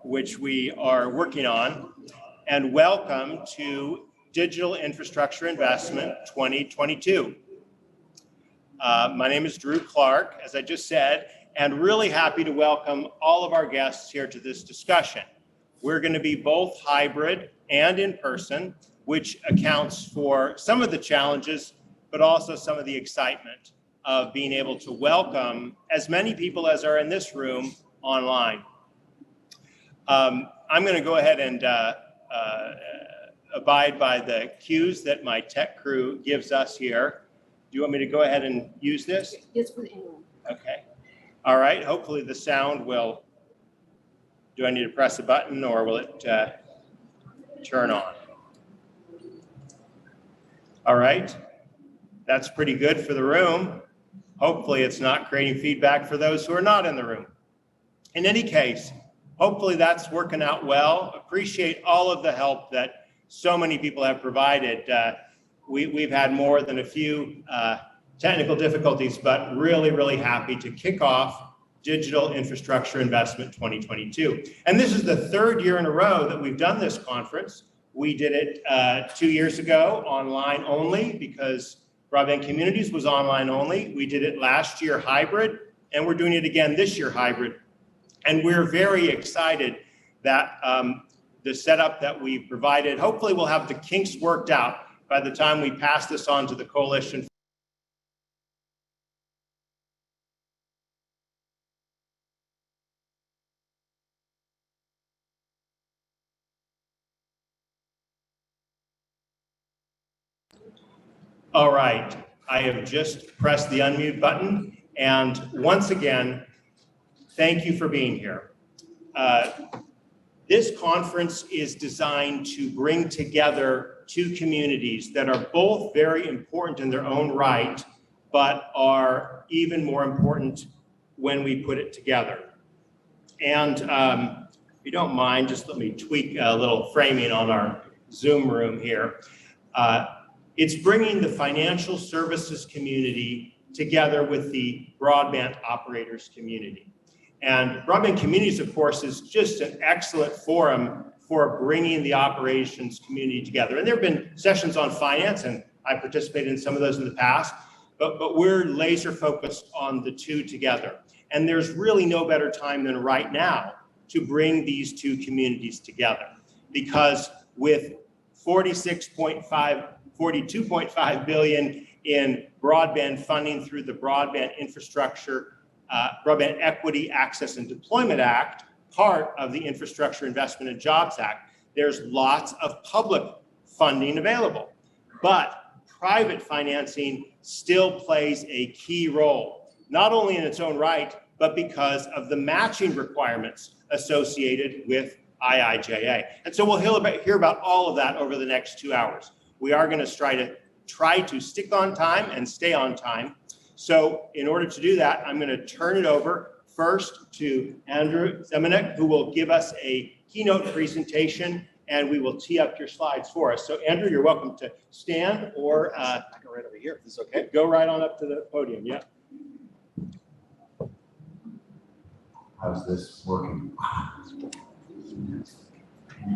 which we are working on, and welcome to Digital Infrastructure Investment 2022. My name is Drew Clark, as I just said, and really happy to welcome all of our guests here to this discussion. We're going to be both hybrid and in person, which accounts for some of the challenges, but also some of the excitement of being able to welcome as many people as are in this room online. I'm going to go ahead and abide by the cues that my tech crew gives us here. Do you want me to go ahead and use this? Yes, for anyone. Okay. All right. Hopefully the sound will. Do I need to press a button or will it turn on? All right. That's pretty good for the room. Hopefully it's not creating feedback for those who are not in the room. In any case, hopefully that's working out well. Appreciate all of the help that so many people have provided. We've had more than a few technical difficulties, but really happy to kick off Digital Infrastructure Investment 2022. And this is the third year in a row that we've done this conference. We did it 2 years ago online only because Broadband Communities was online only. We did it last year hybrid, and we're doing it again this year hybrid. And we're very excited that the setup that we provided, hopefully we'll have the kinks worked out by the time we pass this on to the coalition. All right, I have just pressed the unmute button, and once again, thank you for being here. This conference is designed to bring together two communities that are both very important in their own right, but are even more important when we put it together. And if you don't mind, just let me tweak a little framing on our Zoom room here. It's bringing the financial services community together with the broadband operators community. And Broadband Communities, of course, is just an excellent forum for bringing the operations community together. And there have been sessions on finance, and I participated in some of those in the past, but we're laser focused on the two together. And there's really no better time than right now to bring these two communities together, because with 42.5 billion in broadband funding through the Broadband Broadband Equity, Access, and Deployment Act, part of the Infrastructure Investment and Jobs Act, there's lots of public funding available. But private financing still plays a key role, not only in its own right, but because of the matching requirements associated with IIJA. And so we'll hear about all of that over the next 2 hours. We are going to try to stick on time and stay on time. So in order to do that, I'm going to turn it over first to Andrew Zemanek, who will give us a keynote presentation, and we will tee up your slides for us. So Andrew, you're welcome to stand, or I go right over here, if this is okay. Go right on up to the podium. Yeah. How's this working? You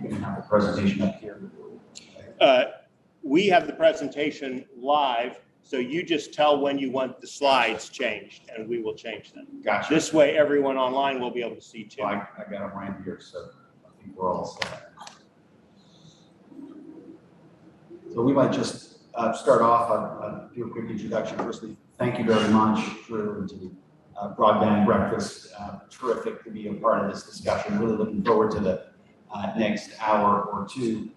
can have the presentation up here. We have the presentation live, so you just tell when you want the slides changed, and we will change them. Gotcha. This way, everyone online will be able to see too. Well, I got them right here, so I think we're all set. So we might just start off. I'll do a quick introduction. Firstly, thank you very much, Drew, and to Broadband Breakfast. Terrific to be a part of this discussion. Really looking forward to the next hour or two.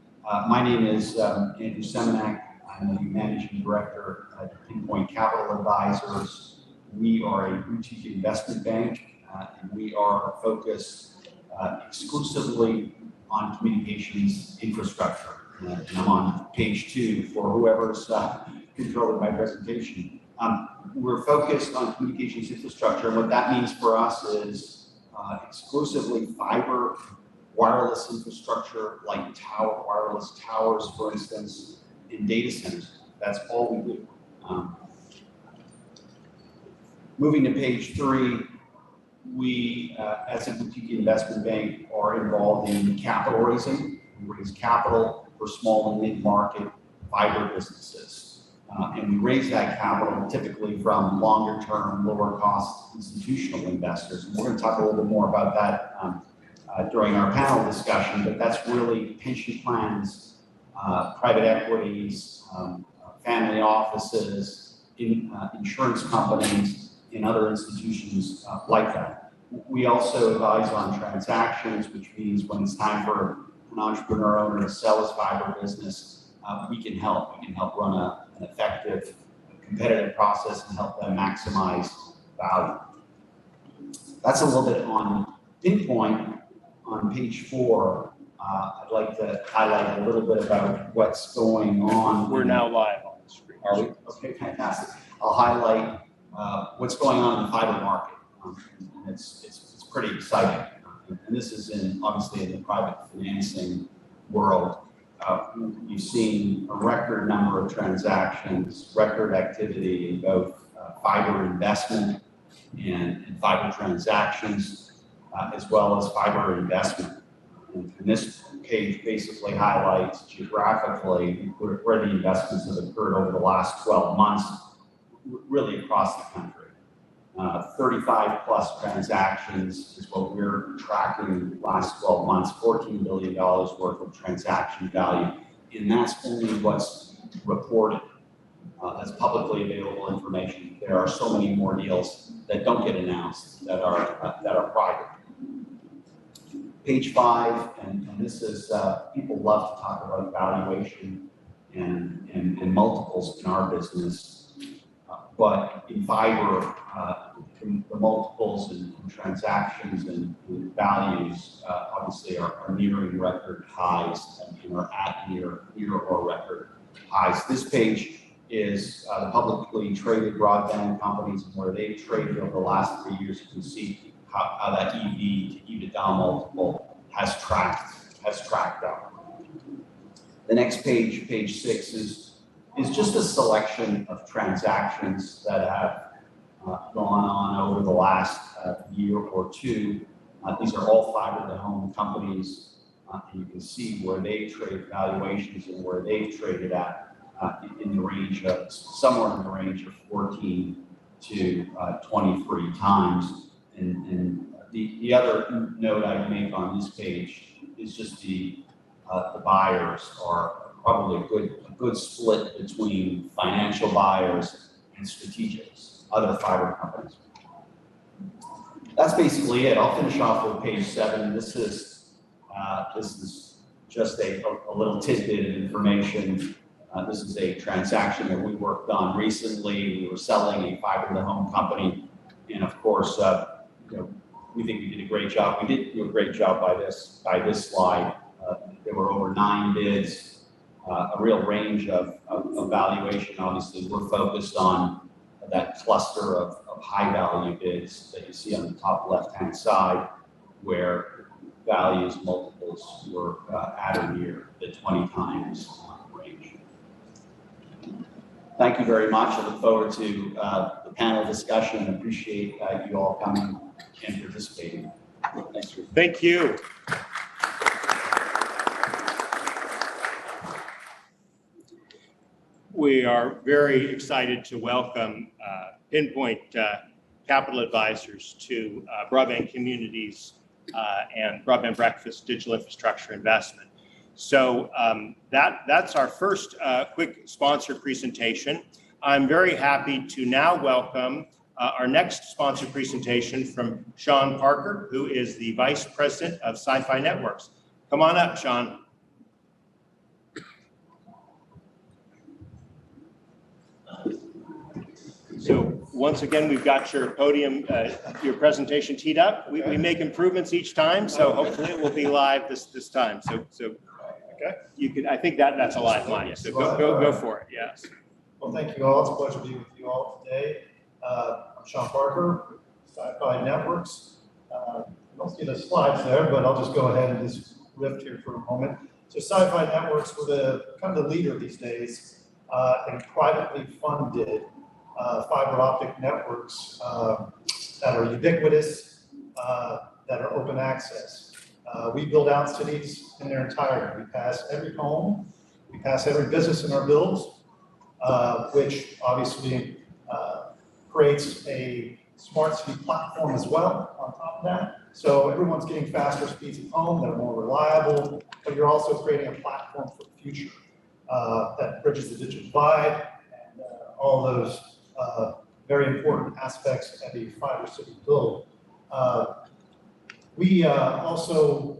My name is Andrew Zemanek. I'm the Managing Director at Pinpoint Capital Advisors. We are a boutique investment bank, and we are focused exclusively on communications infrastructure. And I'm on page 2 for whoever's controlling my presentation. We're focused on communications infrastructure, and what that means for us is exclusively fiber wireless infrastructure, like wireless towers, for instance, in data centers. That's all we do. Moving to page 3, we, as a boutique investment bank, are involved in capital raising. We raise capital for small and mid-market fiber businesses. And we raise that capital typically from longer-term, lower-cost institutional investors. And we're going to talk a little bit more about that during our panel discussion, but that's really pension plans, private equities, family offices, insurance companies, and other institutions like that. We also advise on transactions, which means when it's time for an entrepreneur owner to sell his fiber business, we can help. We can help run an effective, competitive process and help them maximize value. That's a little bit on Pinpoint. On page 4, I'd like to highlight a little bit about what's going on. We're now live on the screen. Are we? Okay, fantastic. I'll highlight what's going on in the fiber market. And it's pretty exciting. And this is obviously in the private financing world. You've seen a record number of transactions, record activity in both fiber investment and fiber transactions, as well as fiber investment. And this page basically highlights geographically where the investments have occurred over the last 12 months, really across the country. 35 plus transactions is what we're tracking last 12 months, $14 billion worth of transaction value. And that's only what's reported. That's publicly available information. There are so many more deals that don't get announced that are private. Page 5, and this is, people love to talk about valuation and multiples in our business. But in fiber, the multiples and transactions and values obviously are nearing record highs and are at near or record highs. This page is the publicly traded broadband companies and where they've traded over the last 3 years. You can see how that EV to EBITDA multiple has tracked up. The next page, page 6, is just a selection of transactions that have gone on over the last year or two. These are all fiber-to-home companies, and you can see where they trade valuations and where they've traded at in the range of somewhere in the range of 14 to 23 times. And the other note I make on this page is just the buyers are probably a good split between financial buyers and strategics, other fiber companies. That's basically it. I'll finish off with page 7. This is just a little tidbit of information. This is a transaction that we worked on recently. We were selling a fiber-to-the-home company, and of course, we think we did a great job. We did do a great job by this slide. There were over 9 bids. A real range of valuation. Obviously, we're focused on that cluster of high-value bids that you see on the top left-hand side, where values multiples were at or near the 20 times range. Thank you very much. I look forward to the panel discussion and appreciate you all coming and participating. Thanks. Thank you. We are very excited to welcome Pinpoint Capital Advisors to Broadband Communities and Broadband Breakfast Digital Infrastructure Investment. So that's our first quick sponsor presentation. I'm very happy to now welcome our next sponsor presentation from Sean Parker, who is the Vice President of Sci-Fi Networks. Come on up, Sean. So once again, we've got your podium, your presentation teed up. We make improvements each time, so hopefully it will be live this time. So okay, you can. I think that's a live line. So go for it. Yes. Well, thank you all. It's a pleasure to be with you all today. I'm Sean Parker, Sci-Fi Networks. I don't see the slides there, but I'll just go ahead and just riff here for a moment. So Sci-Fi Networks, we're kind of the leader these days in privately funded fiber optic networks that are ubiquitous, that are open access. We build out cities in their entirety. We pass every home, we pass every business in our builds, which obviously creates a smart city platform as well on top of that. So everyone's getting faster speeds at home that are more reliable, but you're also creating a platform for the future that bridges the digital divide and all those very important aspects of a fiber city build. We also,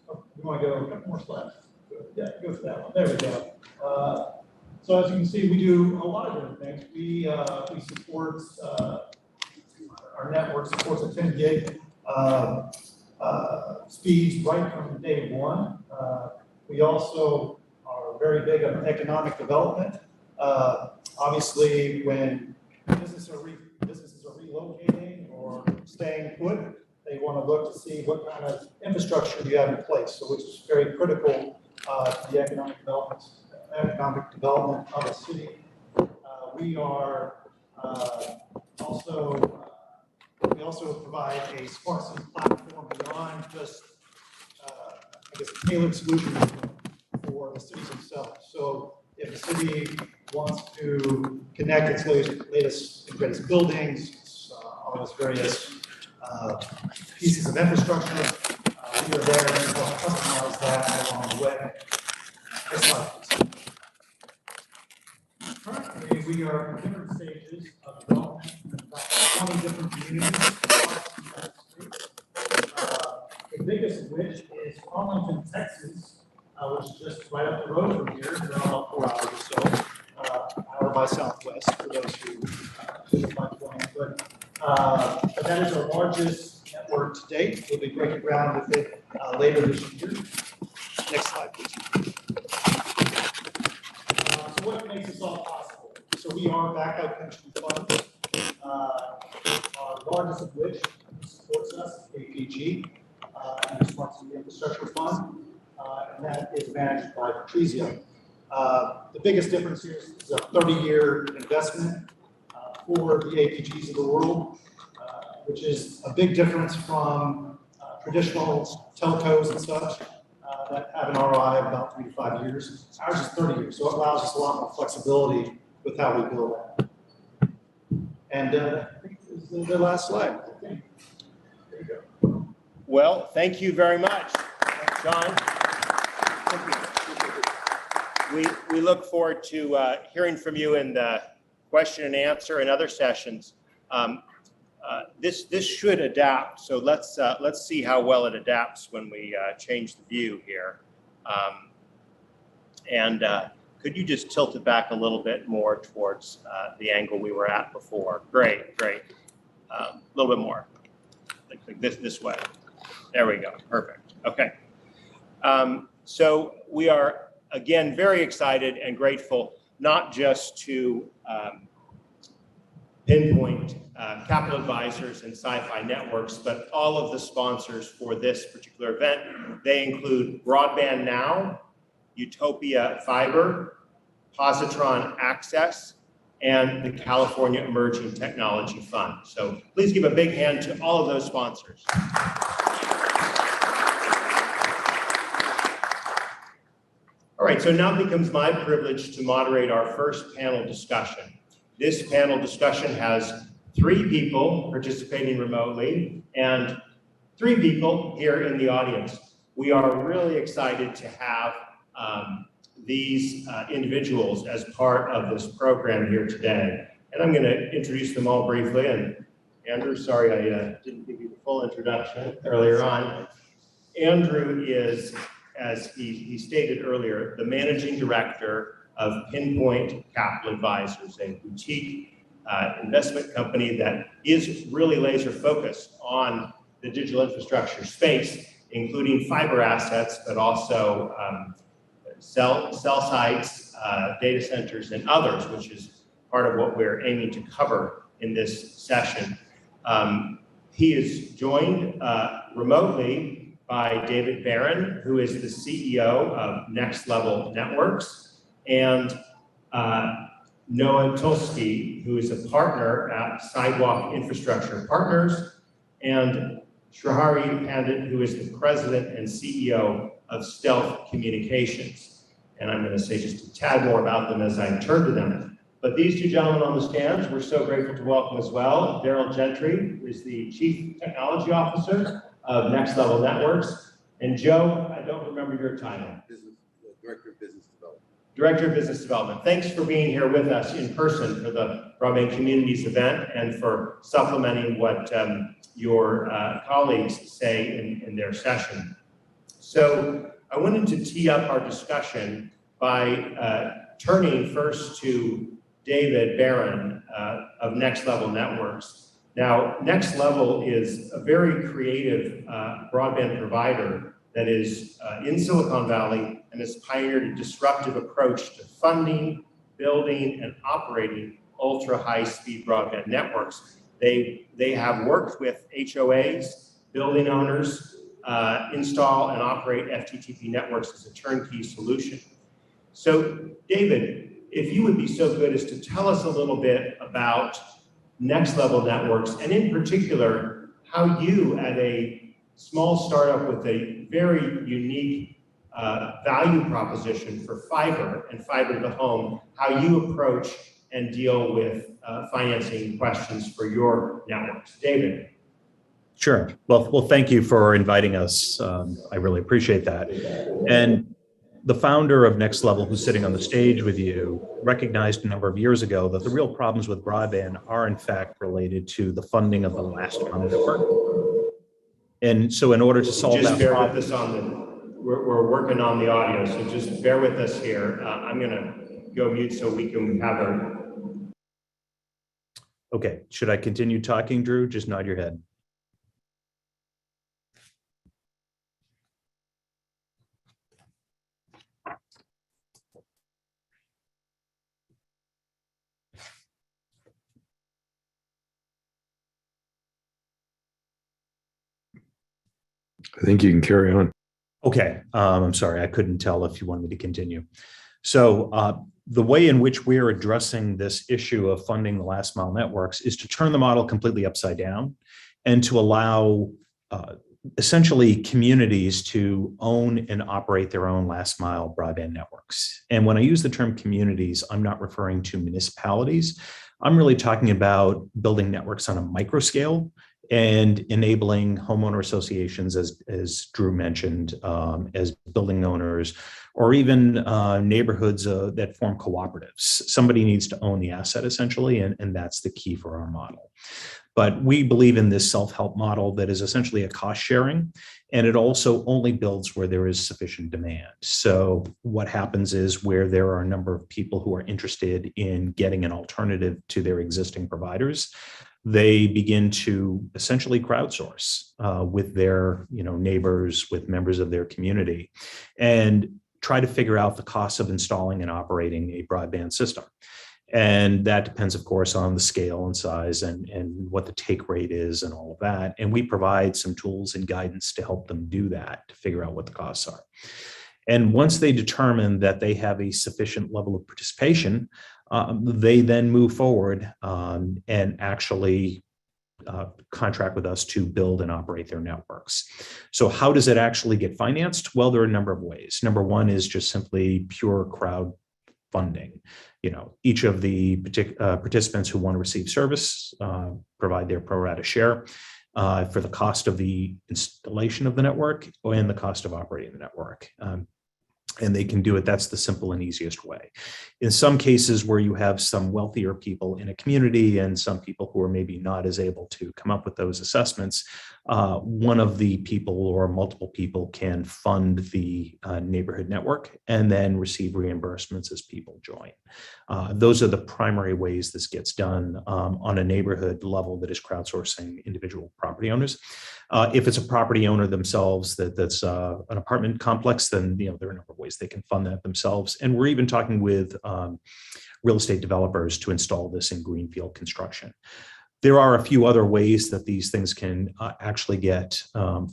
you want to go a couple more slides? Yeah, go for that one. There we go. So as you can see, we do a lot of different things. We support, our network supports a 10 gig speeds right from day one. We also are very big on economic development. Obviously, when businesses are relocating or staying put, they want to look to see what kind of infrastructure you have in place, so which is very critical to the economic development of a city. We are we also provide a smart city platform beyond just, I guess, a tailored solution for the cities themselves. So if a city wants to connect its latest and greatest buildings, all those various pieces of infrastructure, we are there to help customize that along the way. Next slide, please. Currently, we are in different stages of development in about 20 different communities across the United States. The biggest of which is Arlington, Texas, which is just right up the road from here, about 4 hours or so, an hour by Southwest for those who visit by plane. But that is our largest network to date. We'll be breaking ground with it later this year. Next slide, please. So what makes this all possible? So we are backed by pension funds, our largest of which supports us, APG, and the Smart City Infrastructure Fund, and that is managed by Patrizio. The biggest difference here is a 30-year investment for the APGs of the world, which is a big difference from traditional telcos and such that have an ROI of about 3 to 5 years. Ours is 30 years, so it allows us a lot more flexibility with how we build that. And I think this is the last slide. There you go. Well, thank you very much, John. We look forward to hearing from you in the question and answer and other sessions. This should adapt, so let's see how well it adapts when we change the view here. Could you just tilt it back a little bit more towards the angle we were at before? Great, great. A little bit more, like this way. There we go, perfect. Okay. So we are, again, very excited and grateful, not just to Pinpoint Capital Advisors and Sci-Fi Networks, but all of the sponsors for this particular event. They include Broadband Now, Utopia Fiber, Positron Access, and the California Emerging Technology Fund. So please give a big hand to all of those sponsors. All right, so now it becomes my privilege to moderate our first panel discussion. This panel discussion has 3 people participating remotely and 3 people here in the audience. We are really excited to have these individuals as part of this program here today. And I'm going to introduce them all briefly. And Andrew, sorry I didn't give you the full introduction earlier on. Andrew is, as he stated earlier, the managing director of Pinpoint Capital Advisors, a boutique investment company that is really laser focused on the digital infrastructure space, including fiber assets, but also cell sites, data centers, and others, which is part of what we're aiming to cover in this session. He is joined remotely by David Barron, who is the CEO of Next Level Networks, and Noah Tulsky, who is a partner at Sidewalk Infrastructure Partners, and Srihari Pandit, who is the president and CEO of Stealth Communications. And I'm going to say just a tad more about them as I turn to them. But these two gentlemen on the stands, we're so grateful to welcome as well. Daryl Gentry, who is the Chief Technology Officer of Next Level Networks. And Joe, I don't remember your title. Director of Business Development. Director of Business Development. Thanks for being here with us in person for the Broadband Communities event and for supplementing what your colleagues say in their session. So I wanted to tee up our discussion by turning first to David Barron of Next Level Networks. Now, Next Level is a very creative broadband provider that is in Silicon Valley and has pioneered a disruptive approach to funding, building, and operating ultra-high-speed broadband networks. They have worked with HOAs, building owners, install and operate FTTP networks as a turnkey solution. So, David, if you would be so good as to tell us a little bit about Next Level Networks, and in particular, how you, at a small startup with a very unique value proposition for fiber and fiber to the home, how you approach and deal with financing questions for your networks. David. Sure. Well, thank you for inviting us. I really appreciate that. And the founder of Next Level, who's sitting on the stage with you, recognized a number of years ago that the real problems with broadband are in fact related to the funding of the last mile network. And so in order to solve that problem, with us we're working on the audio, so just bear with us here. I'm gonna go mute so we can have our. Okay, should I continue talking, Drew? Just nod your head. I think you can carry on. Okay, I'm sorry, I couldn't tell if you wanted me to continue. So the way in which we're addressing this issue of funding the last mile networks is to turn the model completely upside down and to allow essentially communities to own and operate their own last mile broadband networks. And when I use the term communities, I'm not referring to municipalities. I'm really talking about building networks on a micro scale and enabling homeowner associations, as Drew mentioned, as building owners, or even neighborhoods that form cooperatives. Somebody needs to own the asset essentially, and that's the key for our model. But we believe in this self-help model that is essentially a cost sharing, and it also only builds where there is sufficient demand. So what happens is where there are a number of people who are interested in getting an alternative to their existing providers, they begin to essentially crowdsource with their neighbors, with members of their community, and try to figure out the costs of installing and operating a broadband system. And that depends, of course, on the scale and size and what the take rate is and all of that. And we provide some tools and guidance to help them do that, to figure out what the costs are. And once they determine that they have a sufficient level of participation, they then move forward and actually contract with us to build and operate their networks. So how does it actually get financed? Well, there are a number of ways. Number one is just simply pure crowd funding. Each of the participants who want to receive service provide their pro rata share for the cost of the installation of the network and the cost of operating the network. And they can do it. That's the simple and easiest way. In some cases where you have some wealthier people in a community and some people who are maybe not as able to come up with those assessments, one of the people or multiple people can fund the neighborhood network and then receive reimbursements as people join. Those are the primary ways this gets done on a neighborhood level that is crowdsourcing individual property owners. If it's a property owner themselves that's an apartment complex, then there are a number of ways they can fund that themselves. And we're even talking with real estate developers to install this in greenfield construction. There are a few other ways that these things can actually get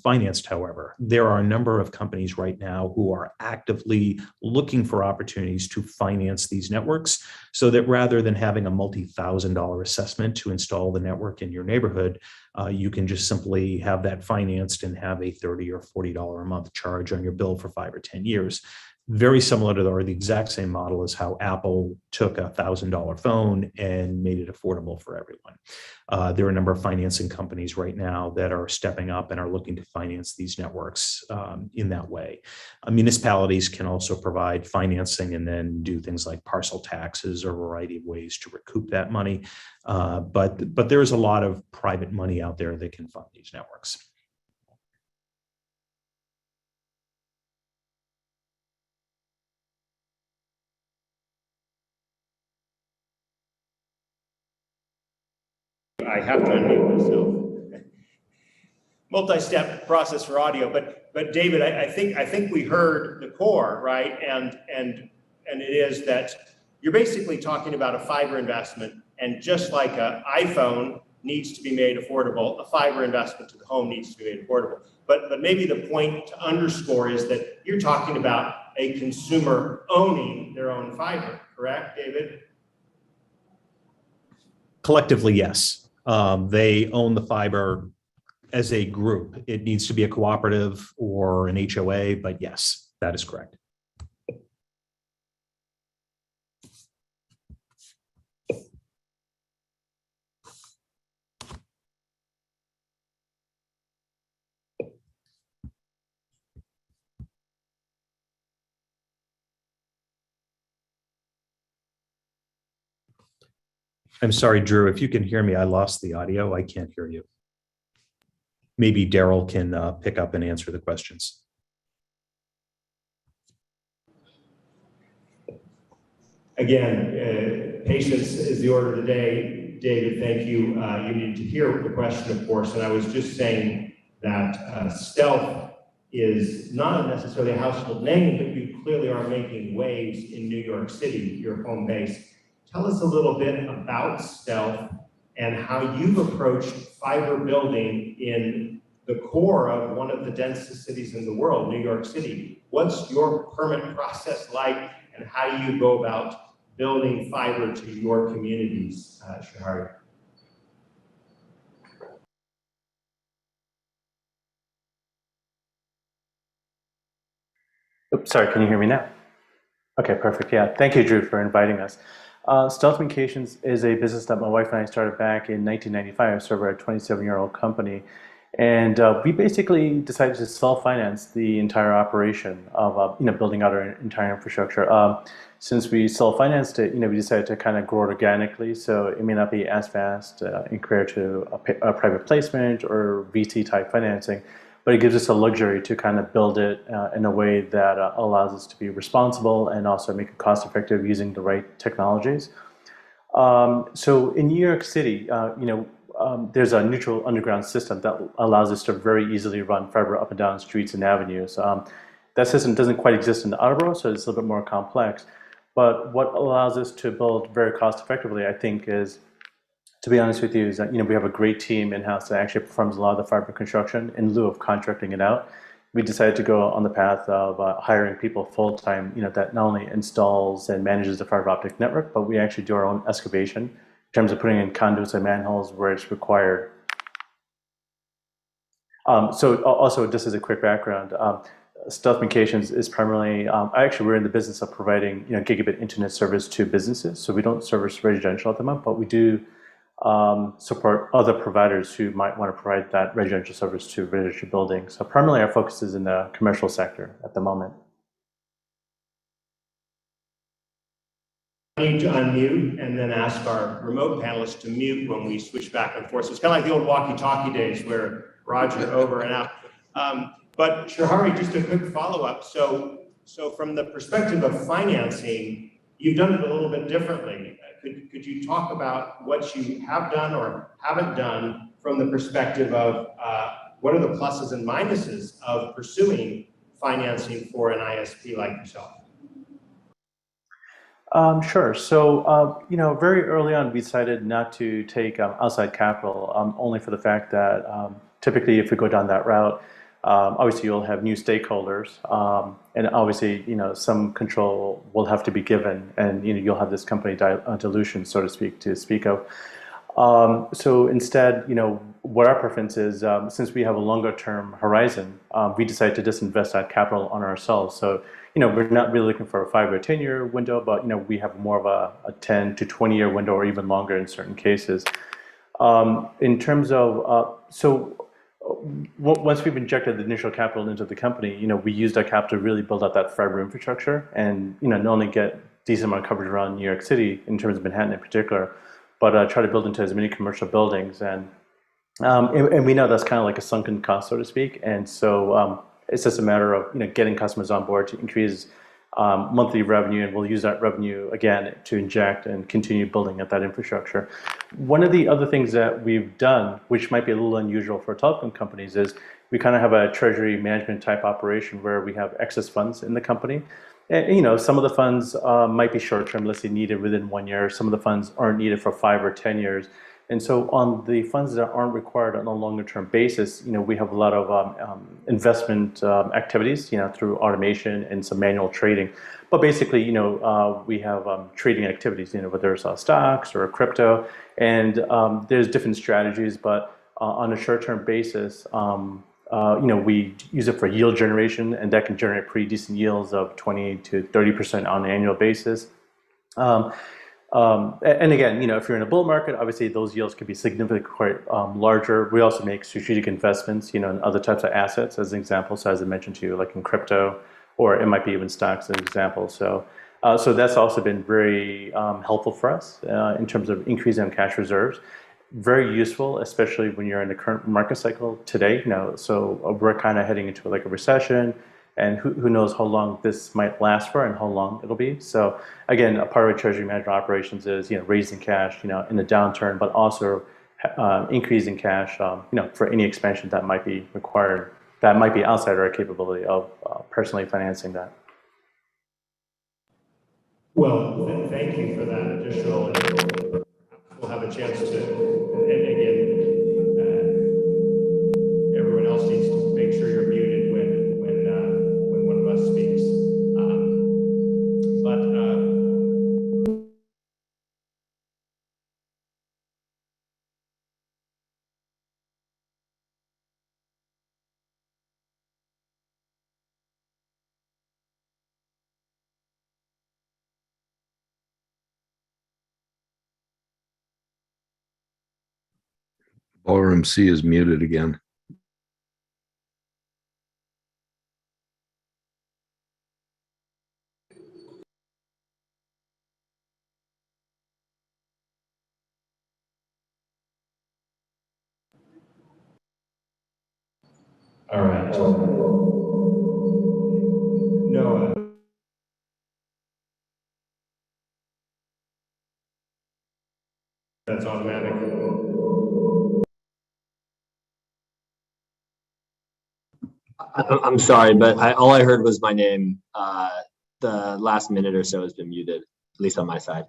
financed, however. There are a number of companies right now who are actively looking for opportunities to finance these networks so that rather than having a multi-$1,000 assessment to install the network in your neighborhood, you can just simply have that financed and have a $30 or $40 a month charge on your bill for 5 or 10 years. Very similar to or the exact same model as how Apple took a $1,000 phone and made it affordable for everyone. There are a number of financing companies right now that are stepping up and are looking to finance these networks in that way. Municipalities can also provide financing and then do things like parcel taxes or a variety of ways to recoup that money. But there's a lot of private money out there that can fund these networks. I have to unmute myself. Multi-step process for audio, but David, I think we heard the core, right? And it is that you're basically talking about a fiber investment, and just like an iPhone needs to be made affordable, a fiber investment to the home needs to be made affordable. But maybe the point to underscore is that you're talking about a consumer owning their own fiber, correct, David? Collectively, yes. They own the fiber as a group. It needs to be a cooperative or an HOA, but yes, that is correct. I'm sorry, Drew, if you can hear me, I lost the audio. I can't hear you. Maybe Daryl can pick up and answer the questions. Again, patience is the order of the day. David, thank you. You needed to hear the question, of course, and I was just saying that Stealth is not necessarily a household name, but you clearly are making waves in New York City, your home base. Tell us a little bit about Stealth and how you've approached fiber building in the core of one of the densest cities in the world, New York City. What's your permit process like, and how do you go about building fiber to your communities, Shahari? Oops, sorry, can you hear me now? Okay, perfect. Yeah, thank you, Drew, for inviting us. Stealth Communications is a business that my wife and I started back in 1995, so we're a 27-year-old company. And we basically decided to self-finance the entire operation of building out our entire infrastructure. Since we self-financed it, we decided to kind of grow it organically, so it may not be as fast in compared to a private placement or VC-type financing, but it gives us a luxury to kind of build it in a way that allows us to be responsible and also make it cost-effective using the right technologies. So in New York City, there's a neutral underground system that allows us to very easily run fiber up and down streets and avenues. That system doesn't quite exist in Attleboro, so it's a little bit more complex. But what allows us to build very cost effectively, I think, is, to be honest with you, is that we have a great team in-house that actually performs a lot of the fiber construction in lieu of contracting it out. We decided to go on the path of hiring people full-time, that not only installs and manages the fiber optic network, but we actually do our own excavation in terms of putting in conduits and manholes where it's required. So also, just as a quick background, Stealth Communications is primarily, actually we're in the business of providing gigabit internet service to businesses. So we don't service residential at the moment, but we do support other providers who might want to provide that residential service to residential buildings. So primarily our focus is in the commercial sector at the moment. I need to unmute and then ask our remote panelists to mute when we switch back and forth. So it's kind of like the old walkie-talkie days where Roger over and out. But Shahari, just a quick follow-up. So from the perspective of financing, you've done it a little bit differently. Could you talk about what you have done or haven't done from the perspective of what are the pluses and minuses of pursuing financing for an ISP like yourself? Sure. So, very early on, we decided not to take outside capital, only for the fact that typically, if we go down that route, obviously you'll have new stakeholders, and obviously, some control will have to be given, and you'll have this company dilution, so to speak, of. So instead, what our preference is, since we have a longer term horizon, we decided to just invest that capital on ourselves. So, we're not really looking for a 5 or 10-year window, but, we have more of a 10 to 20-year window or even longer in certain cases. In terms of, once we've injected the initial capital into the company, we use that capital to really build out that fiber infrastructure and, not only get decent amount of coverage around New York City in terms of Manhattan in particular, but try to build into as many commercial buildings. And we know that's kind of like a sunken cost, so to speak. And so it's just a matter of getting customers on board to increase monthly revenue, and we'll use that revenue again to inject and continue building up that infrastructure. One of the other things that we've done, which might be a little unusual for telecom companies, is we kind of have a treasury management type operation where we have excess funds in the company. And, some of the funds might be short-term, let's say needed within 1 year. Some of the funds aren't needed for 5 or 10 years. And so on the funds that aren't required on a longer-term basis, we have a lot of investment activities, through automation and some manual trading. But basically, we have trading activities, whether it's stocks or crypto, and there's different strategies. But on a short-term basis, we use it for yield generation, and that can generate pretty decent yields of 20 to 30% on an annual basis. And again, if you're in a bull market, obviously those yields could be significantly quite larger. We also make strategic investments, in other types of assets, as an example. So as I mentioned to you, like in crypto, or it might be even stocks, as an example. So that's also been very helpful for us in terms of increasing cash reserves. Very useful, especially when you're in the current market cycle today. So we're kind of heading into like a recession, and who knows how long this might last for and how long it'll be. So again, a part of our treasury management operations is raising cash in the downturn, but also increasing cash for any expansion that might be required, that might be outside our capability of personally financing that. Well, thank you for that additional. We'll have a chance to, and again, everyone else needs to make sure you're muted when one of us speaks. Ballroom C is muted again. All right. Noah. That's automatic. I'm sorry, but all I heard was my name. The last minute or so has been muted, at least on my side.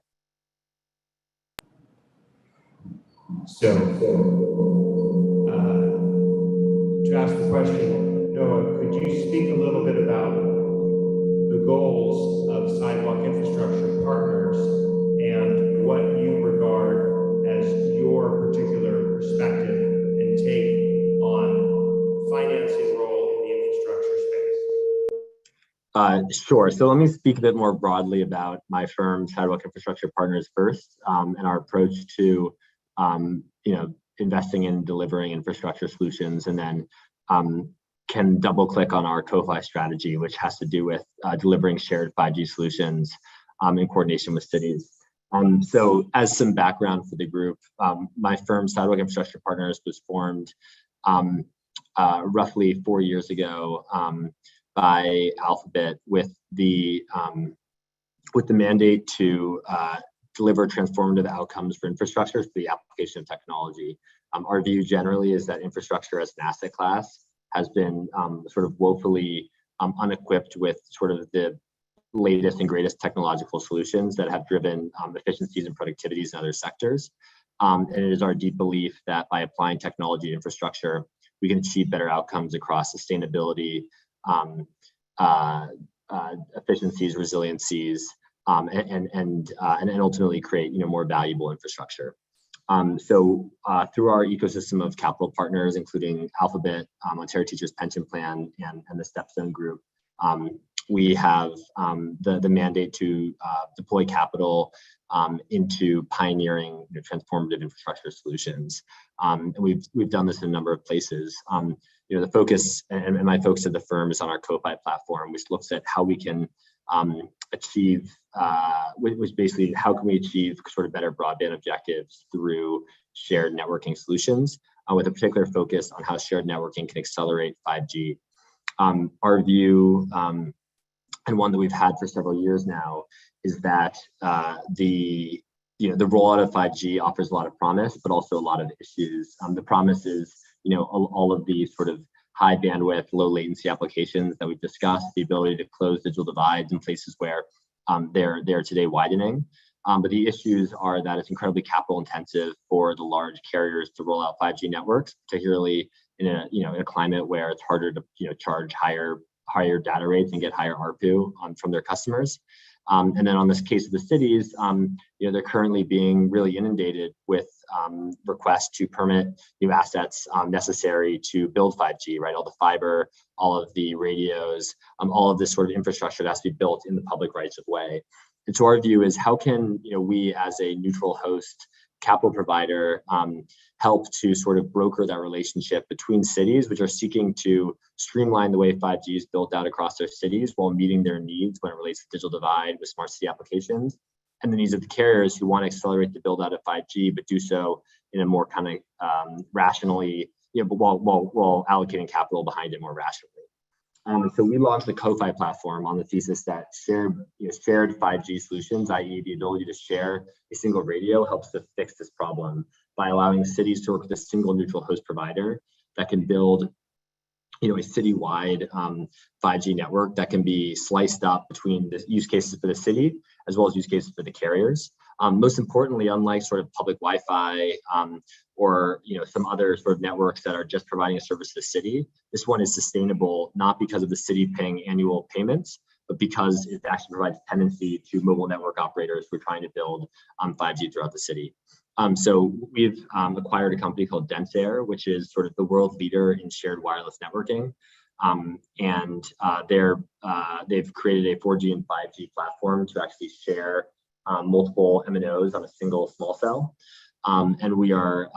So, to ask the question, Noah, could you speak a little bit about the goals of Sidewalk Infrastructure Partners and what you regard as your particular perspective and take on financing role in the infrastructure space? Sure. So let me speak a bit more broadly about my firm, Sidewalk Infrastructure Partners, first, and our approach to investing in delivering infrastructure solutions, and then can double click on our CoFi strategy, which has to do with delivering shared 5G solutions in coordination with cities. So as some background for the group, my firm, Sidewalk Infrastructure Partners, was formed roughly 4 years ago by Alphabet with the mandate to deliver transformative outcomes for infrastructure through the application of technology. Our view generally is that infrastructure as an asset class has been sort of woefully unequipped with sort of the latest and greatest technological solutions that have driven efficiencies and productivities in other sectors. And it is our deep belief that by applying technology and infrastructure, we can achieve better outcomes across sustainability, efficiencies, resiliencies, and ultimately create more valuable infrastructure. So through our ecosystem of capital partners, including Alphabet, Ontario Teachers Pension Plan, and the Stepstone Group, we have the mandate to deploy capital into pioneering transformative infrastructure solutions. And we've done this in a number of places. The focus and my focus at the firm is on our Ko-Fi platform, which looks at how we can achieve, which basically how can we achieve sort of better broadband objectives through shared networking solutions, with a particular focus on how shared networking can accelerate 5G. Our view, and one that we've had for several years now, is that the rollout of 5G offers a lot of promise, but also a lot of issues. The promise is all of the sort of high bandwidth, low latency applications that we've discussed, the ability to close digital divides in places where they're today widening. But the issues are that it's incredibly capital intensive for the large carriers to roll out 5G networks, particularly in a climate where it's harder to charge higher data rates and get higher ARPU from their customers. And then on this case of the cities, they're currently being really inundated with requests to permit new assets necessary to build 5G, right? All the fiber, all of the radios, all of this sort of infrastructure that has to be built in the public rights of way. And so our view is, how can we as a neutral host capital provider help to sort of broker that relationship between cities, which are seeking to streamline the way 5G is built out across their cities while meeting their needs when it relates to digital divide with smart city applications, and the needs of the carriers who want to accelerate the build out of 5G, but do so in a more kind of rationally, but while allocating capital behind it more rationally. So we launched the Ko-Fi platform on the thesis that shared 5G solutions, i.e. the ability to share a single radio, helps to fix this problem by allowing cities to work with a single neutral host provider that can build a citywide 5G network that can be sliced up between the use cases for the city as well as use cases for the carriers. Most importantly, unlike sort of public Wi-Fi or some other sort of networks that are just providing a service to the city, this one is sustainable not because of the city paying annual payments, but because it actually provides tenancy to mobile network operators who are trying to build 5G throughout the city. So we've acquired a company called DenseAir, which is sort of the world leader in shared wireless networking. And they've created a 4G and 5G platform to actually share multiple MNOs on a single small cell. And we are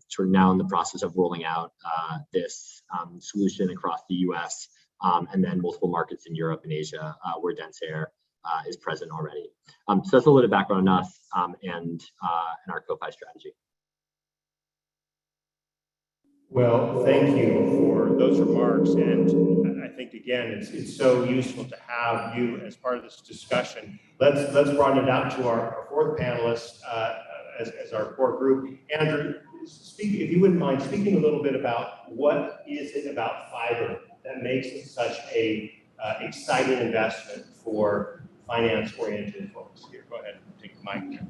sort of now in the process of rolling out this solution across the US and then multiple markets in Europe and Asia where DenseAir is present already. So that's a little bit of background on us and our Ko-Fi strategy. Well, thank you for those remarks. And I think, again, it's so useful to have you as part of this discussion. Let's broaden it out to our fourth panelist as our core group. Andrew, if you wouldn't mind speaking a little bit about what is it about fiber that makes it such a exciting investment for finance-oriented folks. Here, go ahead and take the mic.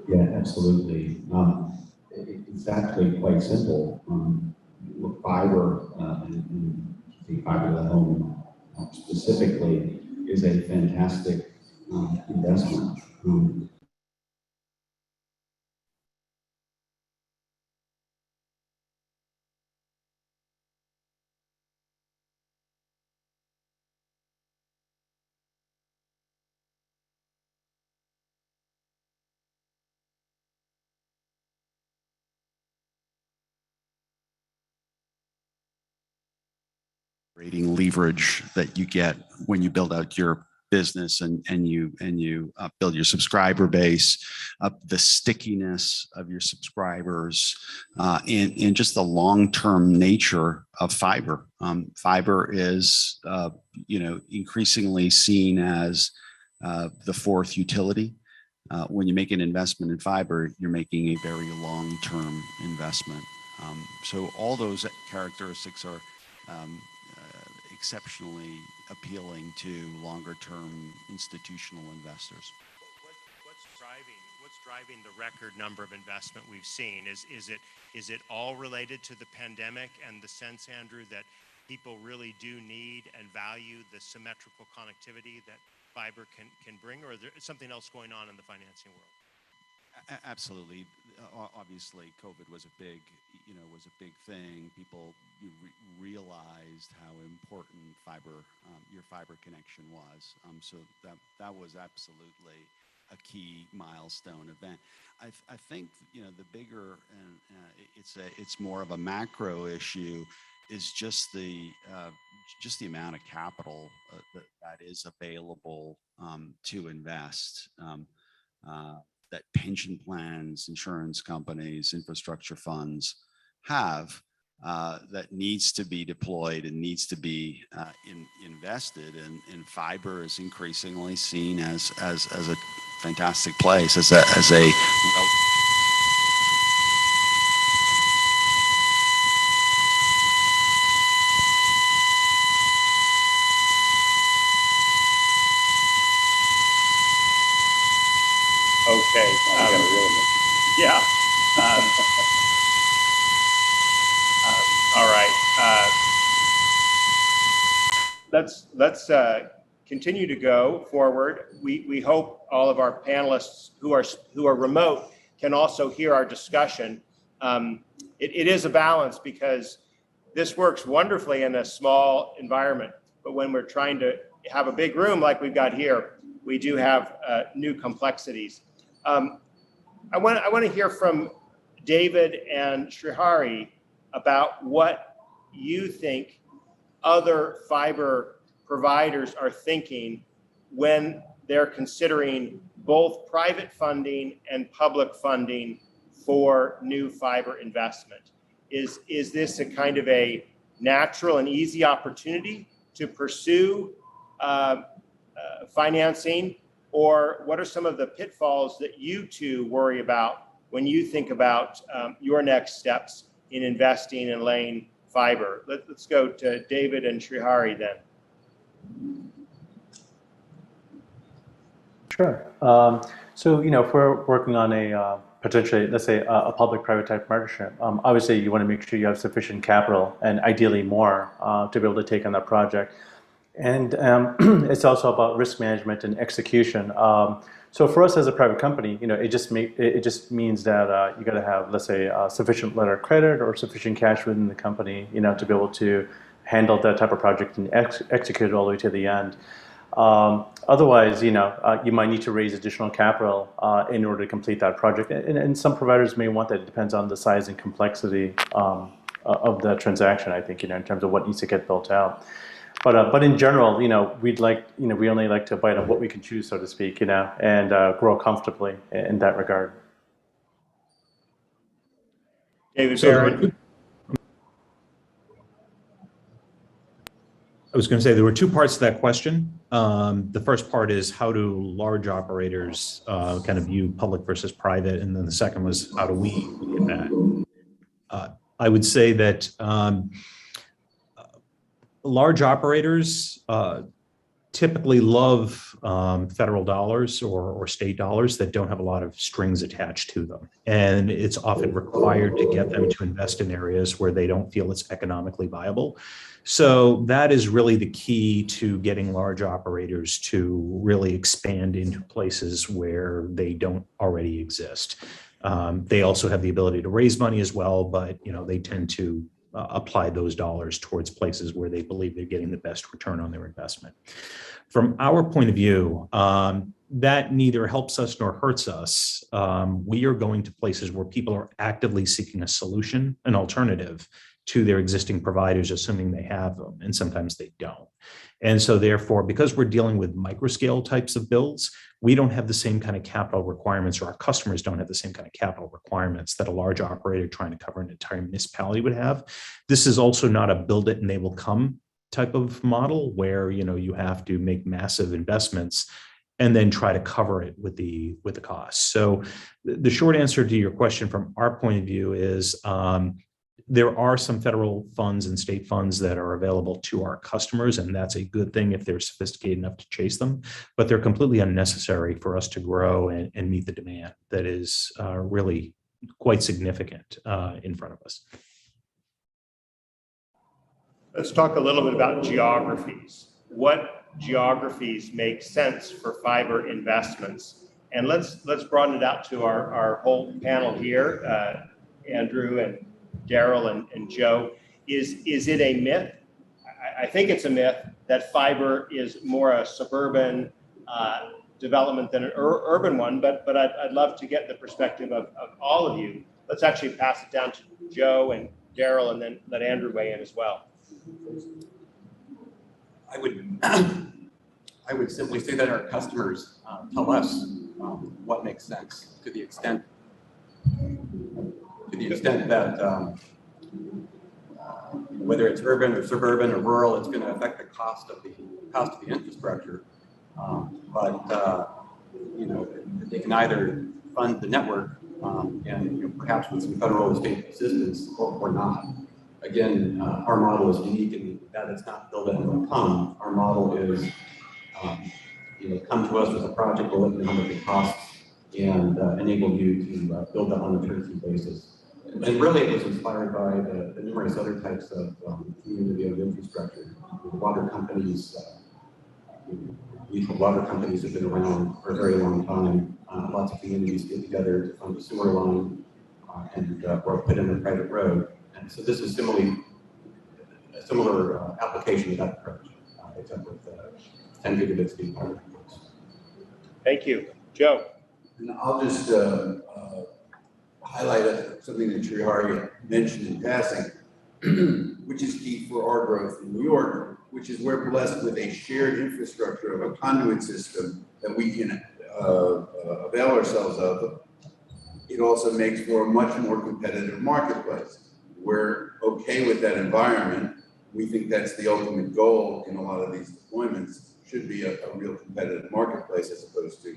Yeah, absolutely. It's actually quite simple. With fiber, and the fiber to the home specifically, is a fantastic investment. Rating leverage that you get when you build out your business and you build your subscriber base, the stickiness of your subscribers, and just the long-term nature of fiber. Fiber is increasingly seen as the fourth utility. When you make an investment in fiber, you're making a very long-term investment. So all those characteristics are exceptionally appealing to longer-term institutional investors. What's driving the record number of investment we've seen? Is it all related to the pandemic and the sense, Andrew, that people really do need and value the symmetrical connectivity that fiber can bring, or is there something else going on in the financing world? Absolutely. Obviously, COVID was a big thing. People realized how important your fiber connection was. So that was absolutely a key milestone event. I think the bigger, and it's more of a macro issue, is just the amount of capital that is available to invest. That pension plans, insurance companies, infrastructure funds have, that needs to be deployed and needs to be invested. And fiber is increasingly seen as a fantastic place, as a Okay. Yeah. All right. Let's continue to go forward. We hope all of our panelists who are remote can also hear our discussion. It is a balance, because this works wonderfully in a small environment, but when we're trying to have a big room like we've got here, we do have new complexities. I want to hear from David and Srihari about what you think other fiber providers are thinking when they're considering both private funding and public funding for new fiber investment. Is this a kind of a natural and easy opportunity to pursue financing? Or what are some of the pitfalls that you two worry about when you think about your next steps in investing and laying fiber? Let's go to David and Srihari then. Sure. So, if we're working on a potentially, let's say, a public-private type partnership, obviously you want to make sure you have sufficient capital, and ideally more, to be able to take on that project. And it's also about risk management and execution. So for us as a private company, it just means that you got to have, let's say, sufficient letter of credit or sufficient cash within the company, to be able to handle that type of project and execute it all the way to the end. Otherwise, you might need to raise additional capital in order to complete that project. And some providers may want that. It depends on the size and complexity of the transaction, I think, in terms of what needs to get built out. But in general, we only like to bite on what we can choose, so to speak, and grow comfortably in that regard. David Barron. I was going to say there were two parts to that question. The first part is, how do large operators kind of view public versus private? And then the second was, how do we look at that? I would say that large operators typically love federal dollars or state dollars that don't have a lot of strings attached to them. And it's often required to get them to invest in areas where they don't feel it's economically viable. So that is really the key to getting large operators to really expand into places where they don't already exist. They also have the ability to raise money as well, but they tend to apply those dollars towards places where they believe they're getting the best return on their investment. From our point of view, that neither helps us nor hurts us. We are going to places where people are actively seeking a solution, an alternative to their existing providers, assuming they have them, and sometimes they don't. And so therefore, because we're dealing with microscale types of builds, we don't have the same kind of capital requirements, or our customers don't have the same kind of capital requirements that a large operator trying to cover an entire municipality would have. This is also not a build it and they will come type of model where you have to make massive investments and then try to cover it with the costs. So the short answer to your question from our point of view is There are some federal funds and state funds that are available to our customers, and that's a good thing if they're sophisticated enough to chase them, but they're completely unnecessary for us to grow and meet the demand that is really quite significant in front of us. Let's talk a little bit about geographies. What geographies make sense for fiber investments? And let's broaden it out to our whole panel here, Andrew and Daryl and Joe. Is it a myth? I think it's a myth that fiber is more a suburban development than an urban one, but I'd love to get the perspective of all of you. Let's actually pass it down to Joe and Daryl, and then let Andrew weigh in as well. I would simply say that our customers tell us what makes sense to the extent that whether it's urban or suburban or rural, it's going to affect the cost of the infrastructure. They can either fund the network and perhaps with some federal or state assistance or not. Again, our model is unique in that it's not built at a ton. Our model is, come to us with a project, we'll let you know how much it costs and enable you to build that on a turnkey basis. And really, it was inspired by the numerous other types of community-owned infrastructure. The water companies, water companies have been around for a very long time. Lots of communities get together to fund a sewer line or put in a private road. And so this is a similar application of that approach, except with 10 gigabit speed fiber networks. Thank you. Joe. And I'll just highlight something that Srihari mentioned in passing, which is key for our growth in New York, which is we're blessed with a shared infrastructure of a conduit system that we can avail ourselves of. It also makes for a much more competitive marketplace. We're okay with that environment. We think that's the ultimate goal in a lot of these deployments, should be a real competitive marketplace as opposed to,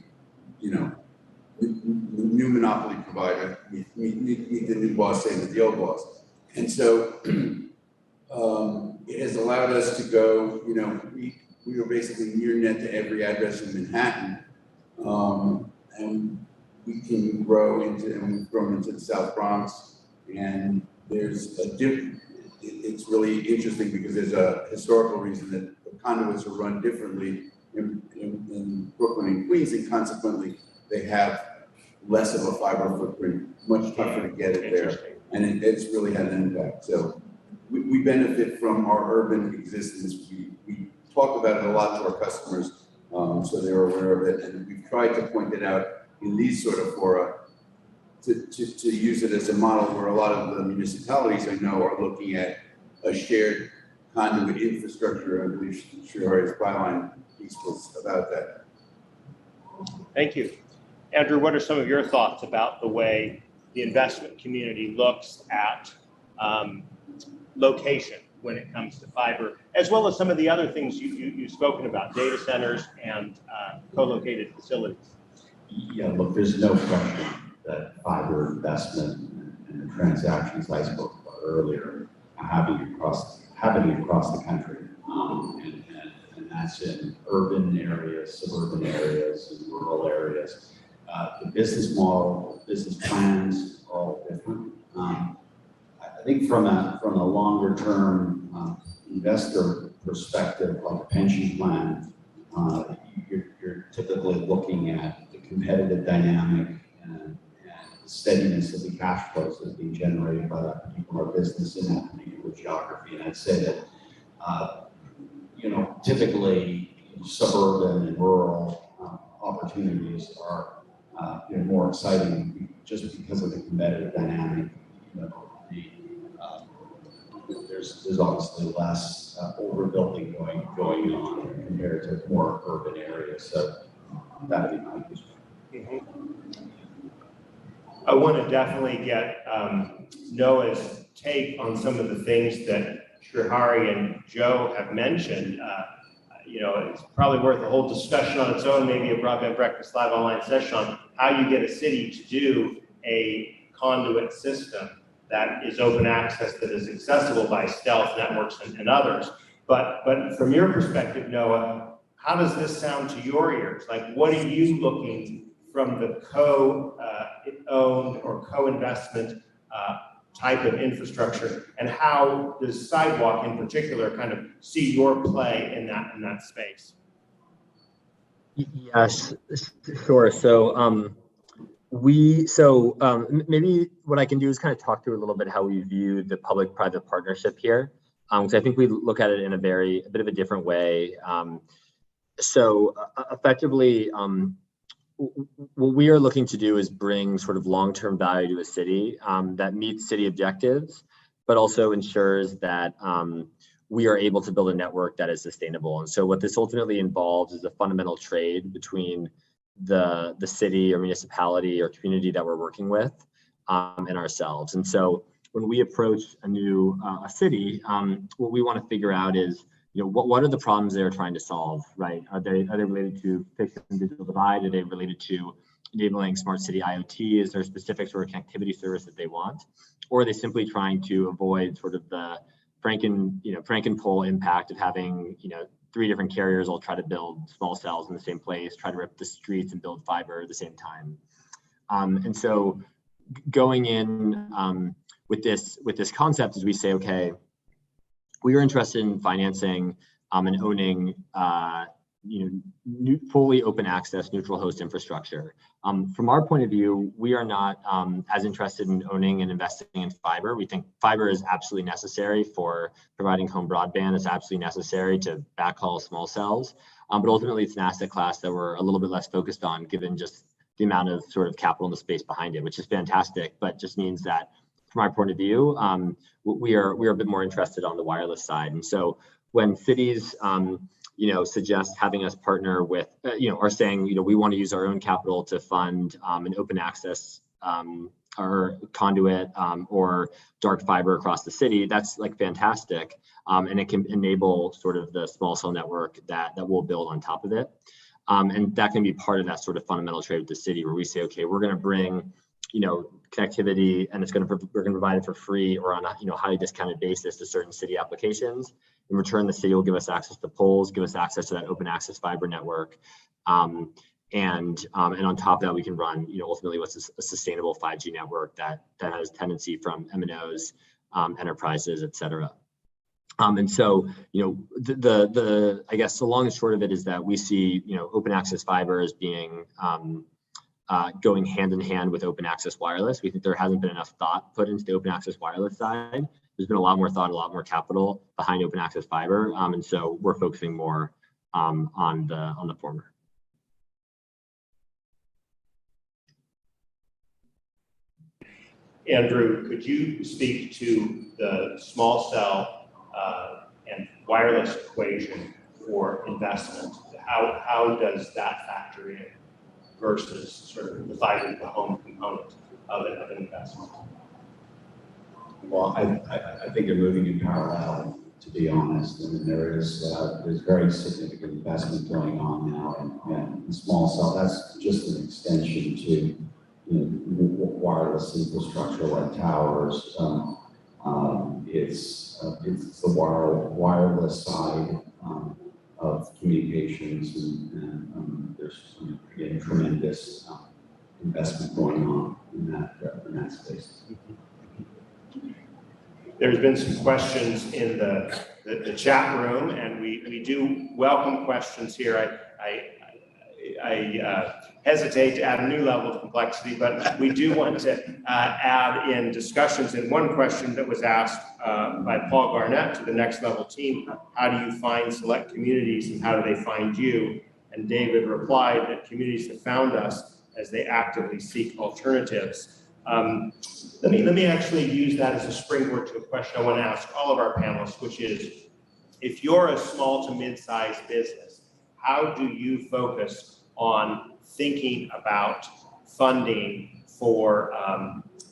new monopoly provider, meet the new boss, same as the old boss. And so it has allowed us to go, we were basically near net to every address in Manhattan. And we can grow and we've grown into the South Bronx. And there's it's really interesting because there's a historical reason that the conduits are run differently in Brooklyn and Queens, and consequently they have less of a fiber footprint, much tougher to get it there, and it's really had an impact. So we benefit from our urban existence. We talk about it a lot to our customers, so they're aware of it, and we've tried to point it out in these sort of fora to use it as a model where a lot of the municipalities I know are looking at a shared conduit infrastructure. I believe Srihari's byline piece was about that. Thank you. Andrew, what are some of your thoughts about the way the investment community looks at location when it comes to fiber, as well as some of the other things you've spoken about, data centers and co-located facilities? Yeah, look, there's no question that fiber investment and the transactions I spoke about earlier are happening across the country. And that's in urban areas, suburban areas, and rural areas. The business model, business plans are all different. I think from a longer term investor perspective, like a pension plan, you're typically looking at the competitive dynamic and the steadiness of the cash flows that are being generated by that particular business in that particular geography. And I'd say that typically suburban and rural opportunities are more exciting just because of the competitive dynamic. There's obviously less overbuilding going on compared to more urban areas. So that would be my perspective. I want to definitely get Noah's take on some of the things that Srihari and Joe have mentioned. It's probably worth a whole discussion on its own, maybe a Broadband Breakfast Live online session on how you get a city to do a conduit system. that is open access, that is accessible by stealth networks and others. But from your perspective, Noah, how does this sound to your ears? Like, what are you looking from the co-owned or co-investment type of infrastructure, and how does Sidewalk in particular kind of see your play in that space? Yes, sure. So maybe what I can do is kind of talk through a little bit how we view the public-private partnership here, because I think we look at it in a bit of a different way. Effectively, what we are looking to do is bring sort of long-term value to a city that meets city objectives, but also ensures that we are able to build a network that is sustainable. And so what this ultimately involves is a fundamental trade between the city or municipality or community that we're working with and ourselves. And so when we approach a city, what we want to figure out is, what are the problems they're trying to solve, right? Are they related to fixing the digital divide? Are they related to enabling smart city IoT? Is there a specific sort of connectivity service that they want? Or are they simply trying to avoid sort of the Frankenpole impact of having, 3 different carriers all try to build small cells in the same place, try to rip the streets and build fiber at the same time? And so going in with this concept is we say, okay, we are interested in financing and owning fully open access, neutral host infrastructure. From our point of view, we are not as interested in owning and investing in fiber. We think fiber is absolutely necessary for providing home broadband. It's absolutely necessary to backhaul small cells. But ultimately, it's an asset class that we're a little bit less focused on, given just the amount of sort of capital in the space behind it, which is fantastic, but just means that from our point of view, we are a bit more interested on the wireless side. And so when cities, suggest having us partner with, are saying, we want to use our own capital to fund an open access or conduit or dark fiber across the city, that's like fantastic. And it can enable sort of the small cell network that we'll build on top of it. And that can be part of that sort of fundamental trade with the city, where we say, okay, we're going to bring connectivity, and we're going to provide it for free or on a highly discounted basis to certain city applications. In return, the city will give us access to poles, give us access to that open access fiber network, and on top of that, we can run ultimately what's a sustainable 5G network that has tendency from MNOs, enterprises, et cetera. And so I guess the long and short of it is that we see open access fiber as being going hand in hand with open access wireless. We think there hasn't been enough thought put into the open access wireless side. There's been a lot more thought, a lot more capital behind open access fiber, and so we're focusing more on the former. Andrew, could you speak to the small cell and wireless equation for investment? How does that factor in versus sort of the fiber to the home component of an investment? Well, I think they're moving in parallel, to be honest. I mean, there's very significant investment going on now in small cell. That's just an extension to wireless infrastructure like towers. It's the wireless side of communications, and there's again tremendous investment going on in that space. There's been some questions in the chat room, and we do welcome questions here. I hesitate to add a new level of complexity, but we do want to add in discussions. And one question that was asked by Paul Garnett to the Next Level team: how do you find select communities, and how do they find you? And David replied that communities have found us as they actively seek alternatives. Let me actually use that as a springboard to a question I want to ask all of our panelists, which is, if you're a small to mid-sized business, how do you focus on thinking about funding for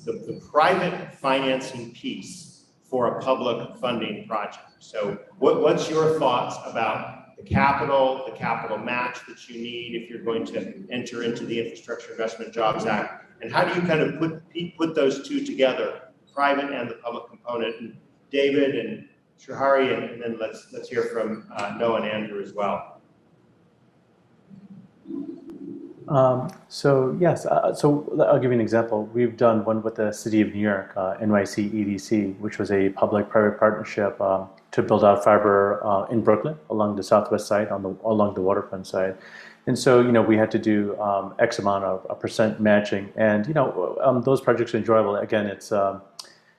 the private financing piece for a public funding project? So what's your thoughts about the capital match that you need if you're going to enter into the Infrastructure Investment Jobs Act? And how do you kind of put those two together private and the public component. And David and Srihari, and then let's hear from Noah and Andrew as well. So yes, so I'll give you an example. We've done one with the City of New York, NYC EDC, which was a public-private partnership to build out fiber in Brooklyn along the southwest side, along the waterfront side. And so, we had to do X amount of percent matching, and those projects are enjoyable. Again, it's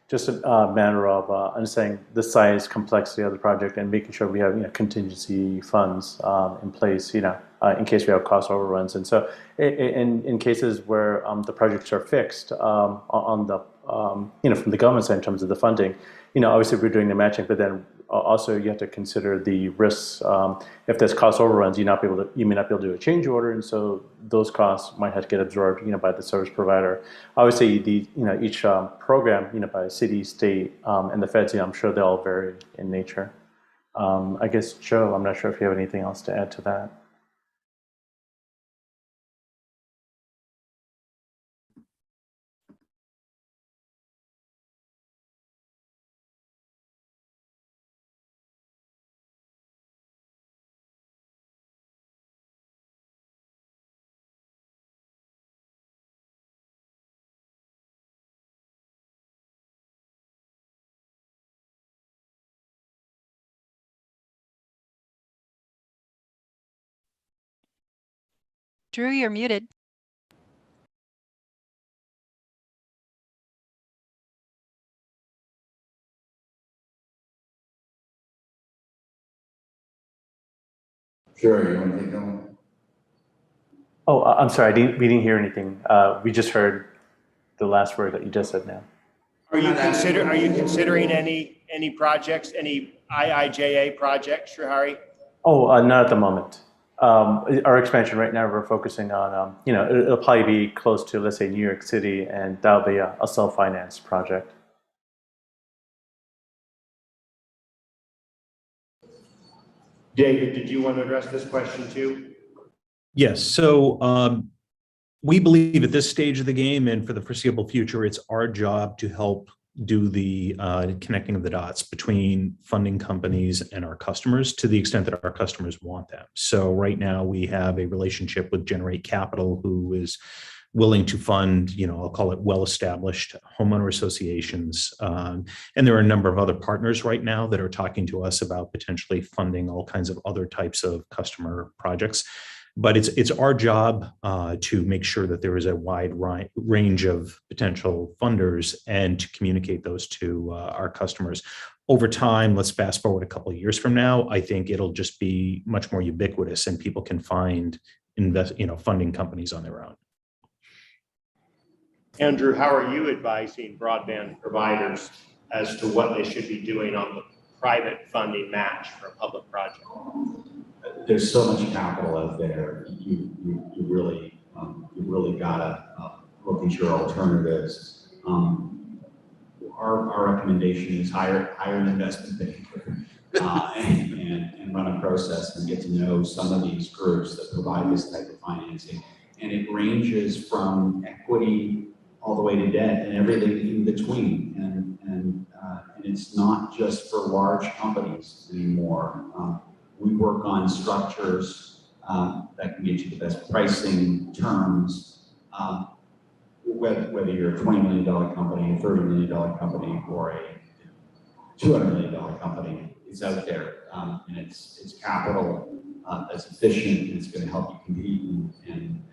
just a matter of understanding the size, complexity of the project, and making sure we have contingency funds in place, in case we have cost overruns. And so, in cases where the projects are fixed on the from the government side in terms of the funding, obviously we're doing the matching, but then also you have to consider the risks. If there's cost overruns, you may not be able to do a change order, and so those costs might have to get absorbed, by the service provider. Obviously, each program, by city, state, and the feds, I'm sure they all vary in nature. I guess Joe, I'm not sure if you have anything else to add to that. Drew, you're muted. Sure, you want to take that one? Oh, I'm sorry, we didn't hear anything. We just heard the last word that you just said now. Are you considering any projects, any IIJA projects, Srihari? Oh, not at the moment. Our expansion right now, we're focusing on, it'll probably be close to, let's say, New York City, and that'll be a self-financed project. David, did you want to address this question too? Yes. So we believe at this stage of the game and for the foreseeable future, it's our job to help do the connecting of the dots between funding companies and our customers to the extent that our customers want them. So right now we have a relationship with Generate Capital, who is willing to fund, I'll call it well-established homeowner associations. And there are a number of other partners right now that are talking to us about potentially funding all kinds of other types of customer projects. But it's our job to make sure that there is a wide range of potential funders and to communicate those to our customers. Over time, let's fast forward a couple of years from now, I think it'll just be much more ubiquitous and people can find funding companies on their own. Andrew, how are you advising broadband providers as to what they should be doing on the private funding match for a public project? There's so much capital out there. You really gotta look at your alternatives. Our recommendation is hire an investment banker and run a process and get to know some of these groups that provide this type of financing. And it ranges from equity all the way to debt and everything in between. And it's not just for large companies anymore. We work on structures that can get you the best pricing terms, whether you're a $20 million company, a $30 million company, or a $200 million company. It's out there, and it's capital that's efficient, and it's going to help you compete and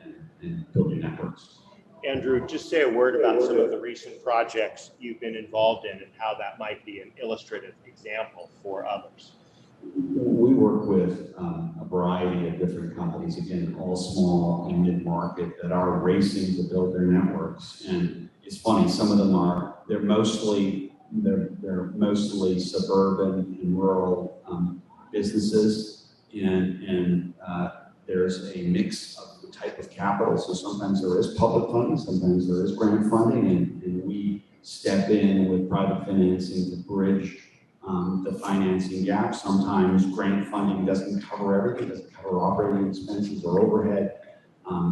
build your networks. Andrew, just say a word about some of the recent projects you've been involved in and how that might be an illustrative example for others. We work with a variety of different companies, again, all small and mid-market, that are racing to build their networks. And it's funny, some of them they're mostly suburban and rural businesses, and there's a mix of the type of capital. So sometimes there is public funding, sometimes there is grant funding, and we step in with private financing to bridge the financing gap. Sometimes grant funding doesn't cover everything, doesn't cover operating expenses or overhead.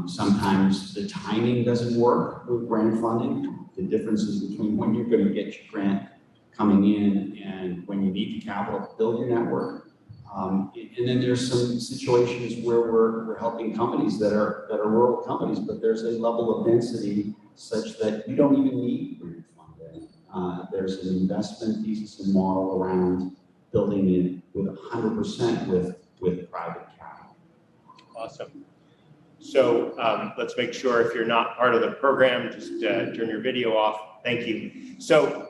Sometimes the timing doesn't work with grant funding. The differences between when you're going to get your grant coming in and when you need the capital to build your network. And then there's some situations where we're helping companies that are rural companies, but there's a level of density such that you don't even need grant funding. There's an investment thesis and model around building it with 100% with private capital. Awesome. So let's make sure if you're not part of the program, just turn your video off. Thank you. So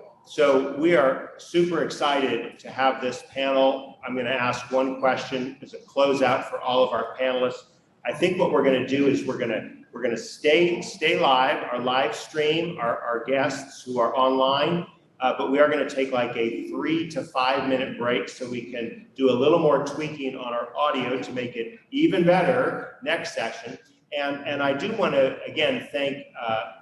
we are super excited to have this panel. I'm going to ask one question as a closeout for all of our panelists. I think what we're going to do is we're going to stay live, our live stream, our guests who are online, but we are going to take like a 3 to 5 minute break so we can do a little more tweaking on our audio to make it even better next session. And I do want to again thank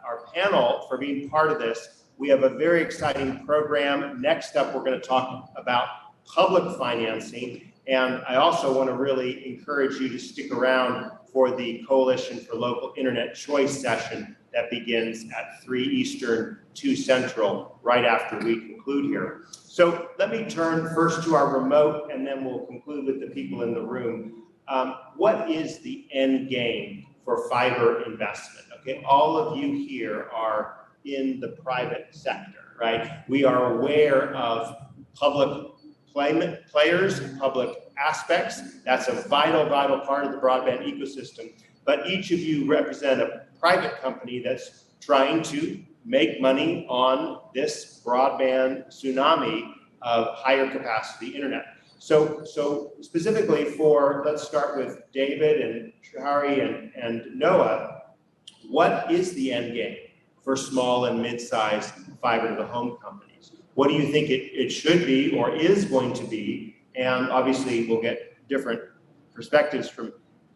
our panel for being part of this. We have a very exciting program. Next up, we're going to talk about public financing. And I also want to really encourage you to stick around for the Coalition for Local Internet Choice session that begins at 3 Eastern, 2 Central, right after we conclude here. So let me turn first to our remote, and then we'll conclude with the people in the room. What is the end game for fiber investment? Okay, all of you here are in the private sector, right? We are aware of public players, public aspects. That's a vital part of the broadband ecosystem. But each of you represent a private company that's trying to make money on this broadband tsunami of higher capacity internet. So specifically let's start with David and Shahari and Noah. What is the end game for small and mid-sized fiber to the home companies? What do you think it should be or is going to be? And obviously we'll get different perspectives from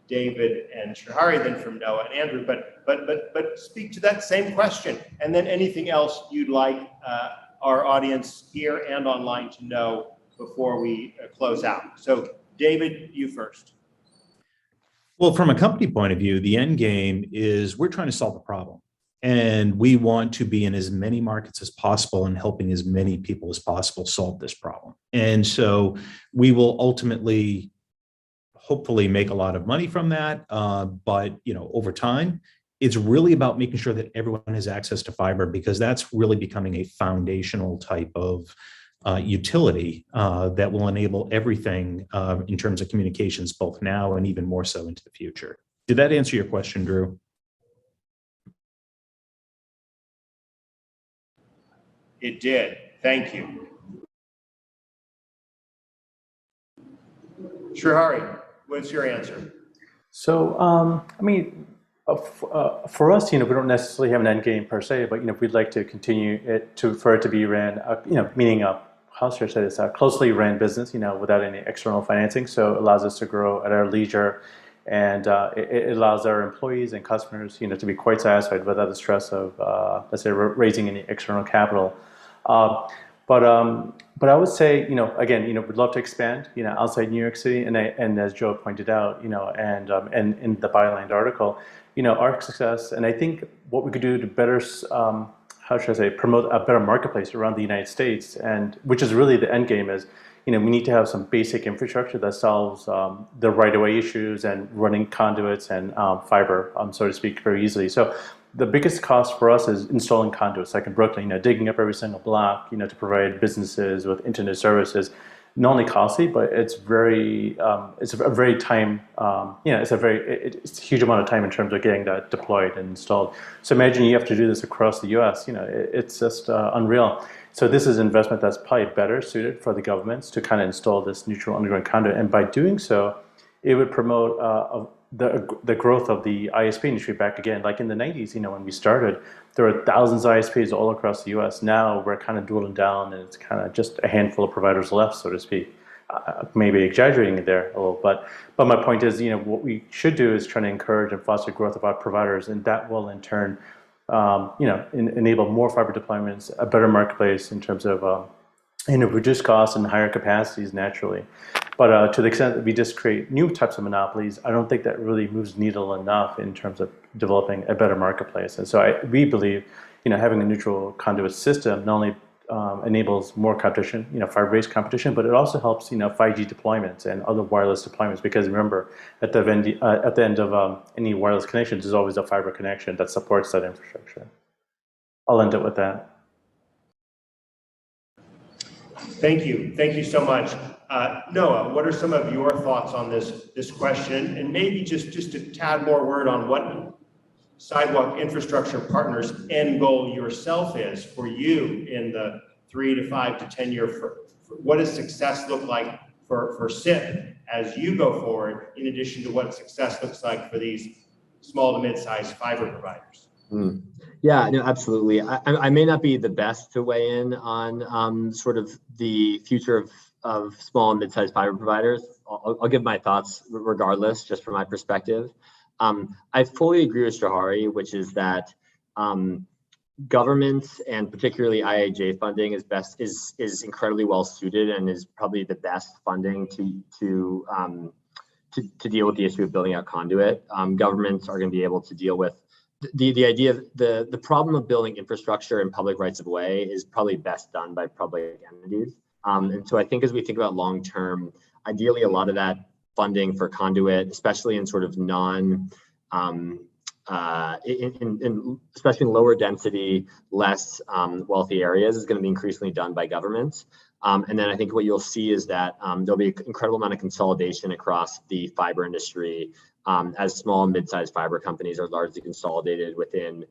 David and Shahari than from Noah and Andrew, but speak to that same question. And then anything else you'd like our audience here and online to know before we close out. So David, you first. Well, from a company point of view, the end game is we're trying to solve a problem. And we want to be in as many markets as possible and helping as many people as possible solve this problem. And so we will ultimately, hopefully, make a lot of money from that. But over time, it's really about making sure that everyone has access to fiber, because that's really becoming a foundational type of utility that will enable everything in terms of communications, both now and even more so into the future. Did that answer your question, Drew? It did. Thank you. Shahari, what's your answer? So, for us, we don't necessarily have an end game per se, but we'd like to continue for it to be ran, meaning how should I say this, a closely ran business, without any external financing. So it allows us to grow at our leisure, and it allows our employees and customers, to be quite satisfied without the stress of, let's say, raising any external capital. But I would say, again, we'd love to expand, outside New York City, and as Joe pointed out, and in the Byland article, our success, and I think what we could do to better, how should I say, promote a better marketplace around the United States, and which is really the end game is, we need to have some basic infrastructure that solves the right-of-way issues and running conduits and fiber, so to speak, very easily. So the biggest cost for us is installing conduits, like in Brooklyn, digging up every single block, to provide businesses with internet services. Not only costly, but it's it's a huge amount of time in terms of getting that deployed and installed. So imagine you have to do this across the U.S. It's just unreal. So this is an investment that's probably better suited for the governments to kind of install this neutral underground conduit, and by doing so, it would promote the growth of the ISP industry back again. Like in the 90s, when we started, there were thousands of ISPs all across the US. Now we're kind of dwindling down, and it's kind of just a handful of providers left, so to speak. Maybe exaggerating it there a little, but my point is, what we should do is try to encourage and foster growth of our providers, and that will in turn, enable more fiber deployments, a better marketplace in terms of reduce costs and higher capacities naturally. But to the extent that we just create new types of monopolies, I don't think that really moves the needle enough in terms of developing a better marketplace. And so we believe, having a neutral conduit system not only enables more competition, fiber-based competition, but it also helps, 5G deployments and other wireless deployments. Because remember, at the end of any wireless connection, there's always a fiber connection that supports that infrastructure. I'll end it with that. Thank you. Thank you so much. Noah, what are some of your thoughts on this question? And maybe just a tad more word on what Sidewalk Infrastructure Partners' end goal yourself is for you in the 3 to 5 to 10 year. For what does success look like for SIP as you go forward, in addition to what success looks like for these small to mid-sized fiber providers? Yeah, no, absolutely. I may not be the best to weigh in on sort of the future of small and mid-sized fiber providers. I'll give my thoughts regardless, just from my perspective. I fully agree with Shahari, which is that governments and particularly IIJ funding is incredibly well suited and is probably the best funding to deal with the issue of building out conduit. Governments are going to be able to deal with the idea of the problem of building infrastructure and public rights of way is probably best done by public entities. And so I think as we think about long term, ideally a lot of that funding for conduit, especially in sort of especially in lower density, less wealthy areas, is going to be increasingly done by governments. And then I think what you'll see is that there'll be an incredible amount of consolidation across the fiber industry as small and mid-sized fiber companies are largely consolidated within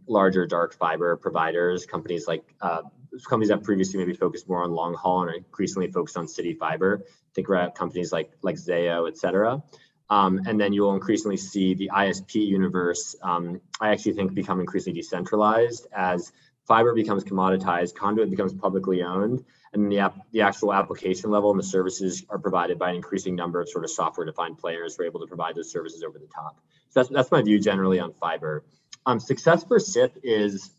larger dark fiber providers, companies that previously maybe focused more on long haul and are increasingly focused on city fiber. Think about companies like Zayo, et cetera. And then you'll increasingly see the ISP universe, I actually think, become increasingly decentralized as fiber becomes commoditized, conduit becomes publicly owned, and the actual application level and the services are provided by an increasing number of sort of software-defined players who are able to provide those services over the top. So that's my view generally on fiber. Success for SIP is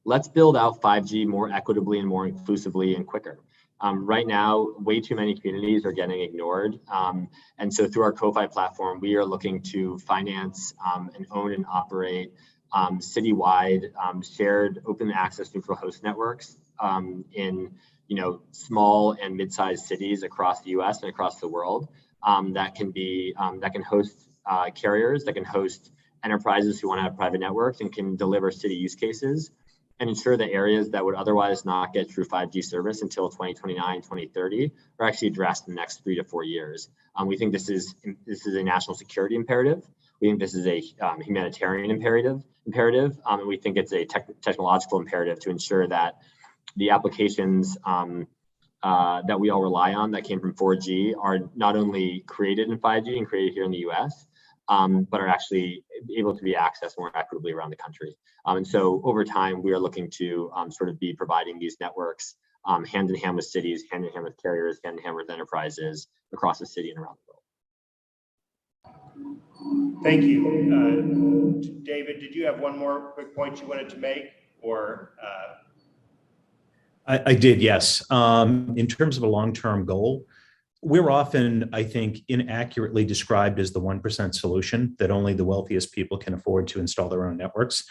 let's build out 5G more equitably and more inclusively and quicker. Right now, way too many communities are getting ignored. And so through our Ko-Fi platform, we are looking to finance and own and operate citywide shared open access neutral host networks in small and mid-sized cities across the US and across the world that can host carriers, that can host enterprises who want to have private networks and can deliver city use cases and ensure that areas that would otherwise not get true 5G service until 2029, 2030 are actually addressed in the next 3 to 4 years. We think this is a national security imperative. We think this is a humanitarian imperative, and we think it's a technological imperative to ensure that the applications that we all rely on that came from 4G are not only created in 5G and created here in the US, but are actually able to be accessed more equitably around the country. And so over time, we are looking to sort of be providing these networks hand in hand with cities, hand in hand with carriers, hand in hand with enterprises across the city and around the world. Thank you. David, did you have one more quick point you wanted to make, or? I did, yes. In terms of a long-term goal, we're often, I think, inaccurately described as the 1% solution that only the wealthiest people can afford to install their own networks.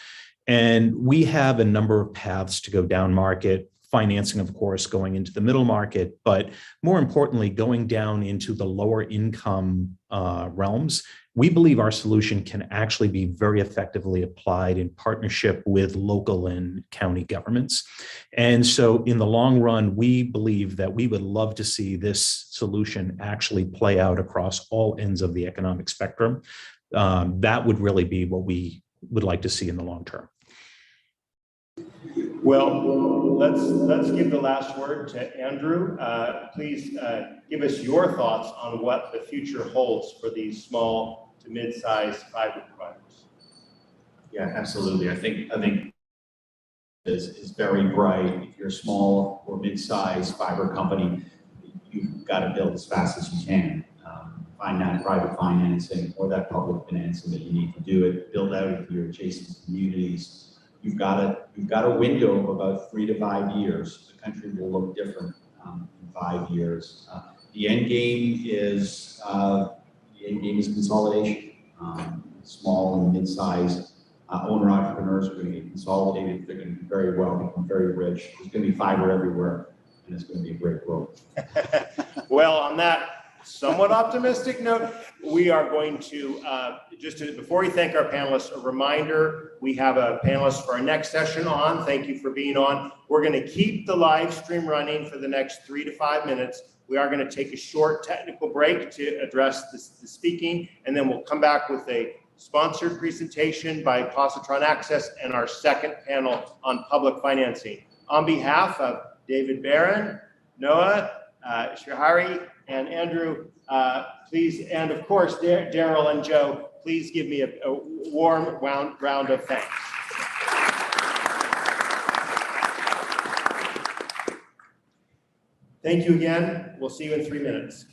And we have a number of paths to go down market, financing, of course, going into the middle market, but more importantly, going down into the lower income realms. We believe our solution can actually be very effectively applied in partnership with local and county governments. And so in the long run, we believe that we would love to see this solution actually play out across all ends of the economic spectrum. That would really be what we would like to see in the long term. Well, let's give the last word to Andrew. Please give us your thoughts on what the future holds for these small to mid-sized fiber providers. Yeah, absolutely. I think is very bright. If you're a small or mid-sized fiber company, you've got to build as fast as you can. Find that private financing or that public financing that you need to do it. Build out into your adjacent communities. you've got a window of about 3 to 5 years. The country will look different in 5 years. The end game is consolidation. Small and mid-sized owner entrepreneurs are going to get consolidated. They're going to do very well, become very rich. There's going to be fiber everywhere, and it's going to be a great growth. Well, on that somewhat optimistic note, we are going to, before we thank our panelists, a reminder, we have a panelist for our next session on. Thank you for being on. We're going to keep the live stream running for the next 3 to 5 minutes. We are going to take a short technical break to address the speaking, and then we'll come back with a sponsored presentation by Positron Access and our second panel on public financing. On behalf of David Barron, Noah, Shahari, and Andrew, please, and of course, Daryl and Joe, please give me a warm round of thanks. Thank you again. We'll see you in 3 minutes.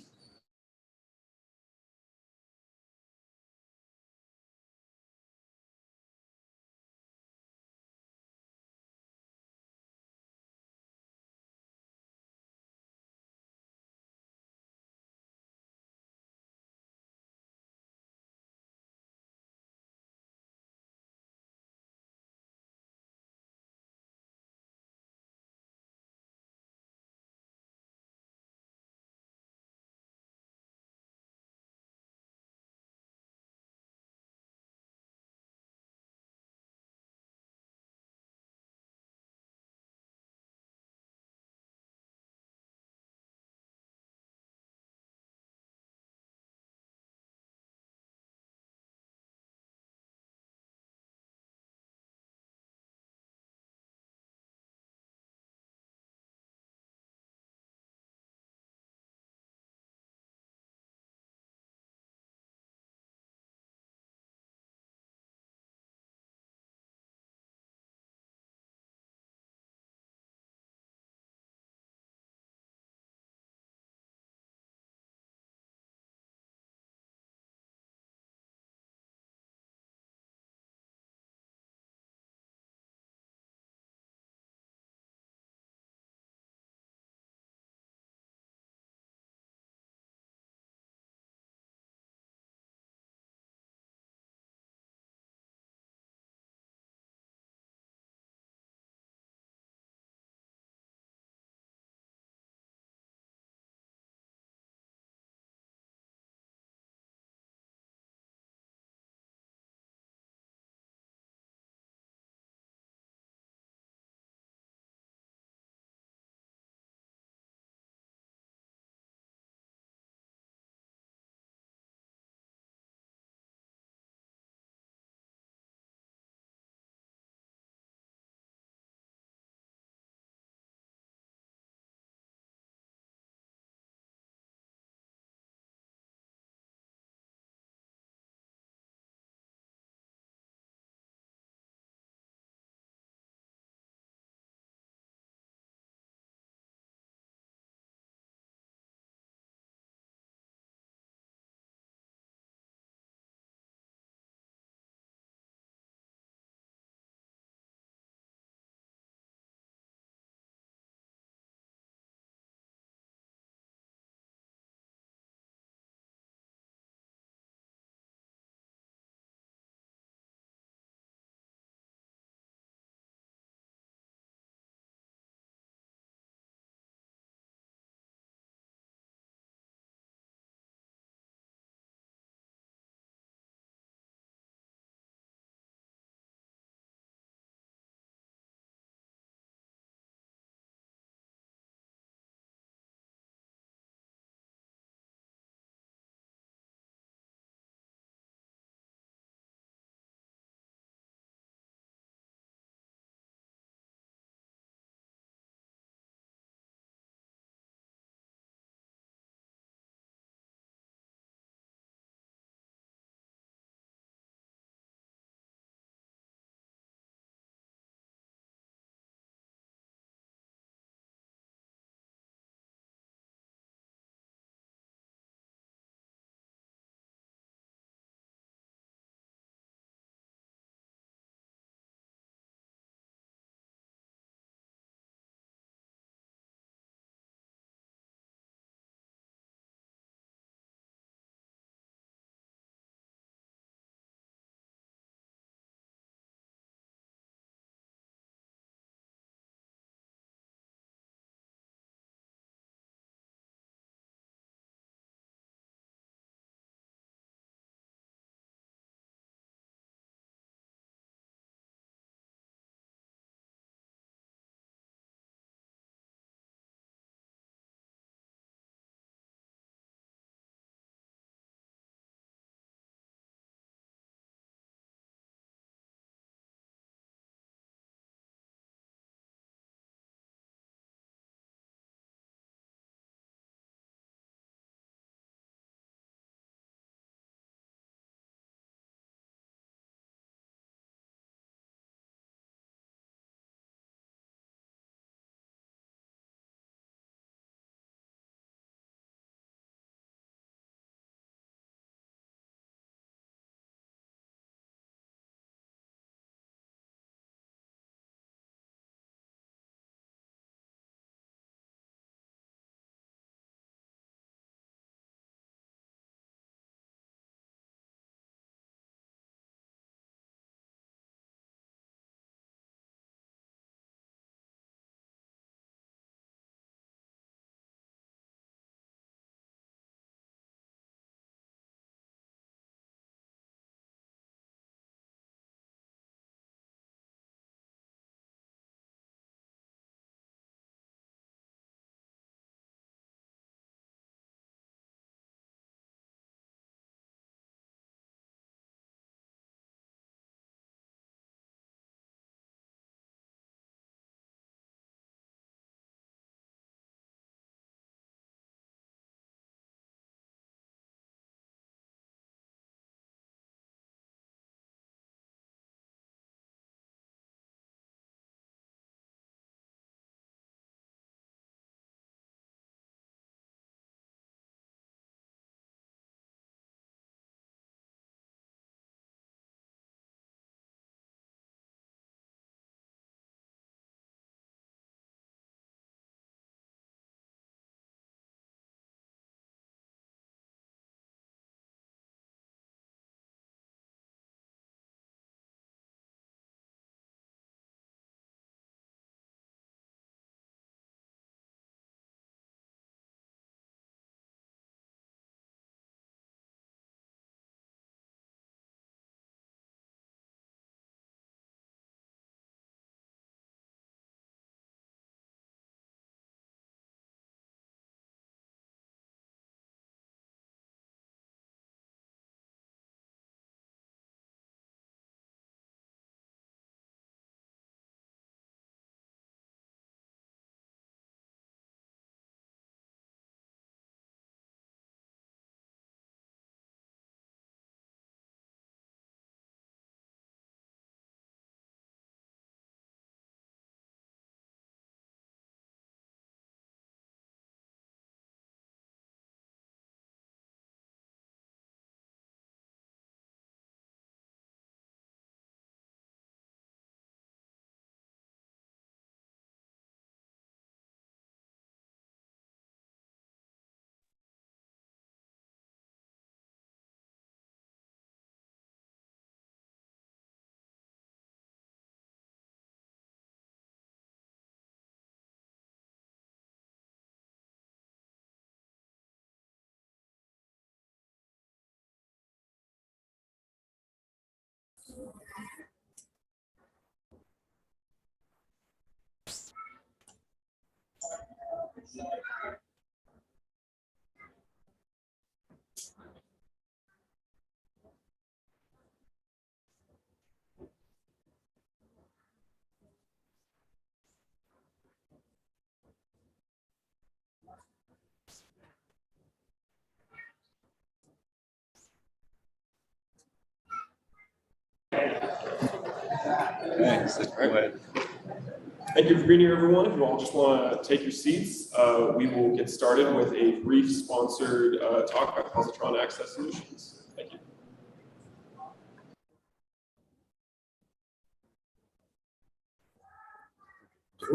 Thank you for being here, everyone. If you all just want to take your seats, we will get started with a brief sponsored talk about Positron Access Solutions. Thank you.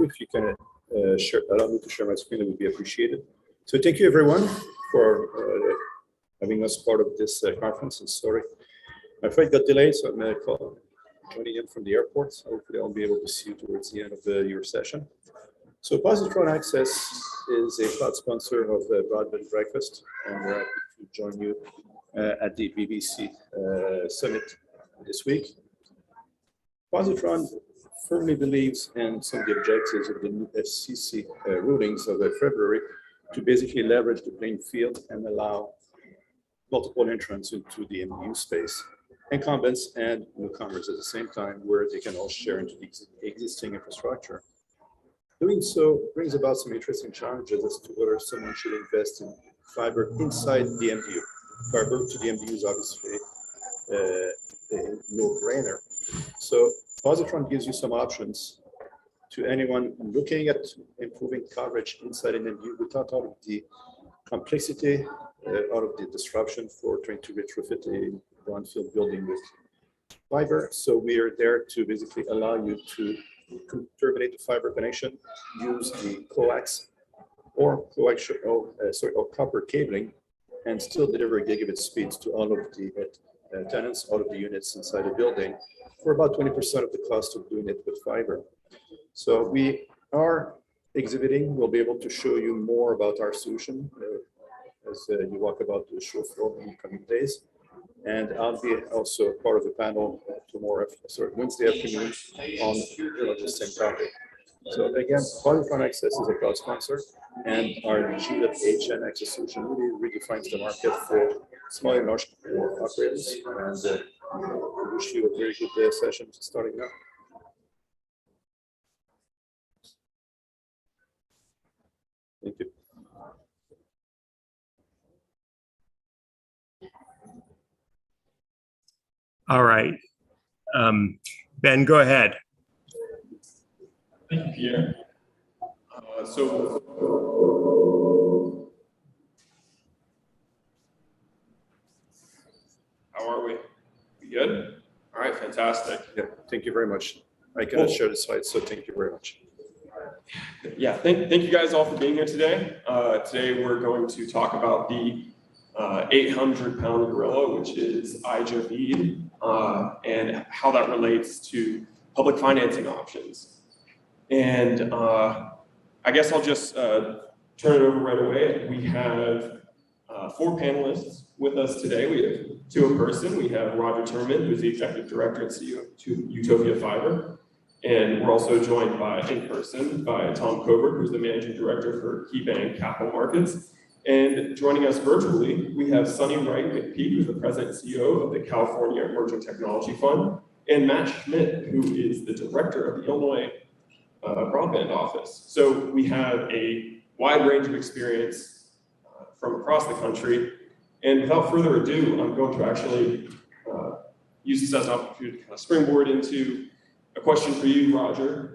If you can allow me to share my screen, it would be appreciated. So thank you, everyone, for having us part of this conference. And sorry, my flight got delayed, so I'm joining in from the airport. So hopefully I'll be able to see you towards the end of your session. So Positron Access is a proud sponsor of Broadband Breakfast, and we're happy to join you at the BBC Summit this week. Positron firmly believes in some of the objectives of the new FCC rulings of February to basically leverage the playing field and allow multiple entrants into the MDU space, incumbents and newcomers at the same time, where they can all share into the existing infrastructure. Doing so brings about some interesting challenges as to whether someone should invest in fiber inside the MDU. Fiber to the MDU is obviously a no-brainer. So Positron gives you some options to anyone looking at improving coverage inside an MDU without all of the complexity, out of the disruption for trying to retrofit a brownfield building with fiber. So we are there to basically allow you to terminate the fiber connection, use the coax or copper cabling, and still deliver gigabit speeds to all of the tenants, all of the units inside the building for about 20% of the cost of doing it with fiber. So we are exhibiting. We'll be able to show you more about our solution as you walk about the show floor in the coming days. And I'll be also part of the panel Wednesday afternoon on the same topic. So again, Positron Access is a proud sponsor, and our G.HN Access solution really redefines the market for small and large operators. And I wish you a very good session starting now. Thank you. All right. Ben, go ahead. Thank you, Pierre. How are we? We good? All right, fantastic. Yeah, thank you very much. I cannot share the slides, so thank you very much. Yeah, thank you guys all for being here today. Today we're going to talk about the 800-pound gorilla, which is IJV, and how that relates to public financing options. And I guess I'll just turn it over right away. We have 4 panelists with us today. We have 2 in person. We have Roger Turman, who's the Executive Director and CEO of Utopia Fiber. And we're also joined in person by Tom Coburn, who's the Managing Director for KeyBank Capital Markets. And joining us virtually, we have Sunny Wright McPeak, who's the President and CEO of the California Emerging Technology Fund, and Matt Schmidt, who is the Director of the Illinois Broadband Office. So we have a wide range of experience from across the country. And without further ado, I'm going to actually use this as an opportunity to kind of springboard into a question for you, Roger.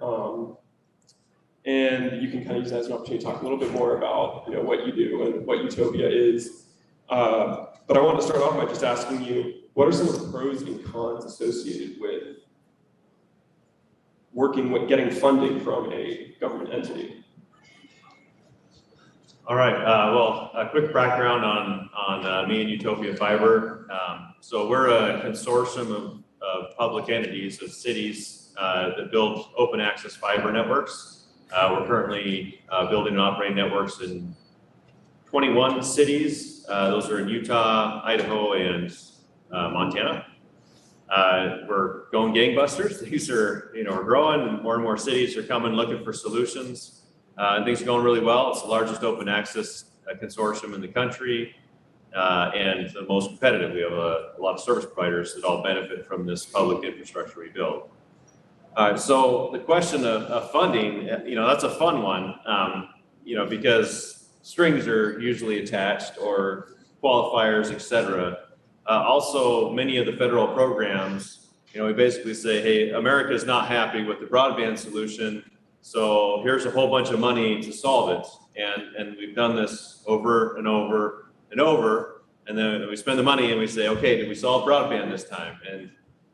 And you can kind of use that as an opportunity to talk a little bit more about what you do and what Utopia is. But I want to start off by just asking you, what are some of the pros and cons associated with working with getting funding from a government entity? All right. Well, a quick background on me and Utopia Fiber. So we're a consortium of public entities, of cities that build open access fiber networks. We're currently building and operating networks in 21 cities. Those are in Utah, Idaho, and Montana. We're going gangbusters. These are, are growing, and more cities are coming looking for solutions. And things are going really well. It's the largest open access consortium in the country and the most competitive. We have a lot of service providers that all benefit from this public infrastructure we build. So the question of funding, that's a fun one, because strings are usually attached or qualifiers, et cetera. Also, many of the federal programs, we basically say, hey, America is not happy with the broadband solution, so here's a whole bunch of money to solve it. And we've done this over and over and over, and then we spend the money and we say, okay, did we solve broadband this time?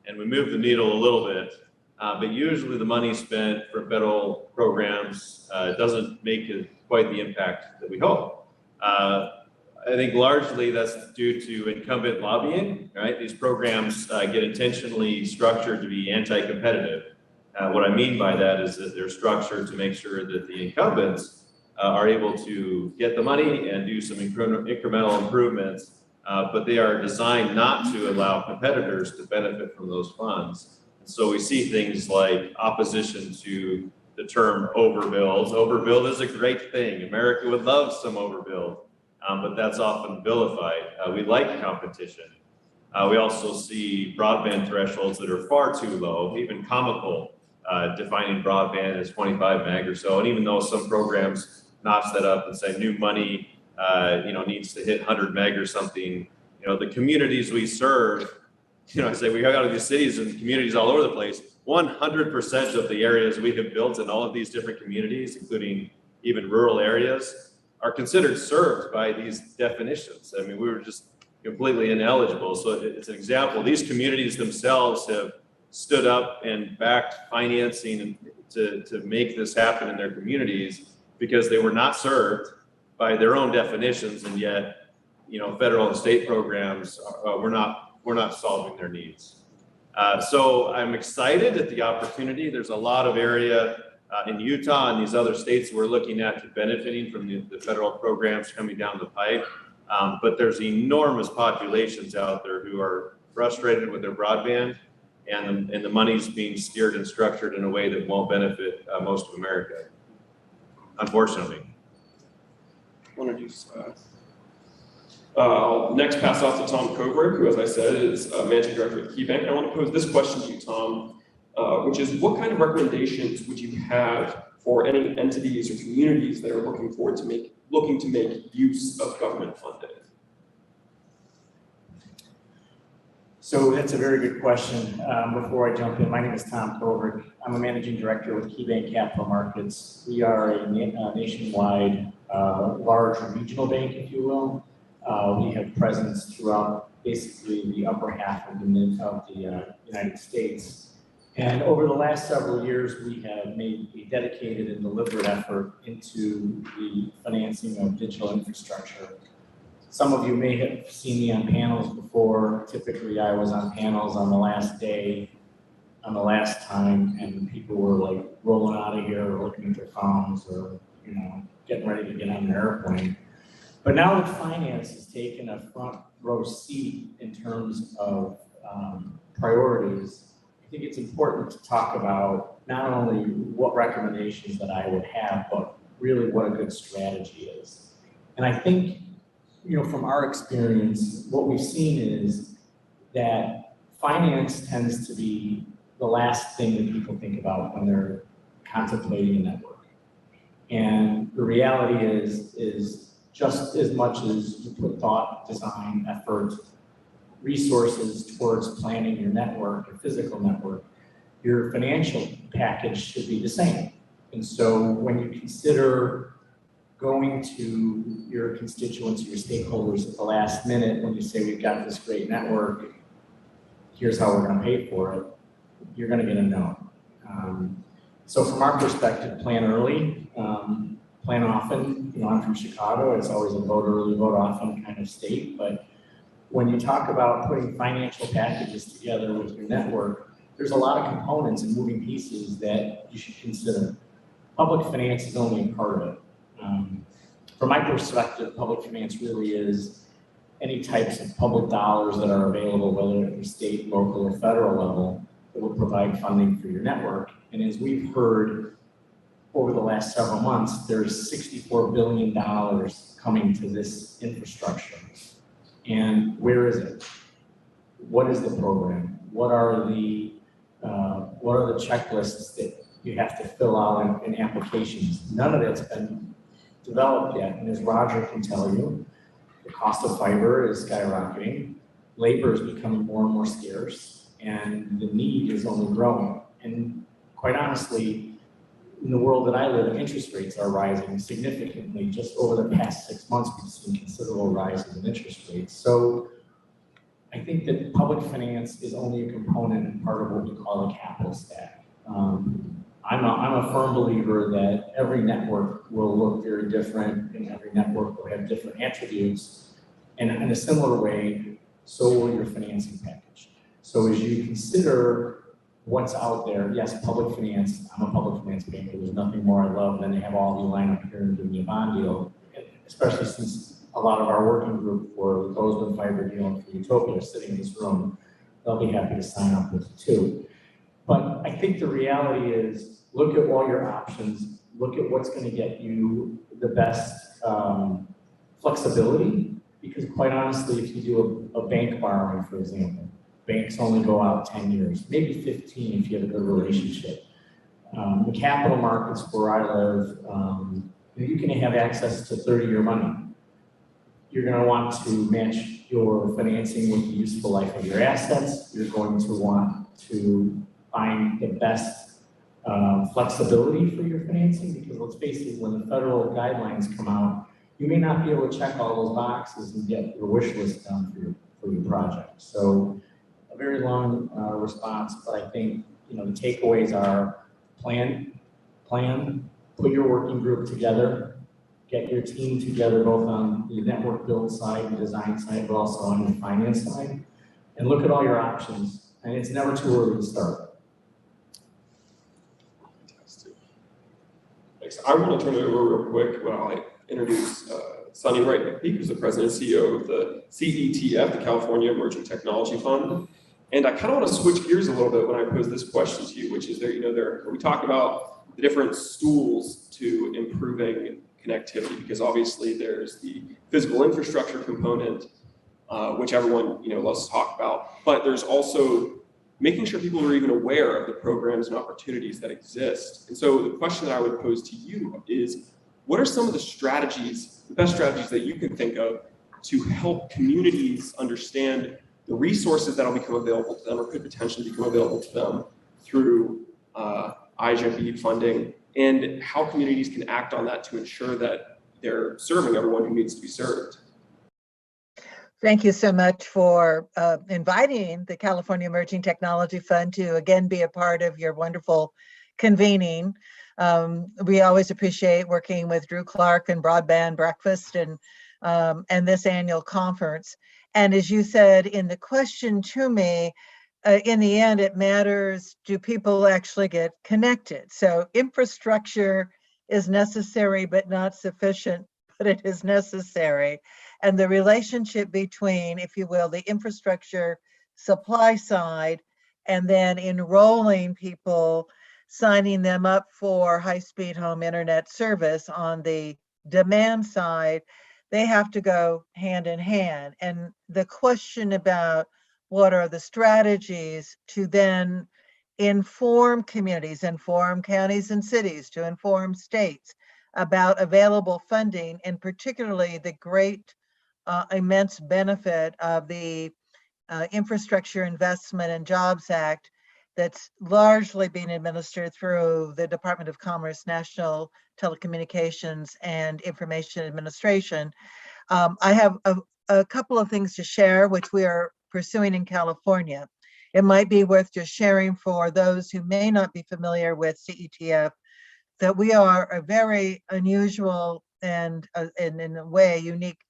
And we move the needle a little bit, but usually the money spent for federal programs doesn't make quite the impact that we hope. I think largely that's due to incumbent lobbying, right? These programs get intentionally structured to be anti-competitive. What I mean by that is that they're structured to make sure that the incumbents are able to get the money and do some incremental improvements, but they are designed not to allow competitors to benefit from those funds. And so we see things like opposition to the term overbuild. Overbuild is a great thing. America would love some overbuild, but that's often vilified. We like competition. We also see broadband thresholds that are far too low, even comical, defining broadband as 25 meg or so. And even though some programs notch that up and say new money, needs to hit 100 meg or something, the communities we serve, I say we got these cities and communities all over the place. 100% of the areas we have built in all of these different communities, including even rural areas, are considered served by these definitions. I mean, we were just completely ineligible. So it's an example. These communities themselves have stood up and backed financing to make this happen in their communities because they were not served by their own definitions, and yet, federal and state programs we're not solving their needs. So I'm excited at the opportunity. There's a lot of area in Utah and these other states we're looking at to benefiting from the federal programs coming down the pipe. But there's enormous populations out there who are frustrated with their broadband, and the money's being steered and structured in a way that won't benefit most of America, unfortunately. I'll next pass off to Tom Kovrig, who, as I said, is Managing Director at KeyBank. I want to pose this question to you, Tom, which is, what kind of recommendations would you have for any entities or communities that are looking to make use of government funding? So that's a very good question. Before I jump in, my name is Tom Kovrig. I'm a Managing Director with KeyBank Capital Markets. We are a nationwide, large regional bank, if you will. We have presence throughout basically the upper half of the United States. And over the last several years, we have made a dedicated and deliberate effort into the financing of digital infrastructure. Some of you may have seen me on panels before. Typically, I was on panels on the last day, on the last time, and people were like rolling out of here or looking at their phones or, getting ready to get on an airplane. But now that finance has taken a front row seat in terms of priorities, I think it's important to talk about not only what recommendations that I would have, but really what a good strategy is. And I think, from our experience, what we've seen is that finance tends to be the last thing that people think about when they're contemplating a network. And the reality is just as much as you put thought, design, effort, resources towards planning your network, your physical network, your financial package should be the same. And so when you consider going to your constituents, your stakeholders at the last minute, when you say we've got this great network, here's how we're going to pay for it, you're going to get a no. So from our perspective, plan early, plan often. I'm from Chicago. It's always a vote early, vote often kind of state. But when you talk about putting financial packages together with your network, there's a lot of components and moving pieces that you should consider. Public finance is only a part of it. From my perspective, public finance really is any types of public dollars that are available, whether at the state, local, or federal level, that will provide funding for your network. And as we've heard over the last several months, there's $64 billion coming to this infrastructure. And where is it? What is the program? What are the checklists that you have to fill out in applications? None of that's been developed yet. And as Roger can tell you, the cost of fiber is skyrocketing. Labor is becoming more and more scarce, and the need is only growing. And quite honestly, in the world that I live in, interest rates are rising significantly. Just over the past 6 months, we've seen considerable rises in interest rates. So I think that public finance is only a component and part of what we call a capital stack. I'm a firm believer that every network will look very different, and every network will have different attributes. And in a similar way, so will your financing package. So as you consider what's out there, yes, public finance, I'm a public finance banker, there's nothing more I love than to have all of you line up here and give me a bond deal, especially since a lot of our working group for the Broadband fiber deal and for Utopia are sitting in this room. They'll be happy to sign up with you too. But I think the reality is, look at all your options, look at what's going to get you the best flexibility, because quite honestly, if you do a bank borrowing, for example, banks only go out 10 years, maybe 15 if you have a good relationship. The capital markets where I live, you can have access to 30-year money. You're going to want to match your financing with the useful life of your assets. You're going to want to find the best flexibility for your financing, because let's face it, when the federal guidelines come out, you may not be able to check all those boxes and get your wish list done for your project. So a very long response, but I think the takeaways are plan, put your working group together, get your team together both on the network build side and design side, but also on the finance side, and look at all your options. And it's never too early to start. Fantastic. Thanks. I want to turn it over real quick while I introduce Sonny Wright McPeak, who's the president and CEO of the CETF, the California Emerging Technology Fund. And I kind of want to switch gears a little bit when I pose this question to you, which is we talk about the different stools to improving connectivity, because obviously there's the physical infrastructure component, which everyone loves to talk about, but there's also making sure people are even aware of the programs and opportunities that exist. And so the question that I would pose to you is, what are some of the strategies, the best strategies that you can think of to help communities understand the resources that will become available to them or could potentially become available to them through IJB funding, and how communities can act on that to ensure that they're serving everyone who needs to be served? Thank you so much for inviting the California Emerging Technology Fund to again be a part of your wonderful convening. We always appreciate working with Drew Clark and Broadband Breakfast and this annual conference. And as you said in the question to me, in the end, it matters, do people actually get connected? So infrastructure is necessary, but not sufficient, but it is necessary. And the relationship between, if you will, the infrastructure supply side, and then enrolling people, signing them up for high-speed home internet service on the demand side, they have to go hand in hand. And the question about what are the strategies to then inform communities, inform counties and cities, to inform states about available funding, and particularly the great immense benefit of the Infrastructure Investment and Jobs Act that's largely being administered through the Department of Commerce, National Telecommunications and Information Administration. I have a couple of things to share, which we are pursuing in California. It might be worth just sharing for those who may not be familiar with CETF, that we are a very unusual and in a way unique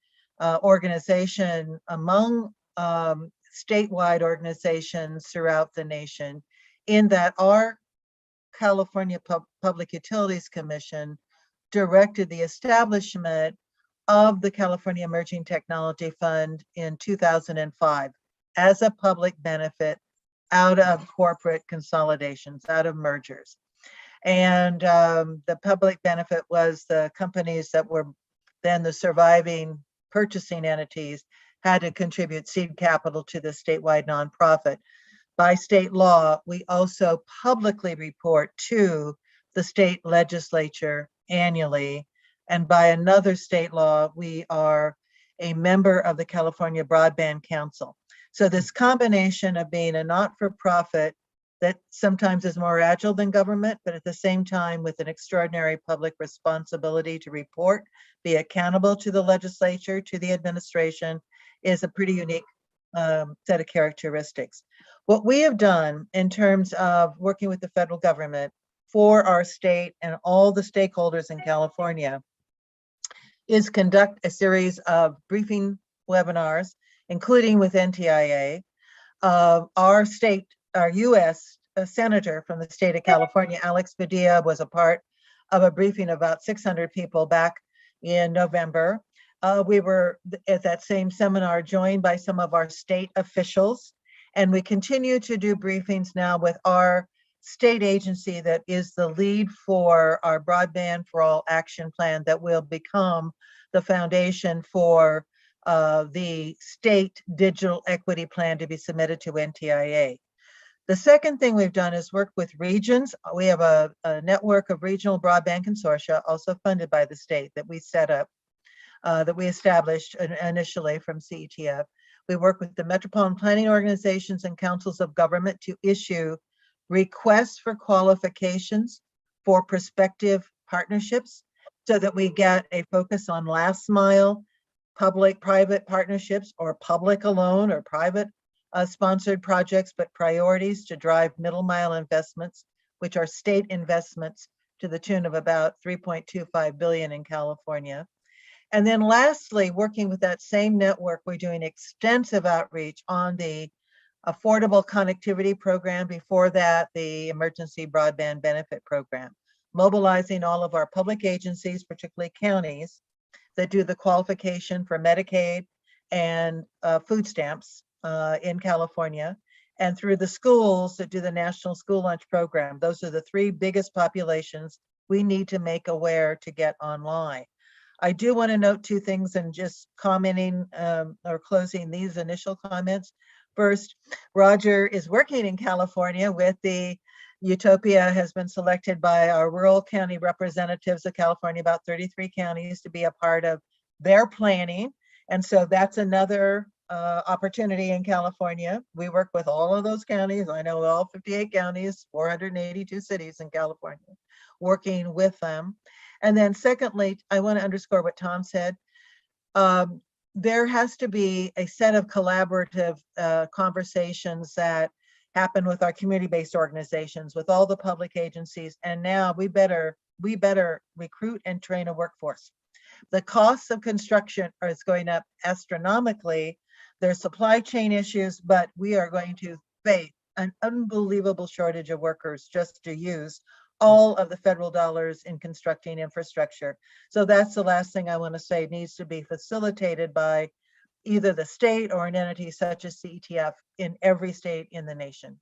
organization among statewide organizations throughout the nation, in that our California Public Utilities Commission directed the establishment of the California Emerging Technology Fund in 2005 as a public benefit out of corporate consolidations, out of mergers. And the public benefit was the companies that were then the surviving purchasing entities had to contribute seed capital to the statewide nonprofit. By state law, we also publicly report to the state legislature annually. And by another state law, we are a member of the California Broadband Council. So this combination of being a not-for-profit that sometimes is more agile than government, but at the same time with an extraordinary public responsibility to report, be accountable to the legislature, to the administration, is a pretty unique set of characteristics. What we have done in terms of working with the federal government for our state and all the stakeholders in California is conduct a series of briefing webinars, including with NTIA. Our U.S. Senator from the state of California, Alex Padilla, was a part of a briefing of about 600 people back in November. We were at that same seminar joined by some of our state officials, and we continue to do briefings now with our state agency that is the lead for our Broadband for All action plan that will become the foundation for the state digital equity plan to be submitted to NTIA. The second thing we've done is work with regions. We have a network of regional broadband consortia, also funded by the state, that we set up, that we established initially from CETF. We work with the metropolitan planning organizations and councils of government to issue requests for qualifications for prospective partnerships so that we get a focus on last mile, public-private partnerships, or public alone or private sponsored projects, but priorities to drive middle mile investments, which are state investments to the tune of about $3.25 billion in California. And then lastly, working with that same network, we're doing extensive outreach on the Affordable Connectivity Program. Before that, the Emergency Broadband Benefit Program, mobilizing all of our public agencies, particularly counties, that do the qualification for Medicaid and food stamps in California, and through the schools that do the National School Lunch Program. Those are the three biggest populations we need to make aware to get online. I do want to note two things and just commenting or closing these initial comments. First, Roger is working in California with the Utopia, has been selected by our rural county representatives of California, about 33 counties, to be a part of their planning. And so that's another opportunity in California. We work with all of those counties. I know all 58 counties, 482 cities in California, working with them. And then secondly, I want to underscore what Tom said. There has to be a set of collaborative conversations that happen with our community-based organizations, with all the public agencies. And now we better recruit and train a workforce. The costs of construction is going up astronomically. There's supply chain issues, but we are going to face an unbelievable shortage of workers just to use all of the federal dollars in constructing infrastructure. So that's the last thing I want to say, needs to be facilitated by either the state or an entity such as CETF in every state in the nation.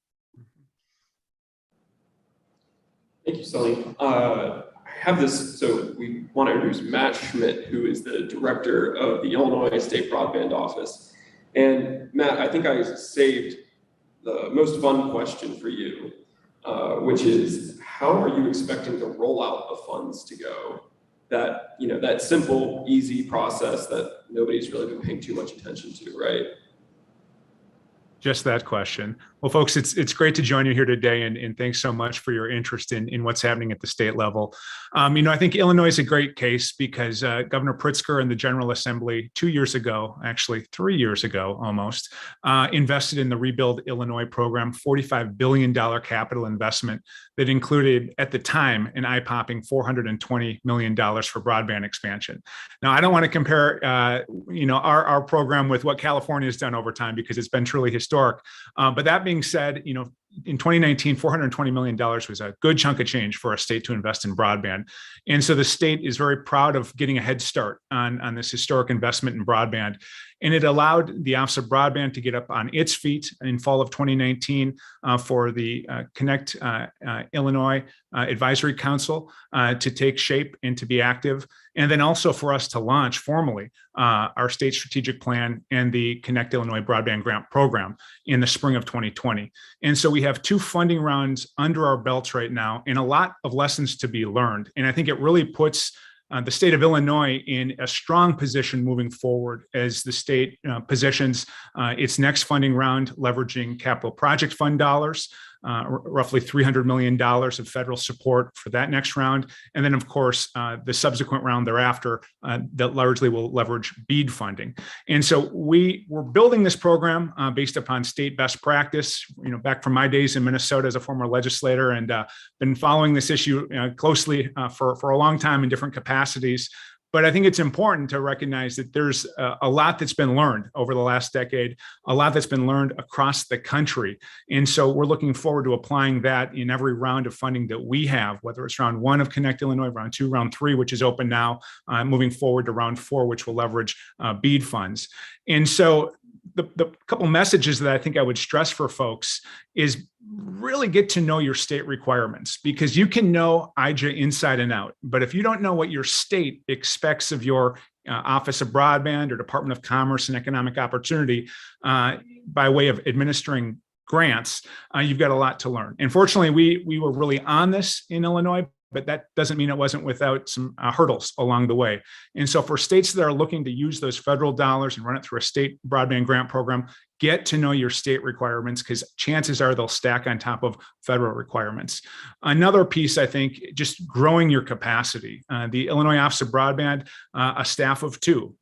Thank you, Sully. I have this, so we want to introduce Matt Schmidt, who is the director of the Illinois State Broadband Office. And Matt, I think I saved the most fun question for you, which is, how are you expecting the rollout of funds to go? That, you know, that simple, easy process that nobody's really been paying too much attention to, right? Just that question. Well, folks, it's great to join you here today, and thanks so much for your interest in what's happening at the state level. You know, I think Illinois is a great case because Governor Pritzker and the General Assembly 2 years ago, actually 3 years ago almost, invested in the Rebuild Illinois program, $45 billion capital investment that included, at the time, an eye-popping $420 million for broadband expansion. Now, I don't want to compare, you know, our program with what California has done over time because it's been truly historic. But that being said, you know, in 2019, $420 million was a good chunk of change for a state to invest in broadband. And so the state is very proud of getting a head start on this historic investment in broadband. And it allowed the Office of Broadband to get up on its feet in fall of 2019 for the Connect Illinois Advisory Council to take shape and to be active. And then also for us to launch formally our state strategic plan and the Connect Illinois Broadband Grant Program in the spring of 2020. And so we have 2 funding rounds under our belts right now and a lot of lessons to be learned. And I think it really puts the state of Illinois in a strong position moving forward as the state positions its next funding round, leveraging capital project fund dollars, roughly $300 million of federal support for that next round. And then, of course, the subsequent round thereafter that largely will leverage BEAD funding. And so we're building this program based upon state best practice, back from my days in Minnesota as a former legislator, and been following this issue closely for a long time in different capacities. But I think it's important to recognize that there's a lot that's been learned over the last decade, a lot that's been learned across the country. And so we're looking forward to applying that in every round of funding that we have, whether it's round 1 of Connect Illinois, round 2, round 3, which is open now, moving forward to round 4, which will leverage BEAD funds. And so the couple messages that I think I would stress for folks is really get to know your state requirements, because you can know IJA inside and out. But if you don't know what your state expects of your Office of Broadband or Department of Commerce and Economic Opportunity by way of administering grants, you've got a lot to learn. And fortunately, we were really on this in Illinois, but that doesn't mean it wasn't without some hurdles along the way. And so for states that are looking to use those federal dollars and run it through a state broadband grant program, get to know your state requirements, because chances are they'll stack on top of federal requirements. Another piece, I think, just growing your capacity. The Illinois Office of Broadband, a staff of 2.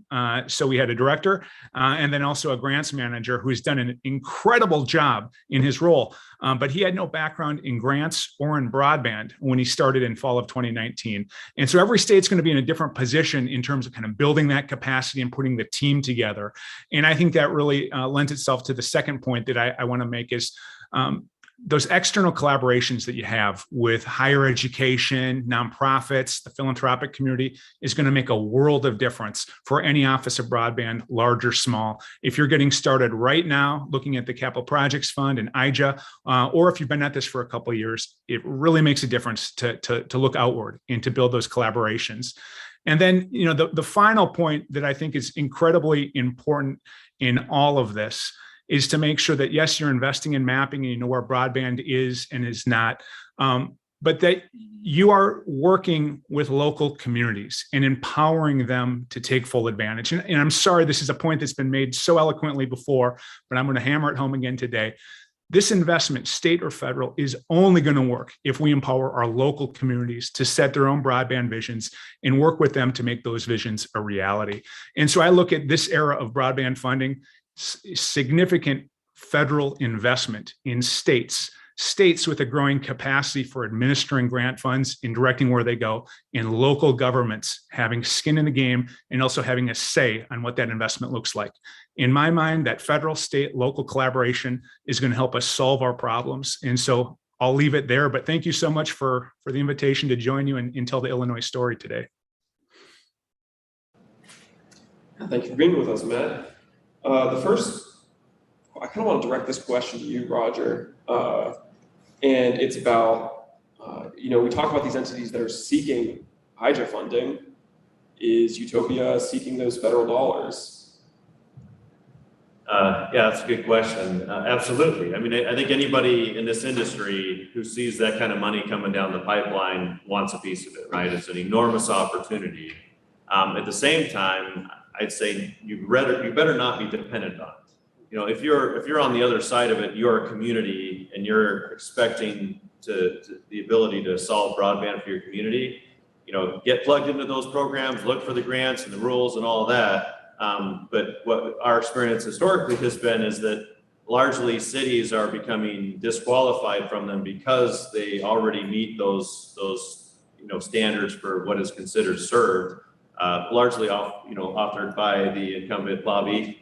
So we had a director and then also a grants manager who's done an incredible job in his role. But he had no background in grants or in broadband when he started in fall of 2019. And so every state's going to be in a different position in terms of kind of building that capacity and putting the team together. And I think that really lends itself to the second point that I want to make is those external collaborations that you have with higher education, nonprofits, the philanthropic community is going to make a world of difference for any Office of Broadband, large or small. If you're getting started right now, looking at the Capital Projects Fund and IJA, or if you've been at this for a couple of years, it really makes a difference to look outward and to build those collaborations. And then, the final point that I think is incredibly important in all of this is to make sure that, yes, you're investing in mapping and you know where broadband is and is not, but that you are working with local communities and empowering them to take full advantage. And I'm sorry, this is a point that's been made so eloquently before, but I'm going to hammer it home again today. This investment, state or federal, is only going to work if we empower our local communities to set their own broadband visions and work with them to make those visions a reality. And so I look at this era of broadband funding, significant federal investment in states with a growing capacity for administering grant funds and directing where they go, and local governments having skin in the game and also having a say on what that investment looks like. In my mind, that federal, state, local collaboration is going to help us solve our problems. And so I'll leave it there, but thank you so much for the invitation to join you and tell the Illinois story today. Thank you for being with us, Matt. I kind of want to direct this question to you, Roger. And it's about, we talk about these entities that are seeking IJA funding. Is Utopia seeking those federal dollars? Yeah, that's a good question. Absolutely. I mean, I think anybody in this industry who sees that kind of money coming down the pipeline wants a piece of it, right? It's an enormous opportunity. At the same time, I'd say you better not be dependent on it. If you're on the other side of it, you're a community and you're expecting the ability to solve broadband for your community, get plugged into those programs, look for the grants and the rules and all of that. But what our experience historically has been is that largely cities are becoming disqualified from them because they already meet those standards for what is considered served, largely authored by the incumbent lobby.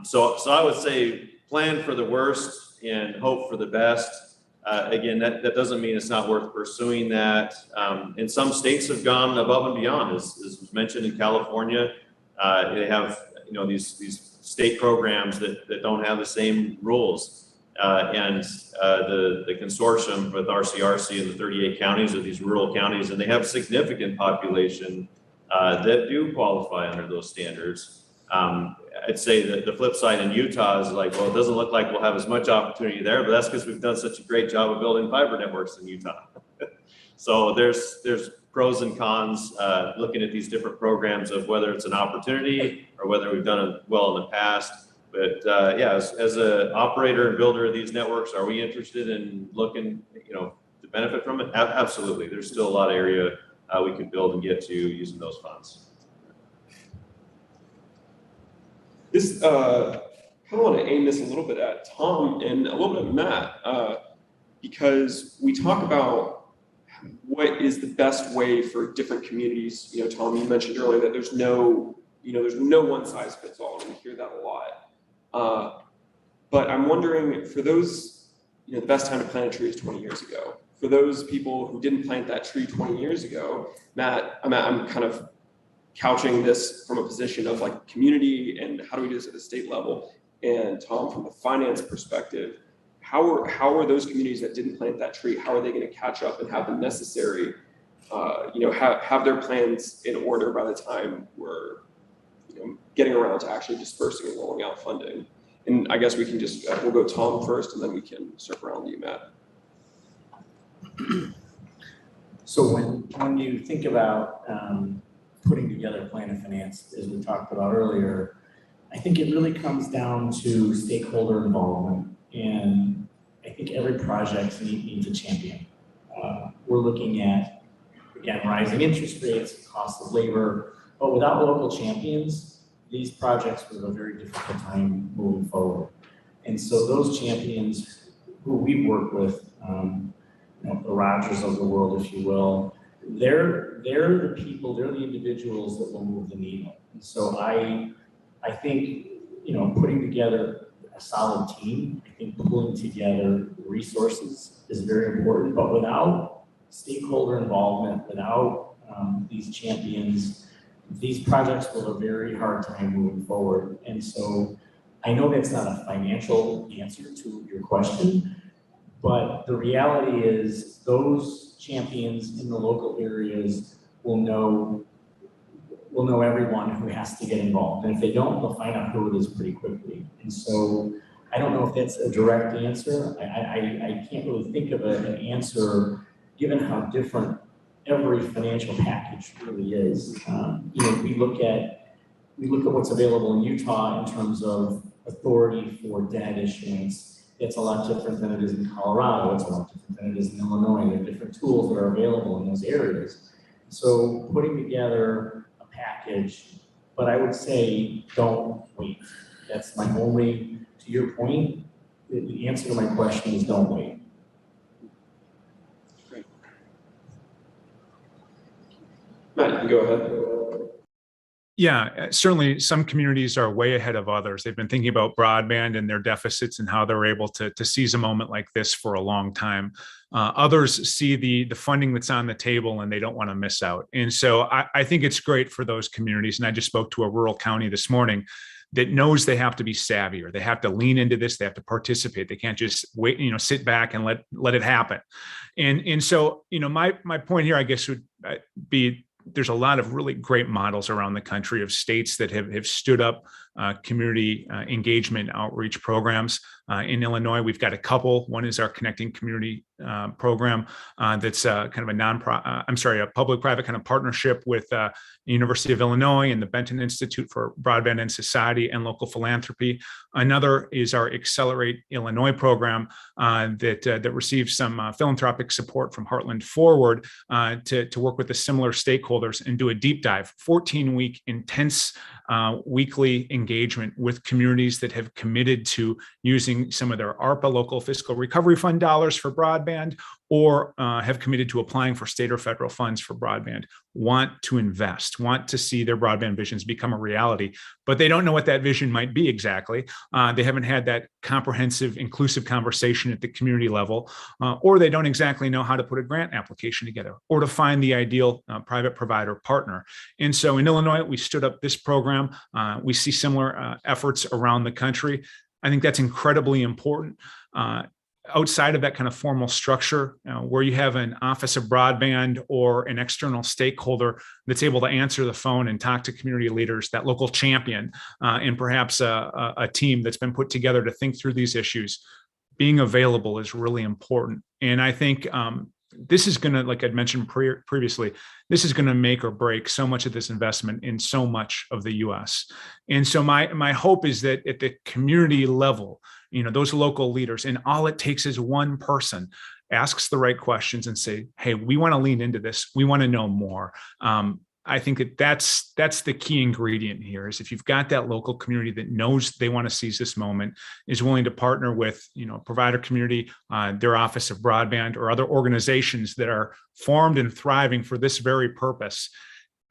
So I would say plan for the worst and hope for the best. Again, that doesn't mean it's not worth pursuing that. And some states have gone above and beyond, as was mentioned in California. They have these state programs that don't have the same rules. The consortium with RCRC in the 38 counties of these rural counties, and they have significant population that do qualify under those standards. I'd say that the flip side in Utah is like, well, it doesn't look like we'll have as much opportunity there, but that's because we've done such a great job of building fiber networks in Utah. So there's pros and cons looking at these different programs of whether it's an opportunity or whether we've done it well in the past. But yeah, as an operator and builder of these networks, are we interested in looking, to benefit from it? Absolutely. There's still a lot of area we could build and get to using those funds. This, I kind of want to aim this a little bit at Tom and a little bit at Matt, because we talk about what is the best way for different communities. Tom, you mentioned earlier that there's no one size fits all, and we hear that a lot. But I'm wondering, for those, the best time to plant a tree is 20 years ago. For those people who didn't plant that tree 20 years ago, Matt, I'm kind of couching this from a position of like community and how do we do this at the state level, and Tom, from a finance perspective, how are those communities that didn't plant that tree, how are they going to catch up and have the necessary, have their plans in order by the time we're getting around to actually dispersing and rolling out funding? And I guess we can just we'll go Tom first, and then we can circle around to you, Matt. So when you think about putting together a plan of finance, as we talked about earlier, I think it really comes down to stakeholder involvement. And I think every project needs a champion. We're looking at, again, rising interest rates, cost of labor, but without local champions, these projects will have a very difficult time moving forward. And so those champions who we work with, the Rogers of the world, if you will, they're the people, they're the individuals that will move the needle. And so I think, putting together a solid team, I think pulling together resources is very important, but without stakeholder involvement, without these champions, these projects will have a very hard time moving forward. And so I know that's not a financial answer to your question, but the reality is those champions in the local areas will know everyone who has to get involved. And if they don't, they'll find out who it is pretty quickly. And so I don't know if that's a direct answer. I can't really think of an answer given how different every financial package really is. We look at what's available in Utah in terms of authority for debt issuance. It's a lot different than it is in Colorado. It's a lot different than it is in Illinois. There are different tools that are available in those areas. So putting together a package, but I would say don't wait. That's my only, to your point, the answer to my question is don't wait. Great. Matt, you can go ahead. Yeah, certainly some communities are way ahead of others. They've been thinking about broadband and their deficits and how they're able to seize a moment like this for a long time. Others see the funding that's on the table and they don't want to miss out. And so I think it's great for those communities. And I just spoke to a rural county this morning that knows they have to be savvier. They have to lean into this. They have to participate. They can't just wait, sit back and let it happen. And so, my point here, I guess, would be there's a lot of really great models around the country of states that have stood up community engagement outreach programs. In Illinois, we've got a couple. One is our Connecting Community program that's kind of a public-private kind of partnership with the University of Illinois and the Benton Institute for Broadband and Society and local philanthropy. Another is our Accelerate Illinois program that receives some philanthropic support from Heartland Forward to work with the similar stakeholders and do a deep dive, 14-week intense weekly engagement with communities that have committed to using some of their ARPA local fiscal recovery fund dollars for broadband, or have committed to applying for state or federal funds for broadband, want to invest, want to see their broadband visions become a reality, but they don't know what that vision might be exactly. They haven't had that comprehensive, inclusive conversation at the community level, or they don't exactly know how to put a grant application together or to find the ideal private provider partner. And so in Illinois, we stood up this program. We see similar efforts around the country. I think that's incredibly important. Outside of that kind of formal structure, where you have an Office of Broadband or an external stakeholder that's able to answer the phone and talk to community leaders, that local champion, and perhaps a team that's been put together to think through these issues, being available is really important. And I think this is going to, like I'd mentioned previously, this is going to make or break so much of this investment in so much of the U.S. And so my hope is that at the community level, those local leaders, and all it takes is one person asks the right questions and say, hey, we want to lean into this. We want to know more. I think that's the key ingredient here, is if you've got that local community that knows they want to seize this moment, is willing to partner with, provider community, their Office of Broadband, or other organizations that are formed and thriving for this very purpose.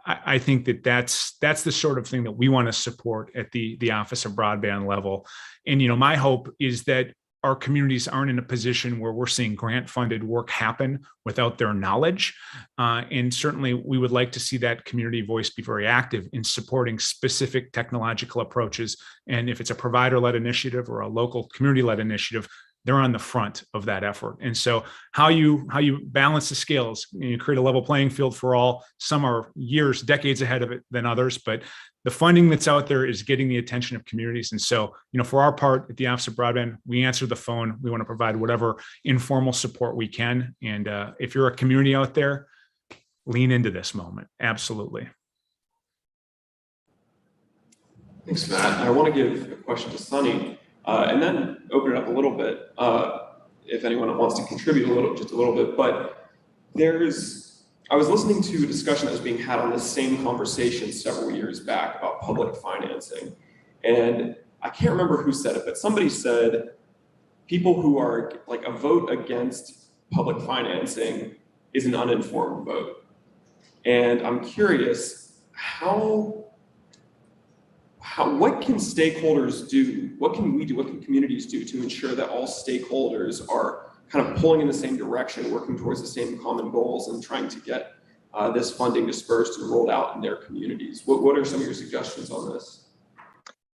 I think that's the sort of thing that we want to support at the Office of Broadband level. And, my hope is that our communities aren't in a position where we're seeing grant-funded work happen without their knowledge. And certainly we would like to see that community voice be very active in supporting specific technological approaches. And if it's a provider-led initiative or a local community-led initiative, they're on the front of that effort. And so how you balance the scales, you create a level playing field for all. Some are years, decades ahead of it than others, but the funding that's out there is getting the attention of communities. And so, for our part at the Office of Broadband, we answer the phone. We want to provide whatever informal support we can. And if you're a community out there, lean into this moment. Absolutely. Thanks, Matt. I want to give a question to Sunny, and then open it up a little bit, if anyone wants to contribute just a little bit. But I was listening to a discussion that was being had on this same conversation several years back about public financing. And I can't remember who said it, but somebody said people who are like, a vote against public financing is an uninformed vote. And I'm curious, what can stakeholders do? What can we do? What can communities do to ensure that all stakeholders are kind of pulling in the same direction, working towards the same common goals, and trying to get this funding dispersed and rolled out in their communities? What are some of your suggestions on this?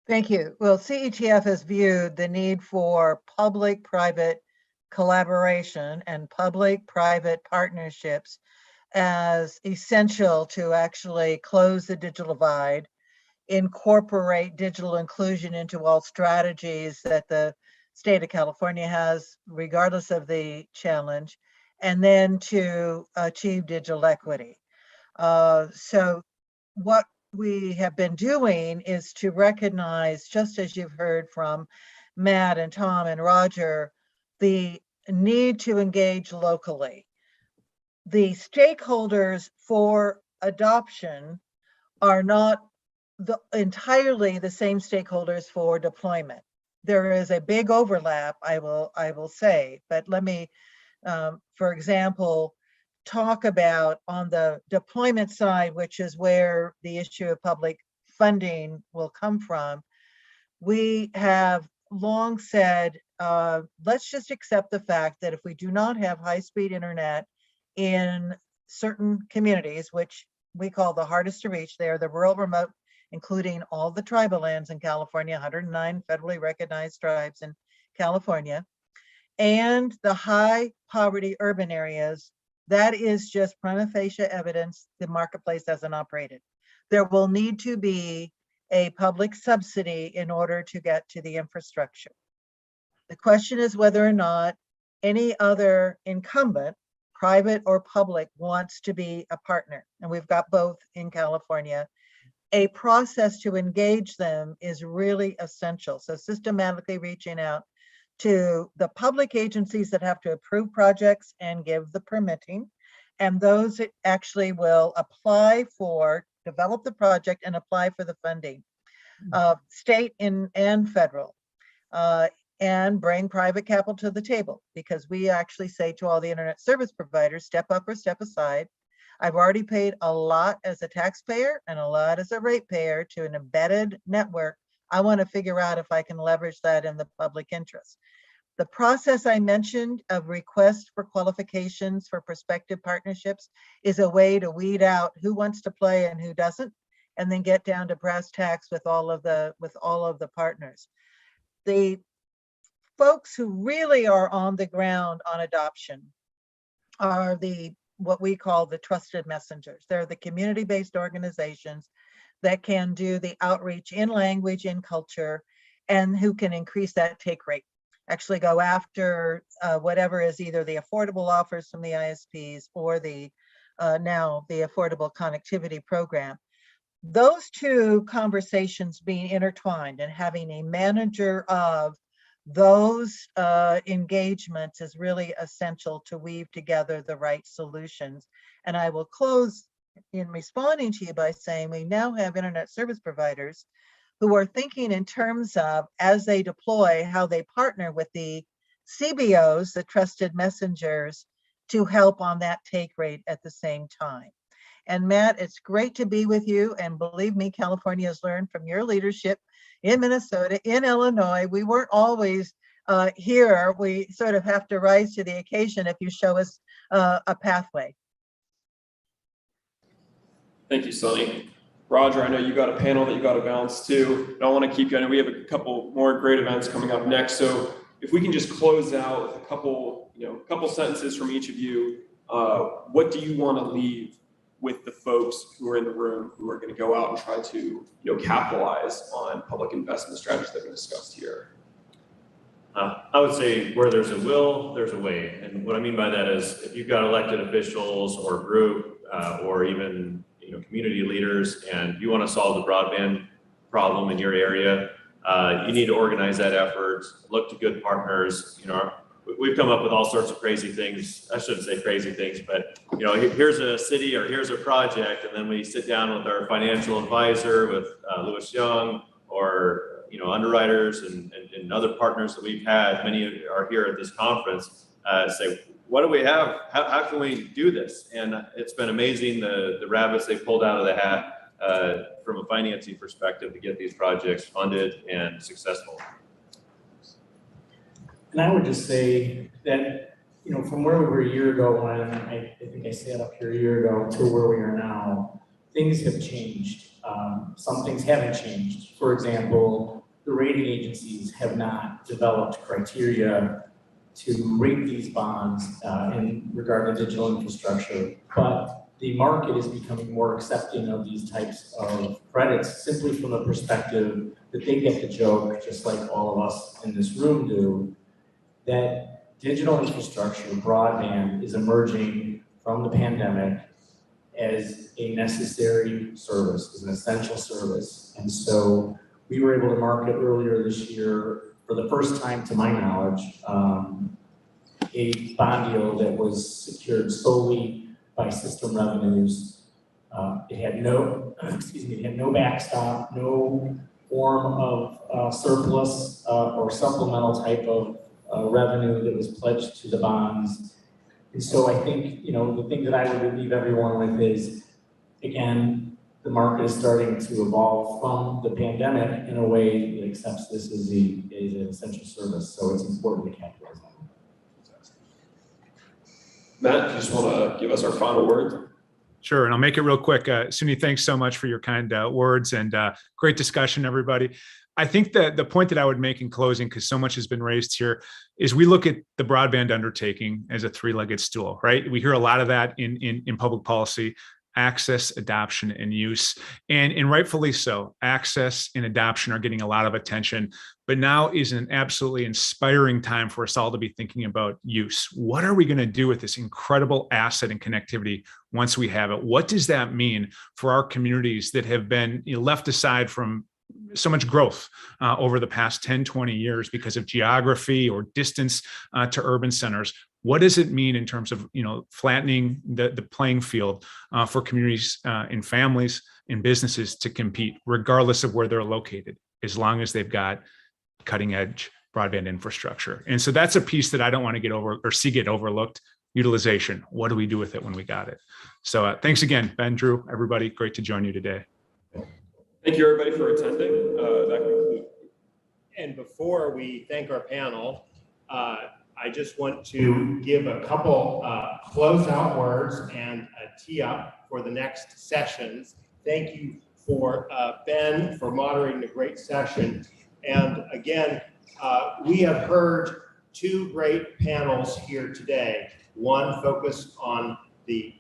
Thank you. Well, CETF has viewed the need for public-private collaboration and public-private partnerships as essential to actually close the digital divide, incorporate digital inclusion into all strategies that the state of California has, regardless of the challenge, and then to achieve digital equity. So what we have been doing is to recognize, just as you've heard from Matt and Tom and Roger, the need to engage locally. The stakeholders for adoption are not entirely the same stakeholders for deployment. There is a big overlap, I will say, but let me, for example, talk about on the deployment side, which is where the issue of public funding will come from. We have long said, let's just accept the fact that if we do not have high-speed internet in certain communities, which we call the hardest to reach, they are the rural, remote, including all the tribal lands in California, 109 federally recognized tribes in California, and the high poverty urban areas, that is just prima facie evidence the marketplace hasn't operated. There will need to be a public subsidy in order to get to the infrastructure. The question is whether or not any other incumbent, private or public, wants to be a partner. And we've got both in California. A process to engage them is really essential. So systematically reaching out to the public agencies that have to approve projects and give the permitting, and those that actually will apply for, develop the project and apply for the funding, state and federal, and bring private capital to the table, because we actually say to all the internet service providers, step up or step aside. I've already paid a lot as a taxpayer and a lot as a ratepayer to an embedded network. I want to figure out if I can leverage that in the public interest. The process I mentioned of request for qualifications for prospective partnerships is a way to weed out who wants to play and who doesn't, and then get down to brass tacks with all of the partners. The folks who really are on the ground on adoption are what we call the trusted messengers. They're the community-based organizations that can do the outreach in language, in culture, and who can increase that take rate. Actually go after whatever is either the affordable offers from the ISPs or now the affordable connectivity program. Those two conversations being intertwined and having a manager of those engagements is really essential to weave together the right solutions. And I will close in responding to you by saying we now have internet service providers who are thinking in terms of, as they deploy, how they partner with the CBOs, the trusted messengers, to help on that take rate at the same time. And Matt, it's great to be with you. And believe me, California has learned from your leadership in Minnesota, in Illinois. We weren't always here. We sort of have to rise to the occasion if you show us a pathway. Thank you, Sunny. Roger, I know you got a panel that you got to balance too. I don't want to keep going. We have a couple more great events coming up next. So if we can just close out with a couple sentences from each of you, what do you want to leave with the folks who are in the room who are going to go out and try to capitalize on public investment strategies that we discussed here? I would say where there's a will, there's a way. And what I mean by that is if you've got elected officials or group or even community leaders and you want to solve the broadband problem in your area, you need to organize that effort, look to good partners. We've come up with all sorts of crazy things. I shouldn't say crazy things, but here's a city or here's a project, and then we sit down with our financial advisor, with Lewis Young, or underwriters and other partners that we've had. Many are here at this conference. Say, what do we have? How can we do this? And it's been amazing the rabbits they pulled out of the hat from a financing perspective to get these projects funded and successful. And I would just say that, from where we were a year ago, when I think I sat up here a year ago, to where we are now, things have changed. Some things haven't changed. For example, the rating agencies have not developed criteria to rate these bonds in regard to digital infrastructure, but the market is becoming more accepting of these types of credits simply from the perspective that they get the joke, just like all of us in this room do, that digital infrastructure, broadband, is emerging from the pandemic as a necessary service, as an essential service. And so we were able to market earlier this year, for the first time to my knowledge, a bond deal that was secured solely by system revenues. It had no backstop, no form of surplus or supplemental type of revenue that was pledged to the bonds. And so I think, the thing that I would leave everyone with is, again, the market is starting to evolve from the pandemic in a way that accepts this as an essential service. So it's important to capitalize on it. Matt, you just want to give us our final word? Sure, and I'll make it real quick. Suni, thanks so much for your kind words and great discussion, everybody. I think that the point that I would make in closing, because so much has been raised here, is we look at the broadband undertaking as a three-legged stool, right? We hear a lot of that in public policy: access, adoption, and use. And rightfully so. Access and adoption are getting a lot of attention, but now is an absolutely inspiring time for us all to be thinking about use. What are we going to do with this incredible asset and connectivity once we have it? What does that mean for our communities that have been left aside from so much growth over the past 10, 20 years because of geography or distance to urban centers? What does it mean in terms of flattening the playing field for communities and families and businesses to compete, regardless of where they're located, as long as they've got cutting edge broadband infrastructure? And so that's a piece that I don't want to get overlooked. utilization. What do we do with it when we got it? So thanks again, Ben, Drew, everybody. Great to join you today. Thank you, everybody, for attending. That concludes. And before we thank our panel, I just want to give a couple closeout words and a tee up for the next sessions. Thank you for Ben for moderating a great session. And again, we have heard two great panels here today. One focused on the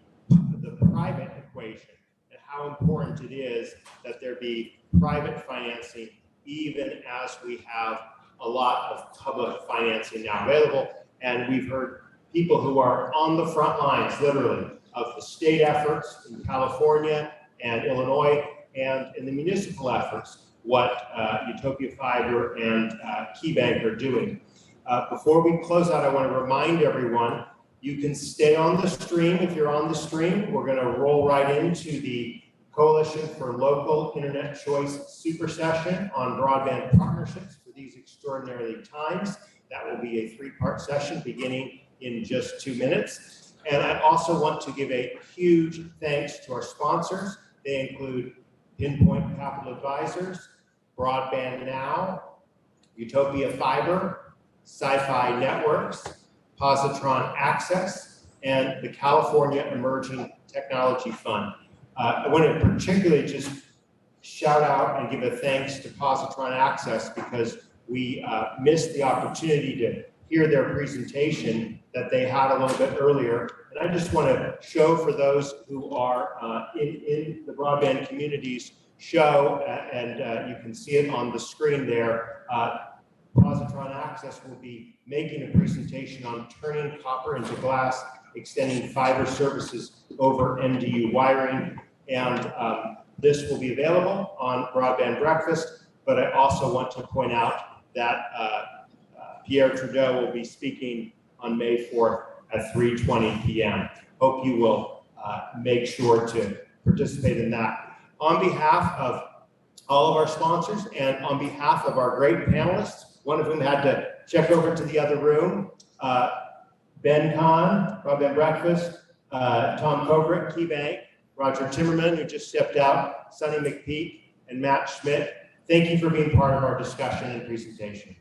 private equation and how important it is that there be private financing, even as we have a lot of public financing now available. And we've heard people who are on the front lines, literally, of the state efforts in California and Illinois, and in the municipal efforts, what Utopia Fiber and KeyBank are doing. Before we close out, I want to remind everyone, you can stay on the stream if you're on the stream. We're going to roll right into the Coalition for Local Internet Choice Super Session on broadband partnerships for these extraordinary times. That will be a three-part session beginning in just 2 minutes. And I also want to give a huge thanks to our sponsors. They include Pinpoint Capital Advisors, Broadband Now, Utopia Fiber, Sci-Fi Networks, Positron Access, and the California Emerging Technology Fund. I want to particularly just shout out and give a thanks to Positron Access because we missed the opportunity to hear their presentation that they had a little bit earlier. And I just want to show for those who are in the broadband communities show, and you can see it on the screen there. Positron Access will be making a presentation on turning copper into glass, extending fiber services over MDU wiring. And this will be available on Broadband Breakfast, but I also want to point out that Pierre Trudeau will be speaking on May 4th at 3:20 p.m. Hope you will make sure to participate in that. On behalf of all of our sponsors and on behalf of our great panelists, one of whom had to check over to the other room, Ben Kahn, Broadband Breakfast, Tom Kovrick, KeyBank, Roger Timmerman, who just stepped out, Sonny McPeak, and Matt Schmidt. Thank you for being part of our discussion and presentation.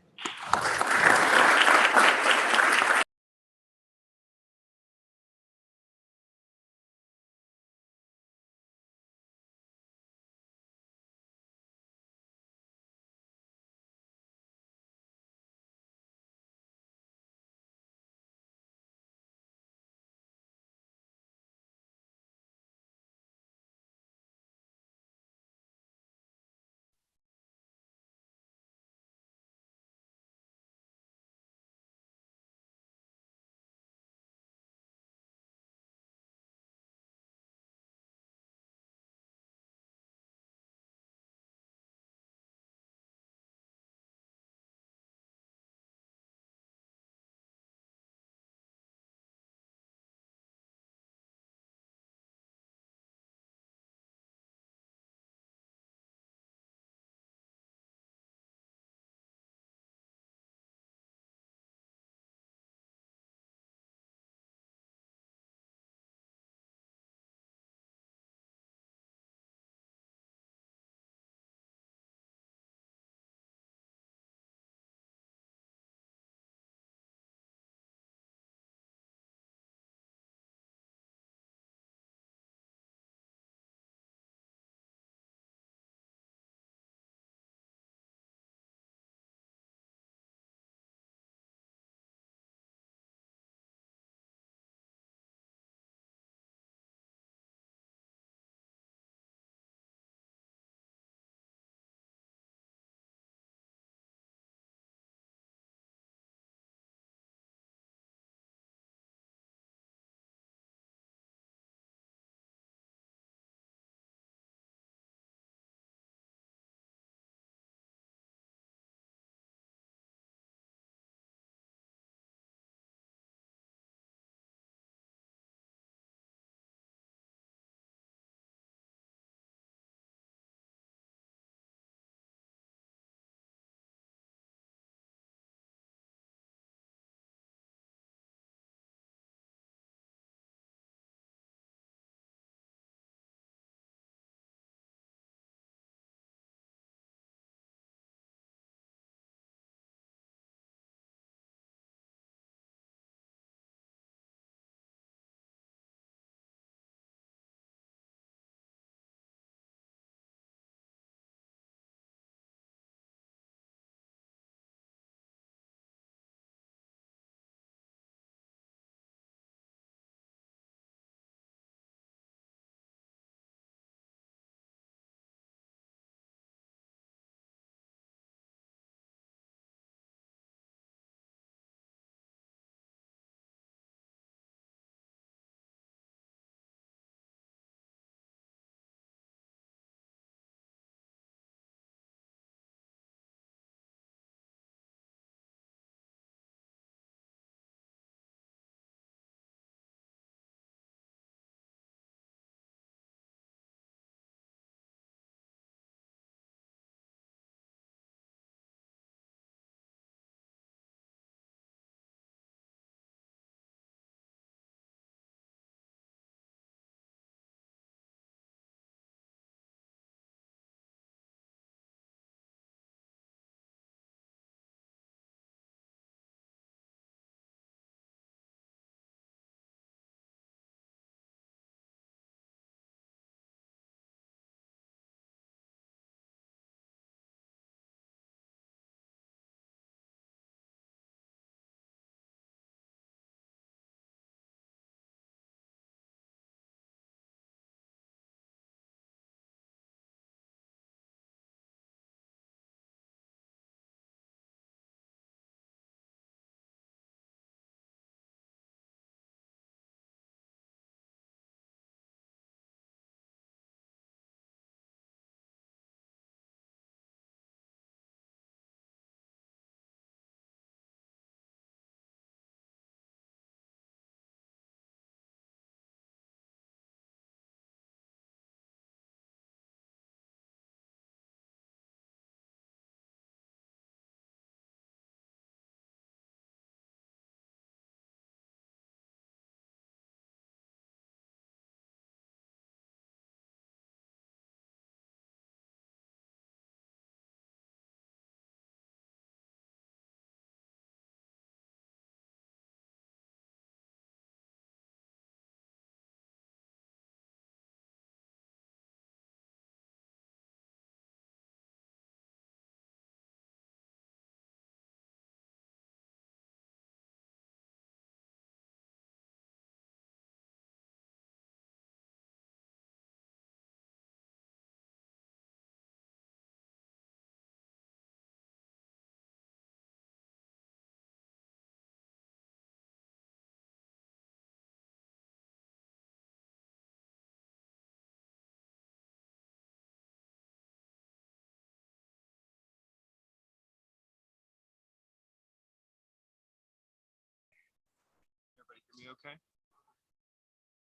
okay?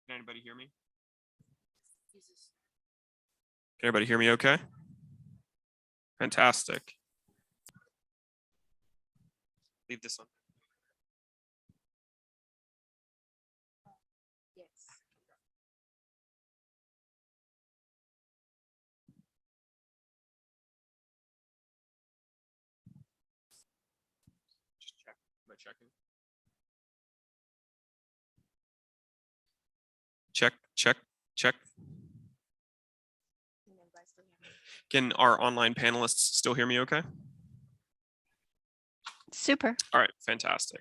Can anybody hear me? Can everybody hear me okay? Fantastic. Leave this on. Just check. Am I checking? Check, check, check. Can our online panelists still hear me okay? Super. All right, fantastic.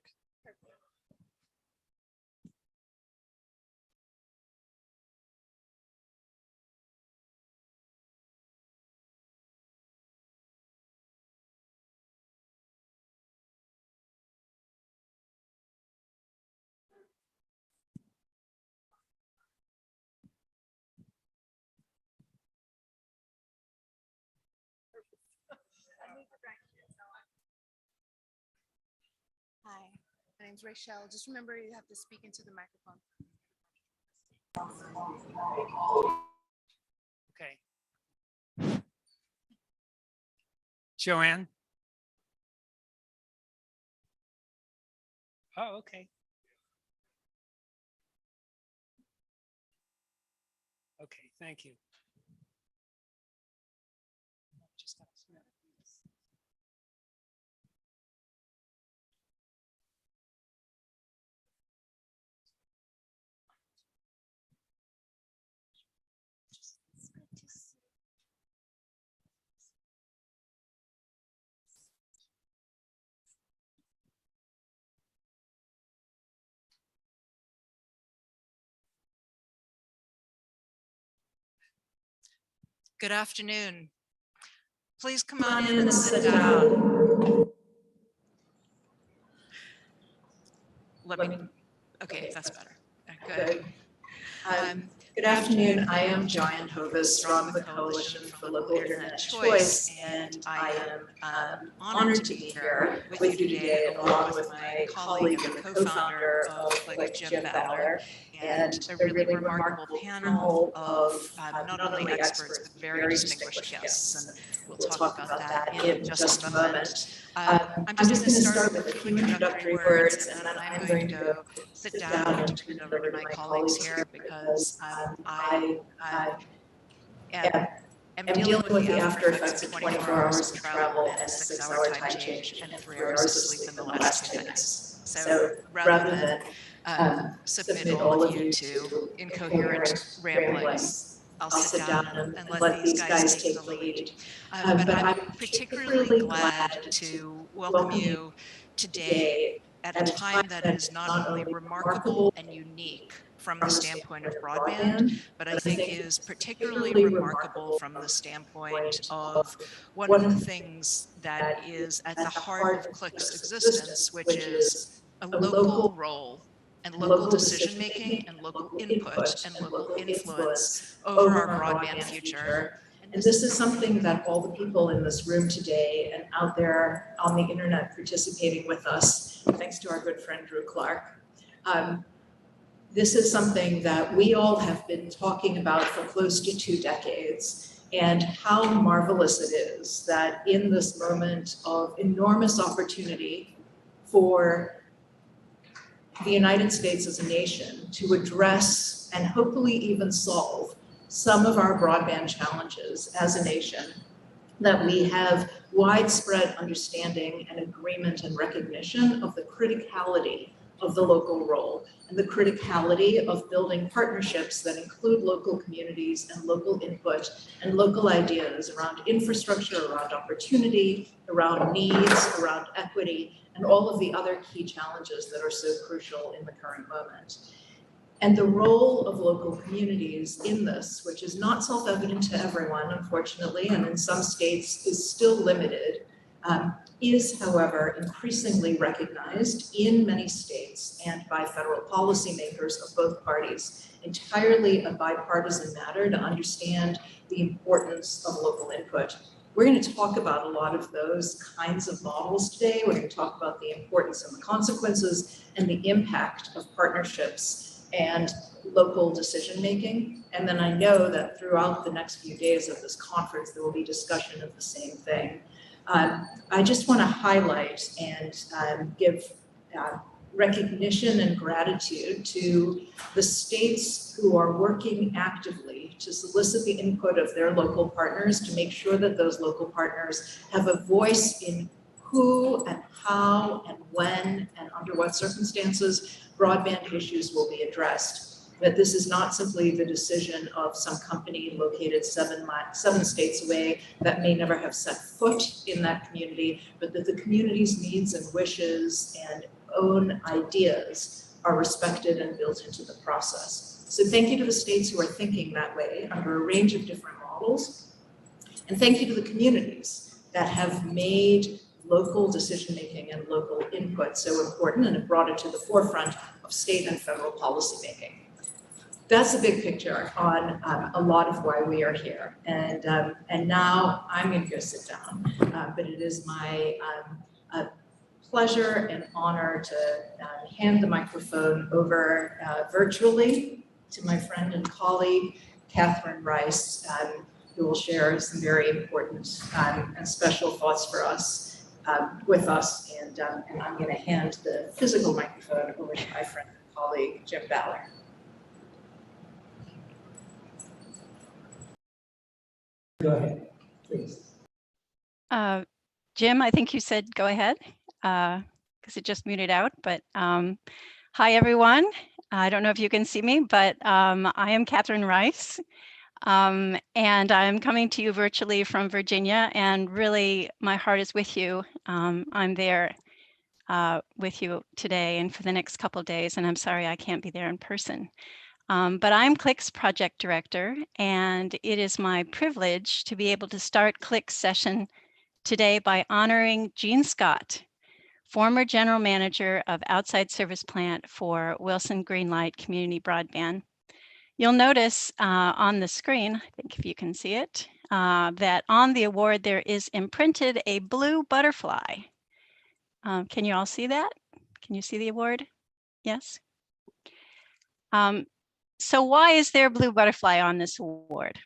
Hi, my name's Rachel. Just remember you have to speak into the microphone. Okay. Joanne? Oh, okay. Okay, thank you. Good afternoon. Please come on in and sit down. Let me, okay, that's better. Good. Good afternoon. I am Joanne Hovis from the Coalition for Local Internet Choice, and I am honored to be here with you today, along with my colleague and co-founder of CLIC, Jim Ballard, and a really remarkable panel of not only experts, but very distinguished guests, and we'll talk about that in just a moment. I'm just going to start with a few introductory words, and then I'm going to go sit down and turn it over to my colleagues here, because I am dealing with the after effects of 24 hours of travel and a 6-hour time change and 3 hours of sleep in the last 2 nights. So rather than submit all of you to incoherent ramblings, I'll sit down and let these guys take the lead. But I'm particularly glad to welcome you today at a time that is not only remarkable and unique from the standpoint of broadband, but I think is particularly remarkable from the standpoint of one of the things that is at the heart of CLIC's existence, which is a local role and local decision-making and local input and local influence over our broadband future. And this is something that all the people in this room today and out there on the internet participating with us, thanks to our good friend Drew Clark, this is something that we all have been talking about for close to 2 decades, and how marvelous it is that in this moment of enormous opportunity for the United States as a nation to address and hopefully even solve some of our broadband challenges as a nation, that we have widespread understanding and agreement and recognition of the criticality of the local role and the criticality of building partnerships that include local communities and local input and local ideas around infrastructure, around opportunity, around needs, around equity, and all of the other key challenges that are so crucial in the current moment. And the role of local communities in this, which is not self-evident to everyone, unfortunately, and in some states is still limited, is, however, increasingly recognized in many states and by federal policymakers of both parties. Entirely a bipartisan matter to understand the importance of local input. We're going to talk about a lot of those kinds of models today. We're going to talk about the importance and the consequences and the impact of partnerships and local decision making. And then I know that throughout the next few days of this conference, there will be discussion of the same thing. I just want to highlight and give recognition and gratitude to the states who are working actively to solicit the input of their local partners to make sure that those local partners have a voice in who and how and when and under what circumstances broadband issues will be addressed. That this is not simply the decision of some company located seven states away that may never have set foot in that community, but that the community's needs and wishes and own ideas are respected and built into the process. So thank you to the states who are thinking that way under a range of different models. And thank you to the communities that have made local decision-making and local input so important and have brought it to the forefront of state and federal policymaking. That's a big picture on a lot of why we are here. And now I'm going to go sit down, but it is my pleasure and honor to hand the microphone over virtually to my friend and colleague, Catherine Rice, who will share some very important and special thoughts for us with us. And I'm going to hand the physical microphone over to my friend and colleague, Jim Ballard. Go ahead, please. Jim, I think you said go ahead because it just muted out. But hi, everyone. I don't know if you can see me, but I am Catherine Rice. And I'm coming to you virtually from Virginia. And really, my heart is with you. I'm there with you today and for the next couple of days. And I'm sorry I can't be there in person. But I'm CLIC's project director, and it is my privilege to be able to start CLIC's session today by honoring Gene Scott, former general manager of outside service plant for Wilson Greenlight Community Broadband. You'll notice on the screen, I think if you can see it, that on the award there is imprinted a blue butterfly. Can you all see that? Can you see the award? Yes? So why is there a blue butterfly on this award?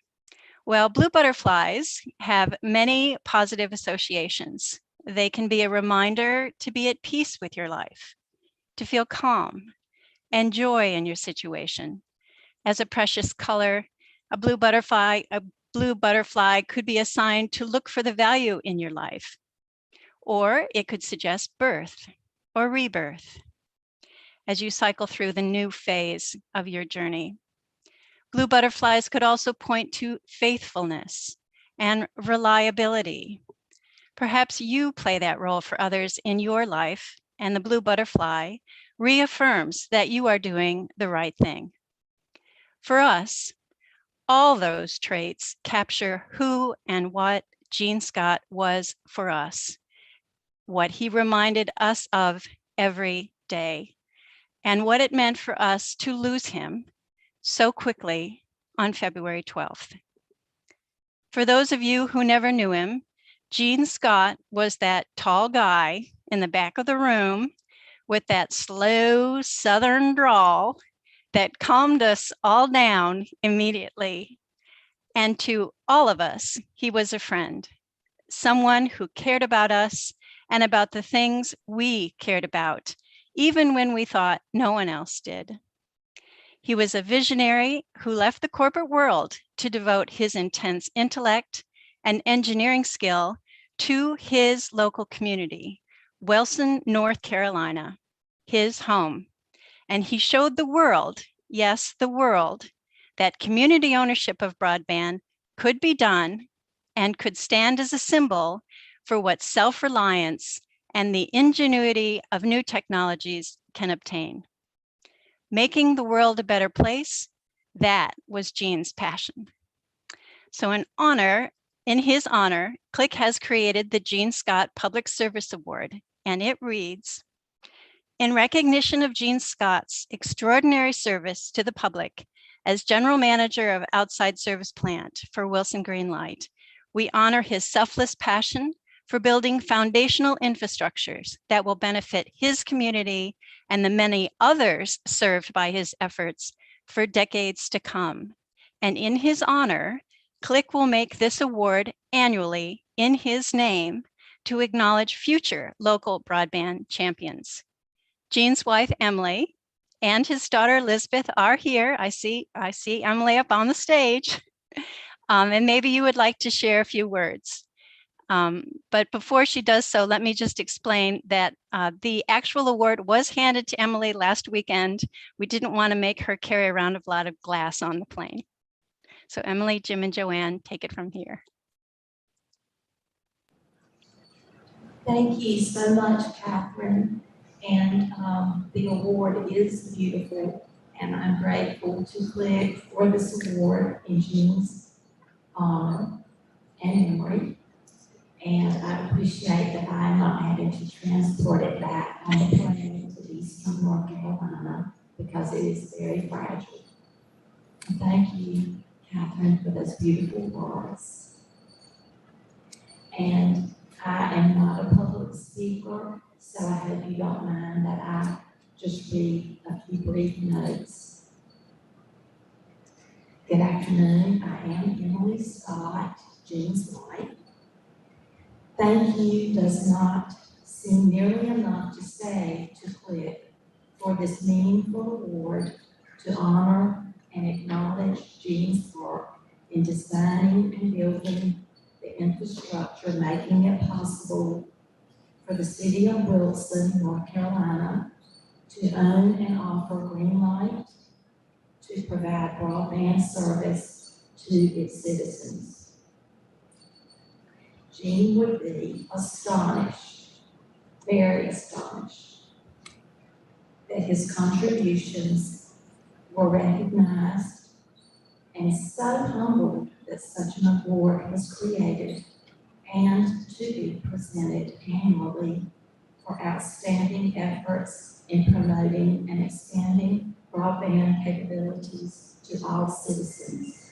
Well, blue butterflies have many positive associations. They can be a reminder to be at peace with your life, to feel calm and joy in your situation. As a precious color, a blue butterfly could be assigned to look for the value in your life, or it could suggest birth or rebirth as you cycle through the new phase of your journey. Blue butterflies could also point to faithfulness and reliability. Perhaps you play that role for others in your life, and the blue butterfly reaffirms that you are doing the right thing. For us, all those traits capture who and what Gene Scott was for us, what he reminded us of every day, and what it meant for us to lose him so quickly on February 12th. For those of you who never knew him, Gene Scott was that tall guy in the back of the room with that slow Southern drawl that calmed us all down immediately. And to all of us, he was a friend, someone who cared about us and about the things we cared about, even when we thought no one else did. He was a visionary who left the corporate world to devote his intense intellect and engineering skill to his local community, Wilson, North Carolina, his home. And he showed the world, yes, the world, that community ownership of broadband could be done and could stand as a symbol for what self-reliance and the ingenuity of new technologies can obtain. Making the world a better place, that was Gene's passion. So in his honor, CLIC has created the Gene Scott Public Service Award, and it reads, in recognition of Gene Scott's extraordinary service to the public as General Manager of Outside Service Plant for Wilson Greenlight, We honor his selfless passion for building foundational infrastructures that will benefit his community and the many others served by his efforts for decades to come. And in his honor, CLIC will make this award annually in his name to acknowledge future local broadband champions. Gene's wife, Emily, and his daughter, Elizabeth, are here. I see Emily up on the stage. And maybe you would like to share a few words. But before she does so, let me just explain that the actual award was handed to Emily last weekend. We didn't want to make her carry around a lot of glass on the plane. So Emily, Jim, and Joanne, take it from here. Thank you so much, Catherine. And the award is beautiful, and I'm grateful to CLIC for this award in Gene's honor and memory. And I appreciate that I'm not having to transport it back on the plane to Eastern North Carolina because it is very fragile. And thank you, Catherine, for those beautiful words. And I am not a public speaker, so I hope you don't mind that I just read a few brief notes. Good afternoon. I am Emily Scott, Gene's wife. Thank you does not seem nearly enough to say to CLIC for this meaningful award to honor and acknowledge Gene's work in designing and building the infrastructure, making it possible for the city of Wilson, North Carolina, to own and offer green light to provide broadband service to its citizens. Gene would be astonished, very astonished, that his contributions were recognized, and so humbled that such an award was created and to be presented annually for outstanding efforts in promoting and expanding broadband capabilities to all citizens.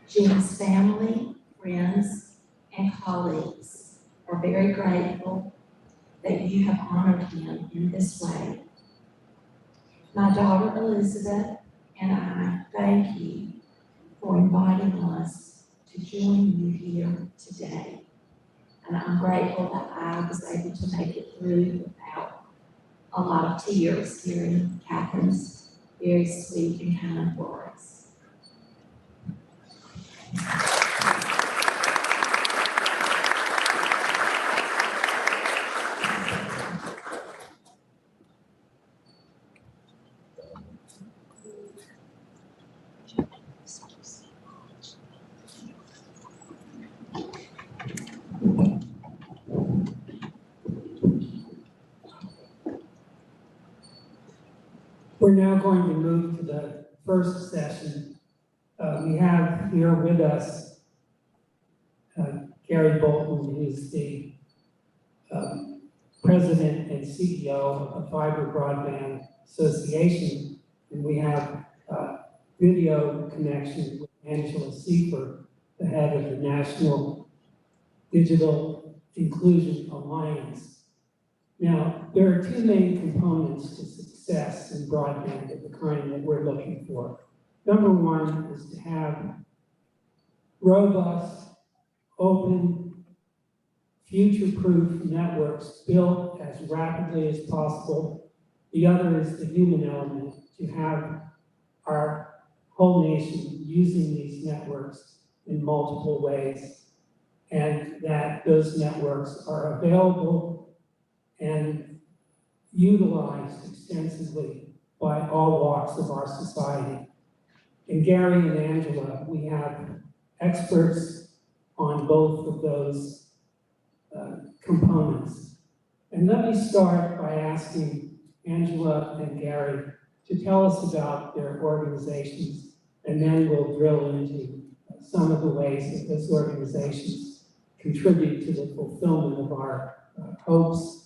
Gene's family, friends, and colleagues are very grateful that you have honored him in this way. My daughter Elizabeth and I thank you for inviting us to join you here today. And I'm grateful that I was able to make it through without a lot of tears hearing Catherine's very sweet and kind words. We're now going to move to the first session. We have here with us Gary Bolton, who is the President and CEO of the Fiber Broadband Association, and we have video connection with Angela Siefer, the head of the National Digital Inclusion Alliance. Now, there are two main components to success in broadband of the kind that we're looking for. Number one is to have robust, open, future-proof networks built as rapidly as possible. The other is the human element, to have our whole nation using these networks in multiple ways, and that those networks are available and utilized extensively by all walks of our society. And Gary and Angela, we have experts on both of those components. And let me start by asking Angela and Gary to tell us about their organizations, and then we'll drill into some of the ways that those organizations contribute to the fulfillment of our hopes,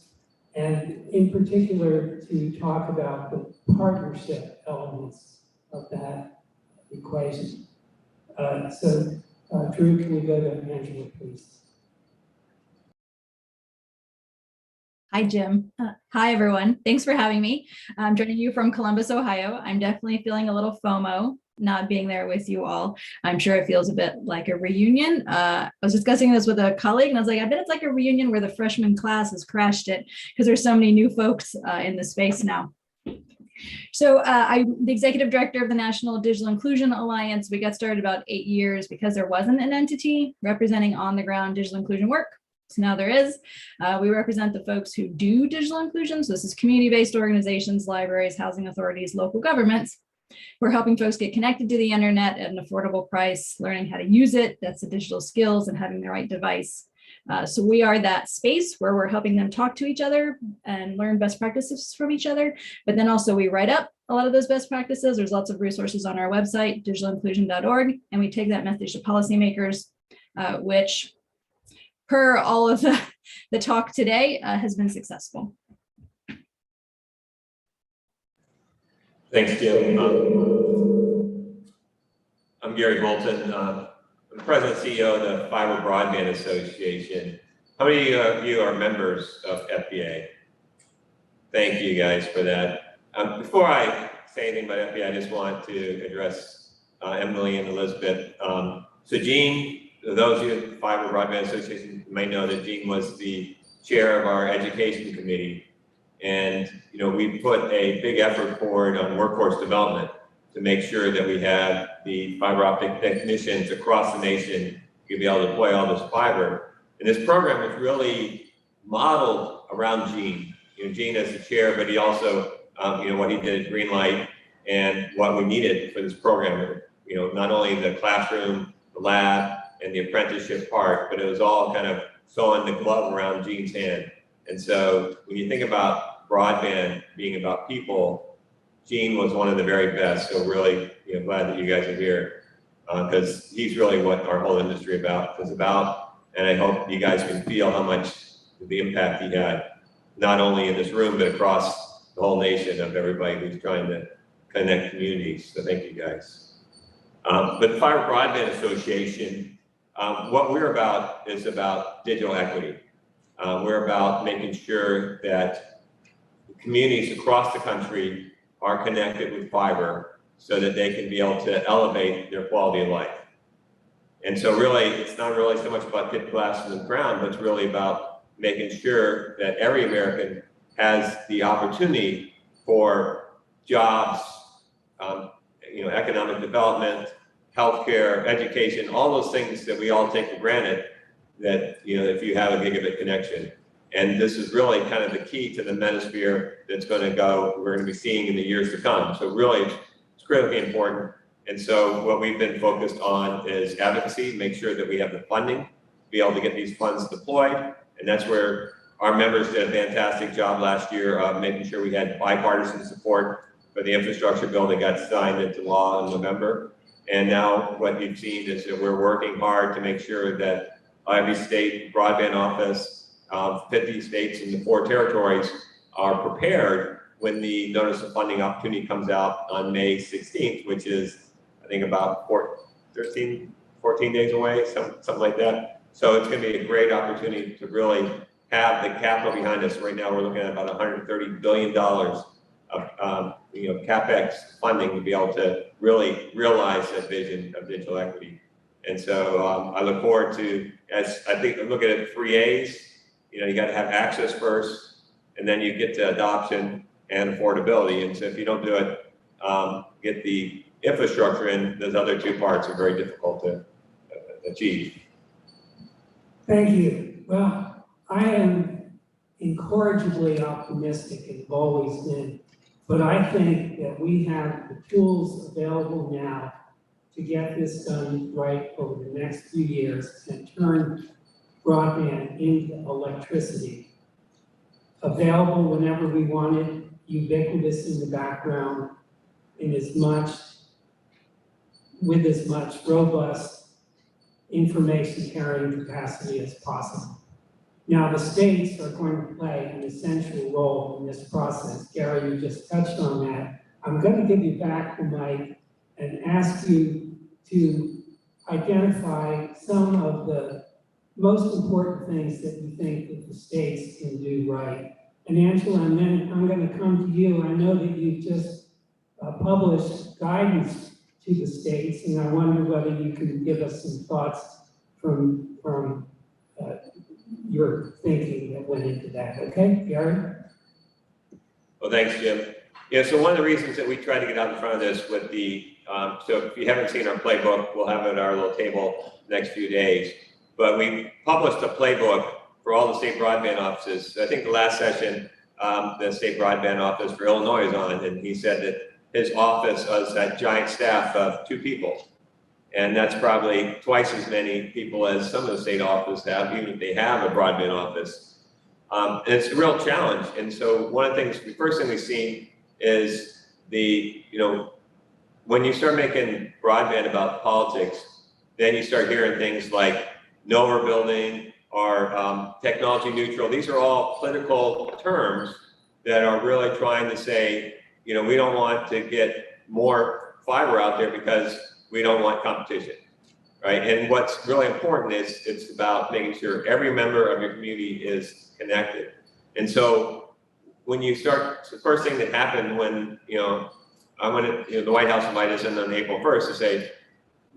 and in particular to talk about the partnership elements of that equation. So Drew, can we go to Angela, please? Hi, Jim. Hi, everyone. Thanks for having me. I'm joining you from Columbus, Ohio. I'm definitely feeling a little FOMO not being there with you all. I'm sure it feels a bit like a reunion. I was discussing this with a colleague and I was like, I bet it's like a reunion where the freshman class has crashed it because there's so many new folks in the space now. So I'm the executive director of the National Digital Inclusion Alliance. We got started about 8 years because there wasn't an entity representing on the ground digital inclusion work. So now there is. We represent the folks who do digital inclusion. So this is community-based organizations, libraries, housing authorities, local governments. We're helping folks get connected to the internet at an affordable price, learning how to use it. That's the digital skills and having the right device. So we are that space where we're helping them talk to each other and learn best practices from each other. But then also we write up a lot of those best practices. There's lots of resources on our website, digitalinclusion.org, and we take that message to policymakers, which per all of the talk today has been successful. Thanks, Jim. I'm Gary Bolton. I'm President and CEO of the Fiber Broadband Association. How many of you are members of FBA? Thank you guys for that. Before I say anything about FBA, I just want to address Emily and Elizabeth. So Jean, those of you at the Fiber Broadband Association may know that Jean was the chair of our education committee. And we put a big effort forward on workforce development to make sure that we have the fiber optic technicians across the nation to be able to deploy all this fiber. And this program was really modeled around Gene. Gene as the chair, but he also, what he did at Greenlight and what we needed for this program. Not only the classroom, the lab, and the apprenticeship part, but it was all kind of sewing the glove around Gene's hand. And so when you think about broadband being about people, Gene was one of the very best. So really, glad that you guys are here because he's really what our whole industry is about. And I hope you guys can feel how much the impact he had, not only in this room, but across the whole nation of everybody who's trying to connect communities. So thank you guys. But the Fiber Broadband Association, what we're about is about digital equity. We're about making sure that communities across the country are connected with fiber so that they can be able to elevate their quality of life. And so really, it's not really so much about getting glasses in the ground, but it's really about making sure that every American has the opportunity for jobs, economic development, healthcare, education, all those things that we all take for granted that, if you have a gigabit connection. And this is really kind of the key to the metasphere that's we're going to be seeing in the years to come. So really, it's critically important. And so what we've been focused on is advocacy, make sure that we have the funding to be able to get these funds deployed. And that's where our members did a fantastic job last year of making sure we had bipartisan support for the infrastructure bill that got signed into law in November. And now what you've seen is that we're working hard to make sure that every state broadband office, 50 states and the 4 territories are prepared when the notice of funding opportunity comes out on May 16th, which is, I think, about 14 days away, something like that. So it's going to be a great opportunity to really have the capital behind us. Right now, we're looking at about $130 billion of CapEx funding to be able to really realize that vision of digital equity. And so I look forward to, as I think, look at it 3 A's. You got to have access first, and then you get to adoption and affordability. And so if you don't do it, get the infrastructure in, those other 2 parts are very difficult to achieve. Thank you. Well, I am incorrigibly optimistic and have always been, but I think that we have the tools available now to get this done right over the next few years and turn broadband into electricity. Available whenever we want it, ubiquitous in the background, with as much robust information carrying capacity as possible. Now, the states are going to play an essential role in this process. Gary, you just touched on that. I'm going to give you back the mic and ask you to identify some of the most important things that you think that the states can do right. And Angela, and then I'm going to come to you. I know that you've just published guidance to the states, and I wonder whether you can give us some thoughts from your thinking that went into that. Okay, Gary? Well, thanks, Jim. Yeah, so one of the reasons that we try to get out in front of this with the, so if you haven't seen our playbook, we'll have it at our little table next few days. But we published a playbook for all the state broadband offices. I think the last session, the state broadband office for Illinois is on, and he said that his office has that giant staff of 2 people. And that's probably twice as many people as some of the state offices have, even if they have a broadband office. And it's a real challenge. And so one of the things, the first thing we've seen is when you start making broadband about politics, then you start hearing things like no overbuilding or technology neutral. These are all political terms that are really trying to say, we don't want to get more fiber out there because we don't want competition, right? And what's really important is it's about making sure every member of your community is connected. And so when you start, the first thing that happened when, I went to, the White House invited us in on April 1st to say,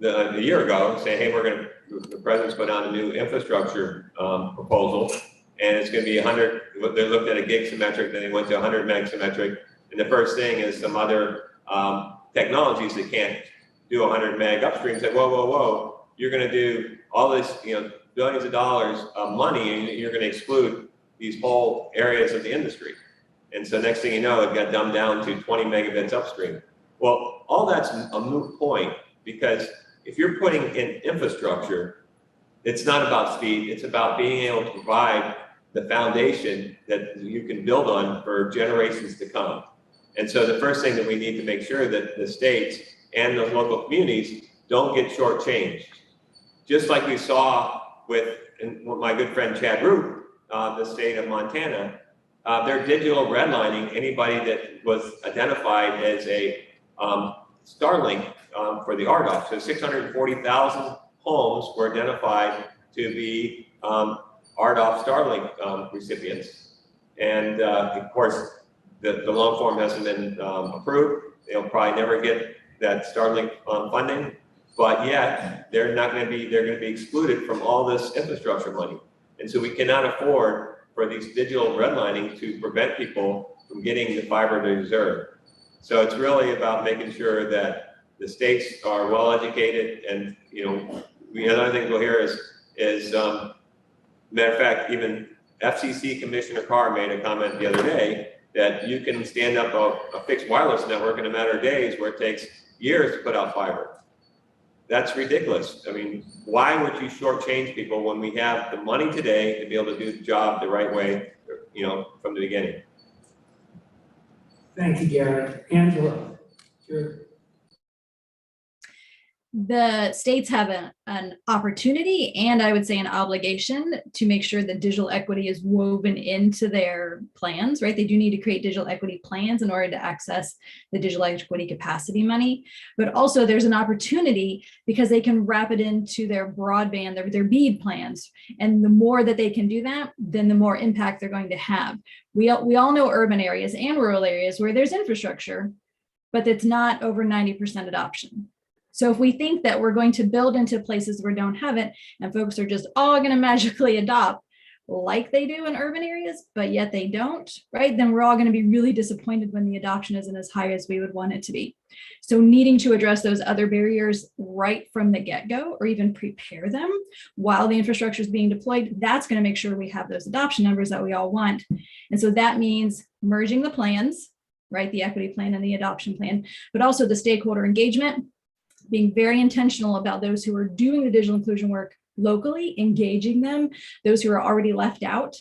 a year ago, say, hey, the president's put out a new infrastructure proposal, and it's going to be 100, they looked at a gig symmetric, then they went to 100 meg symmetric, and the first thing is some other technologies that can't do 100 meg upstream, say, whoa, you're going to do all this, billions of dollars of money, and you're going to exclude these whole areas of the industry. And so next thing you know, it got dumbed down to 20 megabits upstream. Well, all that's a moot point, because if you're putting in infrastructure, it's not about speed, it's about being able to provide the foundation that you can build on for generations to come. And so the first thing that we need to make sure that the states and the local communities don't get shortchanged. Just like we saw with my good friend Chad Roop, the state of Montana, their digital redlining, anybody that was identified as a Starlink for the RDOF. So 640,000 homes were identified to be RDOF Starlink recipients. And of course, the long form hasn't been approved. They'll probably never get that Starlink funding, but yet they're going to be excluded from all this infrastructure money. And so we cannot afford for these digital redlining to prevent people from getting the fiber they deserve. So it's really about making sure that the states are well educated, and another thing we'll hear is matter of fact, even FCC Commissioner Carr made a comment the other day that you can stand up a fixed wireless network in a matter of days where it takes years to put out fiber. That's ridiculous. I mean, why would you shortchange people when we have the money today to be able to do the job the right way, from the beginning? Thank you, Gary. Angela, sure. The states have an opportunity, and I would say an obligation, to make sure that digital equity is woven into their plans, right? They do need to create digital equity plans in order to access the digital equity capacity money. But also there's an opportunity because they can wrap it into their broadband, their BEAD plans. And the more that they can do that, then the more impact they're going to have. We all know urban areas and rural areas where there's infrastructure, but it's not over 90% adoption. So if we think that we're going to build into places where we don't have it, and folks are just all going to magically adopt like they do in urban areas, but yet they don't, right? Then we're all going to be really disappointed when the adoption isn't as high as we would want it to be. So needing to address those other barriers right from the get-go, or even prepare them while the infrastructure is being deployed, that's going to make sure we have those adoption numbers that we all want. And so that means merging the plans, right? The equity plan and the adoption plan, but also the stakeholder engagement, being very intentional about those who are doing the digital inclusion work locally, engaging them, those who are already left out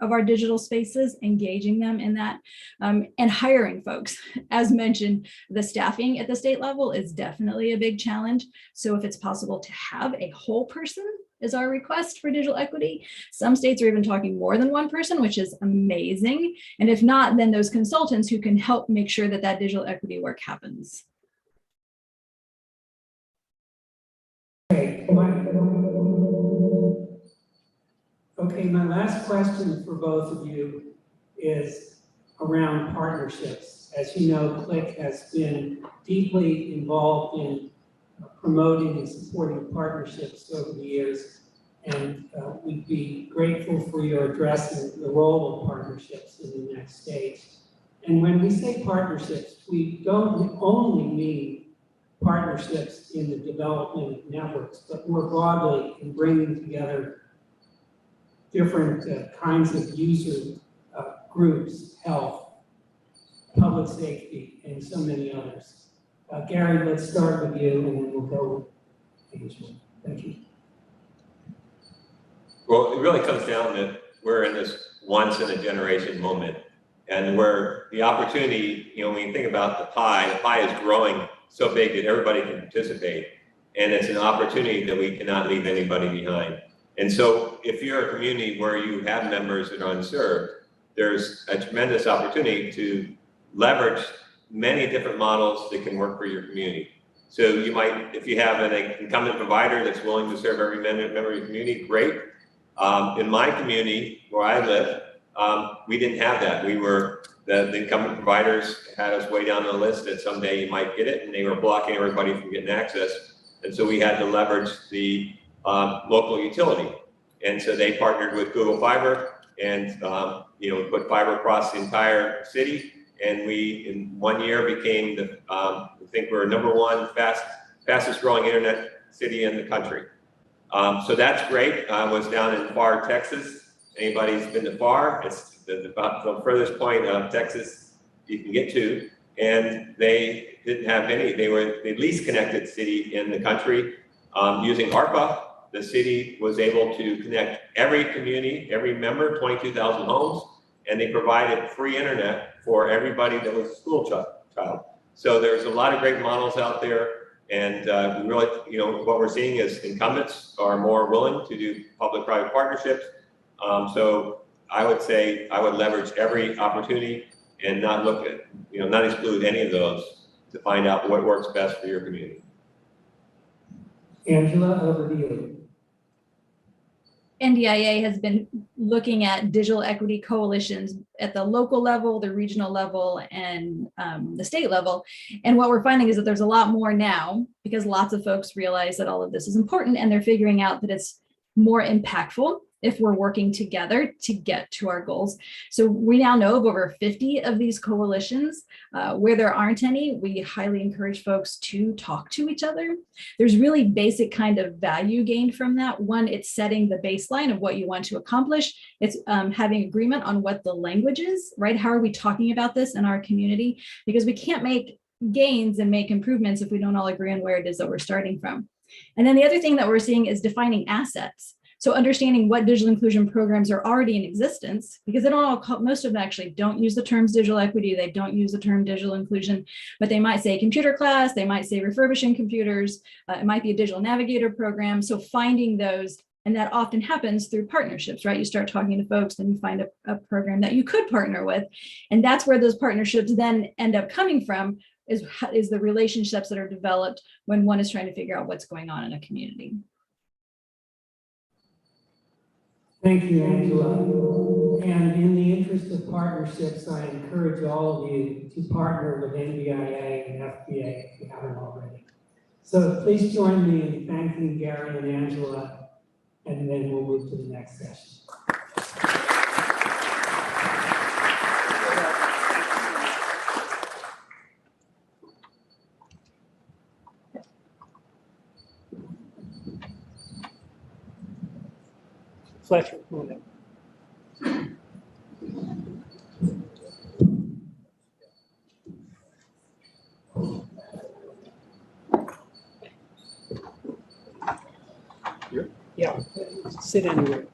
of our digital spaces, engaging them in that, and hiring folks. As mentioned, the staffing at the state level is definitely a big challenge. So if it's possible to have a whole person is our request for digital equity. Some states are even talking more than one person, which is amazing. And if not, then those consultants who can help make sure that that digital equity work happens. Okay, My last question for both of you is around partnerships. As you know, CLIC has been deeply involved in promoting and supporting partnerships over the years, and we'd be grateful for your addressing the role of partnerships in the next stage. And when we say partnerships, we don't only mean partnerships in the development of networks, but more broadly in bringing together different kinds of user groups, health, public safety, and so many others. Gary, let's start with you, and then we'll go with Angela. Thank you. Well, it really comes down that we're in this once in a generation moment, and where the opportunity, you know, when you think about the pie is growing so big that everybody can participate, and it's an opportunity that we cannot leave anybody behind. And so if you're a community where you have members that are unserved, there's a tremendous opportunity to leverage many different models that can work for your community. So you might, if you have an incumbent provider that's willing to serve every member of your community, great. In my community where I live, we didn't have that. We were, the incumbent providers had us way down the list that someday you might get it, and they were blocking everybody from getting access. And so we had to leverage the local utility. And so they partnered with Google Fiber and put fiber across the entire city. And we, in 1 year, became the, I think we're #1 fastest growing internet city in the country. So that's great. I was down in Far, Texas. Anybody's been to Far? It's about the furthest point of Texas you can get to. And they didn't have any, they were the least connected city in the country. Using ARPA, the city was able to connect every community, every member, 22,000 homes, and they provided free internet for everybody that was a school child. So there's a lot of great models out there, and we really, what we're seeing is incumbents are more willing to do public-private partnerships. So I would say I would leverage every opportunity and not look at, not exclude any of those to find out what works best for your community. Angela, over to you. NDIA has been looking at digital equity coalitions at the local level, the regional level, and the state level. And what we're finding is that there's a lot more now because lots of folks realize that all of this is important, and they're figuring out that it's more impactful if we're working together to get to our goals. So we now know of over 50 of these coalitions. Where there aren't any, we highly encourage folks to talk to each other. There's really basic kind of value gained from that. One, it's setting the baseline of what you want to accomplish. It's having agreement on what the language is, right? How are we talking about this in our community? Because we can't make gains and make improvements if we don't all agree on where it is that we're starting from. And then the other thing that we're seeing is defining assets. So understanding what digital inclusion programs are already in existence, because they don't all, most of them actually don't use the terms digital equity, they don't use the term digital inclusion, but they might say computer class, they might say refurbishing computers, it might be a digital navigator program. So finding those, and that often happens through partnerships, right? You start talking to folks, then you find a program that you could partner with. And that's where those partnerships then end up coming from, is the relationships that are developed when one is trying to figure out what's going on in a community. Thank you, Angela. And in the interest of partnerships, I encourage all of you to partner with NDIA and FBA if you haven't already. So please join me in thanking Gary and Angela, and then we'll move to the next session. Fletcher, move it. Yeah, sit anywhere.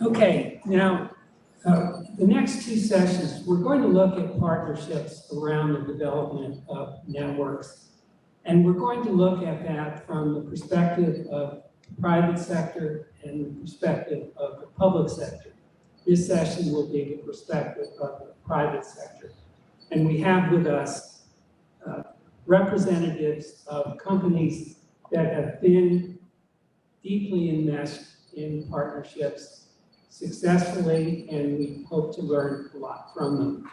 Okay, now, the next two sessions, we're going to look at partnerships around the development of networks. And we're going to look at that from the perspective of private sector and the perspective of the public sector. This session will be the perspective of the private sector. And we have with us representatives of companies that have been deeply enmeshed in partnerships successfully, and we hope to learn a lot from them.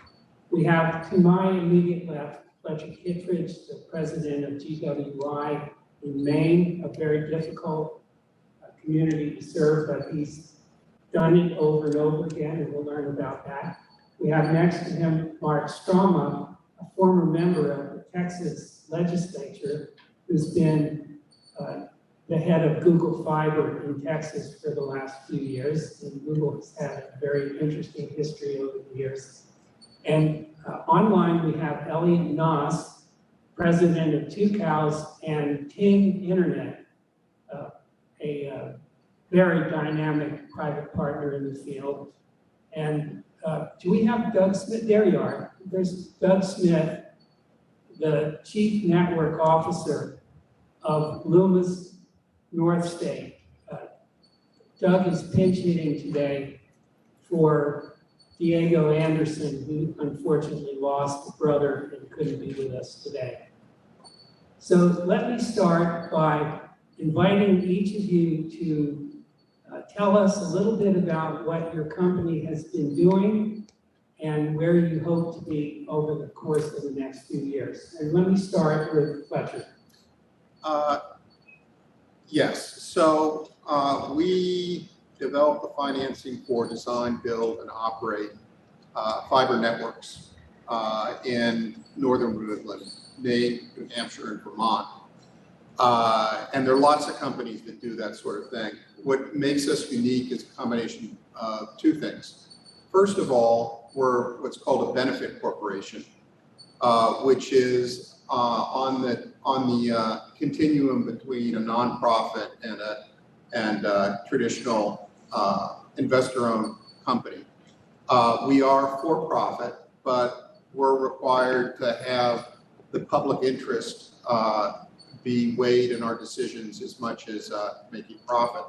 We have to my immediate left, Fletcher Kittredge, the president of GWI in Maine, a very difficult community to serve, but he's done it over and over again, and we'll learn about that. We have next to him Mark Stroma, a former member of the Texas legislature, who's been the head of Google Fiber in Texas for the last few years, and Google has had a very interesting history over the years. And online we have Elliot Noss, president of 2 Cows and Ting Internet, a very dynamic private partner in the field. And do we have Doug Smith? There you are. There's Doug Smith, the chief network officer of Loomis North State. Doug is pinch hitting today for Diego Anderson, who unfortunately lost a brother and couldn't be with us today. So let me start by inviting each of you to tell us a little bit about what your company has been doing and where you hope to be over the course of the next few years. And let me start with Fletcher. Yes, so we developed the financing for design, build, and operate fiber networks in northern New England, Maine, New Hampshire, and Vermont. And there are lots of companies that do that sort of thing. What makes us unique is a combination of 2 things. First of all, we're what's called a benefit corporation, which is on the continuum between a nonprofit and a traditional investor-owned company. We are for-profit, but we're required to have the public interest be weighed in our decisions as much as making profit.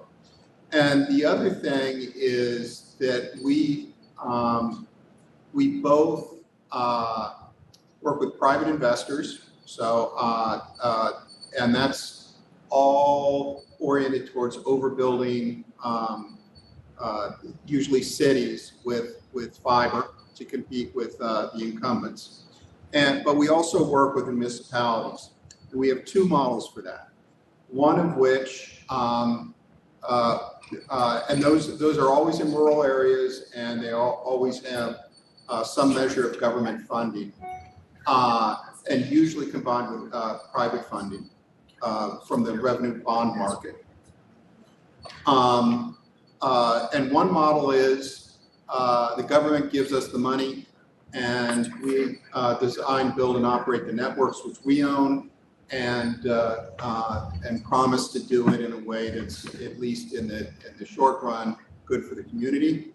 And the other thing is that we both work with private investors, so and that's all oriented towards overbuilding usually cities with fiber to compete with the incumbents. But we also work with municipalities. And we have 2 models for that. One of which, and those are always in rural areas, and they always have some measure of government funding, and usually combined with private funding from the revenue bond market. And one model is the government gives us the money, and we design, build, and operate the networks, which we own, and promise to do it in a way that's, at least in the short run, good for the community.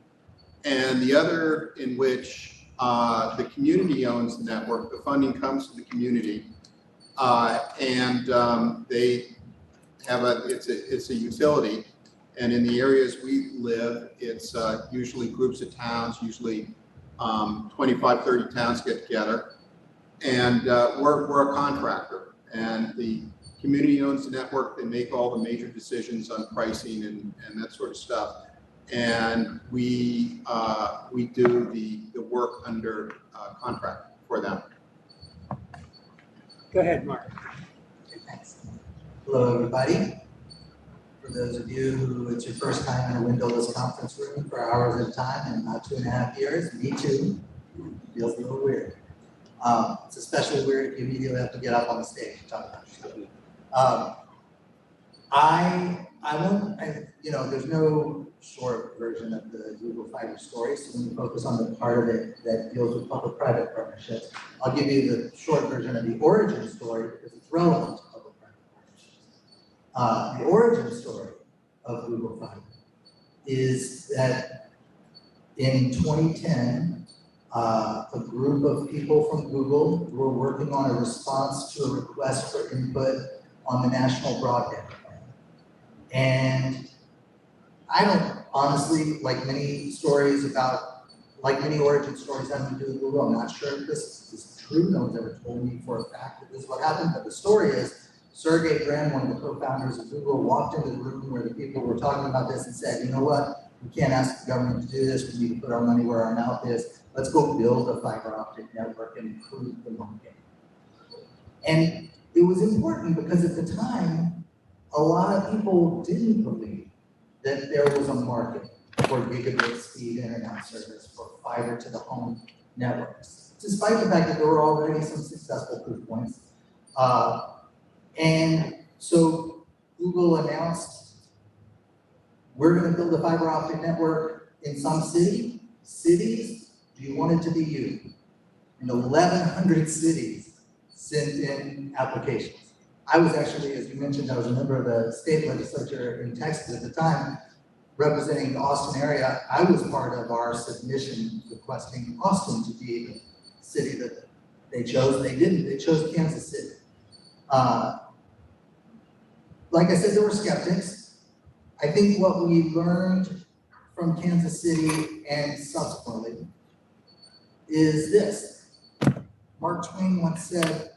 And the other in which the community owns the network, the funding comes to the community, and they have it's a utility. And in the areas we live, it's usually groups of towns, usually 25, 30 towns get together, and we're a contractor. And the community owns the network. They make all the major decisions on pricing and that sort of stuff. And we do the work under contract for them. Go ahead, Mark. Okay, thanks. Hello, everybody. For those of you who it's your first time in a windowless conference room for hours at a time and not 2.5 years, me too. It feels a little weird. It's especially weird if you immediately have to get up on the stage and talk about stuff. There's no short version of the Google Fiber story, so when we focus on the part of it that deals with public-private partnerships, I'll give you the short version of the origin story because it's relevant to public-private partnerships. The origin story of Google Fiber is that in 2010, a group of people from Google were working on a response to a request for input on the national broadband plan. And I don't honestly, like many origin stories having to do with Google, I'm not sure if this is true. No one's ever told me for a fact that this is what happened, but the story is Sergey Brin, one of the co-founders of Google, walked into the room where the people were talking about this and said, you know what, we can't ask the government to do this, we need to put our money where our mouth is. Let's go build a fiber optic network and improve the market. And it was important because at the time, a lot of people didn't believe that there was a market for gigabit speed internet service for fiber to the home networks, despite the fact that there were already some successful proof points. And so Google announced, we're going to build a fiber optic network in some cities. Do you want it to be you? And 1,100 cities sent in applications. I was actually, as you mentioned, I was a member of the state legislature in Texas at the time, representing the Austin area. I was part of our submission requesting Austin to be the city that they chose. They didn't, they chose Kansas City. Like I said, there were skeptics. I think what we learned from Kansas City and subsequently is this. Mark Twain once said,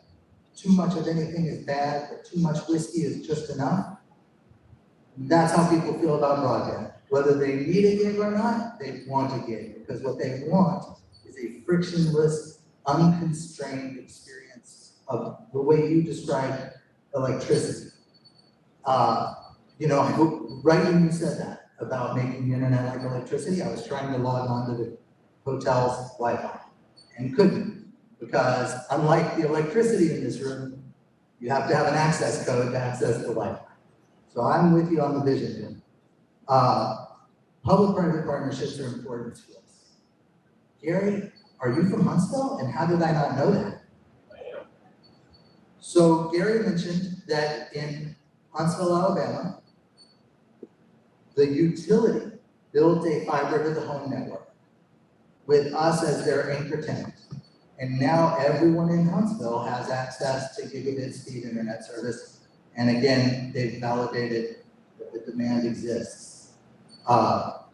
too much of anything is bad, but too much whiskey is just enough. And that's how people feel about broadband. Whether they need a gig or not, they want a gig, because what they want is a frictionless, unconstrained experience of the way you described electricity. Right when you said that about making the internet like electricity, I was trying to log on to the hotel's Wi-Fi and couldn't, because unlike the electricity in this room, you have to have an access code to access the Wi-Fi. So I'm with you on the vision here. Public-private partnerships are important to us. Gary, are you from Huntsville? And how did I not know that? So Gary mentioned that in Huntsville, Alabama, the utility built a fiber to the home network with us as their anchor tenant. And now everyone in Huntsville has access to gigabit speed internet service. And again, they've validated that the demand exists. But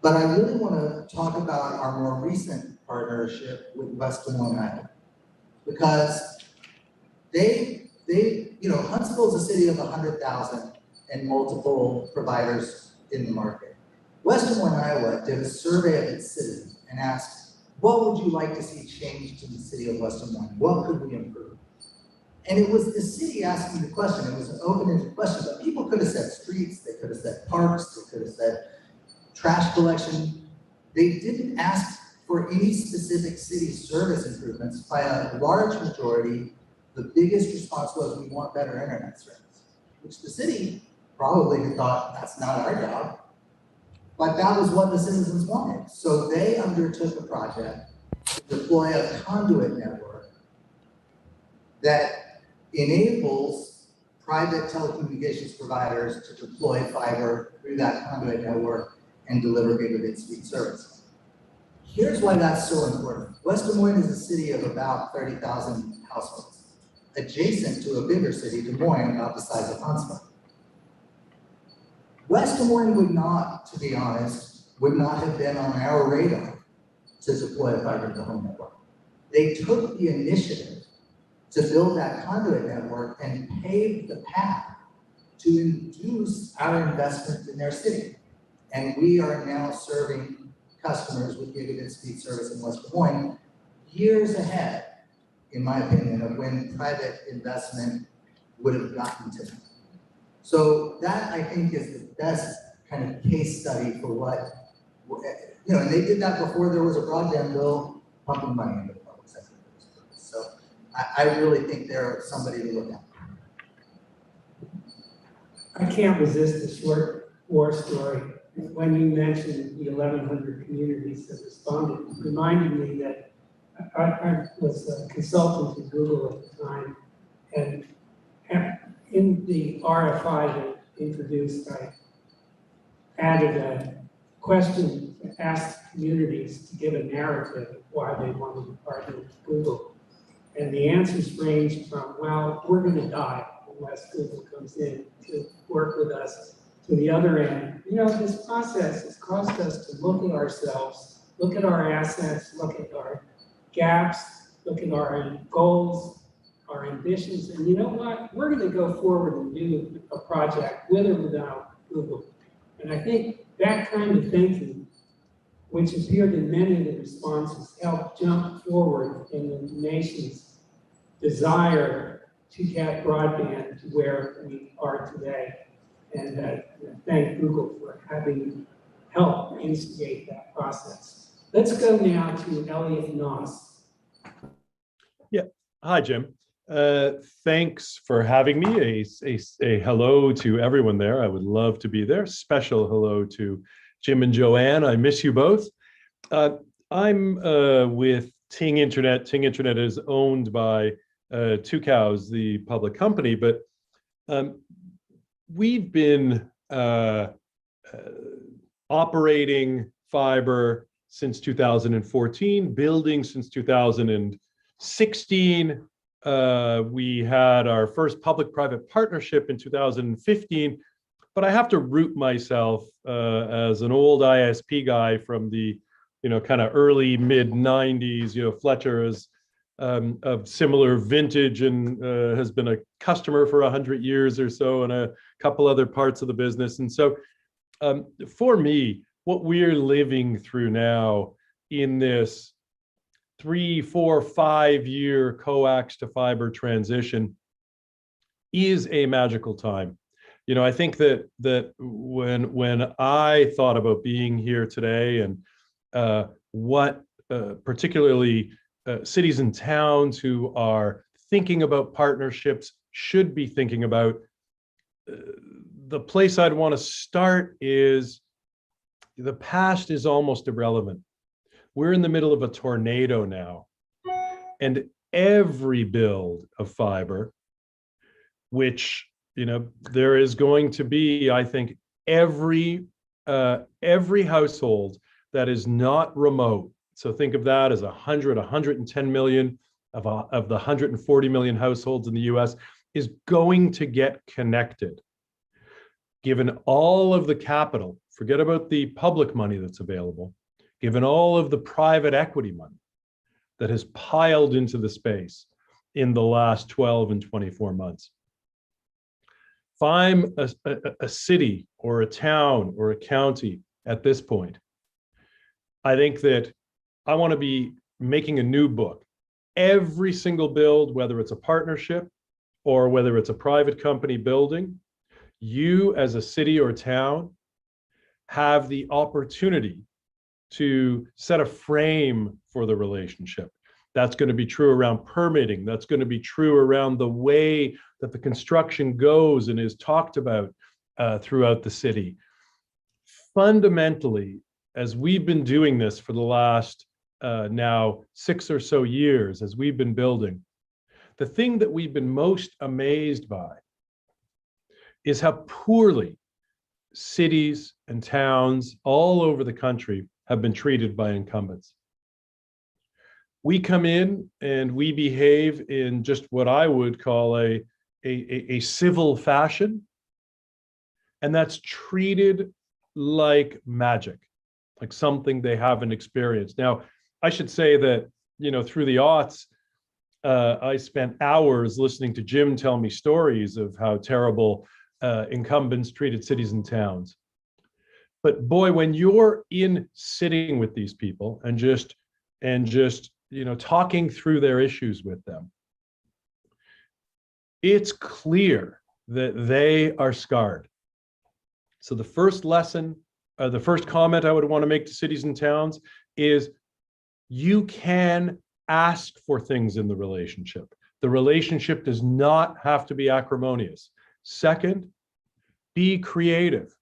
I really want to talk about our more recent partnership with West Des Moines, Iowa, because Huntsville is a city of 100,000 and multiple providers in the market. West Des Moines, Iowa did a survey of its citizens and asked, what would you like to see changed in the city of West Des Moines? What could we improve? And it was the city asking the question. It was an open-ended question, but people could have said streets, they could have said parks, they could have said trash collection. They didn't ask for any specific city service improvements. By a large majority, the biggest response was, we want better internet service, which the city probably thought, that's not our job. But that was what the citizens wanted. So they undertook a project to deploy a conduit network that enables private telecommunications providers to deploy fiber through that conduit network and deliver gigabit speed service. Here's why that's so important. West Des Moines is a city of about 30,000 households, adjacent to a bigger city, Des Moines, about the size of Huntsville. West Des Moines would not, to be honest, would not have been on our radar to deploy a fiber to the home network. They took the initiative to build that conduit network and pave the path to induce our investment in their city. And we are now serving customers with gigabit speed service in West Des Moines years ahead, in my opinion, of when private investment would have gotten to them. So that, I think, is the best kind of case study for what, and they did that before there was a broadband bill pumping money into the public sector. So I really think they're somebody to look at. I can't resist a short war story. When you mentioned the 1,100 communities that responded, it reminded me that I was a consultant to Google at the time, and in the RFI that introduced, I added a question to ask communities to give a narrative of why they wanted to partner with Google. And the answers ranged from, well, we're going to die, unless Google comes in to work with us to the other end. You know, this process has caused us to look at ourselves, look at our assets, look at our gaps, look at our goals, our ambitions, and you know what? We're going to go forward and do a project with or without Google. And I think that kind of thinking, which appeared in many of the responses, helped jump forward in the nation's desire to get broadband to where we are today. And thank Google for having helped instigate that process. Let's go now to Elliot Noss. Yeah, hi, Jim. Thanks for having me. A hello to everyone there. I would love to be there. Special hello to Jim and Joanne. I miss you both. I'm with Ting Internet. Ting Internet is owned by Two Cows, the public company, but we've been operating fiber since 2014, building since 2016. We had our first public-private partnership in 2015, but I have to root myself as an old ISP guy from the, kind of early mid 90s. Fletcher is of similar vintage and has been a customer for 100 years or so in a couple other parts of the business. And so for me, what we're living through now in this 3, 4, 5-year coax to fiber transition is a magical time. I think that when I thought about being here today and what particularly cities and towns who are thinking about partnerships should be thinking about, the place I'd want to start is the past is almost irrelevant. We're in the middle of a tornado now, and every build of fiber, which, there is going to be, I think, every household that is not remote. So think of that as 110 million of the 140 million households in the US is going to get connected. Given all of the capital, forget about the public money that's available, given all of the private equity money that has piled into the space in the last 12 and 24 months. If I'm a city or a town or a county at this point, I think that I want to be making a new book. Every single build, whether it's a partnership or whether it's a private company building, you as a city or town have the opportunity to set a frame for the relationship. That's going to be true around permitting. That's going to be true around the way that the construction goes and is talked about throughout the city. Fundamentally, as we've been doing this for the last now 6 or so years, as we've been building, the thing that we've been most amazed by is how poorly cities and towns all over the country have been treated by incumbents. We come in and we behave in just what I would call a civil fashion, and that's treated like magic, like something they haven't experienced. Now, I should say that, through the aughts, I spent hours listening to Jim tell me stories of how terrible incumbents treated cities and towns. But boy, when you're in sitting with these people and just talking through their issues with them, it's clear that they are scarred. So the first lesson, the first comment I would want to make to cities and towns is you can ask for things in the relationship. The relationship does not have to be acrimonious. Second, be creative.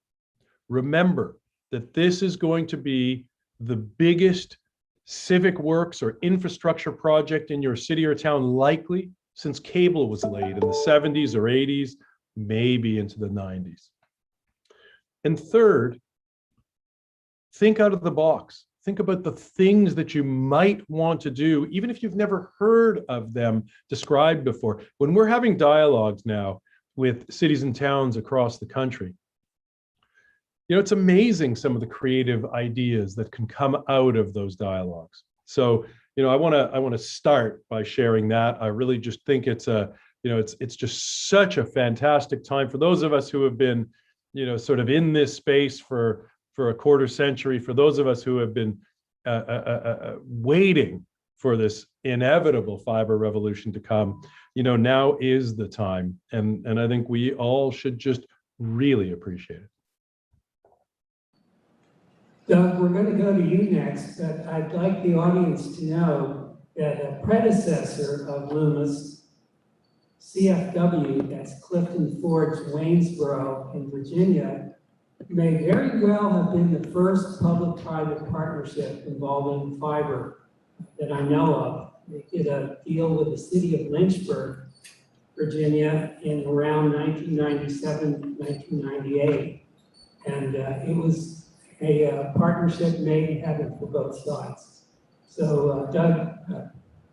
Remember that this is going to be the biggest civic works or infrastructure project in your city or town likely since cable was laid in the 70s or 80s, maybe into the 90s. And third, think out of the box. Think about the things that you might want to do, even if you've never heard of them described before. When we're having dialogues now with cities and towns across the country. You know, it's amazing some of the creative ideas that can come out of those dialogues. So, you know, I want to start by sharing that. I really just think it's it's just such a fantastic time for those of us who have been, you know, sort of in this space for a quarter century, for those of us who have been waiting for this inevitable fiber revolution to come. You know, now is the time, and I think we all should just really appreciate it. Doug, we're going to go to you next, but I'd like the audience to know that a predecessor of Loomis, CFW, that's Clifton Ford's Waynesboro in Virginia, may very well have been the first public-private partnership involving fiber that I know of. They did a deal with the city of Lynchburg, Virginia in around 1997, 1998. And it was a partnership made in heaven for both sides. So Doug,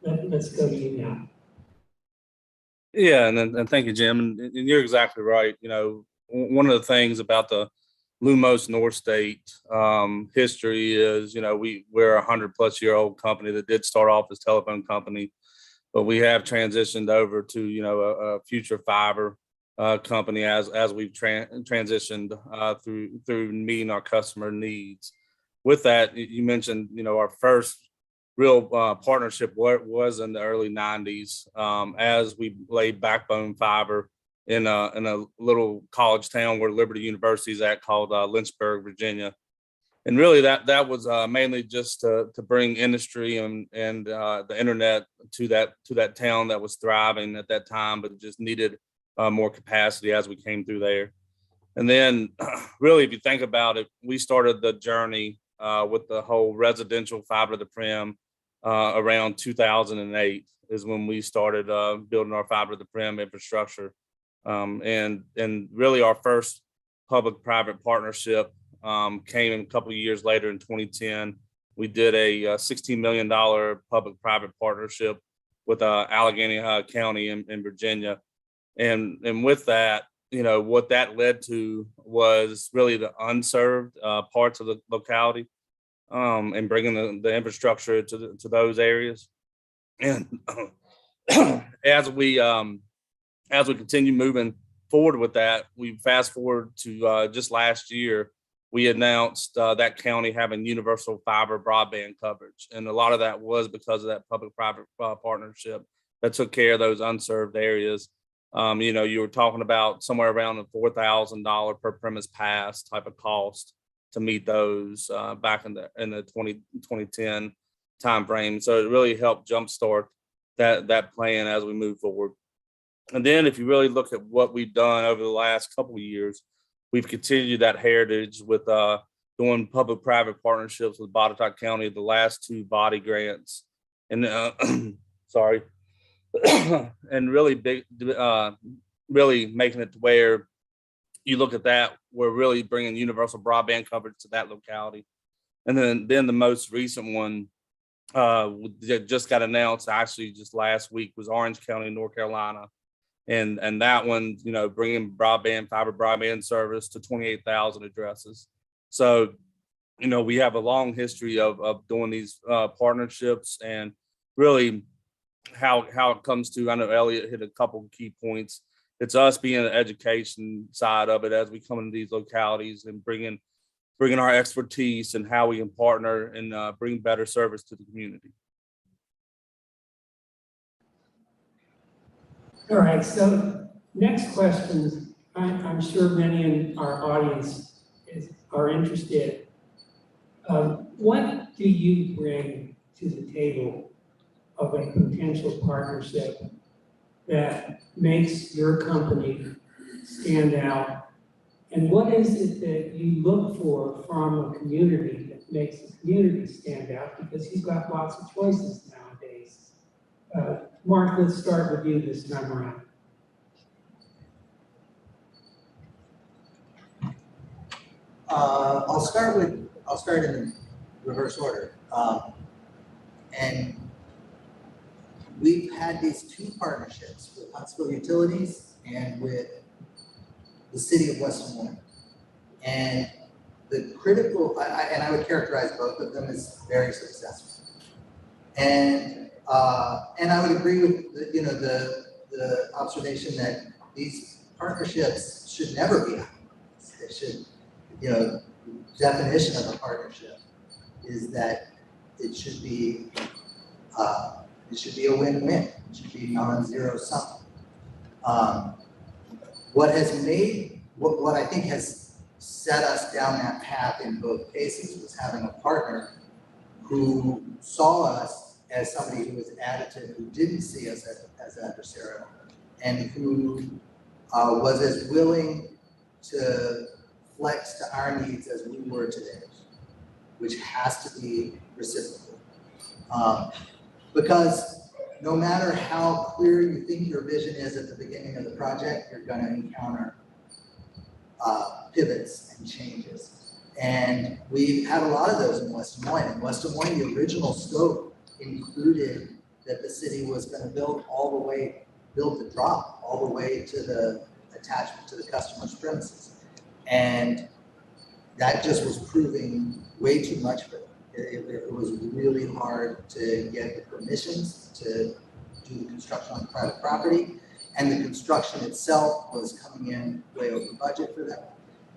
let's go to you now. Yeah, and thank you, Jim. And you're exactly right. You know, one of the things about the Lumos North State history is, you know, we're a 100-plus-year-old company that did start off as a telephone company, but we have transitioned over to, you know, a future fiber company as we've transitioned through meeting our customer needs. With that, you mentioned, you know, our first real partnership was in the early 90s as we laid backbone fiber in a little college town where Liberty University is at, called Lynchburg, Virginia. And really that was mainly just to bring industry and the internet to that town that was thriving at that time, but just needed more capacity as we came through there. And then really, if you think about it, we started the journey with the whole residential fiber to the prem around 2008 is when we started building our fiber to the prem infrastructure. And really our first public-private partnership came a couple of years later in 2010. We did a $16 million public-private partnership with Allegheny County in Virginia. And with that, you know, what that led to was really the unserved parts of the locality and bringing the infrastructure to those areas. And as we continue moving forward with that, we fast forward to just last year, we announced that county having universal fiber broadband coverage. And a lot of that was because of that public-private partnership that took care of those unserved areas. You know, you were talking about somewhere around the $4,000 per premise pass type of cost to meet those back in the 2010 timeframe. So it really helped jumpstart that plan as we move forward. And then if you really look at what we've done over the last couple of years, we've continued that heritage with doing public-private partnerships with Botetourt County, the last 2 body grants, and sorry. And really really making it to where you look at that, we're really bringing universal broadband coverage to that locality. And then the most recent one that just got announced actually just last week was Orange County, North Carolina. And that one, you know, bringing fiber broadband service to 28,000 addresses. So, you know, we have a long history of doing these partnerships, and really how it comes to, I know Elliot hit a couple of key points. It's us being the education side of it as we come into these localities and bringing our expertise and how we can partner and bring better service to the community. All right, so next questions, I'm sure many in our audience are interested. What do you bring to the table of a potential partnership that makes your company stand out? And what is it that you look for from a community that makes the community stand out? Because you've got lots of choices nowadays. Mark, let's start with you this time around. I'll start in reverse order. And we've had these 2 partnerships with Huntsville Utilities and with the city of West Des Moines. And the critical, and I would characterize both of them as very successful. And I would agree with the observation that these partnerships should never be outcomes. They should, definition of a partnership is that it should be a win-win. It should be non-zero sum. What I think has set us down that path in both cases was having a partner who saw us as somebody who was additive, who didn't see us as adversarial, and who was as willing to flex to our needs as we were to theirs, which has to be reciprocal. Because no matter how clear you think your vision is at the beginning of the project, you're going to encounter pivots and changes. And we've had a lot of those in West Des Moines. In West Des Moines, the original scope included that the city was going to build the drop all the way to the attachment to the customer's premises. And that just was proving way too much for them. It was really hard to get the permissions to do the construction on private property. And the construction itself was coming in way over budget for them.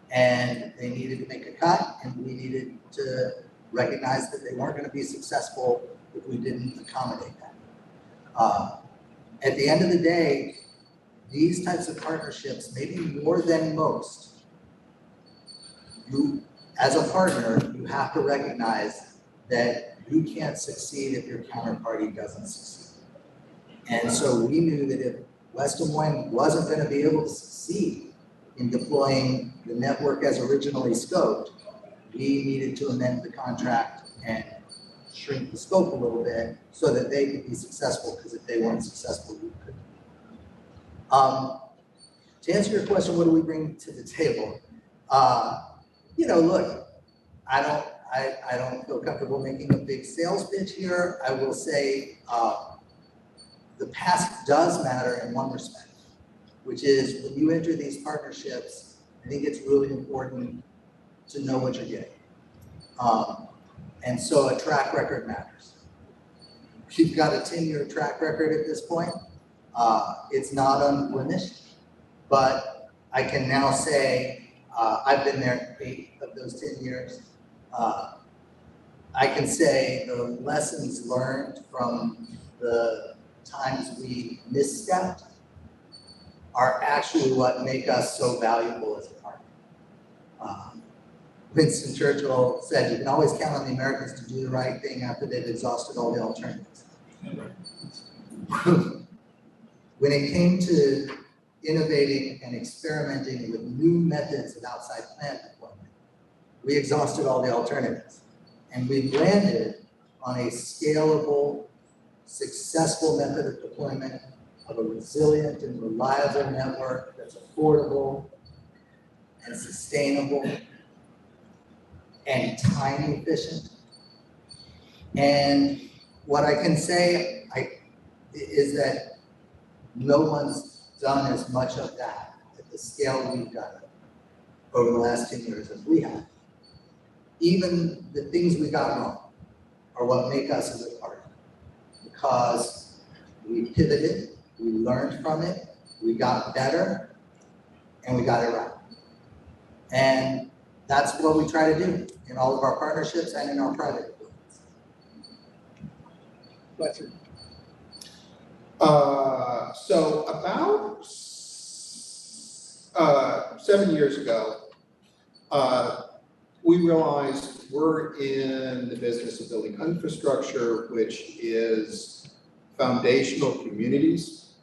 And they needed to make a cut, and we needed to recognize that they weren't going to be successful if we didn't accommodate that. At the end of the day, these types of partnerships, maybe more than most, you, as a partner, you have to recognize that you can't succeed if your counterparty doesn't succeed. And so we knew that if West Des Moines wasn't going to be able to succeed in deploying the network as originally scoped, we needed to amend the contract and shrink the scope a little bit so that they could be successful, because if they weren't successful, we couldn't. To answer your question, what do we bring to the table? Look, I don't feel comfortable making a big sales pitch here. I will say the past does matter in one respect, which is when you enter these partnerships, I think it's really important to know what you're getting. And so a track record matters. We've got a 10-year track record at this point. It's not unblemished, but I can now say I've been there 8 of those 10 years. I can say the lessons learned from the times we misstepped are actually what make us so valuable as a partner. Winston Churchill said, you can always count on the Americans to do the right thing after they've exhausted all the alternatives. When it came to innovating and experimenting with new methods of outside plant deployment, we exhausted all the alternatives. And we landed on a scalable, successful method of deployment of a resilient and reliable network that's affordable and sustainable and time efficient. And what I can say is that no one's done as much of that at the scale we've done it over the last 10 years as we have. Even the things we got wrong are what make us a good partner, because we pivoted, we learned from it, we got better, and we got it right. And that's what we try to do in all of our partnerships and in our private agreements. Fletcher. So about 7 years ago, we realized we're in the business of building infrastructure, which is foundational communities,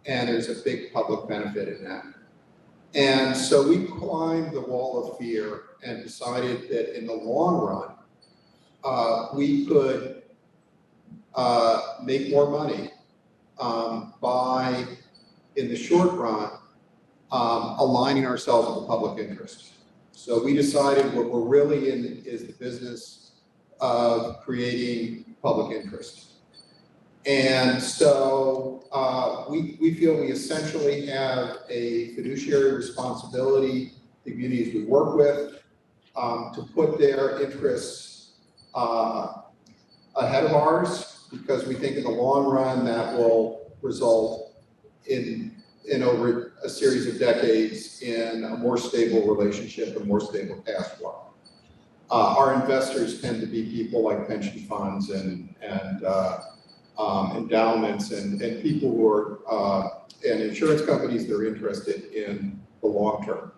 and there's a big public benefit in that. And so we climbed the wall of fear and decided that in the long run, we could make more money by, in the short run, aligning ourselves with the public interest. So we decided what we're really in is the business of creating public interest. And so we feel we essentially have a fiduciary responsibility, the communities we work with, to put their interests ahead of ours, because we think in the long run that will result in over a series of decades in a more stable relationship and more stable cash flow. Our investors tend to be people like pension funds and endowments and people who are and insurance companies that are interested in the long term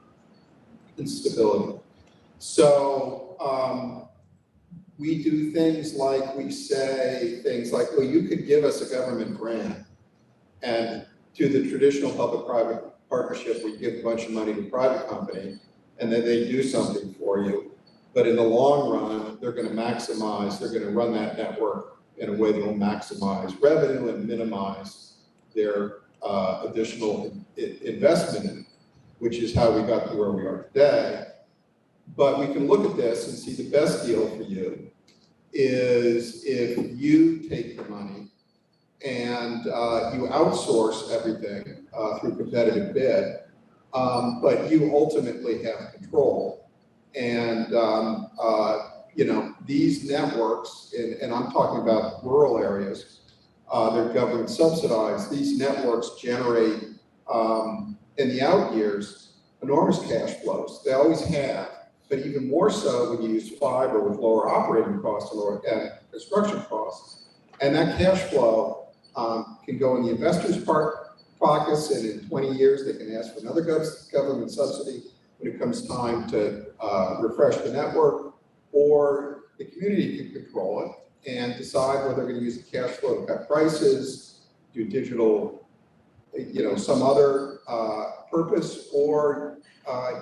and stability. So we do things like, we say things like, well, you could give us a government grant, and to the traditional public-private partnership, we give a bunch of money to a private company and then they do something for you. But in the long run, they're going to maximize, they're going to run that network in a way that will maximize revenue and minimize their additional investment in it, which is how we got to where we are today. But we can look at this and see the best deal for you is if you take the money and you outsource everything through competitive bid, but you ultimately have control. And you know, these networks, and I'm talking about rural areas, they're government subsidized. These networks generate, in the out years, enormous cash flows. They always have, but even more so when you use fiber with lower operating costs and lower construction costs. And that cash flow can go in the investors' pockets, and in 20 years they can ask for another government subsidy when it comes time to refresh the network, or the community can control it and decide whether they're going to use the cash flow to cut prices, do digital, you know, some other purpose, or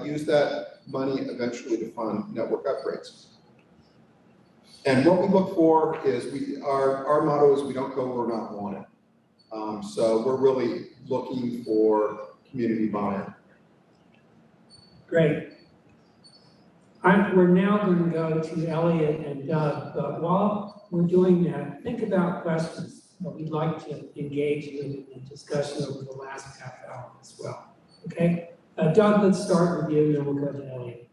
use that money eventually to fund network upgrades. And what we look for is, our motto is we don't go where we're not wanted. So we're really looking for community buy-in. Great. We're now going to go to Elliot and Doug, but while we're doing that, think about questions that we'd like to engage in discussion over the last half hour as well. Okay? Doug, let's start with you, and then we'll go to Elliot.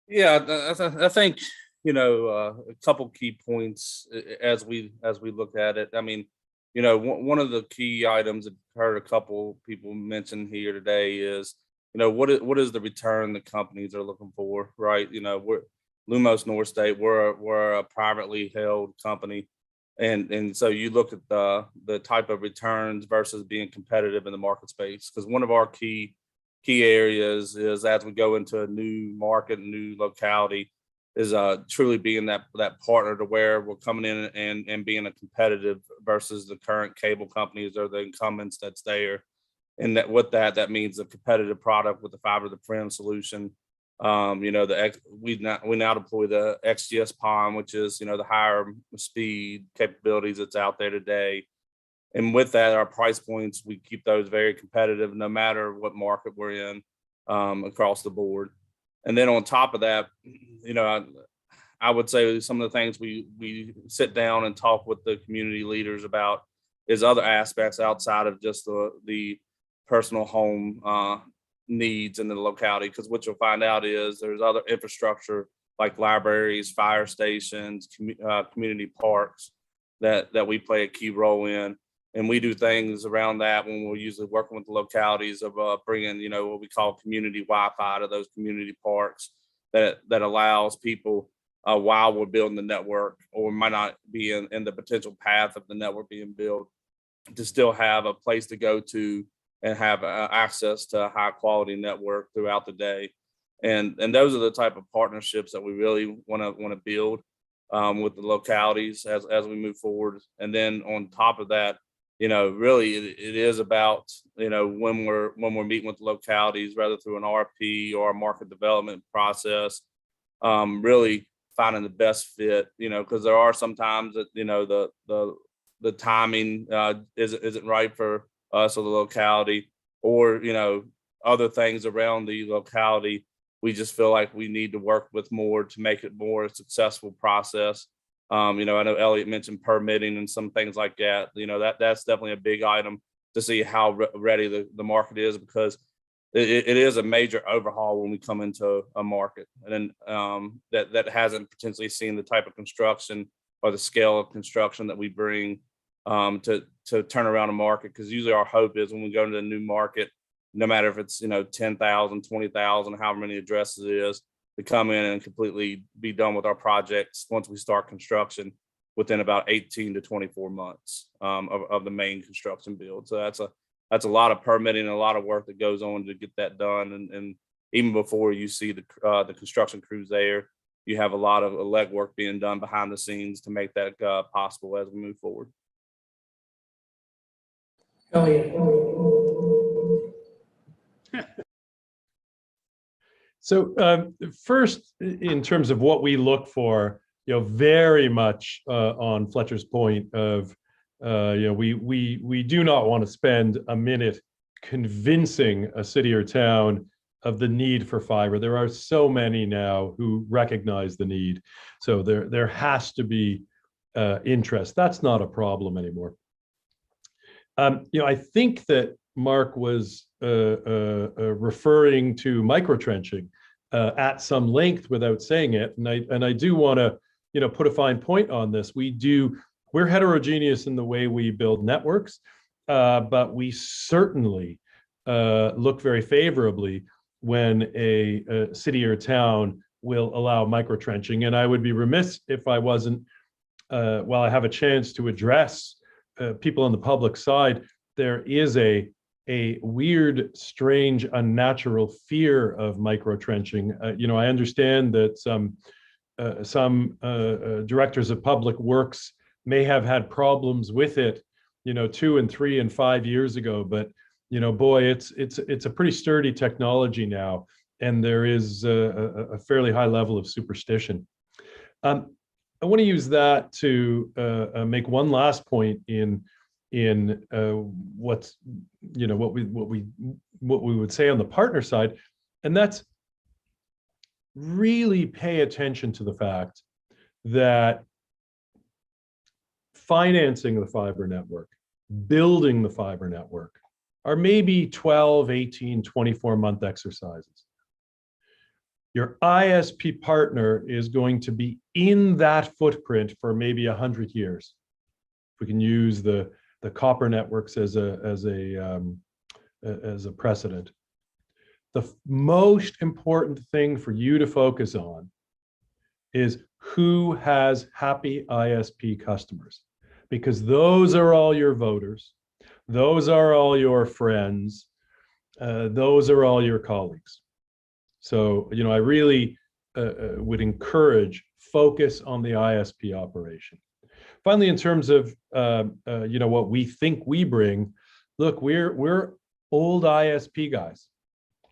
Yeah, I think, you know, a couple key points as we look at it. I mean, you know, one of the key items I've heard a couple people mention here today is, you know, what is the return the companies are looking for, right? You know, we're Lumos North State, we're a privately held company, and so you look at the type of returns versus being competitive in the market space, because one of our key areas is, as we go into a new market, new locality, is truly being that partner to where we're coming in and being a competitive versus the current cable companies or the incumbents that's there. And that what that means, a competitive product with the fiber to the prem solution. You know, we now deploy the XGS PON, which is, you know, the higher speed capabilities that's out there today. And with that, our price points, we keep those very competitive no matter what market we're in, across the board. And then on top of that, you know, I would say some of the things we sit down and talk with the community leaders about is other aspects outside of just the personal home needs in the locality. Because what you'll find out is there's other infrastructure like libraries, fire stations, community parks that we play a key role in. And we do things around that when we're usually working with the localities of bringing, you know, what we call community Wi-Fi to those community parks that allows people while we're building the network, or might not be in the potential path of the network being built, to still have a place to go to and have access to a high quality network throughout the day. And those are the type of partnerships that we really want to build with the localities as we move forward. And then on top of that, you know, really it is about, you know, when we're meeting with the localities, rather through an RFP or a market development process, really finding the best fit, you know, because there are some times that, you know, the timing isn't right for us or the locality, or, you know, other things around the locality. We just feel like we need to work with more to make it more a successful process. You know, I know Elliot mentioned permitting and some things like that. You know, that's definitely a big item to see how ready the market is, because it is a major overhaul when we come into a market, and then that hasn't potentially seen the type of construction or the scale of construction that we bring to turn around a market. Because usually our hope is when we go into a new market, no matter if it's, you know, 10,000, 20,000, however many addresses it is, to come in and completely be done with our projects once we start construction within about 18 to 24 months of the main construction build. So that's a lot of permitting and a lot of work that goes on to get that done. And even before you see the construction crews there, you have a lot of legwork being done behind the scenes to make that possible as we move forward. Elliot. So first, in terms of what we look for, you know, very much on Fletcher's point of, you know, we do not want to spend a minute convincing a city or town of the need for fiber. There are so many now who recognize the need. So there has to be interest. That's not a problem anymore. You know, I think that Mark was referring to microtrenching at some length without saying it, and I do want to, you know, put a fine point on this. We're heterogeneous in the way we build networks, but we certainly look very favorably when a city or town will allow microtrenching. And I would be remiss if I wasn't, while I have a chance to address people on the public side, there is a weird, strange, unnatural fear of microtrenching. You know, I understand that some directors of public works may have had problems with it, you know, 2 and 3 and 5 years ago, but you know, boy, it's a pretty sturdy technology now, and there is a fairly high level of superstition. I want to use that to make one last point in what's, you know, what we would say on the partner side, and that's really pay attention to the fact that financing the fiber network, building the fiber network, are maybe 12, 18, 24-month exercises. Your ISP partner is going to be in that footprint for maybe 100 years. If we can use the copper networks as a precedent. The most important thing for you to focus on is who has happy ISP customers, because those are all your voters. Those are all your friends. Those are all your colleagues. So, you know, I really would encourage focus on the ISP operation. Finally, in terms of, you know, what we think we bring, look, we're old ISP guys.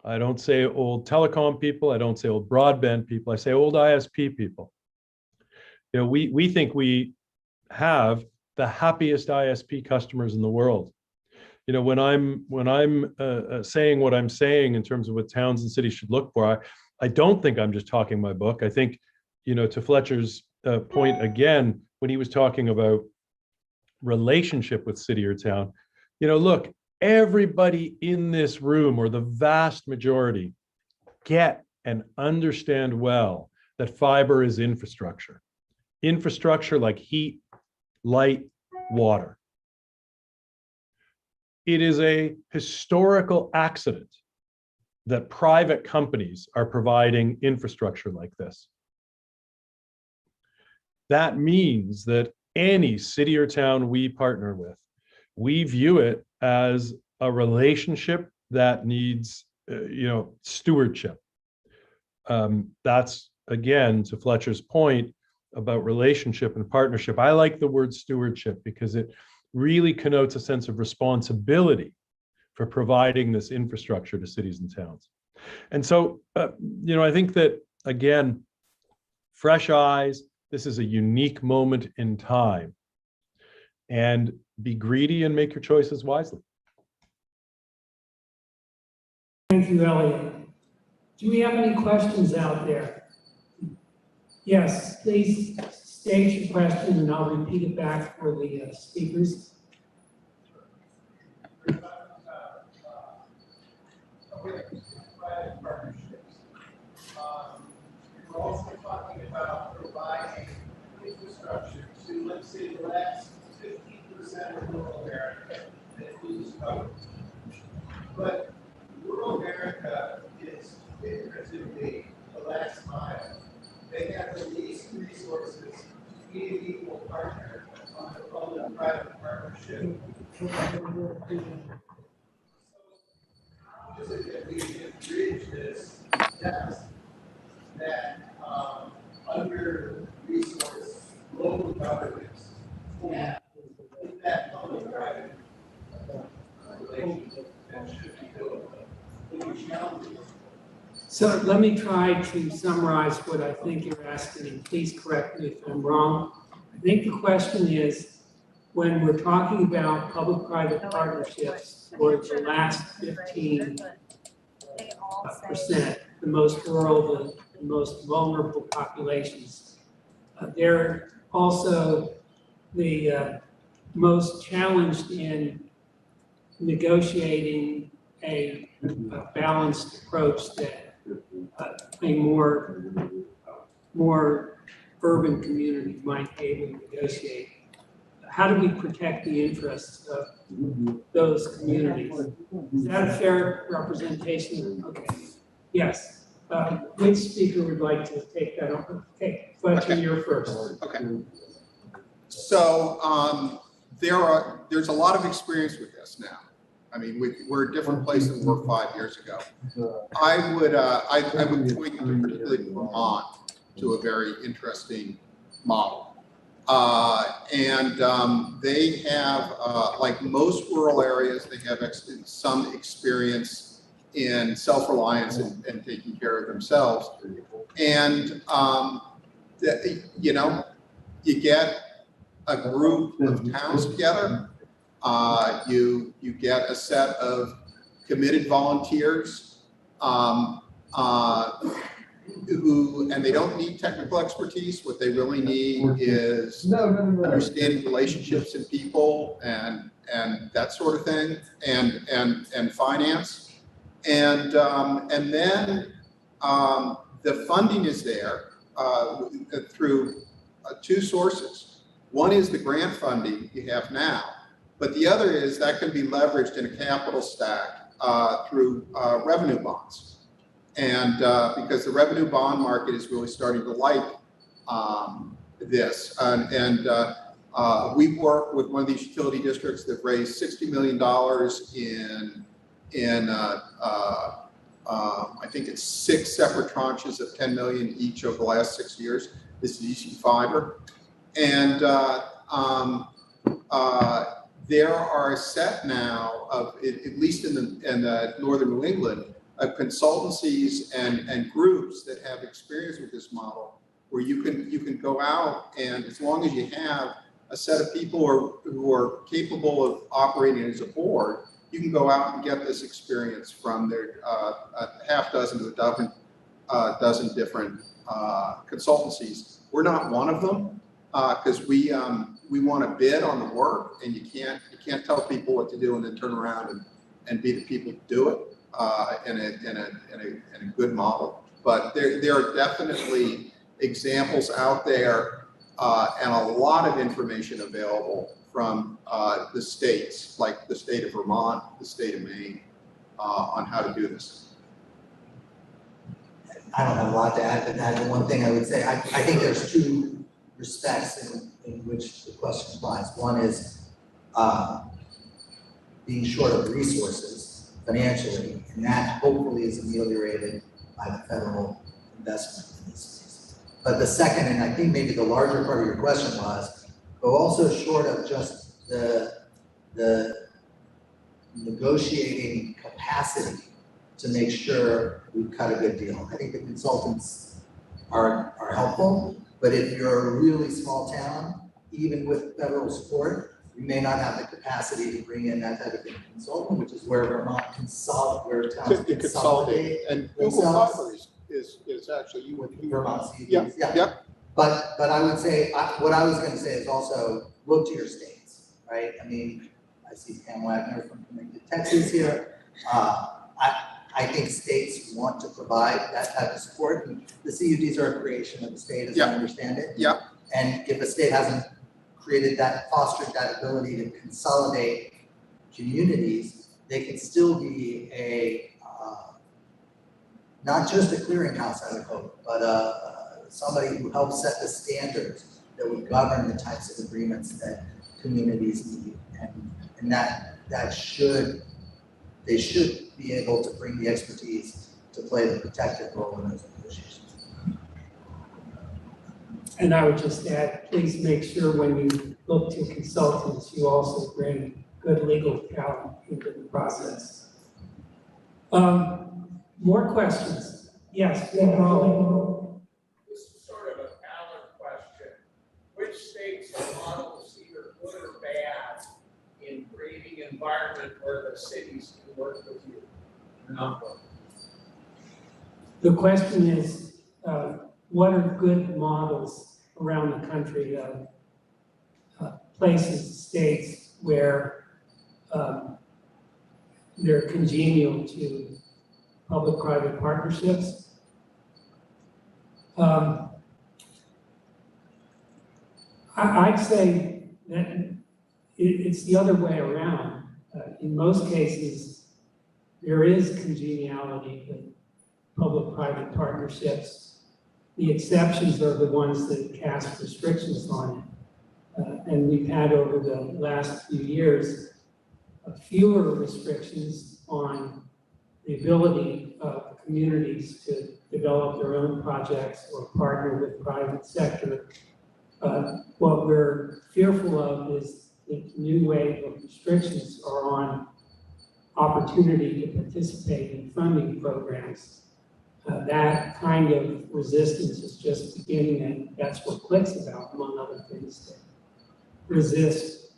I don't say old telecom people. I don't say old broadband people. I say old ISP people. You know, we think we have the happiest ISP customers in the world. You know, when I'm saying what I'm saying in terms of what towns and cities should look for, I don't think I'm just talking my book. I think, you know, to Fletcher's point again, when he was talking about relationship with city or town, you know, look, everybody in this room, or the vast majority, get and understand well that fiber is infrastructure. Infrastructure like heat, light, water. It is a historical accident that private companies are providing infrastructure like this. That means that any city or town we partner with, we view it as a relationship that needs, you know, stewardship. That's, again, to Fletcher's point about relationship and partnership. I like the word stewardship because it really connotes a sense of responsibility for providing this infrastructure to cities and towns. And so, you know, I think that, again, fresh eyes, this is a unique moment in time, and be greedy and make your choices wisely. Thank you, Elliot. Do we have any questions out there? Yes, please state your question and I'll repeat it back for the speakers. We're also talking about providing infrastructure to, let's say, the last 15% of rural America that lose coverage. But rural America is figuratively the last mile. They have the least resources to be an equal partner on the public-private partnership. So how is it that we can bridge this deficit that under-resourced local governments have in that public-private relationship that should be built? So let me try to summarize what I think you're asking, and please correct me if I'm wrong. I think the question is, when we're talking about public-private partnerships for the last 15%, the most rural, the most vulnerable populations, they're also the most challenged in negotiating a balanced approach that a more urban community might be able to negotiate. How do we protect the interests of those communities? Is that a fair representation? Okay. Yes. Which speaker would like to take that over? Okay, Fletcher, you're first. Okay. So there's a lot of experience with this now. I mean, we're a different place than we were 5 years ago. I would point you particularly to Vermont to a very interesting model. They have, like most rural areas, they have some experience in self-reliance and taking care of themselves. And, you know, you get a group of towns together. You get a set of committed volunteers who, and they don't need technical expertise. What they really need is understanding relationships and people and that sort of thing, and finance. And then the funding is there through two sources. One is the grant funding you have now, but the other is that can be leveraged in a capital stack through revenue bonds. And because the revenue bond market is really starting to like this. We work with one of these utility districts that raised $60 million in I think it's 6 separate tranches of 10 million each over the last 6 years. This is EC Fiber. And there are a set now of, at least in the northern New England, of consultancies and groups that have experience with this model, where you can go out, and as long as you have a set of people who are capable of operating as a board, you can go out and get this experience from their a half dozen to a dozen different consultancies. We're not one of them because we want to bid on the work, and you can't tell people what to do and then turn around and be the people to do it in a good model. But there are definitely examples out there and a lot of information available from the states, like the state of Vermont, the state of Maine, on how to do this. I don't have a lot to add to that. The one thing I would say, I think there's two respects in which the question applies. One is being short of resources financially, and that hopefully is ameliorated by the federal investment in these spaces. But the second, and I think maybe the larger part of your question was, but also short of just the negotiating capacity to make sure we cut a good deal. I think the consultants are helpful, but if you're a really small town, even with federal support, you may not have the capacity to bring in that type of consultant, which is where Vermont where towns consolidate and Google Fiber is actually with Vermont CDs. Yep. But I would say, what I was gonna say is also look to your states, right? I mean, I see Pam Wagner from Connecticut, Texas here. I think states want to provide that type of support. And the CUDs are a creation of the state, as I understand it. Yeah. And if a state hasn't created that, fostered that ability to consolidate communities, they can still be a, not just a clearinghouse, I would hope, but somebody who helps set the standards that would govern the types of agreements that communities need. And that should, they should be able to bring the expertise to play the protective role in those negotiations. And I would just add, please make sure when you look to consultants, you also bring good legal talent into the process. More questions? Yes, Raleigh. This is sort of a ballot question. Which states or models, either good or bad, in creating an environment where the cities can work with you? The question is, what are good models around the country of places, states where they're congenial to public-private partnerships? I'd say that it's the other way around. In most cases, there is congeniality in public-private partnerships. The exceptions are the ones that cast restrictions on it. And we've had over the last few years, fewer restrictions on the ability of communities to develop their own projects or partner with private sector. What we're fearful of is the new wave of restrictions are on opportunity to participate in funding programs. That kind of resistance is just beginning, and that's what CLIC's about, among other things, to resist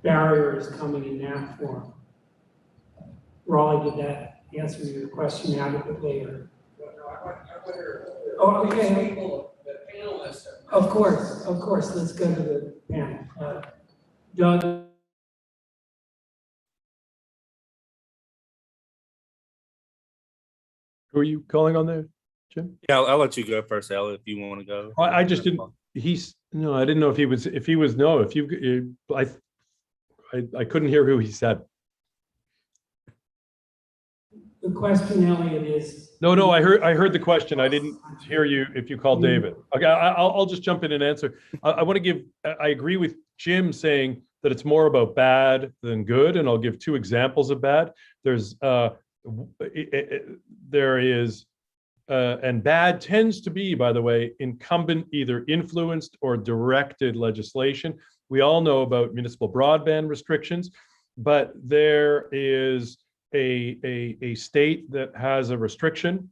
barriers coming in that form. Raleigh, did that answer your question adequately? Or? No, I wonder. Oh, okay. People, the panelists. Of course. Let's go to the panel. Doug. Who are you calling on there, Jim? Yeah, I'll let you go first, Al, if you want to go. I just didn't. I didn't know if he was. No, if you, I couldn't hear who he said. The question, Elliot, is. No, I heard the question. I didn't hear you if you called David. Okay, I'll just jump in and answer. I want to give. I agree with Jim saying that it's more about bad than good, and I'll give two examples of bad. There is, and bad tends to be, by the way, incumbent, either influenced or directed legislation. We all know about municipal broadband restrictions, but there is a state that has a restriction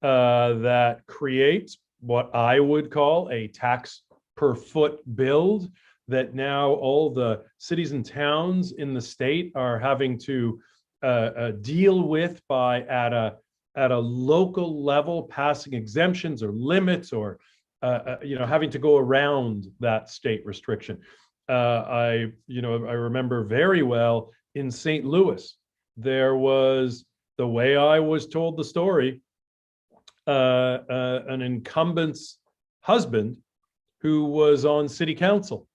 that creates what I would call a tax per foot build, that now all the cities and towns in the state are having to deal with by at a local level, passing exemptions or limits, or having to go around that state restriction. I remember very well in St. Louis, there was, the way I was told the story, an incumbent's husband who was on city council,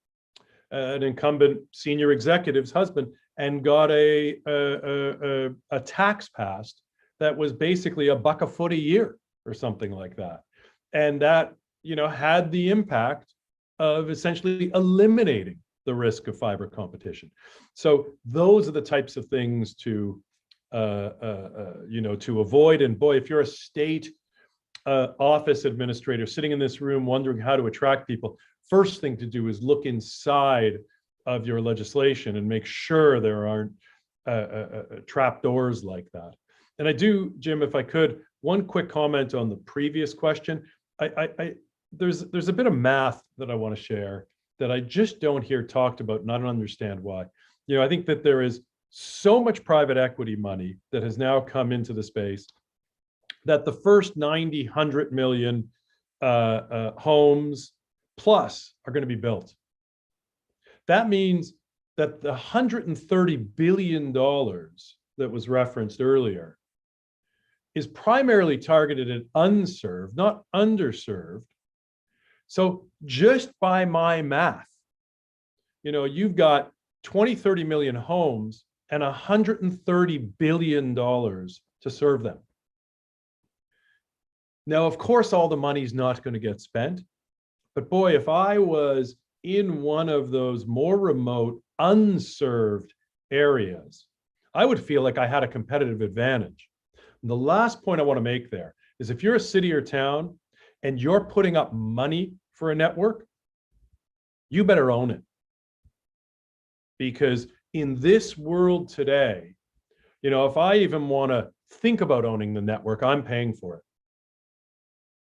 an incumbent senior executive's husband, and got a tax passed that was basically $1 a foot a year or something like that. And that, had the impact of essentially eliminating the risk of fiber competition. So those are the types of things to avoid. And boy, if you're a state office administrator sitting in this room wondering how to attract people, first thing to do is look inside of your legislation and make sure there aren't trapdoors like that. And I do, Jim, if I could, one quick comment on the previous question. There's a bit of math that I want to share that I just don't hear talked about, and I don't understand why. I think that there is so much private equity money that has now come into the space that the first 90, 100 million homes plus are going to be built. That means that the $130 billion that was referenced earlier is primarily targeted at unserved, not underserved. So just by my math, you've got 20, 30 million homes and $130 billion to serve them. Now, of course, all the money's not going to get spent, but boy, if I was in one of those more remote, unserved areas, I would feel like I had a competitive advantage. And the last point I want to make there is if you're a city or town and you're putting up money for a network, you better own it. Because in this world today, if I even want to think about owning the network, I'm paying for it.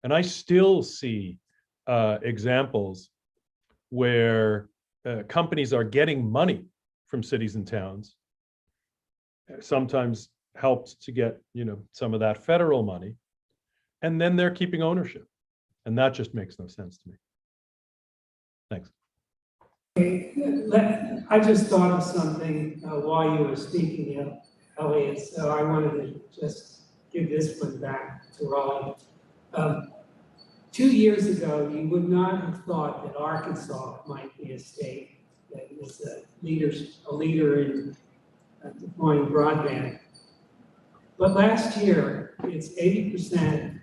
And I still see examples where companies are getting money from cities and towns, sometimes helped to get, some of that federal money, and then they're keeping ownership. And that just makes no sense to me. Thanks. I just thought of something while you were speaking, Elliot, so I wanted to just give this one back to Raleigh. 2 years ago, you would not have thought that Arkansas might be a state that was a leader in deploying broadband. But last year, its 80%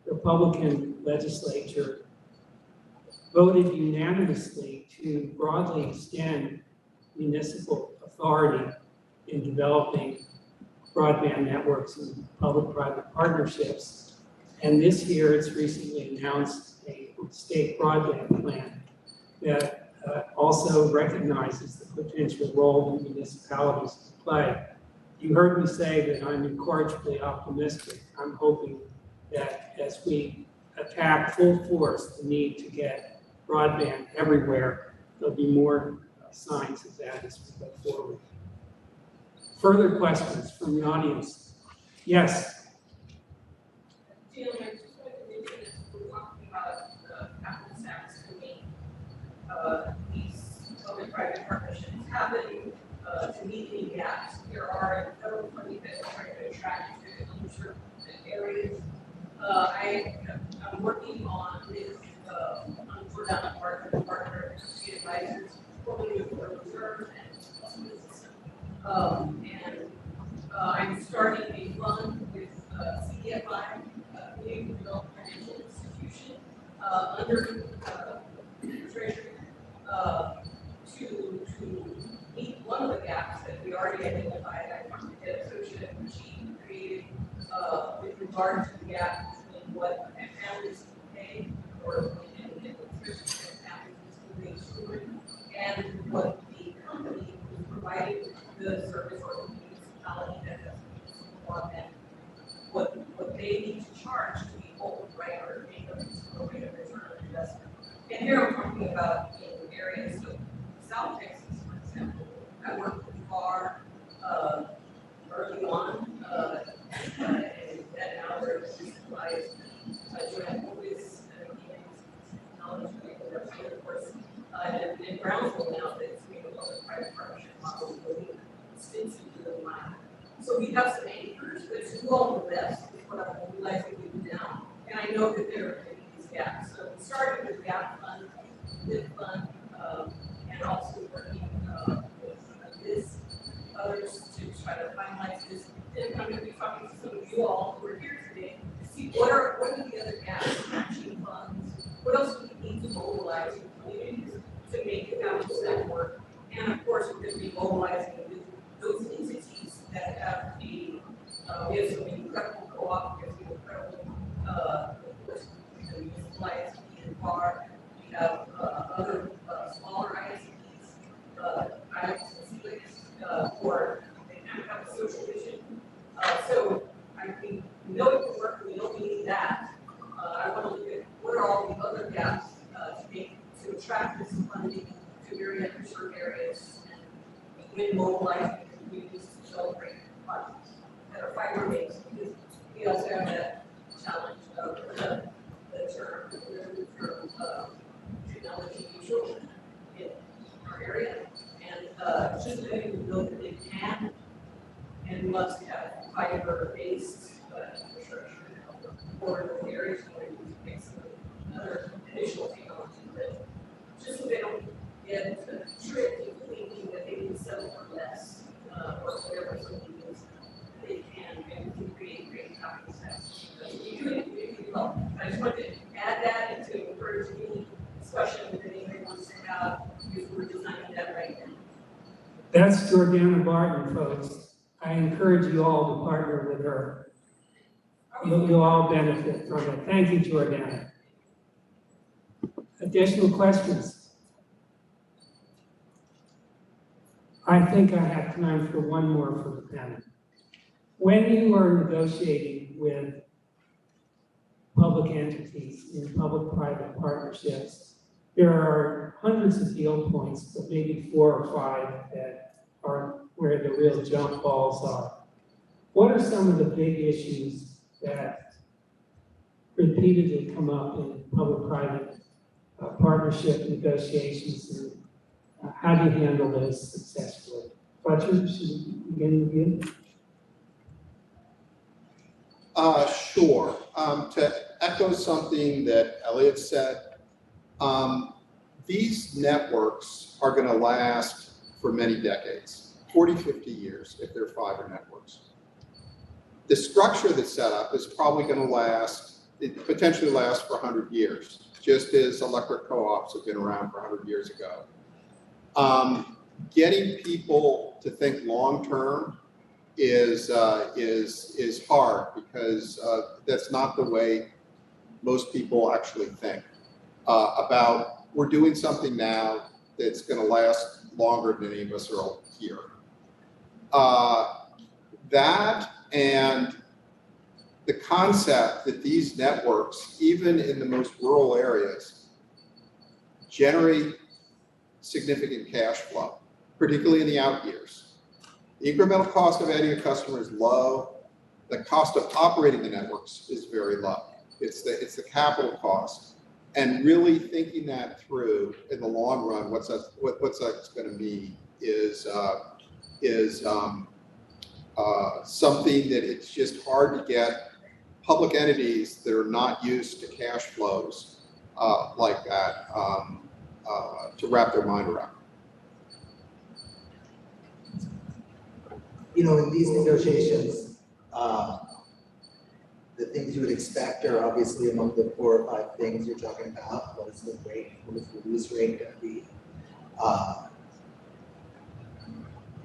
Republican legislature voted unanimously to broadly extend municipal authority in developing broadband networks and public-private partnerships. And this year, it's recently announced a state broadband plan that also recognizes the potential role that municipalities play. You heard me say that I'm incorrigibly optimistic. I'm hoping that as we attack full force the need to get broadband everywhere, there'll be more signs of that as we go forward. Further questions from the audience? Yes. Jim, I just wanted to mention that we're talking about the capital stacks to make these public-private partnerships happen to meet any gaps. There are federal funding that are trying to attract to underserved areas. I'm working on this for that part of the partner advisors, working with the reserve and the system. I'm starting a fund with CLIC, Community Development Financial Institution, under Treasury to meet one of the gaps that we already identified. I talked to the associate machine created with regard to the gap between what families can pay or and what the company is providing the service or the municipality that has broadband, what they need to charge to be whole, right, or make a rate of return on investment. And here I'm talking about in areas of South Texas, for example. I worked with FAR early on, and now we're decentralized joint focus technology, of course, in Brownsville now that's being a public-private partnership model really extensive to the line. So we have some anchors, but to do all the best is what I'm realizing we do now. And I know that there are these gaps. So we started with Gap Fund, Live Fund, and also working with this, others to try to finalize this. Then I'm going to be talking to some of you all who are here today to see what are the other gaps, matching funds, what else do we need to mobilize in communities to make the capital stack work. And of course, we're going to be mobilizing with those entities that have we have some incredible co-op, we have some incredible, of course, municipalized and FAR. We have other smaller ISPs, ISPs for they kind of have a social vision. So I think we know it can work, we know we need that. I want to look at what are all the other gaps to attract this funding to very underserved areas and when mobilizing communities to celebrate projects that are fiber-based, because we also have that challenge of the term must have fiber-based infrastructure for the areas where we make some other additional technology that just so they don't get tricked into thinking that they can sell for less or whatever something is they can and we can create great happiness. You do it well. I just wanted to add that and to encourage any discussion that anybody wants to have because we're designing that right now. That's Jordana Barton, folks. I encourage you all to partner with her. You'll all benefit from it. Thank you, Jordana. Additional questions? I think I have time for one more for the panel. When you are negotiating with public entities in public-private partnerships, there are hundreds of deal points, but maybe 4 or 5 that are where the real jump balls are. What are some of the big issues that repeatedly come up in public-private partnership negotiations, and how do you handle those successfully? Fletcher, should we begin with you? Sure. To echo something that Elliot said, these networks are going to last for many decades, 40, 50 years if they're fiber networks. The structure that's set up is probably going to last, it potentially lasts for 100 years, just as electric co-ops have been around for 100 years ago. Getting people to think long-term is hard because that's not the way most people actually think about. We're doing something now that's going to last longer than any of us are here. That and the concept that these networks, even in the most rural areas, generate significant cash flow, particularly in the out years. The incremental cost of adding a customer is low. The cost of operating the networks is very low. It's the capital cost. And really thinking that through in the long run, what's that's going to be is something that it's just hard to get public entities that are not used to cash flows like that to wrap their mind around. You know, in these negotiations, the things you would expect are obviously among the 4 or 5 things you're talking about. What is the rate? What is the lose rate going to be?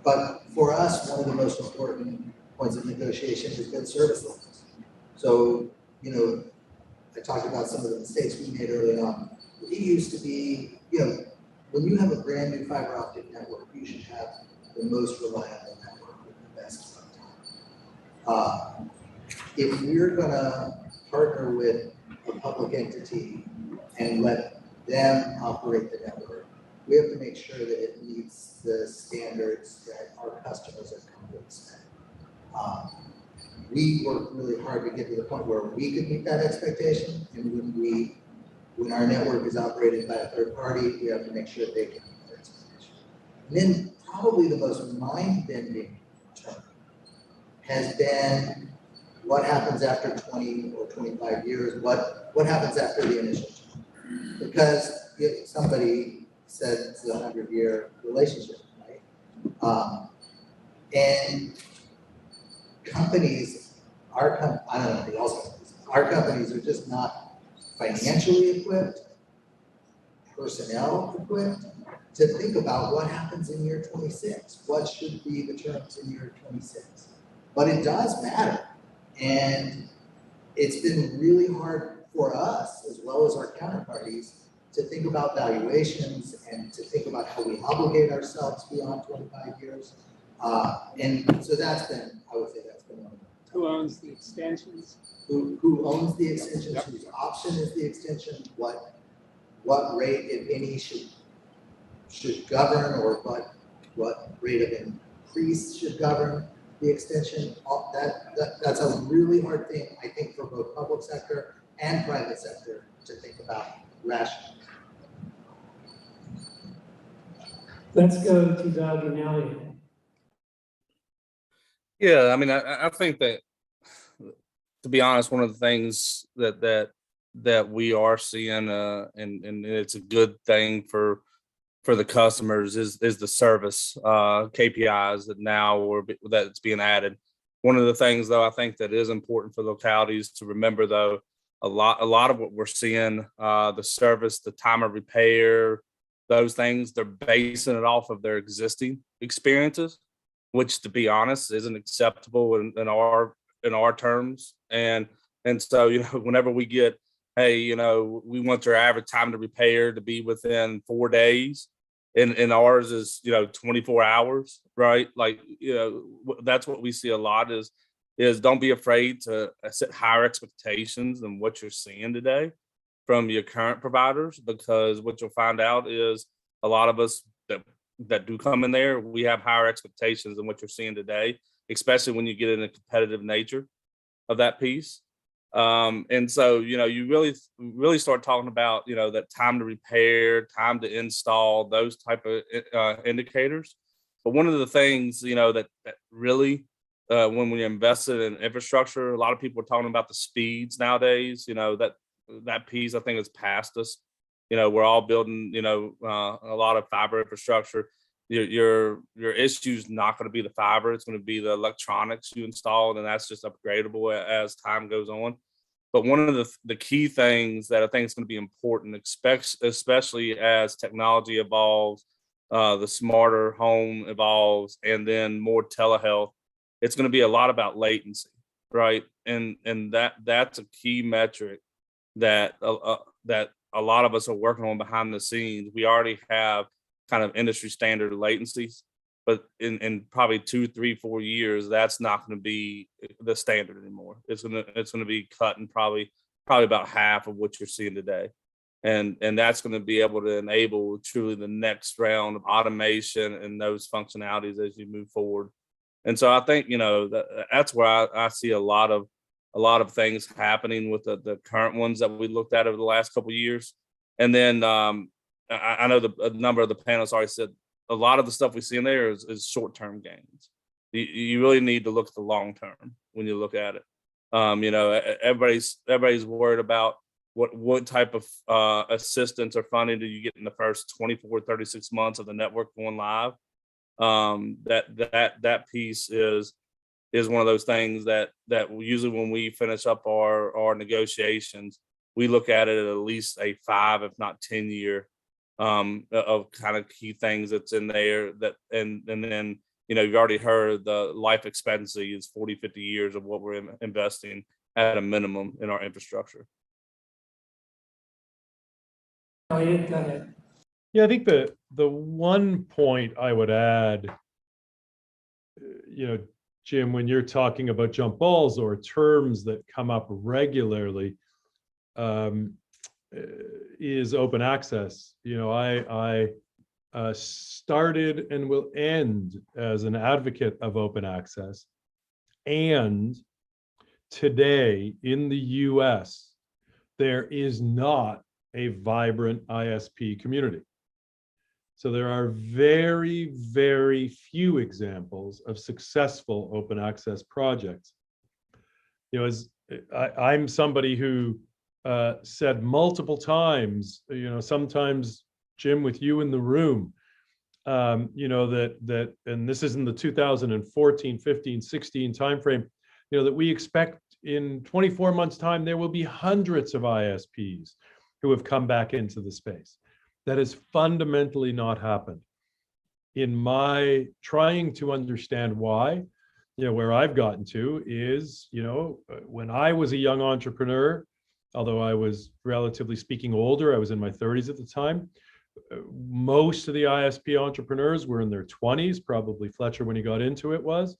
But for us, one of the most important points of negotiation has been service levels. So, you know, I talked about some of the mistakes we made early on. It used to be, you know, when you have a brand new fiber optic network, you should have the most reliable network with the best uptime. If we're going to partner with a public entity and let them operate the network, we have to make sure that it meets the standards that our customers have come to expect. We worked really hard to get to the point where we could meet that expectation, and when our network is operated by a third party, we have to make sure they can meet that expectation. And then probably the most mind-bending term has been what happens after 20 or 25 years, what happens after the initial term? Because somebody said it's a 100-year relationship, right? And companies, I don't know, our companies are just not financially equipped, personnel equipped to think about what happens in year 26. What should be the terms in year 26? But it does matter. And it's been really hard for us, as well as our counterparties, to think about valuations and to think about how we obligate ourselves beyond 25 years. And so that's been, I would say that's been one of them. Who owns the extensions? Who owns the extensions, whose option is the extension, what rate, if any, should govern, or what rate of increase should govern the extension. That's a really hard thing, I think, for both public sector and private sector to think about rationally. Let's go to Doug and Elliot. Yeah, I mean, I think that, to be honest, one of the things that we are seeing, and it's a good thing for the customers is the service KPIs that now that's being added. One of the things, though, I think that is important for localities to remember, though, a lot of what we're seeing, the service, the time of repair, those things, they're basing it off of their existing experiences, which, to be honest, isn't acceptable in our terms. And so, whenever we get, hey, we want your average time to repair to be within 4 days, and ours is 24 hours, right? Like, that's what we see a lot is don't be afraid to set higher expectations than what you're seeing today from your current providers, because what you'll find out is a lot of us that do come in there, we have higher expectations than what you're seeing today, especially when you get in a competitive nature of that piece. And so, you really start talking about, that time to repair, time to install, those type of indicators. But one of the things, that really, when we invested in infrastructure, a lot of people are talking about the speeds nowadays, that piece, I think, has passed us. We're all building, a lot of fiber infrastructure. Your issue is not going to be the fiber; it's going to be the electronics you install, and that's just upgradable as time goes on. But one of the key things that I think is going to be important, especially as technology evolves, the smarter home evolves, and then more telehealth, it's going to be a lot about latency, right? And that's a key metric that a lot of us are working on behind the scenes. We already have kind of industry standard latencies, but in probably 2, 3, 4 years, that's not going to be the standard anymore. It's gonna be cut in probably about half of what you're seeing today, and that's going to be able to enable truly the next round of automation and those functionalities as you move forward. And so I think that's where I see a lot of things happening with the current ones that we looked at over the last couple of years. And then I know a number of the panelists already said a lot of the stuff we see in there is short-term gains. You really need to look at the long term when you look at it. Everybody's worried about what type of assistance or funding do you get in the first 24, 36 months of the network going live. That piece is one of those things that usually when we finish up our negotiations, we look at it at least a 5, if not 10 year of kind of key things that's in there and then you've already heard the life expectancy is 40, 50 years of what we're investing at a minimum in our infrastructure. Yeah, I think the one point I would add, Jim, when you're talking about jump balls or terms that come up regularly, is open access. I started and will end as an advocate of open access. And today in the US, there is not a vibrant ISP community. So there are very, very few examples of successful open access projects. I'm somebody who said multiple times, sometimes, Jim, with you in the room, that, and this is in the 2014, 15, 16 timeframe, that we expect in 24 months' time, there will be hundreds of ISPs who have come back into the space. That has fundamentally not happened. In my trying to understand why, where I've gotten to is, when I was a young entrepreneur, although I was relatively speaking older, I was in my 30s at the time, most of the ISP entrepreneurs were in their 20s, probably Fletcher when he got into it was.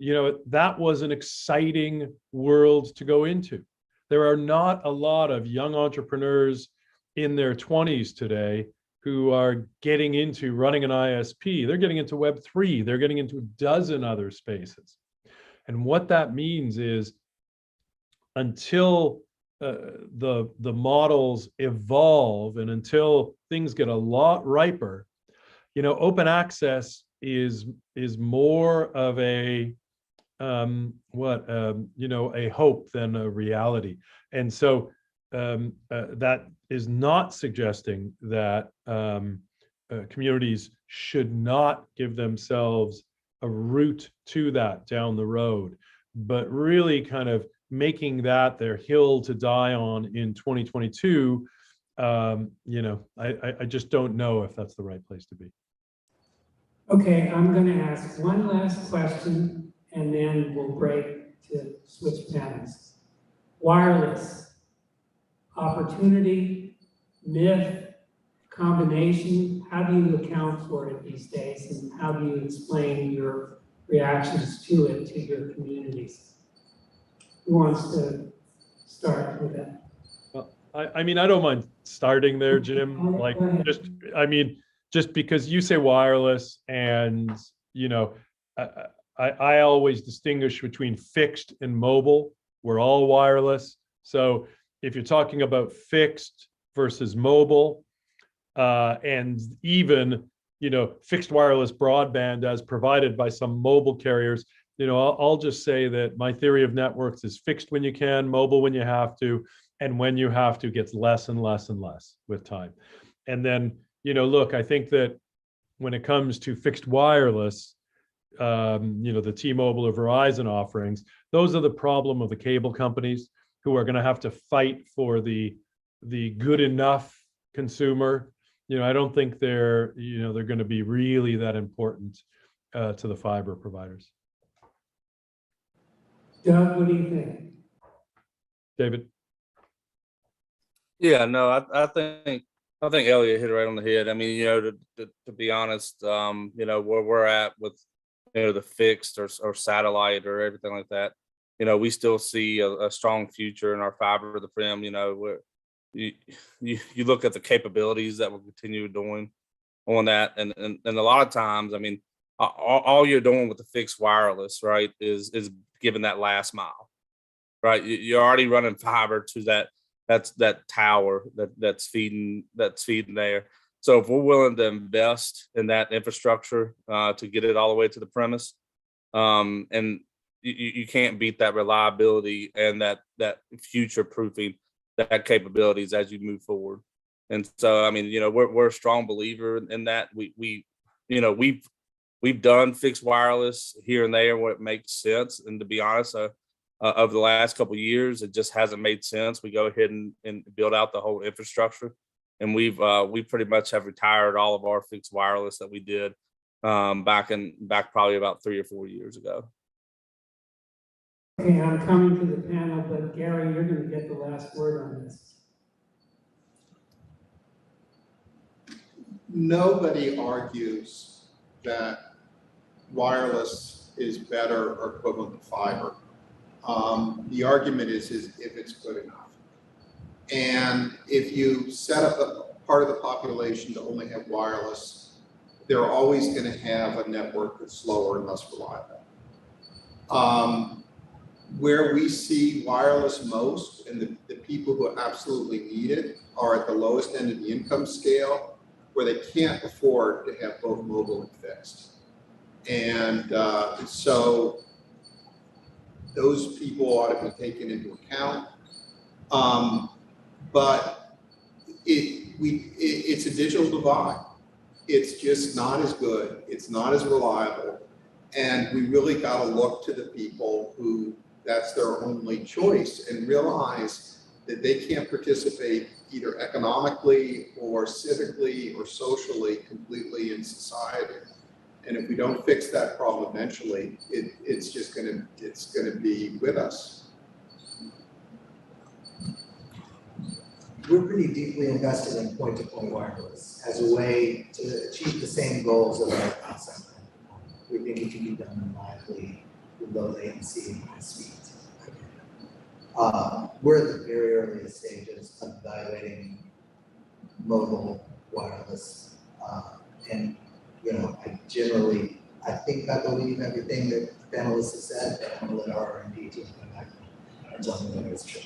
That was an exciting world to go into. There are not a lot of young entrepreneurs in their 20s today who are getting into running an ISP. They're getting into Web3. They're getting into a dozen other spaces. And what that means is until the models evolve and until things get a lot riper, open access is more of a a hope than a reality. And so that is not suggesting that communities should not give themselves a route to that down the road, but really kind of making that their hill to die on in 2022. I just don't know if that's the right place to be. Okay, I'm going to ask one last question and then we'll break to switch panels. Wireless, opportunity, myth, combination, how do you account for it these days and how do you explain your reactions to it to your communities? Who wants to start with that? Well, I mean, I don't mind starting there, Jim. Like, just because you say wireless and, I always distinguish between fixed and mobile. We're all wireless. So if you're talking about fixed versus mobile, and even, fixed wireless broadband as provided by some mobile carriers, I'll just say that my theory of networks is fixed when you can, mobile when you have to, and when you have to gets less and less and less with time. And then, look, I think that when it comes to fixed wireless, the T-Mobile or Verizon offerings, those are the problem of the cable companies who are going to have to fight for the good enough consumer. I don't think they're going to be really that important to the fiber providers. Doug, what do you think? David? Yeah, no, I think Elliot hit it right on the head. I mean, to be honest, where we're at with the fixed or satellite or everything like that, we still see a strong future in our fiber to the prem. Where you look at the capabilities that we'll continue doing on that, and a lot of times, I mean, all you're doing with the fixed wireless, right, is giving that last mile, right? You're already running fiber to that tower that's feeding there. So if we're willing to invest in that infrastructure to get it all the way to the premise, and you can't beat that reliability and that future proofing, that capabilities as you move forward. And so, I mean, we're a strong believer in that. We've done fixed wireless here and there where it makes sense. And to be honest, over the last couple of years, it just hasn't made sense. We go ahead and build out the whole infrastructure, and we pretty much have retired all of our fixed wireless that we did back probably about 3 or 4 years ago. Okay, I'm coming to the panel, but Gary, you're going to get the last word on this. Nobody argues that wireless is better or equivalent to fiber. The argument is if it's good enough. And if you set up a part of the population to only have wireless, they're always going to have a network that's slower and less reliable. Where we see wireless most, and the people who absolutely need it, are at the lowest end of the income scale, where they can't afford to have both mobile and fixed. And so those people ought to be taken into account. But it's a digital divide. It's just not as good. It's not as reliable. And we really got to look to the people who that's their only choice and realize that they can't participate either economically or civically or socially completely in society. And if we don't fix that problem eventually, it's going to be with us. We're pretty deeply invested in point-to-point wireless as a way to achieve the same goals of our concept. We think it can be done reliably with low latency and high speeds. We're at the very earliest stages of evaluating mobile wireless, and I think I believe everything that the panelists have said, but I'm going to let our R&D team come back and tell me whether it's true.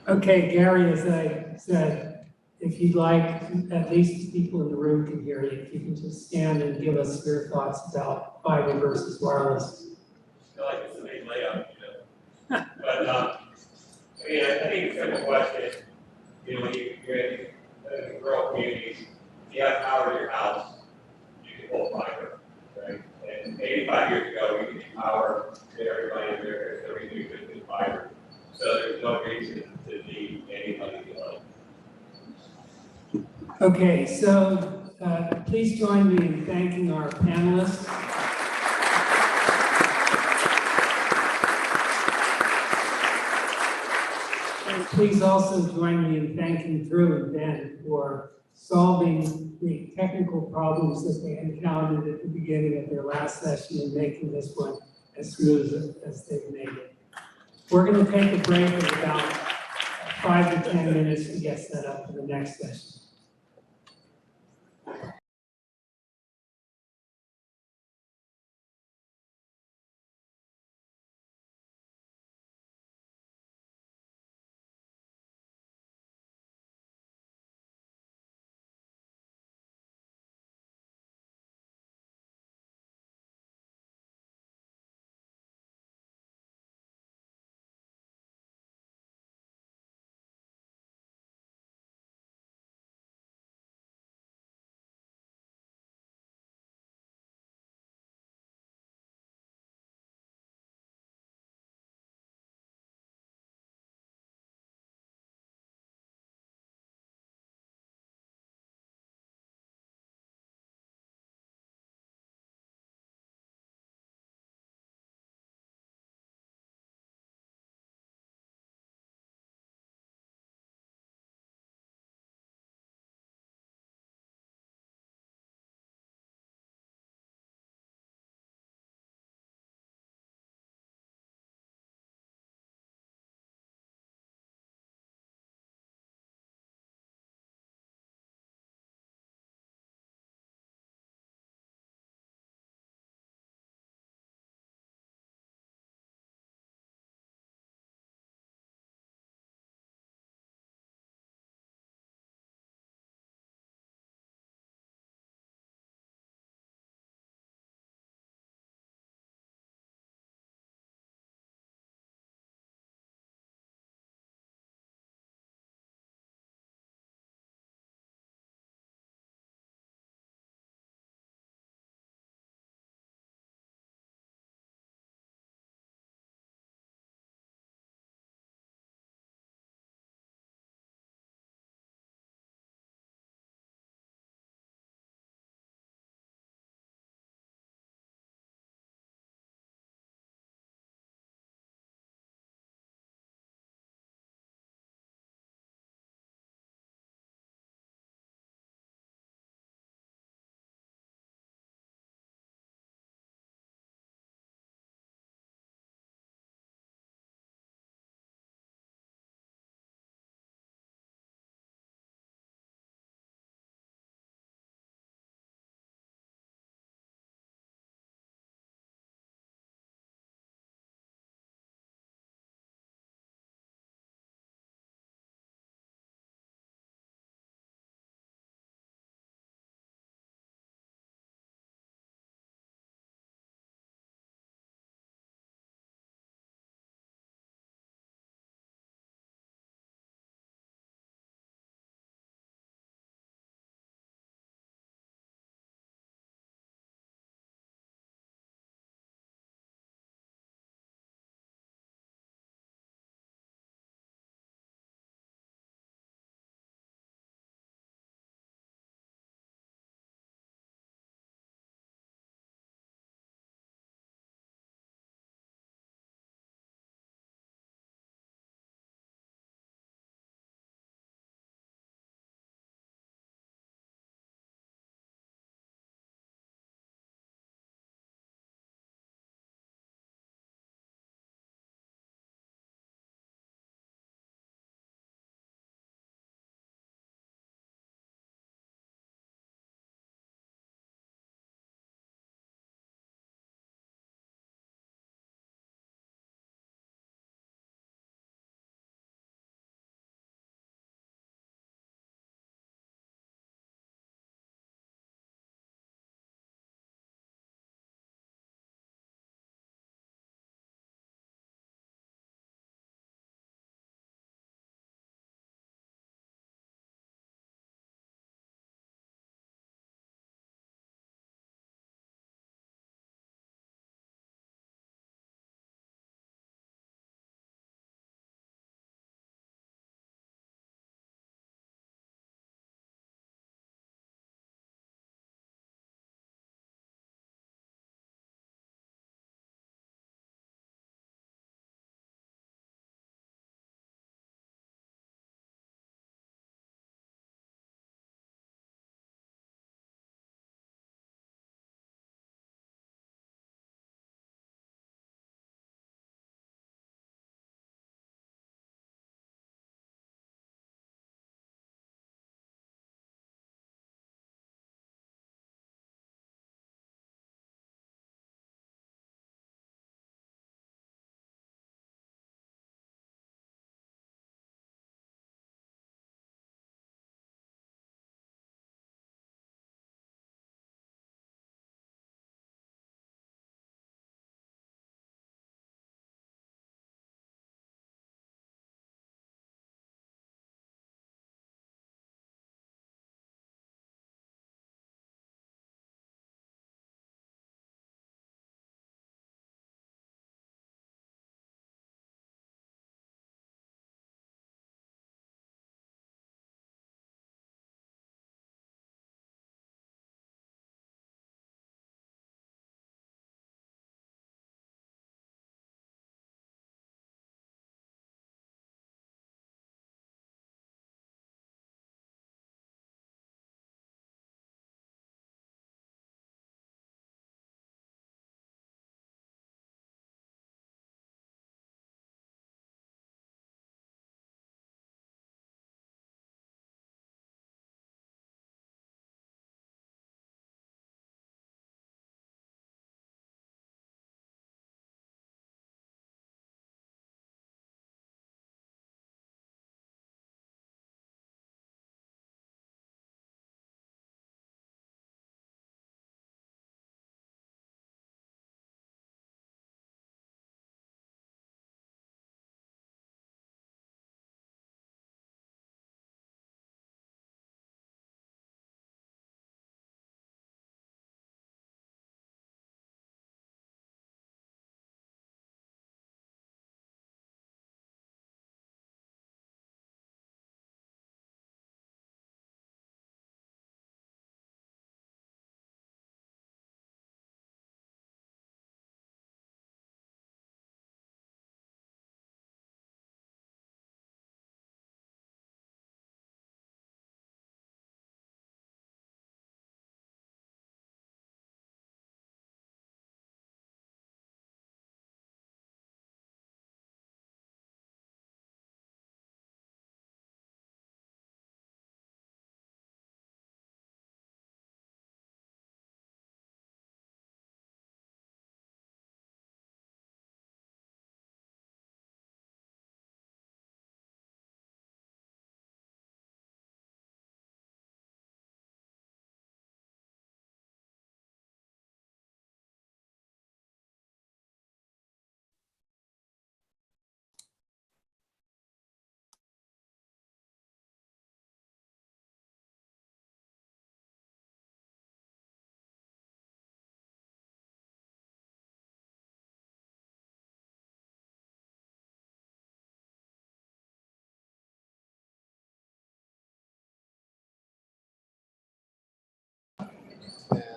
Okay, Gary, as I said, if you'd like, at least people in the room can hear you, if you can just stand and give us your thoughts about fiber versus wireless. I feel like it's a big layup, you know. But, I mean, I think it's a simple question. You know, when you're in rural communities, if you have power to your house, you can pull fiber, right? And 85 years ago, we could power to everybody in America, so we could do fiber. So there's no reason to need anybody else. Okay, so please join me in thanking our panelists. And please also join me in thanking Drew and Ben for solving the technical problems that they encountered at the beginning of their last session and making this one as smooth as they've made it. We're going to take a break of about 5 to 10 minutes to get set up for the next session.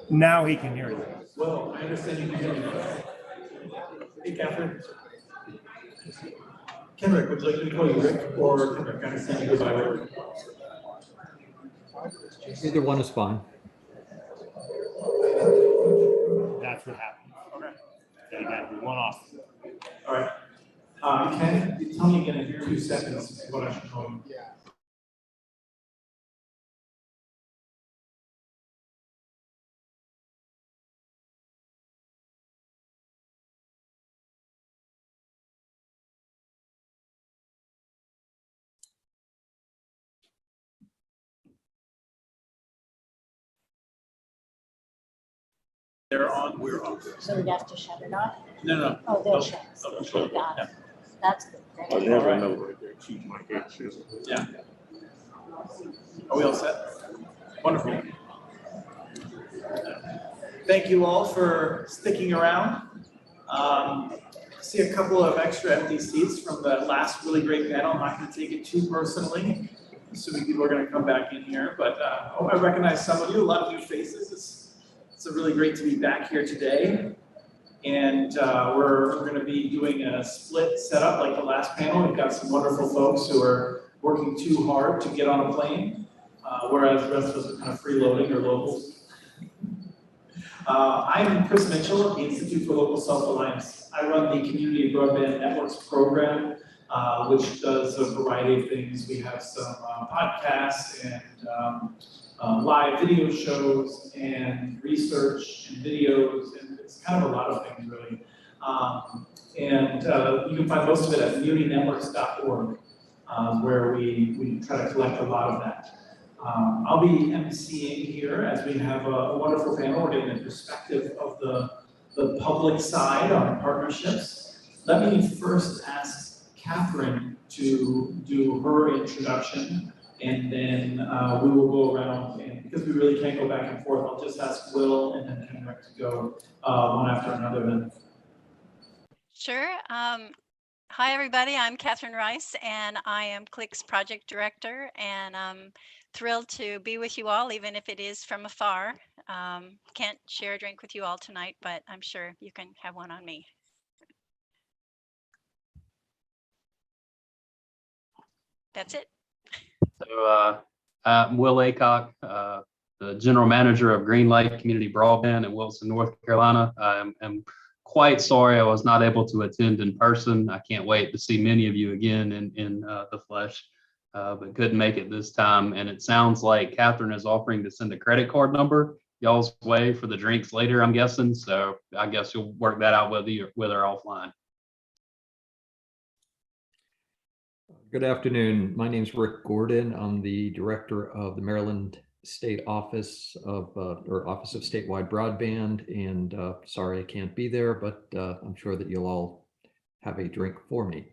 Now he can hear you. Well, I understand you can hear me. Hey, Catherine. Kenrick, would you like me to call you Rick or Kenrick? I understand you go by Rick. Either one is fine. That's what happened. Okay. They got one off. All right. Ken, tell me again in 2 seconds what I should call you. Yeah. They're on, we're on. So we'd have to shut it off? No. Oh, they'll shut it. Okay, got it. That's good. Oh, there's our number right there. Yeah. Are we all set? Wonderful. Thank you all for sticking around. See a couple of extra empty seats from the last really great panel. I'm not going to take it too personally, assuming people are going to come back in here. But I recognize some of you, a lot of new faces. It's really great to be back here today. And we're going to be doing a split setup like the last panel. We've got some wonderful folks who are working too hard to get on a plane, whereas the rest of us are kind of freeloading or locals. I'm Chris Mitchell at the Institute for Local Self-Reliance. I run the Community Broadband Networks program, which does a variety of things. We have some podcasts and live video shows and research and videos, and it's kind of a lot of things really. You can find most of it at communitynetworks.org, where we try to collect a lot of that. I'll be emceeing here as we have a wonderful panel. We're getting the perspective of the public side on partnerships. Let me first ask Catherine to do her introduction, and then we will go around, and because we really can't go back and forth, I'll just ask Will and then Kenrick to go one after another then. Sure. Hi, everybody. I'm Catherine Rice, and I am CLIC's project director, and I'm thrilled to be with you all, even if it is from afar. Can't share a drink with you all tonight, but I'm sure you can have one on me. That's it. So I'm Will Aycock, the general manager of Green Light Community Broadband in Wilson, North Carolina. I'm quite sorry I was not able to attend in person. I can't wait to see many of you again in the flesh, but couldn't make it this time. And it sounds like Catherine is offering to send a credit card number y'all's way for the drinks later, I'm guessing. So I guess you'll work that out with her offline. Good afternoon. My name is Rick Gordon. I'm the director of the Maryland State Office of Office of Statewide Broadband, and sorry I can't be there, but I'm sure that you'll all have a drink for me.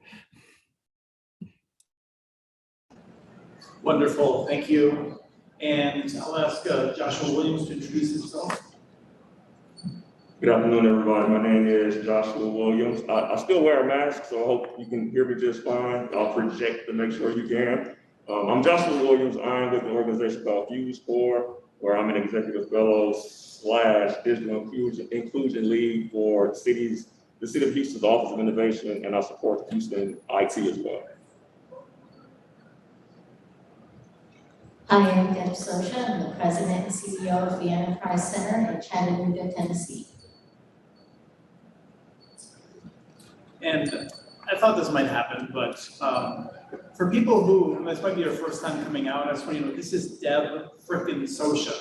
Wonderful, thank you. And I'll ask Joshua Williams to introduce himself. Good afternoon, everybody. My name is Joshua Williams. I still wear a mask, so I hope you can hear me just fine. I'll project to make sure you can. I'm Joshua Williams. I'm with an organization called Fuse 4, where I'm an executive fellow / digital inclusion lead for the City of Houston's Office of Innovation, and I support Houston IT as well. I am Deb Sosha. I'm the president and CEO of the Enterprise Center in Chattanooga, Tennessee. And I thought this might happen, but for people who, this might be your first time coming out, I just want you to know, this is Deb frickin' Sosha.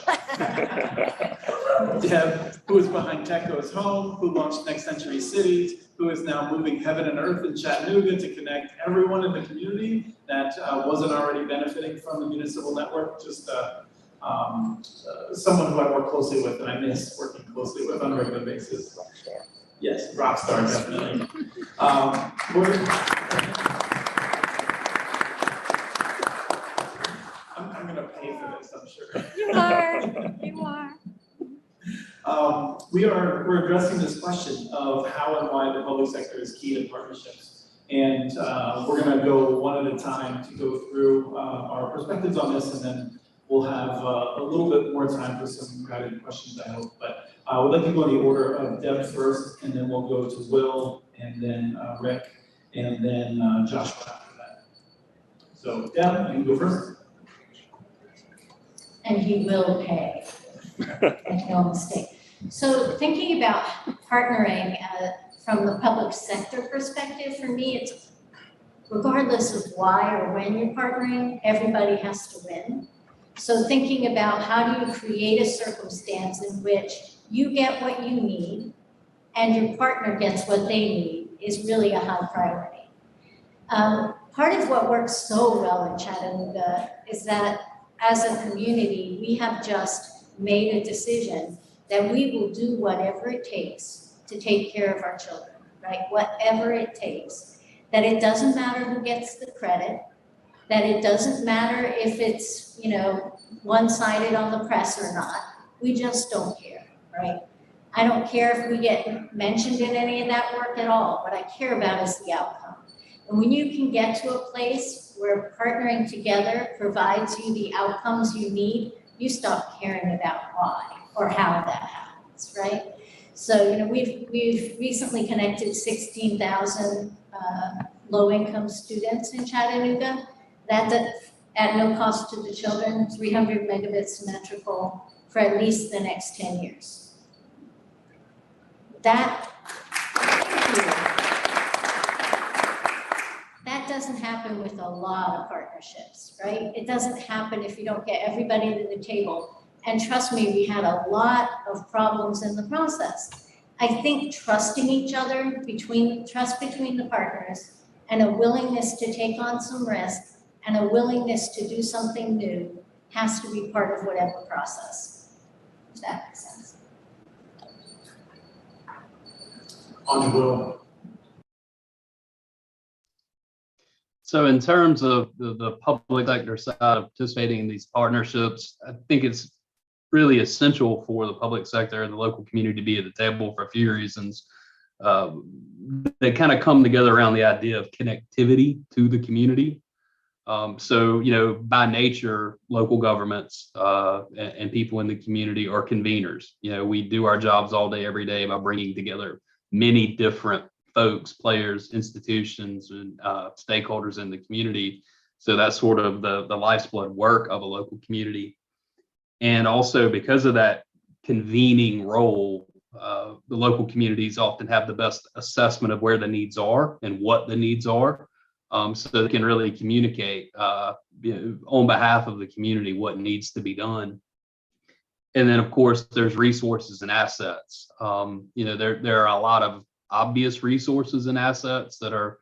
Deb, who is behind Tech Goes Home, who launched Next Century Cities, who is now moving heaven and earth in Chattanooga to connect everyone in the community that wasn't already benefiting from the municipal network. Just someone who I work closely with and I miss working closely with on a regular basis. Yes, rock star, definitely. I'm gonna pay for this, I'm sure. You are. We're addressing this question of how and why the public sector is key to partnerships. And we're gonna go one at a time to go through our perspectives on this, and then we'll have a little bit more time for some guided questions, I hope. But we'd like to go in the order of Deb first, and then we'll go to Will, and then Rick, and then Joshua after that. So Deb, you can go first. And he will pay. Make no mistake. So thinking about partnering from the public sector perspective, for me, it's regardless of why or when you're partnering, everybody has to win. So thinking about how do you create a circumstance in which you get what you need and your partner gets what they need is really a high priority. Part of what works so well in Chattanooga is that as a community, we have just made a decision that we will do whatever it takes to take care of our children, right? Whatever it takes. That it doesn't matter who gets the credit, that it doesn't matter if it's, you know, one-sided on the press or not. We just don't care, right? I don't care if we get mentioned in any of that work at all. What I care about is the outcome. And when you can get to a place where partnering together provides you the outcomes you need, you stop caring about why or how that happens, right? So, you know, we've recently connected 16,000 low-income students in Chattanooga. That at no cost to the children, 300 megabits symmetrical for at least the next 10 years. That doesn't happen with a lot of partnerships, right? It doesn't happen if you don't get everybody to the table. And trust me, we had a lot of problems in the process. I think trusting each other, trust between the partners, and a willingness to take on some risk, and a willingness to do something new has to be part of whatever process. If that makes sense. On to Will. So in terms of the public sector side of participating in these partnerships, I think it's really essential for the public sector and the local community to be at the table for a few reasons. They kind of come together around the idea of connectivity to the community. So, you know, by nature, local governments and people in the community are conveners. You know, we do our jobs all day, every day by bringing together many different folks, players, institutions, and stakeholders in the community. So that's sort of the lifeblood work of a local community. And also because of that convening role, the local communities often have the best assessment of where the needs are and what the needs are. So they can really communicate on behalf of the community what needs to be done. And then, of course, there's resources and assets. You know, there are a lot of obvious resources and assets that are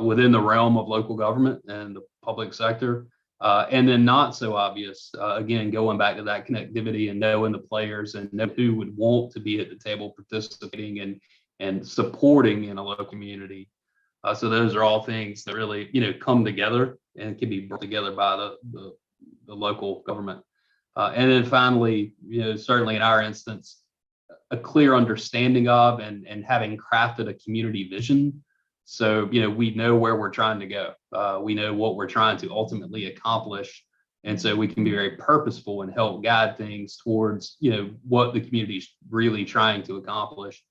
within the realm of local government and the public sector. And then not so obvious, again, going back to that connectivity and knowing the players and know who would want to be at the table participating and supporting in a local community. So those are all things that really, you know, come together and can be brought together by the local government. And then finally, you know, certainly in our instance, a clear understanding of and having crafted a community vision. So, you know, we know where we're trying to go. We know what we're trying to ultimately accomplish. And so we can be very purposeful and help guide things towards, you know, what the community is really trying to accomplish.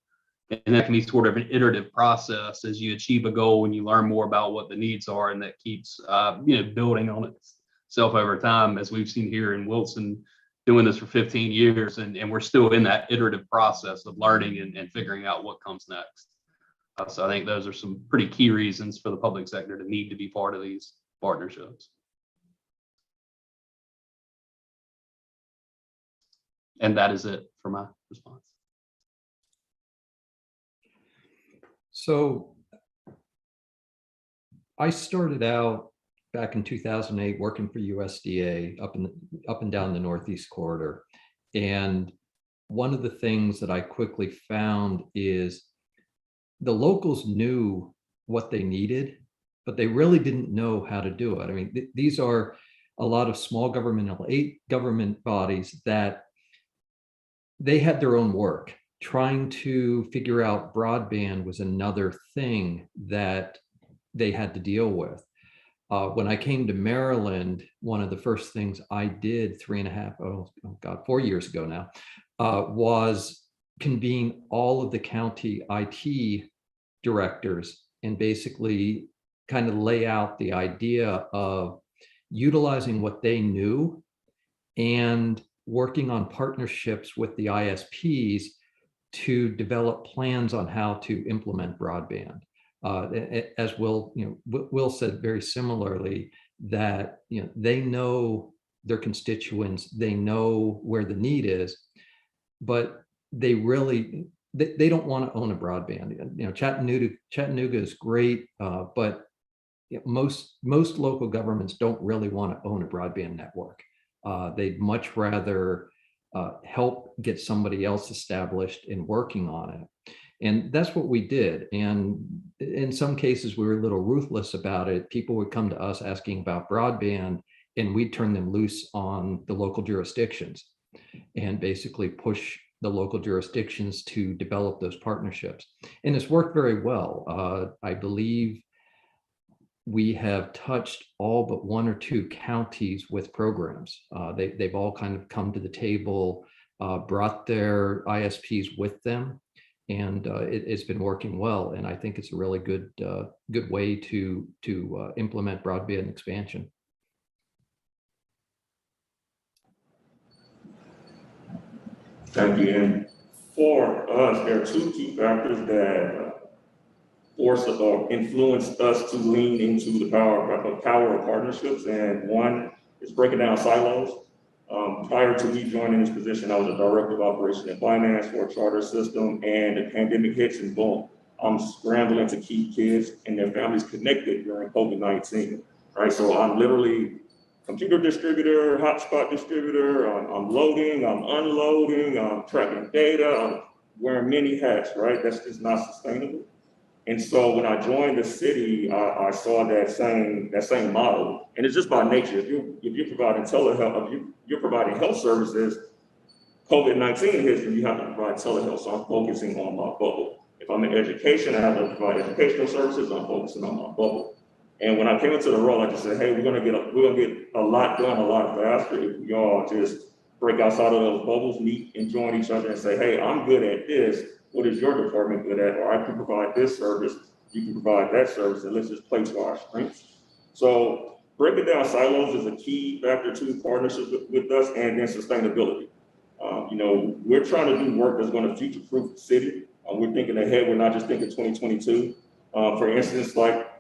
And that can be sort of an iterative process as you achieve a goal and you learn more about what the needs are, and that keeps, you know, building on itself over time, as we've seen here in Wilson, doing this for 15 years, and we're still in that iterative process of learning and figuring out what comes next. So I think those are some pretty key reasons for the public sector to need to be part of these partnerships. And that is it for my response. So I started out back in 2008 working for USDA up and down the Northeast corridor. And one of the things that I quickly found is the locals knew what they needed, but they really didn't know how to do it. I mean, these are a lot of small government bodies that they had their own work. Trying to figure out broadband was another thing that they had to deal with. When I came to Maryland, one of the first things I did 4 years ago now, was convene all of the county IT directors and basically kind of lay out the idea of utilizing what they knew and working on partnerships with the ISPs to develop plans on how to implement broadband. As Will said very similarly, that they know their constituents, they know where the need is, but they don't want to own a broadband. Chattanooga is great, but most local governments don't really want to own a broadband network. They'd much rather help get somebody else established and working on it. And that's what we did. And in some cases, we were a little ruthless about it. People would come to us asking about broadband, and we'd turn them loose on the local jurisdictions and basically push the local jurisdictions to develop those partnerships. And it's worked very well. I believe we have touched all but 1 or 2 counties with programs. They've all kind of come to the table, brought their ISPs with them, and it's been working well. And I think it's a really good way to implement broadband expansion. Thank you. And for us, there are 2 key factors that force or influence us to lean into the power of partnerships. And one is breaking down silos. Prior to me joining this position, I was a director of operation and finance for a charter system, and the pandemic hits and boom, I'm scrambling to keep kids and their families connected during COVID-19, right? So I'm literally computer distributor, hotspot distributor, I'm loading, I'm unloading, I'm tracking data, I'm wearing many hats, right? That's just not sustainable. And so when I joined the city, I saw that same model, and it's just by nature. If you're providing telehealth, if you're providing health services, COVID-19 hits, and you have to provide telehealth. So I'm focusing on my bubble. If I'm in education, I have to provide educational services. I'm focusing on my bubble. And when I came into the role, I just said, hey, we're gonna get a lot done a lot faster if we all just break outside of those bubbles, meet and join each other and say, hey, I'm good at this. What is your department good at? Or I can provide this service, you can provide that service, and let's just play to our strengths. So breaking down silos is a key factor to partnership with us, and then sustainability. We're trying to do work that's going to future-proof the city. We're thinking ahead. We're not just thinking 2022. For instance, like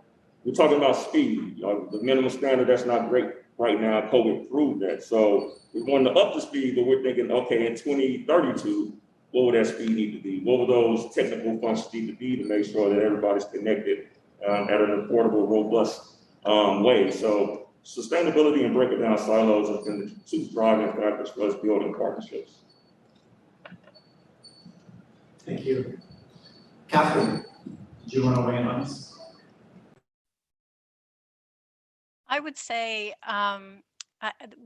we're talking about speed. The minimum standard, that's not great right now. COVID proved that. So we're going to up the speed, but we're thinking, okay, in 2032, what would that speed need to be? What would those technical functions need to be to make sure that everybody's connected at an affordable, robust way? So sustainability and breaking down silos have been the 2 driving factors for us building partnerships. Thank you. Catherine, do you want to weigh in on this? I would say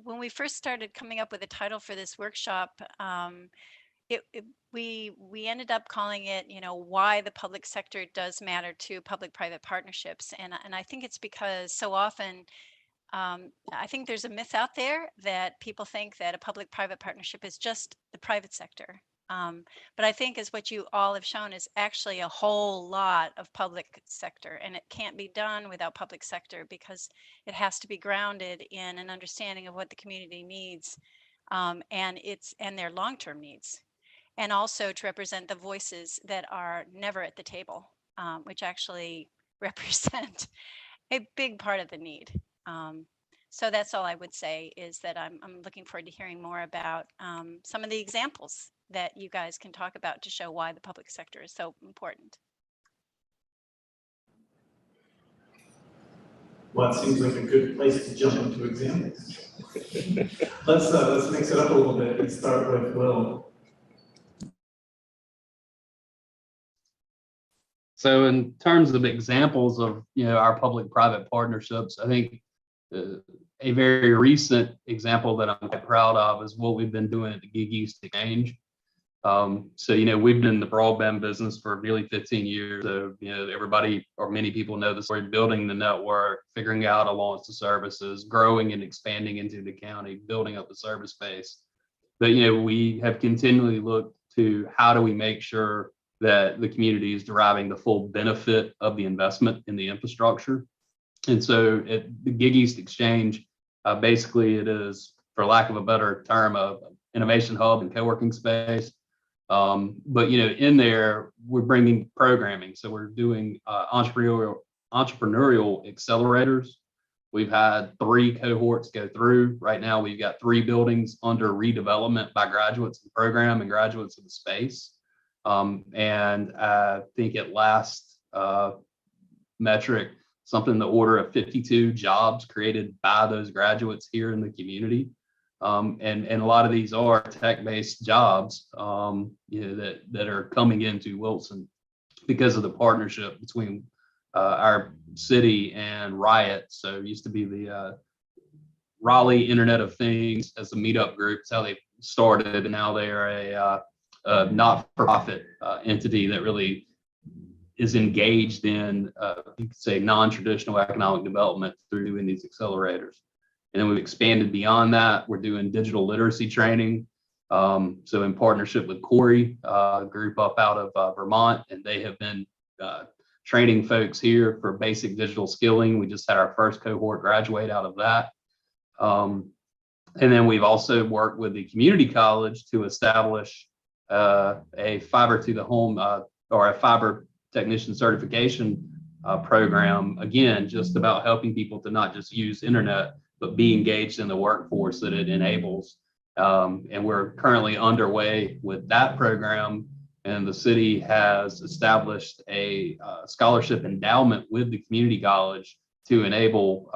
when we first started coming up with a title for this workshop, we ended up calling it, why the public sector does matter to public-private partnerships. And I think it's because so often, I think there's a myth out there that people think that a public-private partnership is just the private sector. But I think as what you all have shown is actually a whole lot of public sector, and it can't be done without public sector because it has to be grounded in an understanding of what the community needs and their long-term needs. And also to represent the voices that are never at the table, which actually represent a big part of the need. So that's all I would say, is that I'm looking forward to hearing more about some of the examples that you guys can talk about to show why the public sector is so important. Well, it seems like a good place to jump into examples. Let's mix it up a little bit and start with Will. So in terms of examples of our public-private partnerships, I think a very recent example that I'm quite proud of is what we've been doing at the Gig East Exchange. So, we've been in the broadband business for nearly 15 years. So, everybody or many people know the story of building the network, figuring out how to launch the services, growing and expanding into the county, building up the service base. But, we have continually looked to how do we make sure that the community is deriving the full benefit of the investment in the infrastructure. And so at the Gig East Exchange, basically it is, for lack of a better term, a innovation hub and co-working space. But in there, we're bringing programming. So we're doing entrepreneurial accelerators. We've had 3 cohorts go through. Right now, we've got 3 buildings under redevelopment by graduates of the program and graduates of the space. And I think at last metric, something in the order of 52 jobs created by those graduates here in the community. And a lot of these are tech-based jobs, that are coming into Wilson because of the partnership between our city and Riot. So it used to be the Raleigh Internet of Things as a meetup group. It's how they started, and now they are a not-for-profit entity that really is engaged in, you could say, non-traditional economic development through doing these accelerators. And then we've expanded beyond that. We're doing digital literacy training. So in partnership with Corey, a group up out of Vermont, and they have been training folks here for basic digital skilling. We just had our first cohort graduate out of that. And then we've also worked with the community college to establish a fiber to the home or a fiber technician certification program, again, just about helping people to not just use internet, but be engaged in the workforce that it enables. And we're currently underway with that program, and the city has established a scholarship endowment with the community college to enable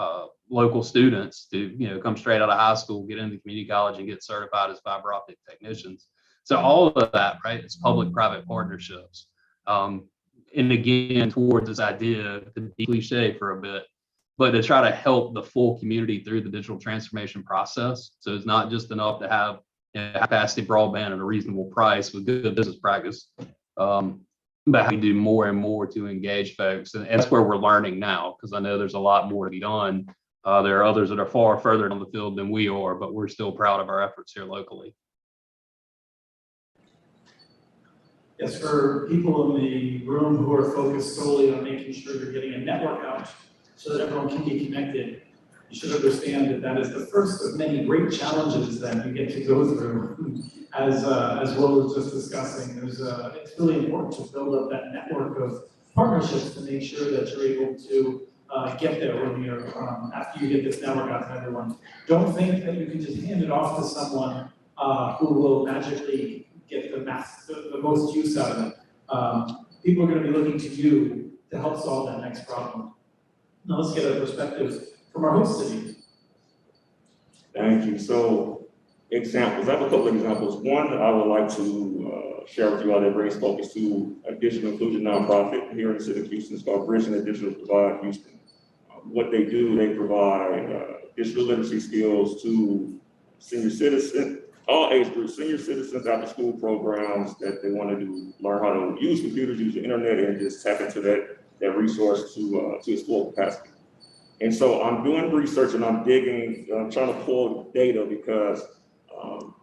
local students to come straight out of high school, get into the community college, and get certified as fiber optic technicians. So all of that, right, it's public-private partnerships. And again, towards this idea, to be cliche for a bit, but to try to help the full community through the digital transformation process. So it's not just enough to have high-capacity broadband at a reasonable price with good business practice, but how we do more and more to engage folks. And that's where we're learning now, because I know there's a lot more to be done. There are others that are far further down the field than we are, but we're still proud of our efforts here locally. Yes, for people in the room who are focused solely on making sure you're getting a network out so that everyone can be connected, you should understand that that is the first of many great challenges that you get to go through. As Will was just discussing, it's really important to build up that network of partnerships to make sure that you're able to get there when you're after you get this network out to everyone. Don't think that you can just hand it off to someone who will magically get the most use out of it. People are going to be looking to you to help solve that next problem. Now let's get a perspective from our host city. Thank you. So examples, I have a couple of examples. One I would like to share with you all that brings focus to a digital inclusion nonprofit here in the city of Houston. It's called Bridging the Digital Divide Houston. What they do, they provide digital literacy skills to senior citizens, all age groups, senior citizens, after school programs that they want to do, learn how to use computers, use the internet, and just tap into that resource to its full capacity. And so I'm doing research and I'm digging, I'm trying to pull data because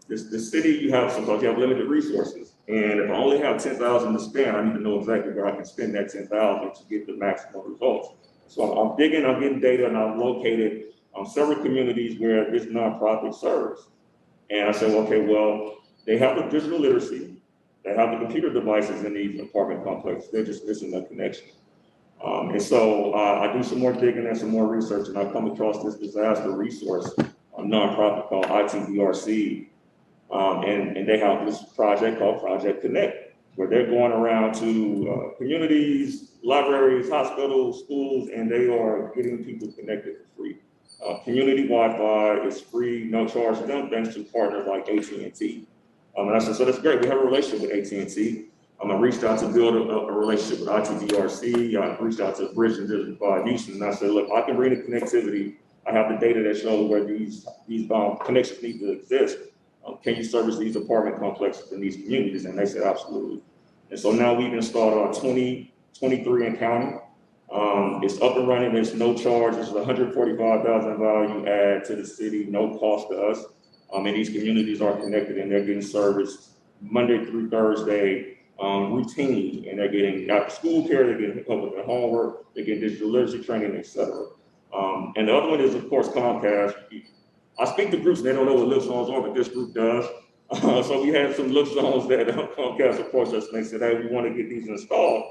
the city, you have limited resources. And if I only have 10,000 to spend, I need to know exactly where I can spend that 10,000 to get the maximum results. So I'm digging, I'm getting data, and I've located several communities where this nonprofit serves. And I said, okay, well, they have the digital literacy, they have the computer devices in these apartment complexes, they're just missing the connection. And so I do some more digging and some more research, and I come across this disaster resource, a nonprofit called ITBRC, and they have this project called Project Connect, where they're going around to communities, libraries, hospitals, schools, and they are getting people connected for free. Community Wi-Fi is free, no charge to them, thanks to partners like AT&T. And I said, so that's great. We have a relationship with AT&T. I reached out to build a relationship with ITBRC. I reached out to Bridging the Digital Divide Houston, and I said, look, I can bring the connectivity. I have the data that shows where these connections need to exist. Can you service these apartment complexes in these communities? And they said, absolutely. And so now we've installed our 23 and counting. It's up and running, there's no charge, this is $145,000 value add to the city, no cost to us. And these communities are connected and they're getting service Monday through Thursday, routinely, and they're getting after school care, they're getting help with their homework, they're getting digital literacy training, etc. And the other one is, of course, Comcast. I speak to groups and they don't know what lift zones are, but this group does. So we had some lift zones that Comcast approached us and they said, hey, we want to get these installed.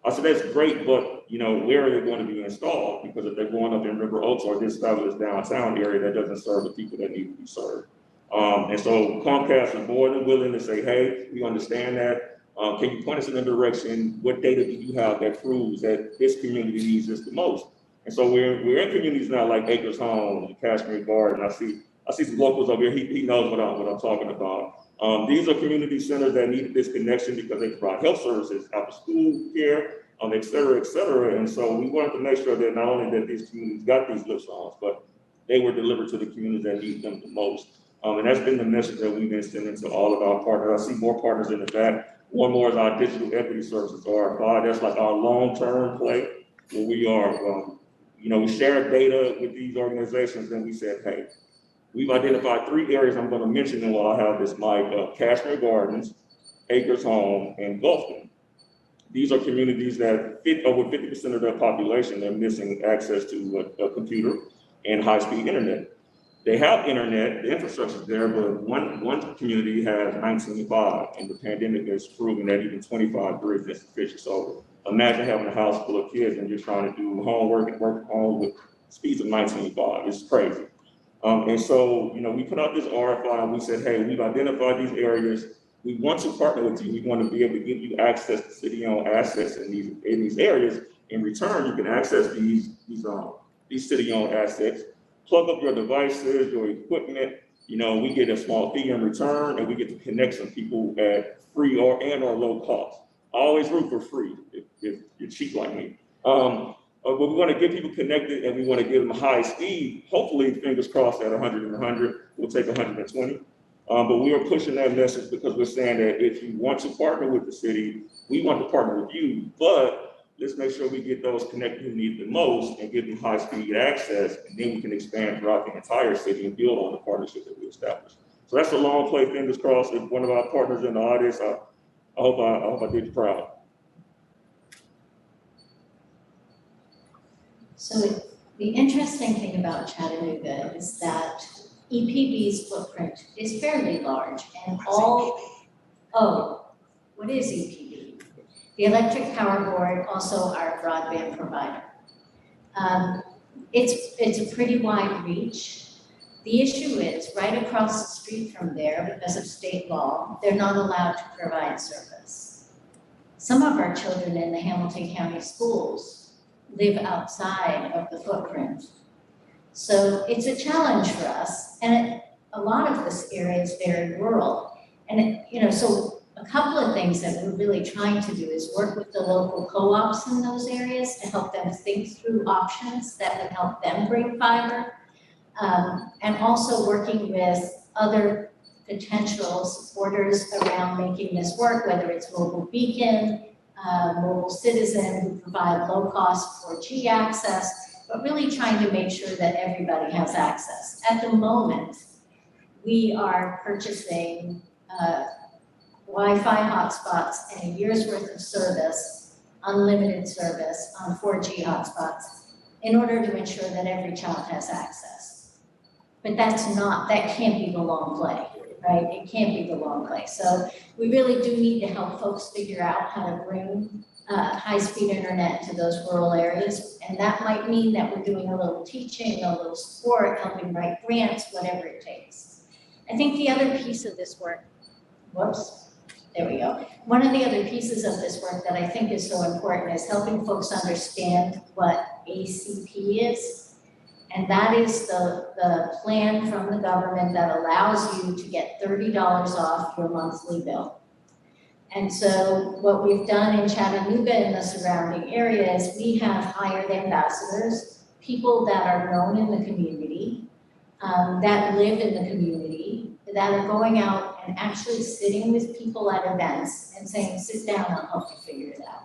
I said, that's great, but where are they going to be installed? Because if they're going up in River Oaks or this fabulous downtown area, that doesn't serve the people that need to be served. And so Comcast is more than willing to say, hey, we understand that. Can you point us in the direction? What data do you have that proves that this community needs this the most? And so we're in communities now like Acres Home, the Cashmere Garden. I see some locals over here. He knows what I'm talking about. These are community centers that need this connection because they provide health services, after school care, et cetera, et cetera. And so we wanted to make sure that not only that these communities got these lift zones, but they were delivered to the communities that need them the most. And that's been the message that we've been sending to all of our partners. I see more partners in the back. One more is our digital equity services, RFI. That's like our long-term play where we are, we share data with these organizations and we said, hey, we've identified 3 areas I'm going to mention them while I have this mic, Cashmere Gardens, Acres Home, and Gulfton. These are communities that over 50% of their population, they're missing access to a computer and high-speed internet. They have internet, the infrastructure is there, but one community has 19.5, and the pandemic has proven that even 25 is insufficient. So imagine having a house full of kids and you're trying to do homework and work from home with speeds of 19.5. It's crazy. And so, we put out this RFI and we said, hey, we've identified these areas. We want to partner with you. We want to be able to give you access to city-owned assets in these areas. In return, you can access these city-owned assets, plug up your devices, your equipment. We get a small fee in return, and we get to connect some people at free or low cost. I always root for free if you're cheap like me. But we want to get people connected, and we want to give them high speed. Hopefully, fingers crossed, at 100 and 100, we'll take 120. But we are pushing that message because we're saying that if you want to partner with the city, we want to partner with you, but let's make sure we get those connected who need the most and give them high-speed access, and then we can expand throughout the entire city and build on the partnership that we established. So that's a long play, fingers crossed. If one of our partners in the audience, I hope I did you proud. So the interesting thing about Chattanooga is that EPB's footprint is fairly large, and what is EPB? The Electric Power Board, also our broadband provider. It's a pretty wide reach. The issue is right across the street from there, because of state law, they're not allowed to provide service. Some of our children in the Hamilton County schools live outside of the footprint. So it's a challenge for us, and a lot of this area is very rural. And so a couple of things that we're really trying to do is work with the local co-ops in those areas to help them think through options that would help them bring fiber, and also working with other potential supporters around making this work, whether it's Mobile Beacon, Mobile Citizen, who provide low-cost 4G access, but really trying to make sure that everybody has access. At the moment, we are purchasing Wi-Fi hotspots and a year's worth of service, unlimited service on 4G hotspots, in order to ensure that every child has access. But that can't be the long play, right? It can't be the long play. So we really do need to help folks figure out how to bring high-speed internet to those rural areas. And that might mean that we're doing a little teaching, a little support, helping write grants, whatever it takes. I think the other piece of this work, there we go. One of the other pieces of this work that I think is so important is helping folks understand what ACP is. And that is the plan from the government that allows you to get $30 off your monthly bill. And so what we've done in Chattanooga and the surrounding area is we have hired ambassadors, people that are known in the community, that live in the community, that are going out and actually sitting with people at events and saying, sit down, I'll help you figure it out.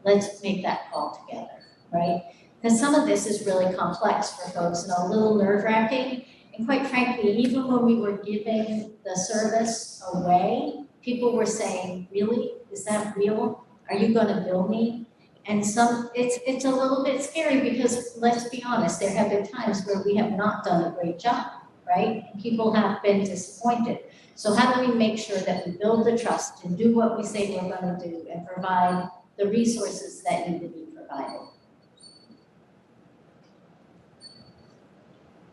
Let's make that call together, right? Because some of this is really complex for folks and a little nerve-wracking. And quite frankly, even when we were giving the service away, people were saying, really, is that real? Are you gonna bill me? And it's a little bit scary because let's be honest, there have been times where we have not done a great job, right? And people have been disappointed. So how do we make sure that we build the trust and do what we say we're gonna do and provide the resources that need to be provided?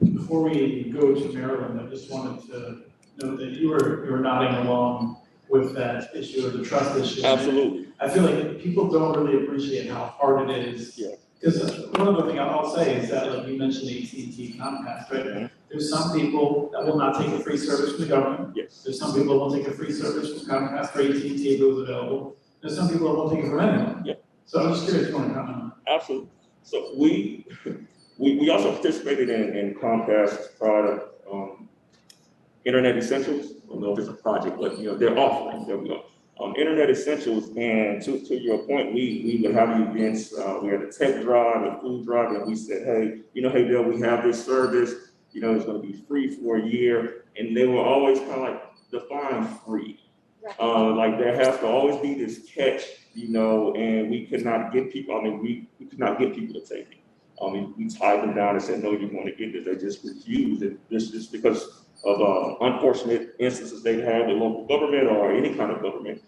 Before we go to Maryland, I just wanted to note that you were nodding along with that issue of the trust issue. Absolutely. I feel like people don't really appreciate how hard it is. Yeah. Because one of the things I'll say is that, like you mentioned AT&T, Comcast, right? Mm-hmm. There's some people that will not take a free service from the government. Yes. There's some people that will take a free service from Comcast or AT&T if it was available. There's some people that won't take it from anyone. Yeah. So I'm just curious if you want to comment on that. Absolutely. So we also participated in Comcast's product, Internet Essentials. I don't know if it's a project, but they're offering. There we go. Internet Essentials, and to your point, we would have events. We had a tech drive, a food drive, and we said, hey, hey, Bill, we have this service. It's going to be free for a year, and they were always kind of like define free. Like there has to always be this catch, and we could not get people. We could not get people to take it. We tied them down and said, no, you want to get this. They just refused it. This is because of unfortunate instances they had with local government or any kind of government.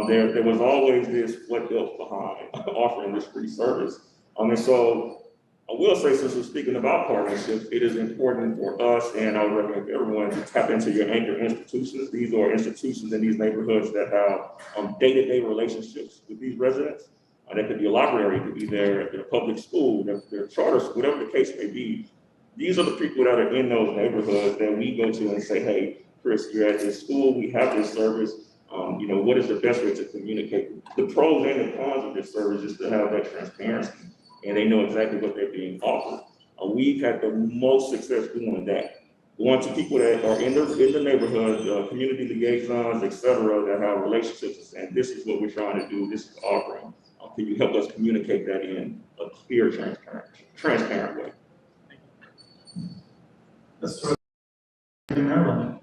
There was always this what else behind offering this free service. And so I will say, since we're speaking about partnerships, it is important for us, and I would recommend everyone to tap into your anchor institutions. These are institutions in these neighborhoods that have day-to-day relationships with these residents. That could be a library, it could be their public school, their charter school, whatever the case may be. These are the people that are in those neighborhoods that we go to and say, hey, Chris, you're at this school, we have this service. What is the best way to communicate? The pros and the cons of this service is to have that transparency, and they know exactly what they're being offered. We've had the most success doing that. Going to people that are in the neighborhood, community liaisons, et cetera, that have relationships, and this is what we're trying to do, this is offering. Can you help us communicate that in a clear, transparent way? Let's throw it in Maryland.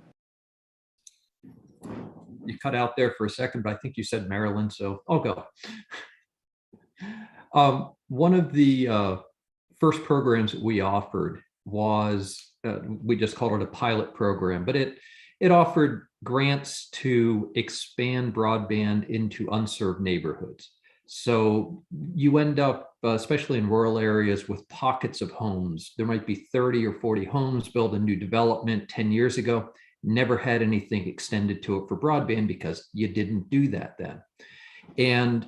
You cut out there for a second, but I think you said Maryland, so I'll go. One of the first programs that we offered was, we just called it a pilot program, but it offered grants to expand broadband into unserved neighborhoods. So you end up, especially in rural areas, with pockets of homes. There might be 30 or 40 homes built in new development 10 years ago, never had anything extended to it for broadband because you didn't do that then. And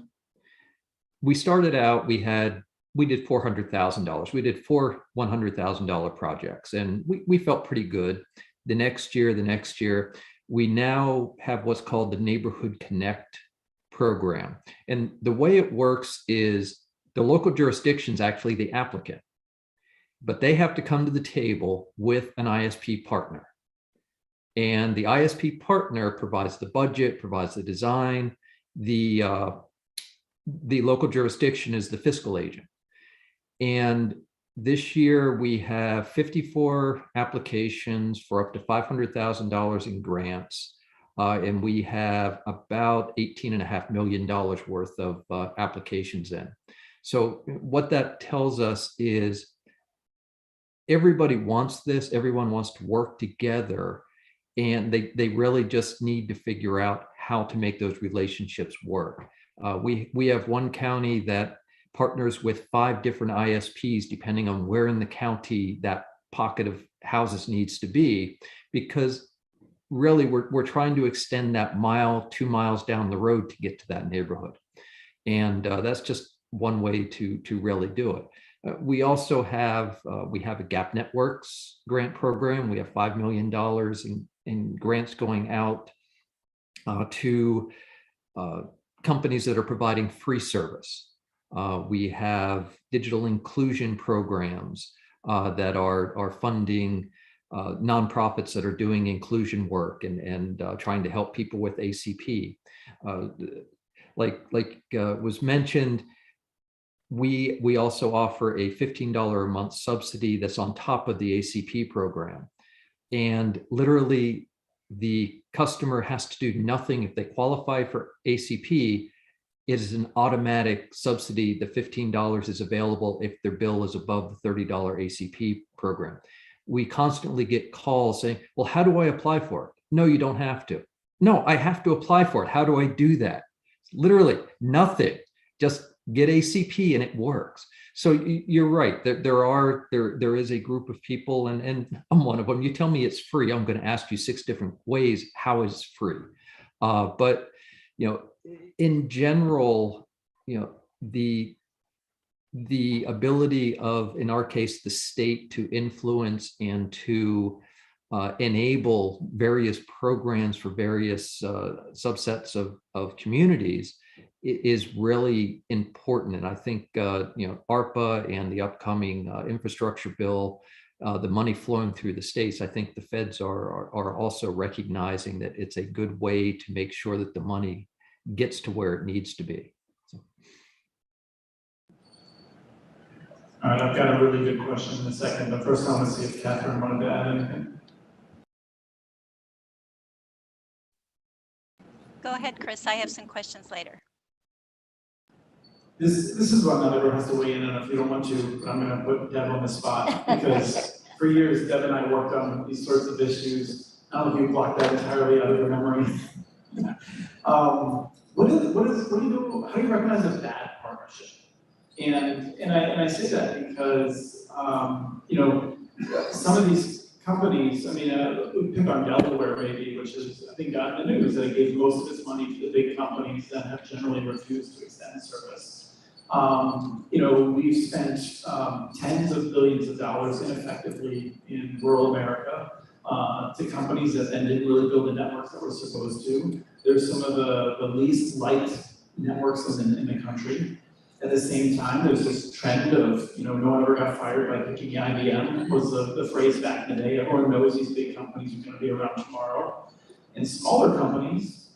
we started out, we did $400,000. We did 4 $100,000 projects, and we felt pretty good. The next year, we now have what's called the Neighborhood Connect program. And the way it works is the local jurisdiction's actually the applicant, but they have to come to the table with an ISP partner. And the ISP partner provides the budget, provides the design. The local jurisdiction is the fiscal agent. And this year we have 54 applications for up to $500,000 in grants. And we have about $18.5 million worth of applications in. So what that tells us is everybody wants this, everyone wants to work together, and they really just need to figure out how to make those relationships work. We have one county that partners with 5 different ISPs, depending on where in the county that pocket of houses needs to be, because really we're trying to extend that 2 miles down the road to get to that neighborhood. And that's just one way to really do it. We also have a Gap Networks grant program. We have $5 million in grants going out to companies that are providing free service. We have digital inclusion programs that are funding nonprofits that are doing inclusion work and trying to help people with ACP. Like was mentioned, we also offer a $15 a month subsidy that's on top of the ACP program. And literally the customer has to do nothing. If they qualify for ACP, it is an automatic subsidy. The $15 is available if their bill is above the $30 ACP program. We constantly get calls saying, well, how do I apply for it? No, you don't have to. No, I have to apply for it. How do I do that? Literally nothing. Just get ACP and it works. So you're right. There is a group of people, and I'm one of them. You tell me it's free, I'm going to ask you 6 different ways how is free. But in general, the ability of, in our case, the state to influence and to enable various programs for various subsets of communities is really important. And I think, ARPA and the upcoming infrastructure bill, the money flowing through the states, I think the feds are also recognizing that it's a good way to make sure that the money gets to where it needs to be. So. All right, I've got a really good question in a second, but first I want to see if Catherine wanted to add anything. Go ahead, Chris. I have some questions later. This is one that everyone has to weigh in on if you don't want to, but I'm going to put Deb on the spot because for years Deb and I worked on these sorts of issues. I don't know if you blocked that entirely out of your memory. How do you recognize a bad partnership? And I say that because some of these companies, we pick on Delaware maybe, which is I think got in the news that it gave most of its money to the big companies that have generally refused to extend service. We've spent tens of billions of dollars ineffectively in rural America to companies that then didn't really build the networks that were supposed to. There's some of the least liked networks in the country. At the same time, there's this trend of, no one ever got fired by picking IBM was the phrase back in the day. Everyone knows these big companies are going to be around tomorrow. And smaller companies,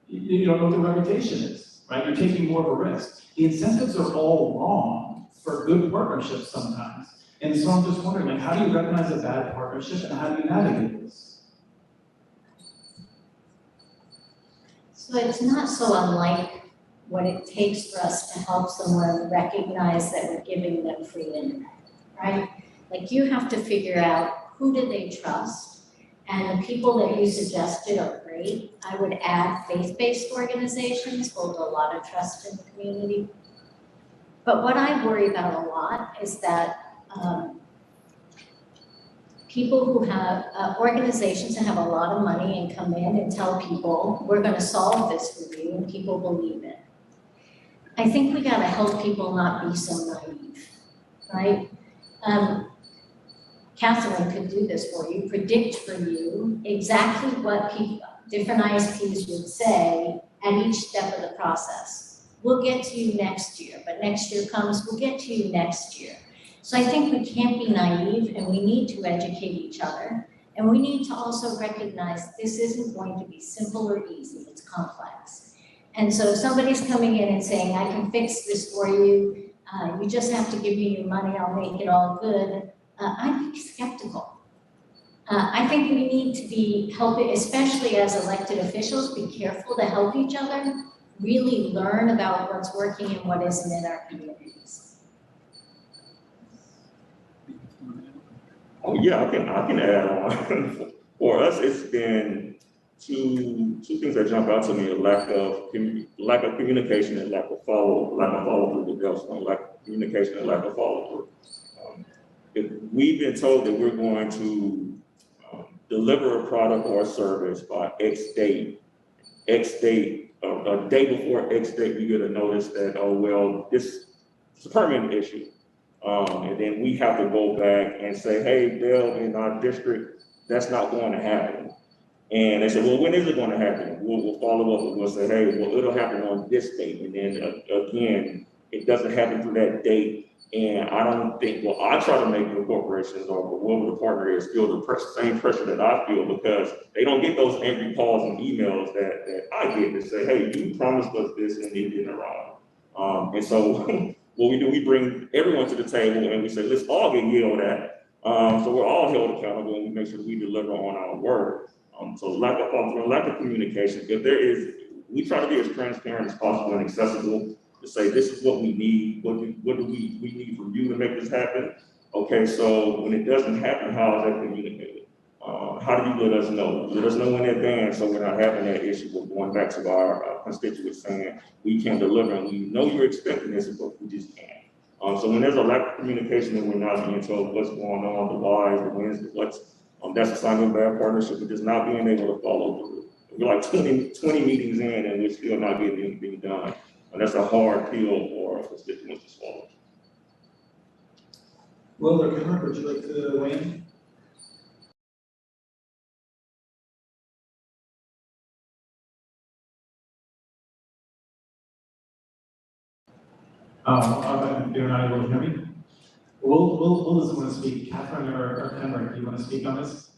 you don't know what their reputation is, right? You're taking more of a risk. The incentives are all wrong for good partnerships sometimes. And so I'm just wondering, how do you recognize a bad partnership and how do you navigate this? So it's not so unlike what it takes for us to help someone recognize that we're giving them free internet, right? Like you have to figure out who do they trust, and the people that you suggested are great. I would add faith-based organizations hold a lot of trust in the community. But what I worry about a lot is that people who have, organizations that have a lot of money and come in and tell people, we're gonna solve this for you, and people believe it. I think we gotta help people not be so naive, right? Catherine could do this for you, predict for you exactly what different ISPs would say at each step of the process. We'll get to you next year, but next year comes, we'll get to you next year. So I think we can't be naive and we need to educate each other. And we need to also recognize this isn't going to be simple or easy, it's complex. And so if somebody's coming in and saying, I can fix this for you, you just have to give me your money, I'll make it all good, I'd be skeptical. I think we need to be helping, especially as elected officials, be careful to help each other, really learn about what's working and what isn't in our communities. Oh yeah, I can add on. For us, it's been two things that jump out to me: a lack of communication and lack of follow through with Delstone, lack of communication and lack of follow through. If we've been told that we're going to deliver a product or a service by X date, a day before X date, we get a notice that, oh, well, this is a permanent issue. And then we have to go back and say, hey, Bill, in our district, that's not going to happen. And they say, well, when is it going to happen? We'll follow up and we'll say, hey, well, it'll happen on this date. And then again, it doesn't happen through that date. And I don't think, well, I try to make the corporations or whoever the partner is feel the same pressure that I feel, because they don't get those angry calls and emails that I get to say, hey, you promised us this and you did it wrong. And so what we do, we bring everyone to the table and we say, let's all get yelled at. So we're all held accountable and we make sure that we deliver on our word. So lack of communication, if there is, we try to be as transparent as possible and accessible to say, this is what we need, what do we need from you to make this happen? Okay, so when it doesn't happen, how is that communicated? How do you let us know? Let us know in advance so we're not having that issue of going back to our constituents saying, we can't deliver and we know you're expecting this, but we just can't. So when there's a lack of communication and we're not being told what's going on, the whys, the whens, the what's, that's a sign of a bad partnership, but just not being able to follow through. We're like 20 meetings in and we're still not getting anything done. And that's a hard pill for a constituent to swallow. Will or Cameron, would you like to weigh in? You're not able to hear me? Will doesn't want to speak. Catherine or Cameron, do you want to speak on this?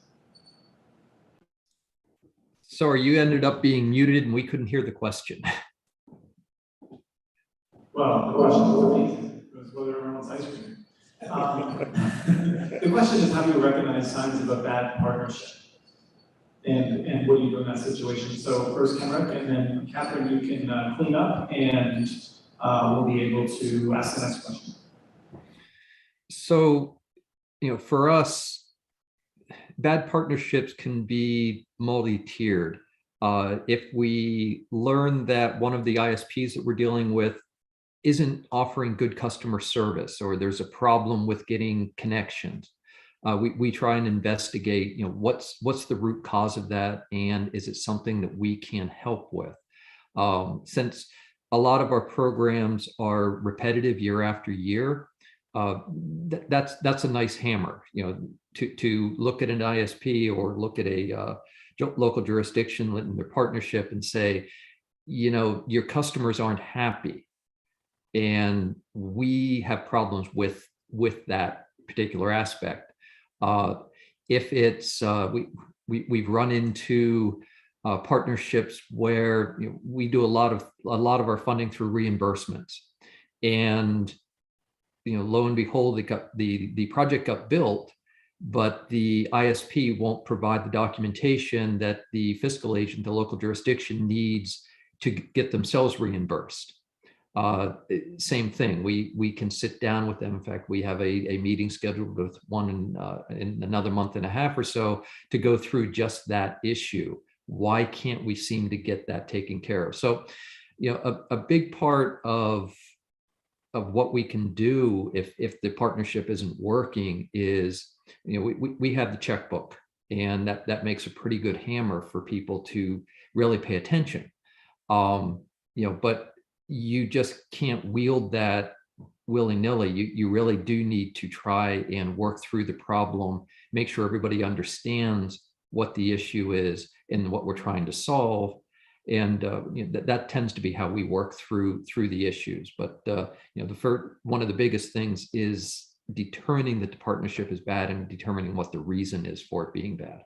Sorry, you ended up being muted and we couldn't hear the question. Well, the question was whether everyone wants ice cream. The question is, how do you recognize signs of a bad partnership? And what do you do in that situation? So first, Cameron, and then Catherine, you can clean up and we'll be able to ask the next question. So, for us, bad partnerships can be multi-tiered. If we learn that one of the ISPs that we're dealing with isn't offering good customer service, or there's a problem with getting connections, we try and investigate, what's the root cause of that, and is it something that we can help with? Since a lot of our programs are repetitive year after year, that's a nice hammer, to look at an ISP or look at a local jurisdiction in their partnership and say, your customers aren't happy, and we have problems with that particular aspect. If it's we've run into partnerships where we do a lot of our funding through reimbursements, and lo and behold, the project got built, but the ISP won't provide the documentation that the fiscal agent, the local jurisdiction, needs to get themselves reimbursed. Same thing, we can sit down with them. In fact, we have a meeting scheduled with one in another month and a half or so to go through just that issue. Why can't we seem to get that taken care of? So, a big part of what we can do if the partnership isn't working is, we have the checkbook, and that makes a pretty good hammer for people to really pay attention. But you just can't wield that willy-nilly. You really do need to try and work through the problem, make sure everybody understands what the issue is and what we're trying to solve. And that tends to be how we work through the issues. But one of the biggest things is determining that the partnership is bad and determining what the reason is for it being bad.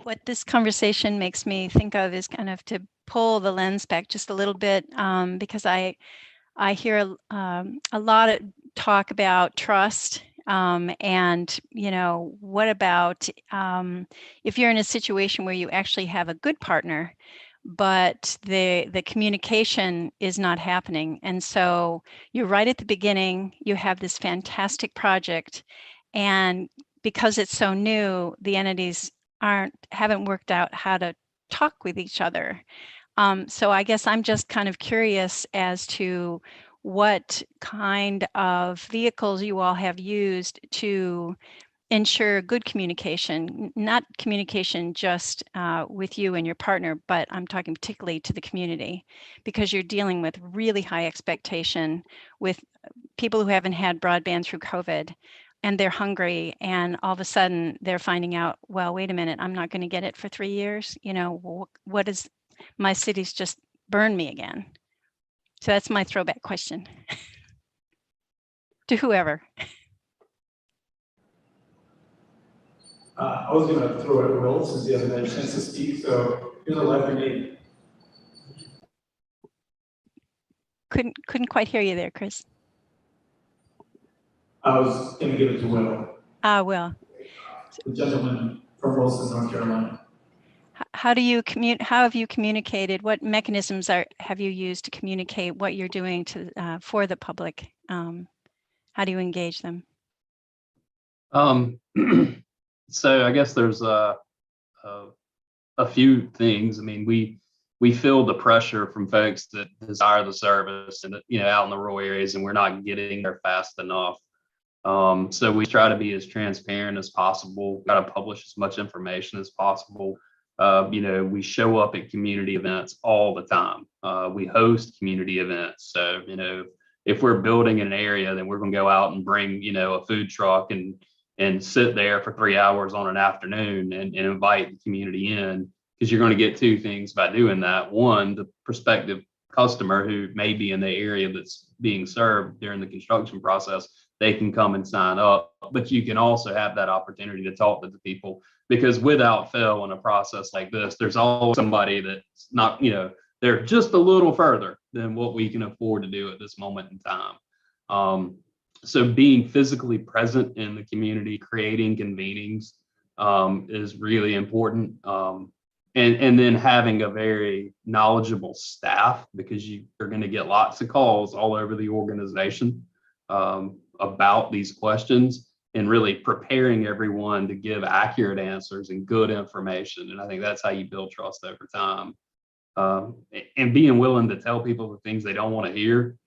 What this conversation makes me think of is kind of to pull the lens back just a little bit, because I hear a lot of talk about trust, and what about if you're in a situation where you actually have a good partner, but the communication is not happening, and so you're right at the beginning, you have this fantastic project, and because it's so new, the entities haven't worked out how to talk with each other. So I guess I'm just kind of curious as to what kind of vehicles you all have used to ensure good communication, not communication just with you and your partner, but I'm talking particularly to the community, because you're dealing with really high expectation with people who haven't had broadband through COVID, and they're hungry, and all of a sudden they're finding out, well, wait a minute, I'm not going to get it for 3 years. What is, my city's just burned me again. So that's my throwback question to whoever. I was gonna throw it at Will since he hasn't had a chance to speak, so here's a live grenade. Couldn't quite hear you there, Chris. I was gonna give it to Will, Will. the gentleman from Wilson, North Carolina. How do you how have you communicated? What mechanisms have you used to communicate what you're doing to for the public? How do you engage them? So I guess there's a few things. I mean, we feel the pressure from folks that desire the service and out in the rural areas, and we're not getting there fast enough. So we try to be as transparent as possible. Try to publish as much information as possible. We show up at community events all the time. We host community events. So, if we're building an area, then we're going to go out and bring, a food truck and sit there for 3 hours on an afternoon and invite the community in, because you're going to get two things by doing that. One, the prospective customer who may be in the area that's being served during the construction process, they can come and sign up, but you can also have that opportunity to talk to the people, because without fail in a process like this, there's always somebody that's not, they're just a little further than what we can afford to do at this moment in time. So being physically present in the community, creating convenings is really important. And then having a very knowledgeable staff, because you're going to get lots of calls all over the organization about these questions, and really preparing everyone to give accurate answers and good information. And I think that's how you build trust over time. And being willing to tell people the things they don't want to hear.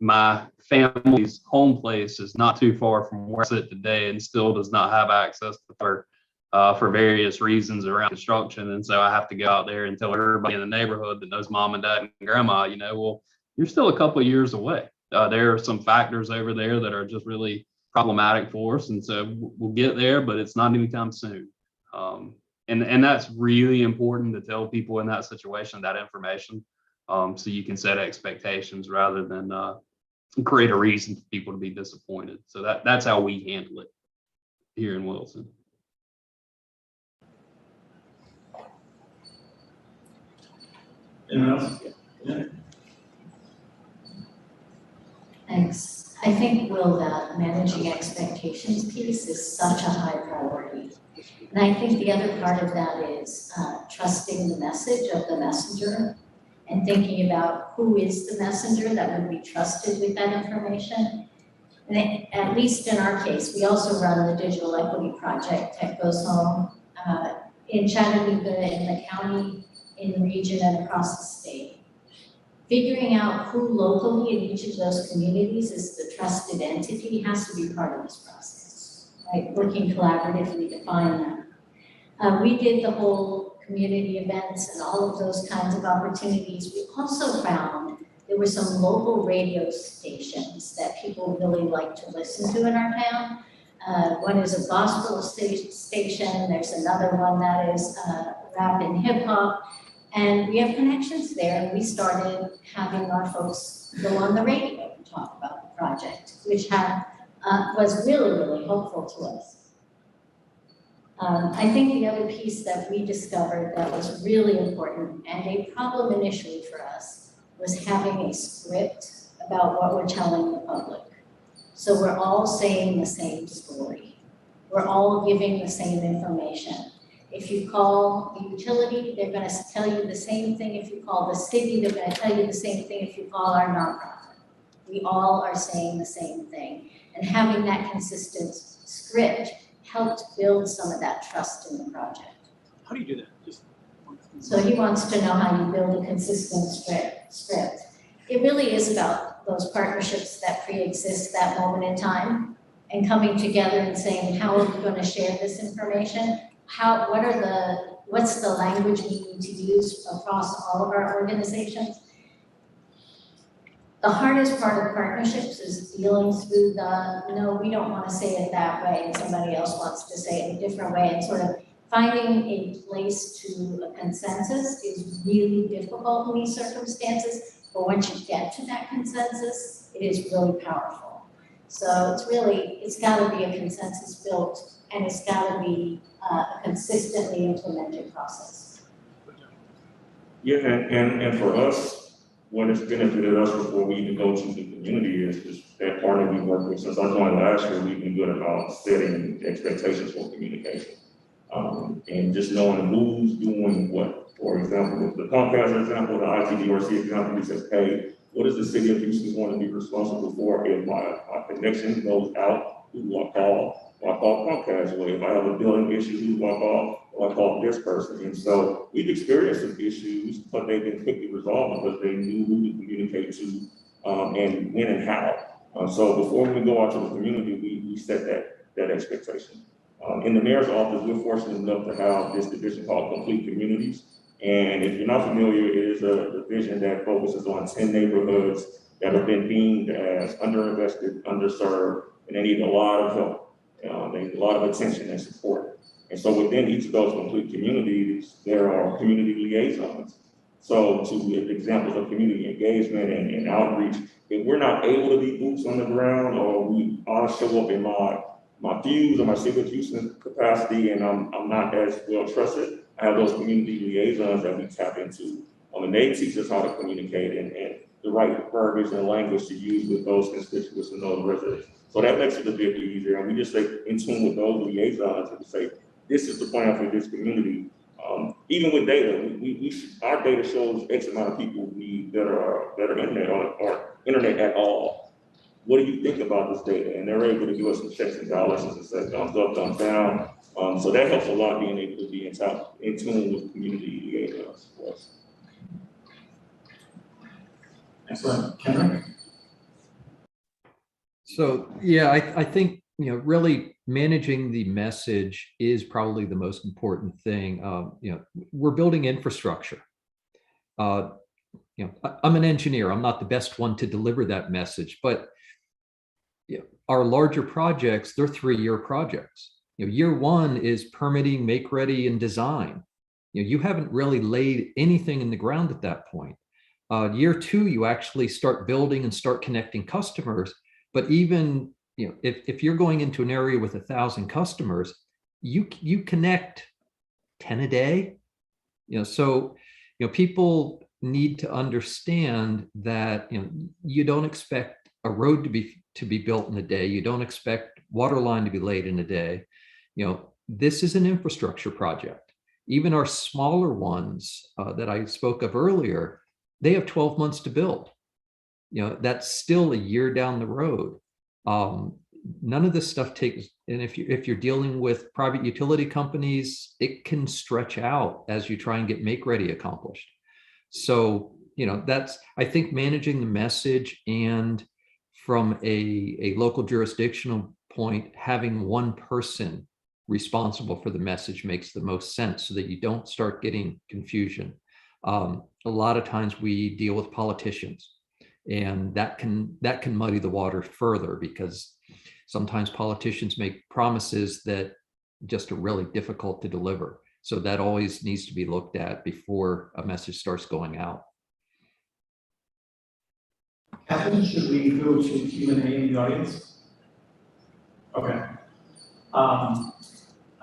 My family's home place is not too far from where I sit today, and still does not have access to water for various reasons around construction. And so I have to go out there and tell everybody in the neighborhood that knows mom and dad and grandma, well, you're still a couple of years away. There are some factors over there that are just really problematic for us. And so we'll get there, but it's not anytime soon. And that's really important to tell people in that situation, that information, so you can set expectations rather than create a reason for people to be disappointed. So that's how we handle it here in Wilson. Anyone else? Yeah. Thanks. I think, Will, that managing expectations piece is such a high priority. And I think the other part of that is trusting the message of the messenger and thinking about who is the messenger that would be trusted with that information. And at least in our case, we also run the Digital Equity Project, Tech Goes Home, in Chattanooga, in the county, in the region, and across the state. Figuring out who locally in each of those communities is the trusted entity has to be part of this process, right? Working collaboratively to find that. We did the whole community events and all of those kinds of opportunities. We also found there were some local radio stations that people really like to listen to in our town. One is a gospel station. There's another one that is rap and hip hop. And we have connections there, and we started having our folks go on the radio and talk about the project, which was really, really helpful to us. I think the other piece that we discovered that was really important and a problem initially for us was having a script about what we're telling the public. So we're all saying the same story. We're all giving the same information. If you call the utility, they're going to tell you the same thing. If you call the city, they're going to tell you the same thing. If you call our nonprofit, we all are saying the same thing. And having that consistent script helped build some of that trust in the project. How do you do that? So he wants to know how you build a consistent script. It really is about those partnerships that pre-exist that moment in time and coming together and saying, how are we going to share this information? What's the language we need to use across all of our organizations? The hardest part of partnerships is dealing through no, we don't want to say it that way, and somebody else wants to say it a different way, and sort of finding a place to a consensus is really difficult in these circumstances, but once you get to that consensus, it is really powerful. So it's gotta be a consensus built, and it's gotta be a consistently implemented process. Yeah, and for us, what has benefited us before we even go to the community is that partner we work with. Since I joined last year, we've been good about setting expectations for communication. And just knowing who's doing what. For example, the Comcast example, the ITDRC example, we says, hey, what is the city of Houston going to be responsible for if my connection goes out? Who do I call? Do I call Comcast? Well, if I have a billing issue, who do I call? Well, I call this person. And so we've experienced some issues, but they've been quickly resolved because they knew who to communicate to and when and how. So before we go out to the community, we set that expectation. In the mayor's office, we're fortunate enough to have this division called Complete Communities. And if you're not familiar, it is a division that focuses on 10 neighborhoods that have been deemed as underinvested, underserved, and they need a lot of help. They need a lot of attention and support. And so within each of those complete communities, there are community liaisons. So to examples of community engagement and outreach, if we're not able to be boots on the ground, or we all show up in my views or my city of Houston capacity, and I'm not as well trusted, I have those community liaisons that we tap into. And they teach us how to communicate and the right verbiage and language to use with those constituents and those residents. So that makes it a bit easier. And we just stay in tune with those liaisons and say, this is the plan for this community. Even with data, our data shows X amount of people need better internet or internet at all. What do you think about this data? And they're able to give us some checks and balances and say thumbs up, thumbs down. So that helps a lot, being able to be in tune with community liaisons for us. Excellent. Kendrick? So yeah, I think really managing the message is probably the most important thing. We're building infrastructure. I'm an engineer. I'm not the best one to deliver that message, but our larger projects, they're 3-year projects. Year one is permitting, make ready, and design. You haven't really laid anything in the ground at that point. Year two, you actually start building and start connecting customers. But even if you're going into an area with 1,000 customers, you connect 10 a day. So people need to understand that you don't expect a road to be built in a day. You don't expect water line to be laid in a day. This is an infrastructure project. Even our smaller ones that I spoke of earlier, they have 12 months to build. That's still a year down the road. None of this stuff takes, and if you're dealing with private utility companies, it can stretch out as you try and get make ready accomplished. So, that's, I think, managing the message, and from a local jurisdictional point, having one person responsible for the message makes the most sense, so that you don't start getting confusion. A lot of times we deal with politicians, and that can muddy the water further, because sometimes politicians make promises that just are really difficult to deliver. So that always needs to be looked at before a message starts going out. Catherine, should we go to Q&A in the audience? Okay.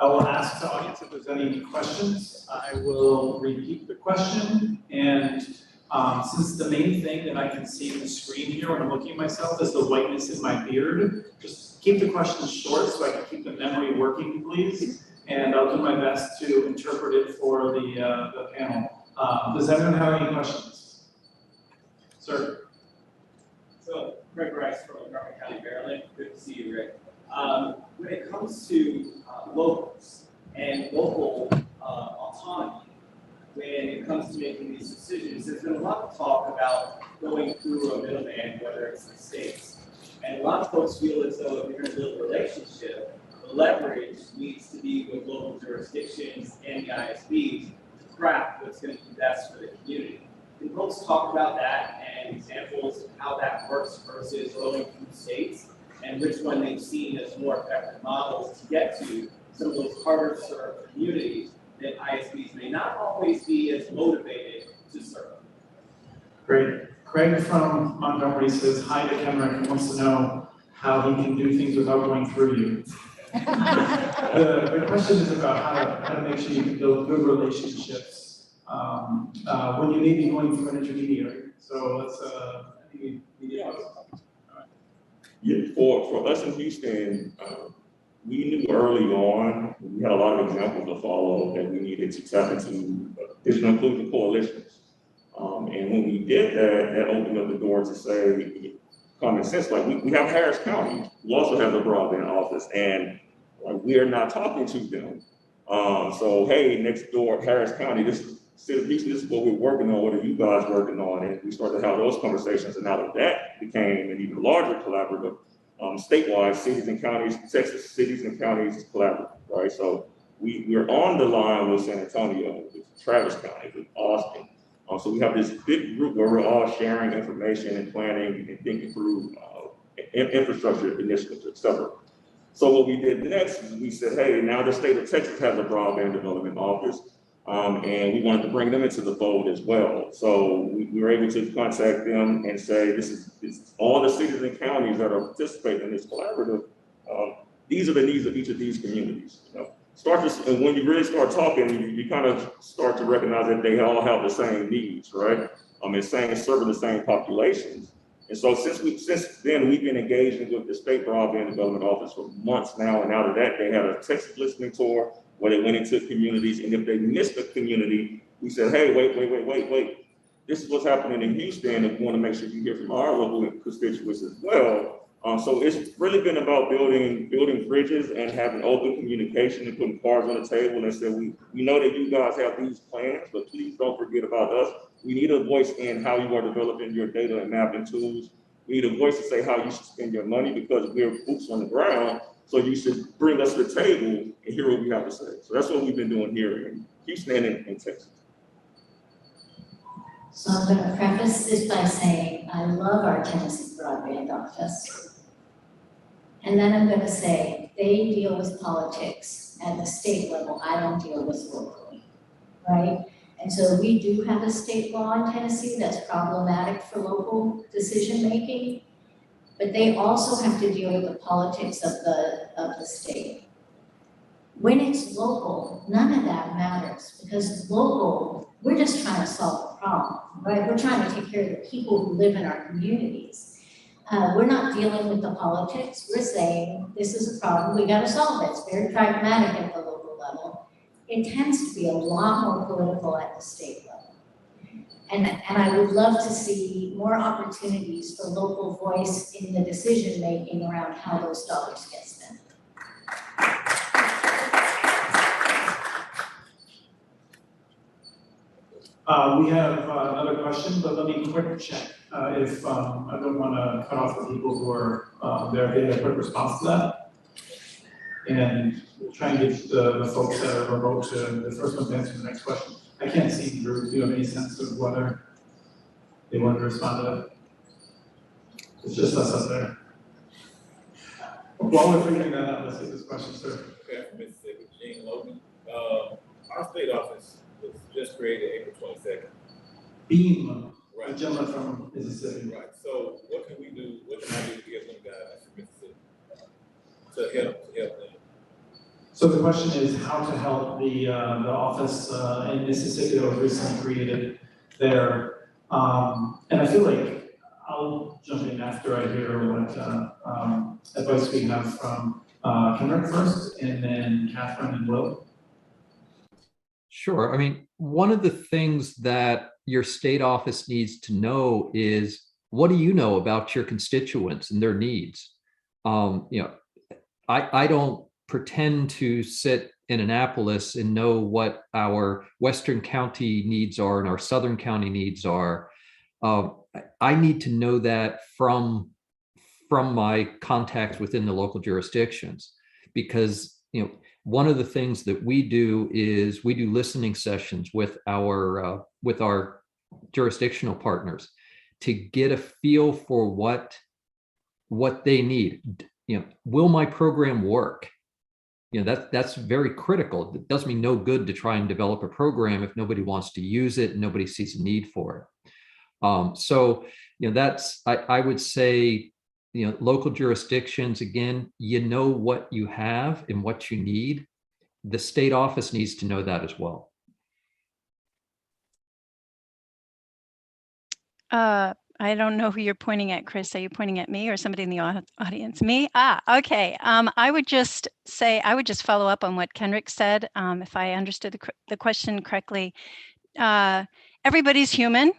I will ask the audience if there's any questions. I will repeat the question, and since the main thing that I can see on the screen here when I'm looking at myself is the whiteness in my beard, just keep the questions short so I can keep the memory working, please. And I'll do my best to interpret it for the panel. Does everyone have any questions? Sir. So, Greg Rice from Montgomery County, Maryland. Good to see you, Rick. When it comes to locals and local autonomy, when it comes to making these decisions, there's been a lot of talk about going through a middleman, whether it's the states. And a lot of folks feel as though if you're going to build a relationship, the leverage needs to be with local jurisdictions and the ISPs to craft what's going to be best for the community. Can folks talk about that and examples of how that works versus going through states, and which one they've seen as more effective models to get to some of those harder served communities that ISPs may not always be as motivated to serve. Great. Craig from Montgomery says hi to Kenrick and wants to know how he can do things without going through you. The question is about how to make sure you can build good relationships when you may be going through an intermediary. So let's, I think we need to. Yeah, for us in Houston, we knew early on, we had a lot of examples to follow that we needed to tap into digital inclusion coalitions. And when we did that, that opened up the door to say, common sense, like we have Harris County, we also have the broadband office, and like, we are not talking to them. So hey, next door, Harris County, this is Houston, this is what we're working on, what are you guys working on? And we started to have those conversations, and out of that became an even larger collaborative, statewide, cities and counties, Texas cities and counties collaborative, right? So we're on the line with San Antonio, with Travis County, with Austin. So we have this big group where we're all sharing information and planning and thinking through infrastructure initiatives, et cetera. So what we did next is we said, hey, now the state of Texas has a broadband development office, and we wanted to bring them into the fold as well. So we were able to contact them and say, this is all the cities and counties that are participating in this collaborative. These are the needs of each of these communities. You know? And when you really start talking, you kind of start to recognize that they all have the same needs, right? And serving the same populations. And so since then, we've been engaging with the State Broadband Development Office for months now. And out of that, they had a Texas listening tour where they went into communities. And if they missed a community, we said, hey, wait. This is what's happening in Houston, and we want to make sure you hear from our local constituents as well. So it's really been about building bridges and having open communication and putting cards on the table and say, we know that you guys have these plans, but please don't forget about us. We need a voice in how you are developing your data and mapping tools. We need a voice to say how you should spend your money because we're boots on the ground. So you should bring us to the table and hear what we have to say. So that's what we've been doing here in Houston and in Texas. So I'm going to preface this by saying I love our Tennessee Broadband Office. And then I'm going to say they deal with politics at the state level. I don't deal with locally, right? And so we do have a state law in Tennessee that's problematic for local decision making, but they also have to deal with the politics of the state. When it's local, none of that matters because local, we're just trying to solve a problem, right? We're trying to take care of the people who live in our communities. We're not dealing with the politics. We're saying this is a problem, we got to solve it. It's very pragmatic at the local level. It tends to be a lot more political at the state level. And I would love to see more opportunities for local voice in the decision making around how those dollars get spent. We have another question, but let me quick check if I don't want to cut off the people who are there, getting a quick response to that. And try and get the folks that are remote to the first one to answer the next question. I can't see, Drew, do you have any sense of whether they want to respond to that? It's just us up there. While we're figuring that out, let's get this question, sir. Okay, Mississippi, Gene Logan. Our state office was just created April 22nd. Beam, right. A gentleman from Mississippi. Right. So what can we do? What can I do to get them guys from Mississippi to help them? So the question is how to help the office in Mississippi that was recently created there. And I feel like I'll jump in after I hear what advice we have from Kenrick first, and then Catherine and Will. Sure. I mean, one of the things that your state office needs to know is, what do you know about your constituents and their needs? I don't pretend to sit in Annapolis and know what our Western County needs are and our Southern County needs are. I need to know that from my contacts within the local jurisdictions, because one of the things that we do is we do listening sessions with our jurisdictional partners to get a feel for what they need. Will my program work? that's very critical. It does me no good to try and develop a program if nobody wants to use it and nobody sees a need for it. So that's, I would say, local jurisdictions, again, what you have and what you need. The state office needs to know that as well. I don't know who you're pointing at, Chris. Are you pointing at me or somebody in the audience? Me? Okay. I would just follow up on what Kenrick said. If I understood the question correctly, everybody's human.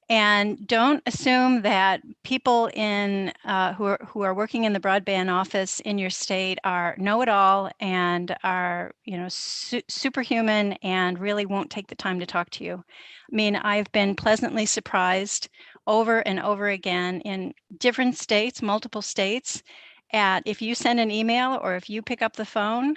And don't assume that people in who are working in the broadband office in your state are know-it-all and are superhuman and really won't take the time to talk to you. I mean, I've been pleasantly surprised over and over again in different states, multiple states, at if you send an email or if you pick up the phone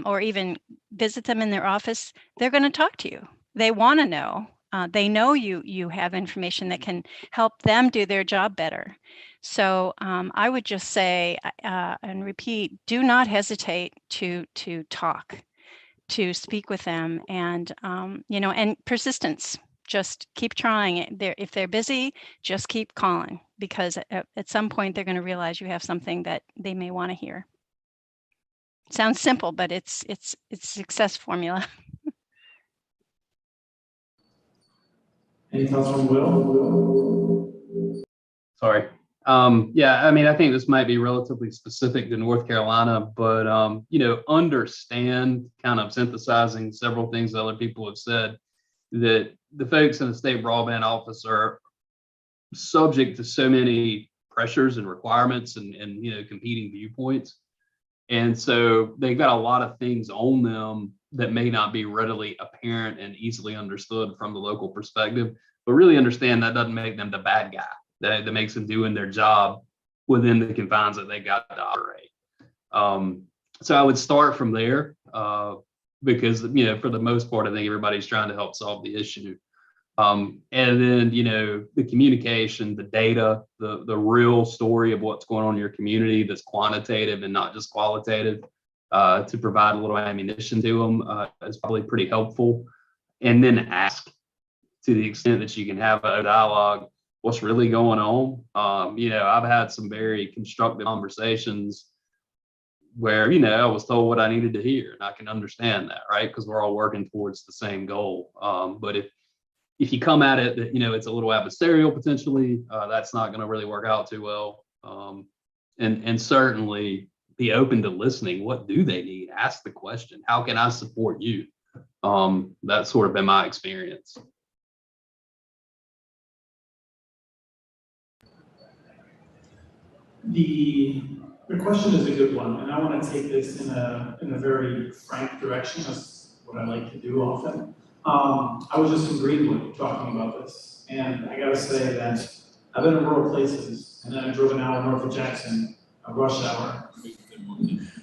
or even visit them in their office, they're going to talk to you. They want to know. They know you have information that can help them do their job better. So I would just say and repeat, do not hesitate to talk, to speak with them, and and persistence. Just keep trying it. If they're busy, just keep calling, because at some point they're going to realize you have something that they may want to hear. Sounds simple, but it's success formula. Any thoughts from Will? Sorry. Yeah, I mean, I think this might be relatively specific to North Carolina, but, understand, kind of synthesizing several things that other people have said, that the folks in the state broadband office are subject to so many pressures and requirements and competing viewpoints. And so they've got a lot of things on them that may not be readily apparent and easily understood from the local perspective, but really understand that doesn't make them the bad guy. That makes them doing their job within the confines that they got to operate. So I would start from there because, for the most part, I think everybody's trying to help solve the issue. And then, the communication, the data, the real story of what's going on in your community that's quantitative and not just qualitative, to provide a little ammunition to them is probably pretty helpful. And then ask, to the extent that you can have a dialogue, what's really going on. I've had some very constructive conversations where, I was told what I needed to hear, and I can understand that, right? Because we're all working towards the same goal. But if you come at it that, it's a little adversarial potentially, that's not going to really work out too well. And certainly be open to listening. What do they need? Ask the question. How can I support you? That's sort of been my experience. The question is a good one, and I want to take this in a very frank direction. That's what I like to do often. I was just in Greenwood talking about this, and I got to say that I've been in rural places, and then I drove an hour north of Jackson, a rush hour.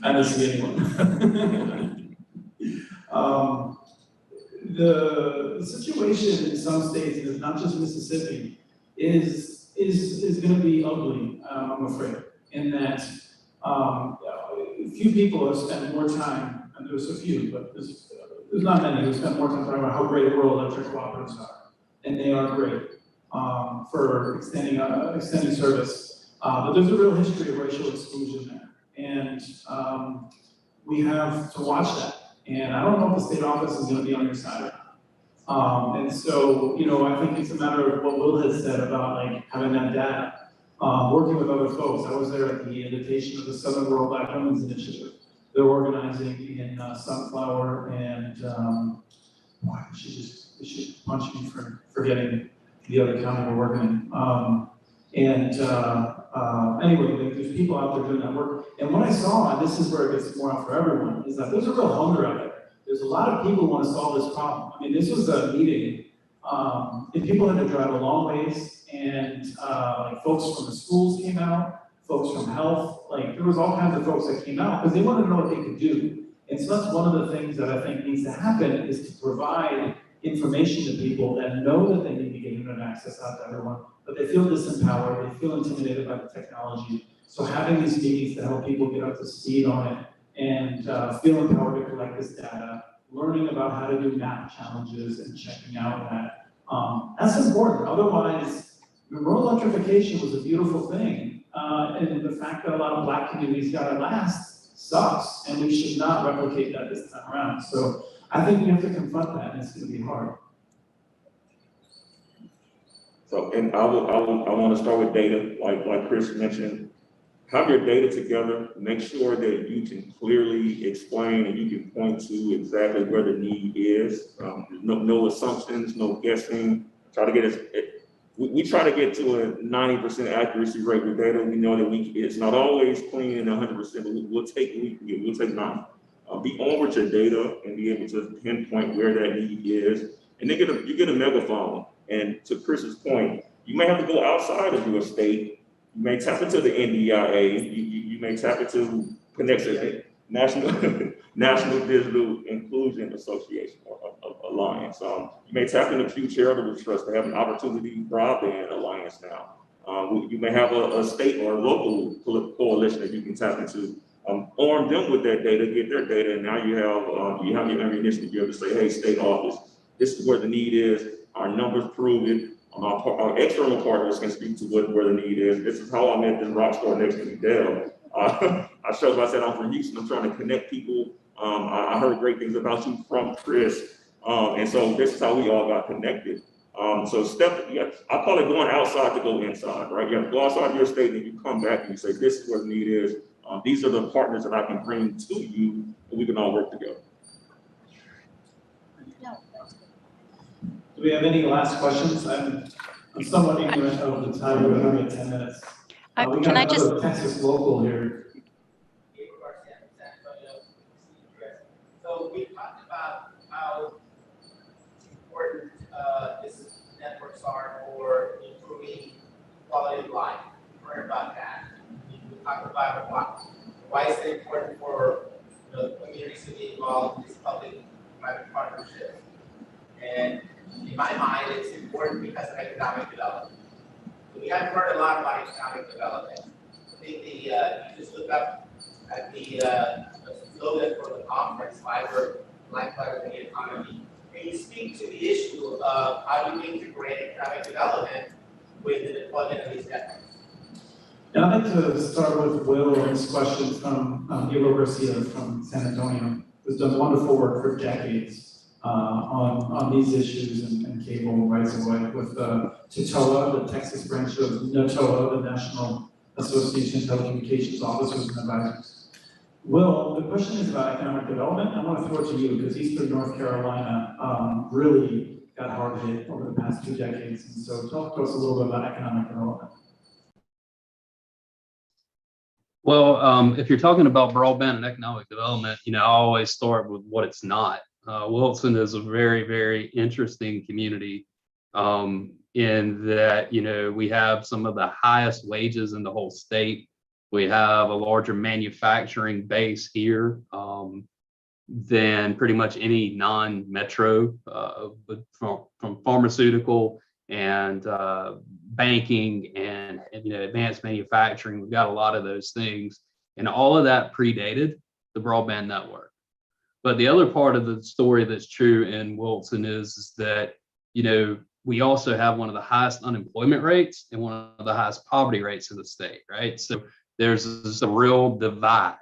I didn't see anyone. The situation in some states, and it's not just Mississippi, is going to be ugly, I'm afraid, in that few people have spent more time, and there's a few, but there's not many who spent more time talking about how great rural electric cooperatives are, and they are great for extending service. But there's a real history of racial exclusion there, and we have to watch that. And I don't know if the state office is going to be on your side. And so, I think it's a matter of what Will has said about having that data, working with other folks. I was there at the invitation of the Southern Rural Black Women's Initiative. They're organizing in Sunflower, and boy, she should punch me for forgetting the other county we're working in. Anyway, there's people out there doing that work. And what I saw, and this is where it gets more out for everyone, is that there's a real hunger out there. There's a lot of people who want to solve this problem. I mean, this was a meeting, and people had to drive a long ways, and folks from the schools came out, folks from health, there was all kinds of folks that came out because they wanted to know what they could do. And so that's one of the things that I think needs to happen, is to provide information to people that know that they need to get internet access out to everyone, but they feel disempowered, they feel intimidated by the technology. So having these meetings to help people get up to speed on it and feel empowered to collect this data, learning about how to do map challenges and checking out that. That's important. Otherwise, rural electrification was a beautiful thing. And the fact that a lot of Black communities got it last sucks, and we should not replicate that this time around. So I think we have to confront that, and it's going to be hard. So, and I want to start with data, like Chris mentioned. Have your data together, make sure that you can clearly explain and you can point to exactly where the need is. No assumptions, no guessing. Try to get we try to get to a 90% accuracy rate with data. We know that it's not always clean and 100%, but we'll take 9. Be on with your data and be able to pinpoint where that need is. And then you get a megaphone. And to Chris's point, you may have to go outside of your state. You may tap into the NDIA. You may tap into National Digital Inclusion Association or Alliance. You may tap into Pew Charitable Trust. They have an Opportunity Broadband Alliance now. You may have a state or a local coalition that you can tap into. Arm them with that data, get their data, and now you have your ammunition to be able to say, hey, state office, this is where the need is. Our numbers prove it. Our external partners can speak to where the need is. This is how I met this rock star next to me, Dale. I showed I said I'm from Houston. I'm trying to connect people. I heard great things about you from Chris. And so this is how we all got connected. So I call it going outside to go inside, right? You have to go outside your state and you come back and you say, this is where the need is. These are the partners that I can bring to you and we can all work together. Do we have any last questions? I'm somewhat ignorant of the time. We're only at 10 minutes. We got another Texas local here. So we talked about how important these networks are for improving quality of life. We heard about that. We talked about why it's important for the communities to be involved in these public-private partnerships. And in my mind, it's important because of economic development. We haven't heard a lot about economic development. I think you just look up at the slogan for the conference, fiber, lifeblood of the economy. And you speak to the issue of how do you integrate economic development with the deployment of these networks. Yeah, I'd like to start with Will and his question from Diego Garcia from San Antonio, who's done wonderful work for decades on these issues and cable rights of way with TOTOA, the Texas branch of NOTOA, the National Association of Telecommunications Officers and Advisors. Will, the question is about economic development. I want to throw it to you because Eastern North Carolina really got hard hit over the past 2 decades. And so talk to us a little bit about economic development. Well, if you're talking about broadband and economic development, I always start with what it's not. Wilson is a very, very interesting community in that, we have some of the highest wages in the whole state. We have a larger manufacturing base here than pretty much any non-metro, but from pharmaceutical and banking and advanced manufacturing. We've got a lot of those things, and all of that predated the broadband network. But the other part of the story that's true in Wilson is that, we also have one of the highest unemployment rates and one of the highest poverty rates in the state, right? So there's a real divide.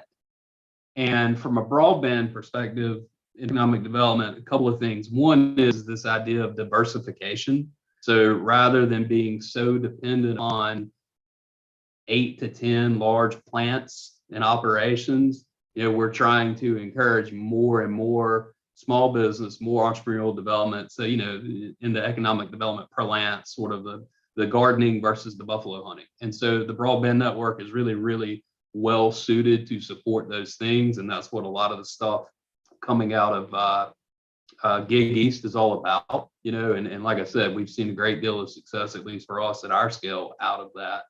And from a broadband perspective, economic development, a couple of things. One is this idea of diversification. So rather than being so dependent on 8 to 10 large plants and operations, we're trying to encourage more and more small business, more entrepreneurial development. So, in the economic development parlance, sort of the gardening versus the buffalo hunting. And so the broadband network is really, really well suited to support those things. And that's what a lot of the stuff coming out of Gig East is all about, and like I said, we've seen a great deal of success, at least for us at our scale, out of that.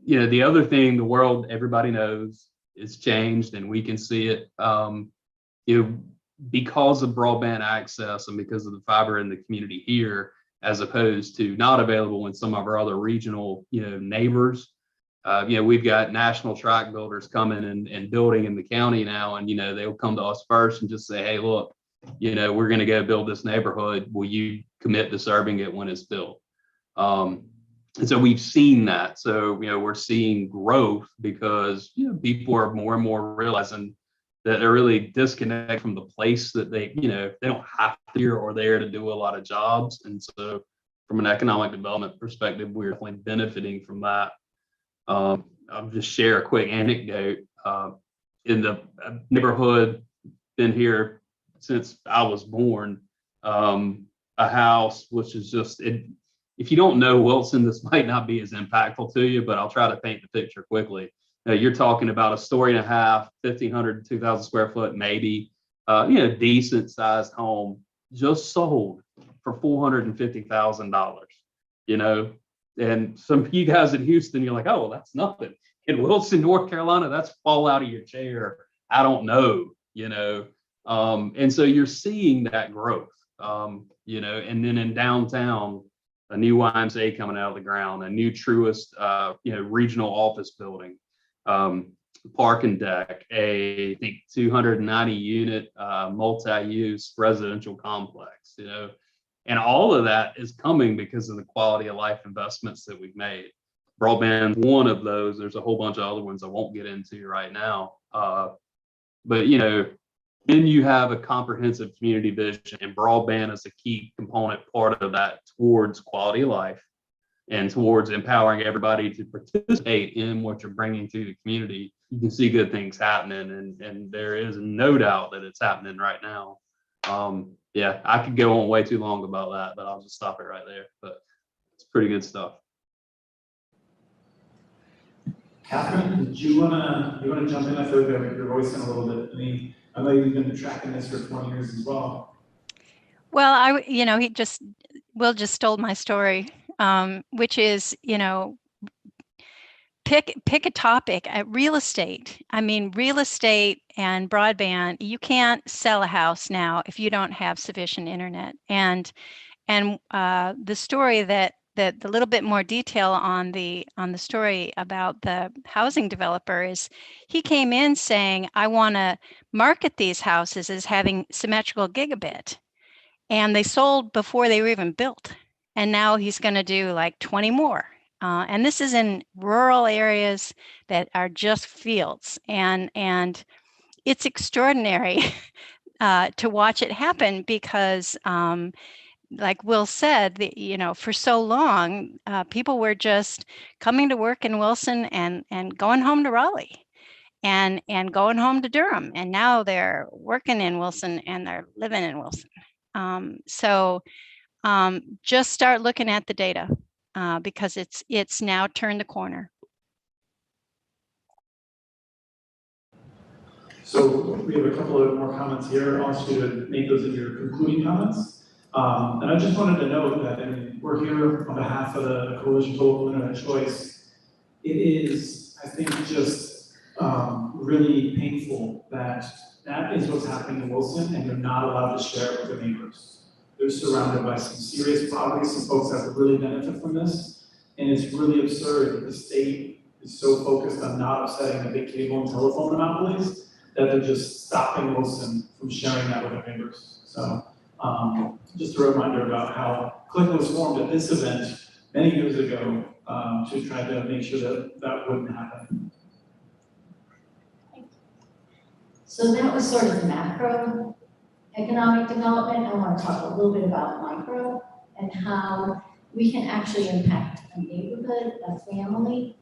The other thing the world, everybody knows, it's changed and we can see it, because of broadband access and because of the fiber in the community here, as opposed to not available in some of our other regional, neighbors. We've got national track builders coming and building in the county now, and they'll come to us first and just say, hey, look, we're going to go build this neighborhood. Will you commit to serving it when it's built? And so we've seen that. So we're seeing growth because people are more and more realizing that they're really disconnected from the place that they don't have to be or there to do a lot of jobs. And so from an economic development perspective, we're definitely benefiting from that. I'll just share a quick anecdote. In the neighborhood, been here since I was born, a house which is just, if you don't know Wilson, this might not be as impactful to you, but I'll try to paint the picture quickly. You're talking about a story and a half, 1,500 to 2,000 square foot, maybe, decent sized home just sold for $450,000, and some of you guys in Houston, you're like, oh, well, that's nothing. In Wilson, North Carolina, that's fall out of your chair. I don't know, and so you're seeing that growth, and then in downtown, a new YMCA coming out of the ground, a new Truist, regional office building, parking deck, I think 290 unit multi-use residential complex, and all of that is coming because of the quality of life investments that we've made. Broadband, one of those. There's a whole bunch of other ones I won't get into right now. But then you have a comprehensive community vision, and broadband is a key component part of that towards quality of life and towards empowering everybody to participate in what you're bringing to the community. You can see good things happening, and there is no doubt that it's happening right now. I could go on way too long about that, but I'll just stop it right there. But it's pretty good stuff. Catherine, did you wanna jump in? I feel like your voice in a little bit. I know you've been tracking this for 20 years as well. Well, Will just stole my story, which is, pick a topic. Real estate. I mean, real estate and broadband. You can't sell a house now if you don't have sufficient internet. And the story that the little bit more detail on the story about the housing developer is he came in saying, I want to market these houses as having symmetrical gigabit, and they sold before they were even built. And now he's going to do like 20 more. And this is in rural areas that are just fields, and it's extraordinary to watch it happen because like Will said, for so long, people were just coming to work in Wilson and going home to Raleigh and going home to Durham. And now they're working in Wilson and they're living in Wilson. So just start looking at the data because it's now turned the corner. So we have a couple of more comments here. I'll ask you to make those in your concluding comments. And I just wanted to note that we're here on behalf of the Coalition for Local Internet Choice. It is, I think, just really painful that is what's happening in Wilson, and they're not allowed to share it with their neighbors. They're surrounded by some serious poverty. Some folks have to really benefit from this, and it's really absurd that the state is so focused on not upsetting the big cable and telephone monopolies that they're just stopping Wilson from sharing that with their neighbors. So. Just a reminder about how CLIC was formed at this event many years ago to try to make sure that wouldn't happen. So that was sort of macro economic development. I want to talk a little bit about micro and how we can actually impact a neighborhood, a family,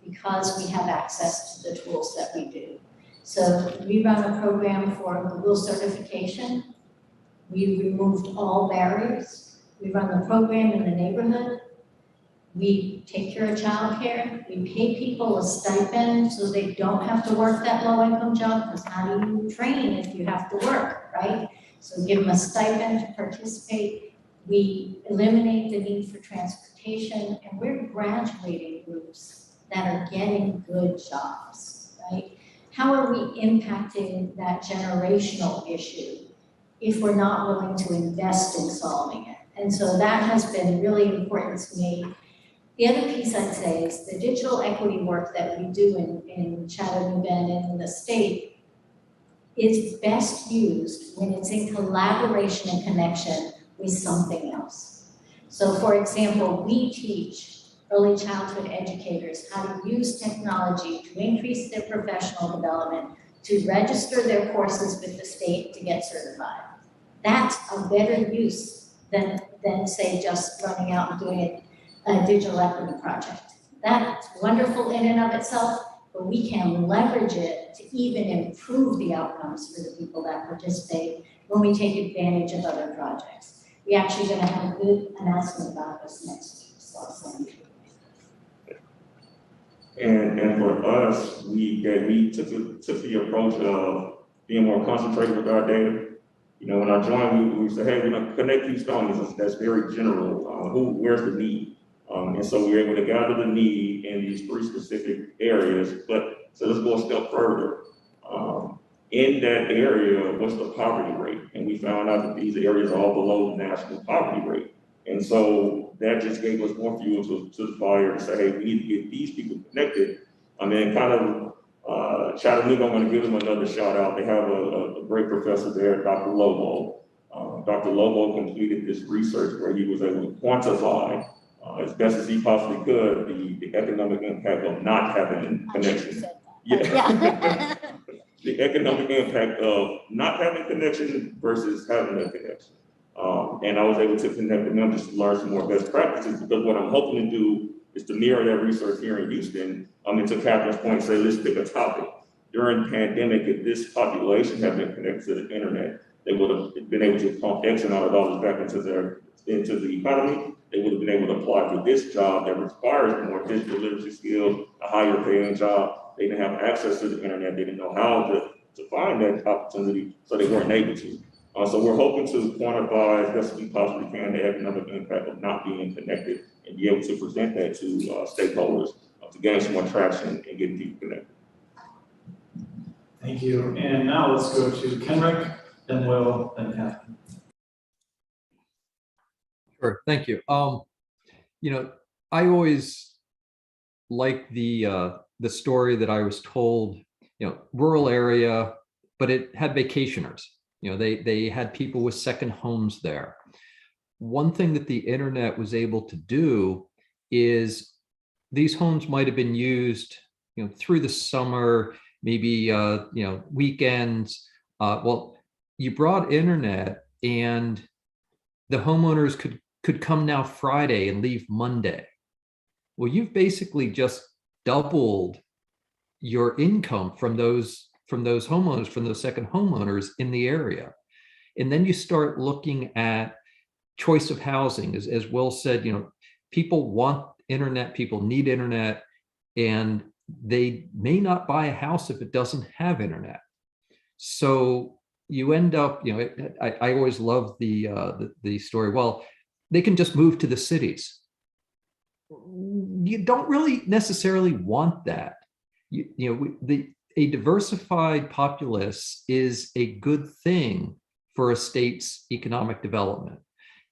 because we have access to the tools that we do. So we run a program for Google certification. We removed all barriers. We run the program in the neighborhood. We take care of childcare. We pay people a stipend so they don't have to work that low-income job, because how do you train if you have to work, right? So give them a stipend to participate. We eliminate the need for transportation, and we're graduating groups that are getting good jobs, right? How are we impacting that generational issue if we're not willing to invest in solving it? And so that has been really important to me. The other piece I'd say is the digital equity work that we do in Chattanooga and in the state is best used when it's in collaboration and connection with something else. So for example, we teach early childhood educators how to use technology to increase their professional development, to register their courses with the state to get certified. That's a better use than say just running out and doing a digital equity project. That's wonderful in and of itself, but we can leverage it to even improve the outcomes for the people that participate when we take advantage of other projects. We're actually going to have a good announcement about this next week, so I'll send you. And for us, we took the approach of being more concentrated with our data. You know, when I joined, we said, hey, we're going to connect Houstonians. That's very general. Where's the need? And so we were able to gather the need in these 3 specific areas. But so let's go a step further. In that area, what's the poverty rate? And we found out that these areas are all below the national poverty rate. And so that just gave us more fuel to the fire to say, hey, we need to get these people connected. I mean, kind of Chattanooga, I'm going to give them another shout out. They have a great professor there, Dr. Lobo. Dr. Lobo completed this research where he was able to quantify as best as he possibly could the economic impact of not having connection. Yeah. The economic impact of not having connection versus having a connection. And I was able to connect with them just to learn some more best practices, because what I'm hoping to do is to mirror that research here in Houston. And to Catherine's point, say, let's pick a topic. During the pandemic, if this population had been connected to the internet, they would have been able to pump X amount of dollars back into the economy. They would have been able to apply for this job that requires more digital literacy skills, a higher paying job. They didn't have access to the internet. They didn't know how to find that opportunity, so they weren't able to. So we're hoping to quantify as best as we possibly can the economic impact of not being connected and be able to present that to stakeholders to gain some more traction and get people connected. Thank you. And now let's go to Kenrick, then Will, then Catherine. Sure, thank you. You know, I always like the story that I was told, you know, rural area, but it had vacationers. You know, they had people with second homes there. One thing that the internet was able to do is these homes might have been used, you know, through the summer, maybe, you know, weekends. Well, you brought internet and the homeowners could come now Friday and leave Monday. Well, you've basically just doubled your income from those homeowners, from those second homeowners in the area. And then you start looking at choice of housing. As Will said, you know, people want internet, people need internet, and they may not buy a house if it doesn't have internet. So you end up, you know, I always love the story. Well, they can just move to the cities. You don't really necessarily want that. You know, a diversified populace is a good thing for a state's economic development.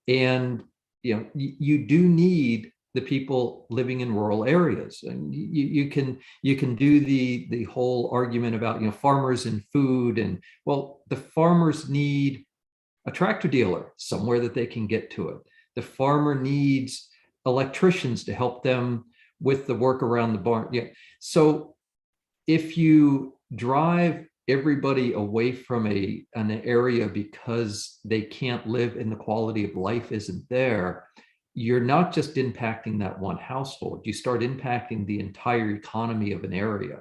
And, you know, you do need the people living in rural areas. And you can do the whole argument about, you know, farmers and food. And well, the farmers need a tractor dealer somewhere that they can get to it. The farmer needs electricians to help them with the work around the barn. Yeah. So if you drive everybody away from an area because they can't live and the quality of life isn't there, you're not just impacting that one household, you start impacting the entire economy of an area.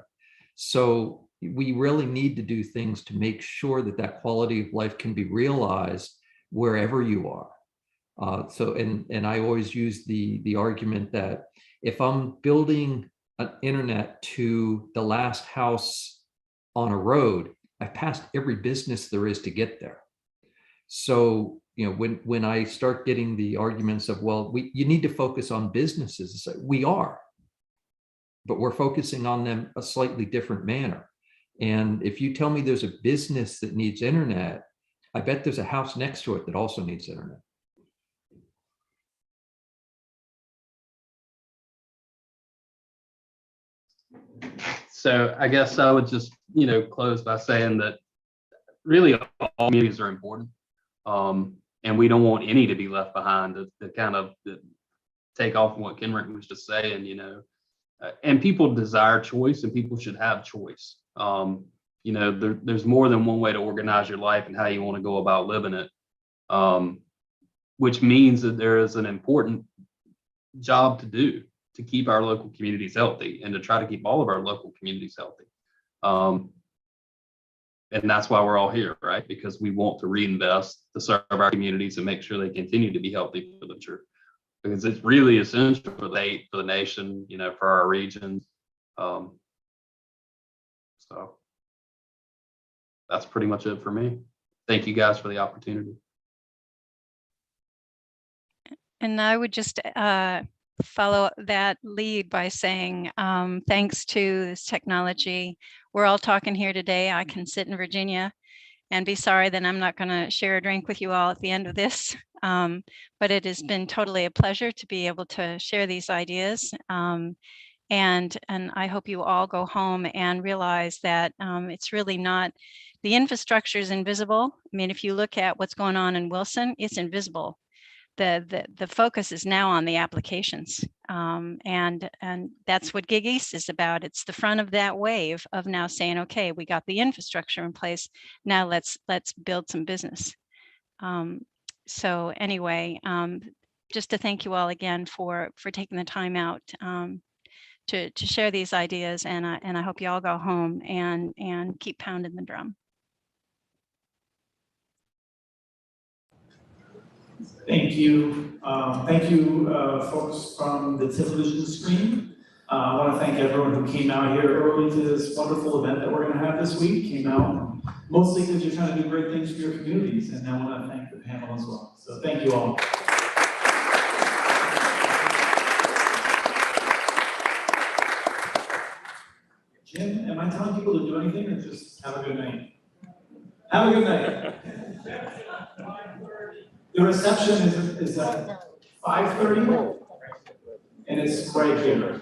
So we really need to do things to make sure that that quality of life can be realized wherever you are. And I always use the argument that if I'm building an internet to the last house on a road, I've passed every business there is to get there. So, you know, when I start getting the arguments of, well, you need to focus on businesses, we are, but we're focusing on them a slightly different manner. And if you tell me there's a business that needs internet, I bet there's a house next to it that also needs internet. So I guess I would just, close by saying that really all communities are important. And we don't want any to be left behind to kind of take off on what Kenrick was just saying, and people desire choice and people should have choice. There's more than one way to organize your life and how you want to go about living it, which means that there is an important job to do to keep our local communities healthy and to try to keep all of our local communities healthy. And that's why we're all here, right? Because we want to reinvest to serve our communities and make sure they continue to be healthy for the future. Because it's really essential for the state, for the nation, for our regions. So that's pretty much it for me. Thank you guys for the opportunity. And I would just follow that lead by saying, thanks to this technology, we're all talking here today. I can sit in Virginia and be sorry that I'm not going to share a drink with you all at the end of this. But it has been totally a pleasure to be able to share these ideas. And I hope you all go home and realize that it's really not, the infrastructure is invisible. I mean, if you look at what's going on in Wilson, it's invisible. The focus is now on the applications, and that's what Gig East is about. It's the front of that wave of now saying, okay, we got the infrastructure in place. Now let's build some business. So anyway, just to thank you all again for taking the time out to share these ideas, and I hope you all go home and keep pounding the drum. Thank you. Thank you, folks from the television screen. I want to thank everyone who came out here early to this wonderful event that we're going to have this week. Came out mostly because you're trying to do great things for your communities, and I want to thank the panel as well. So thank you all. Jim, am I telling people to do anything or just have a good night? Have a good night. The reception is at 5:30, and it's right here.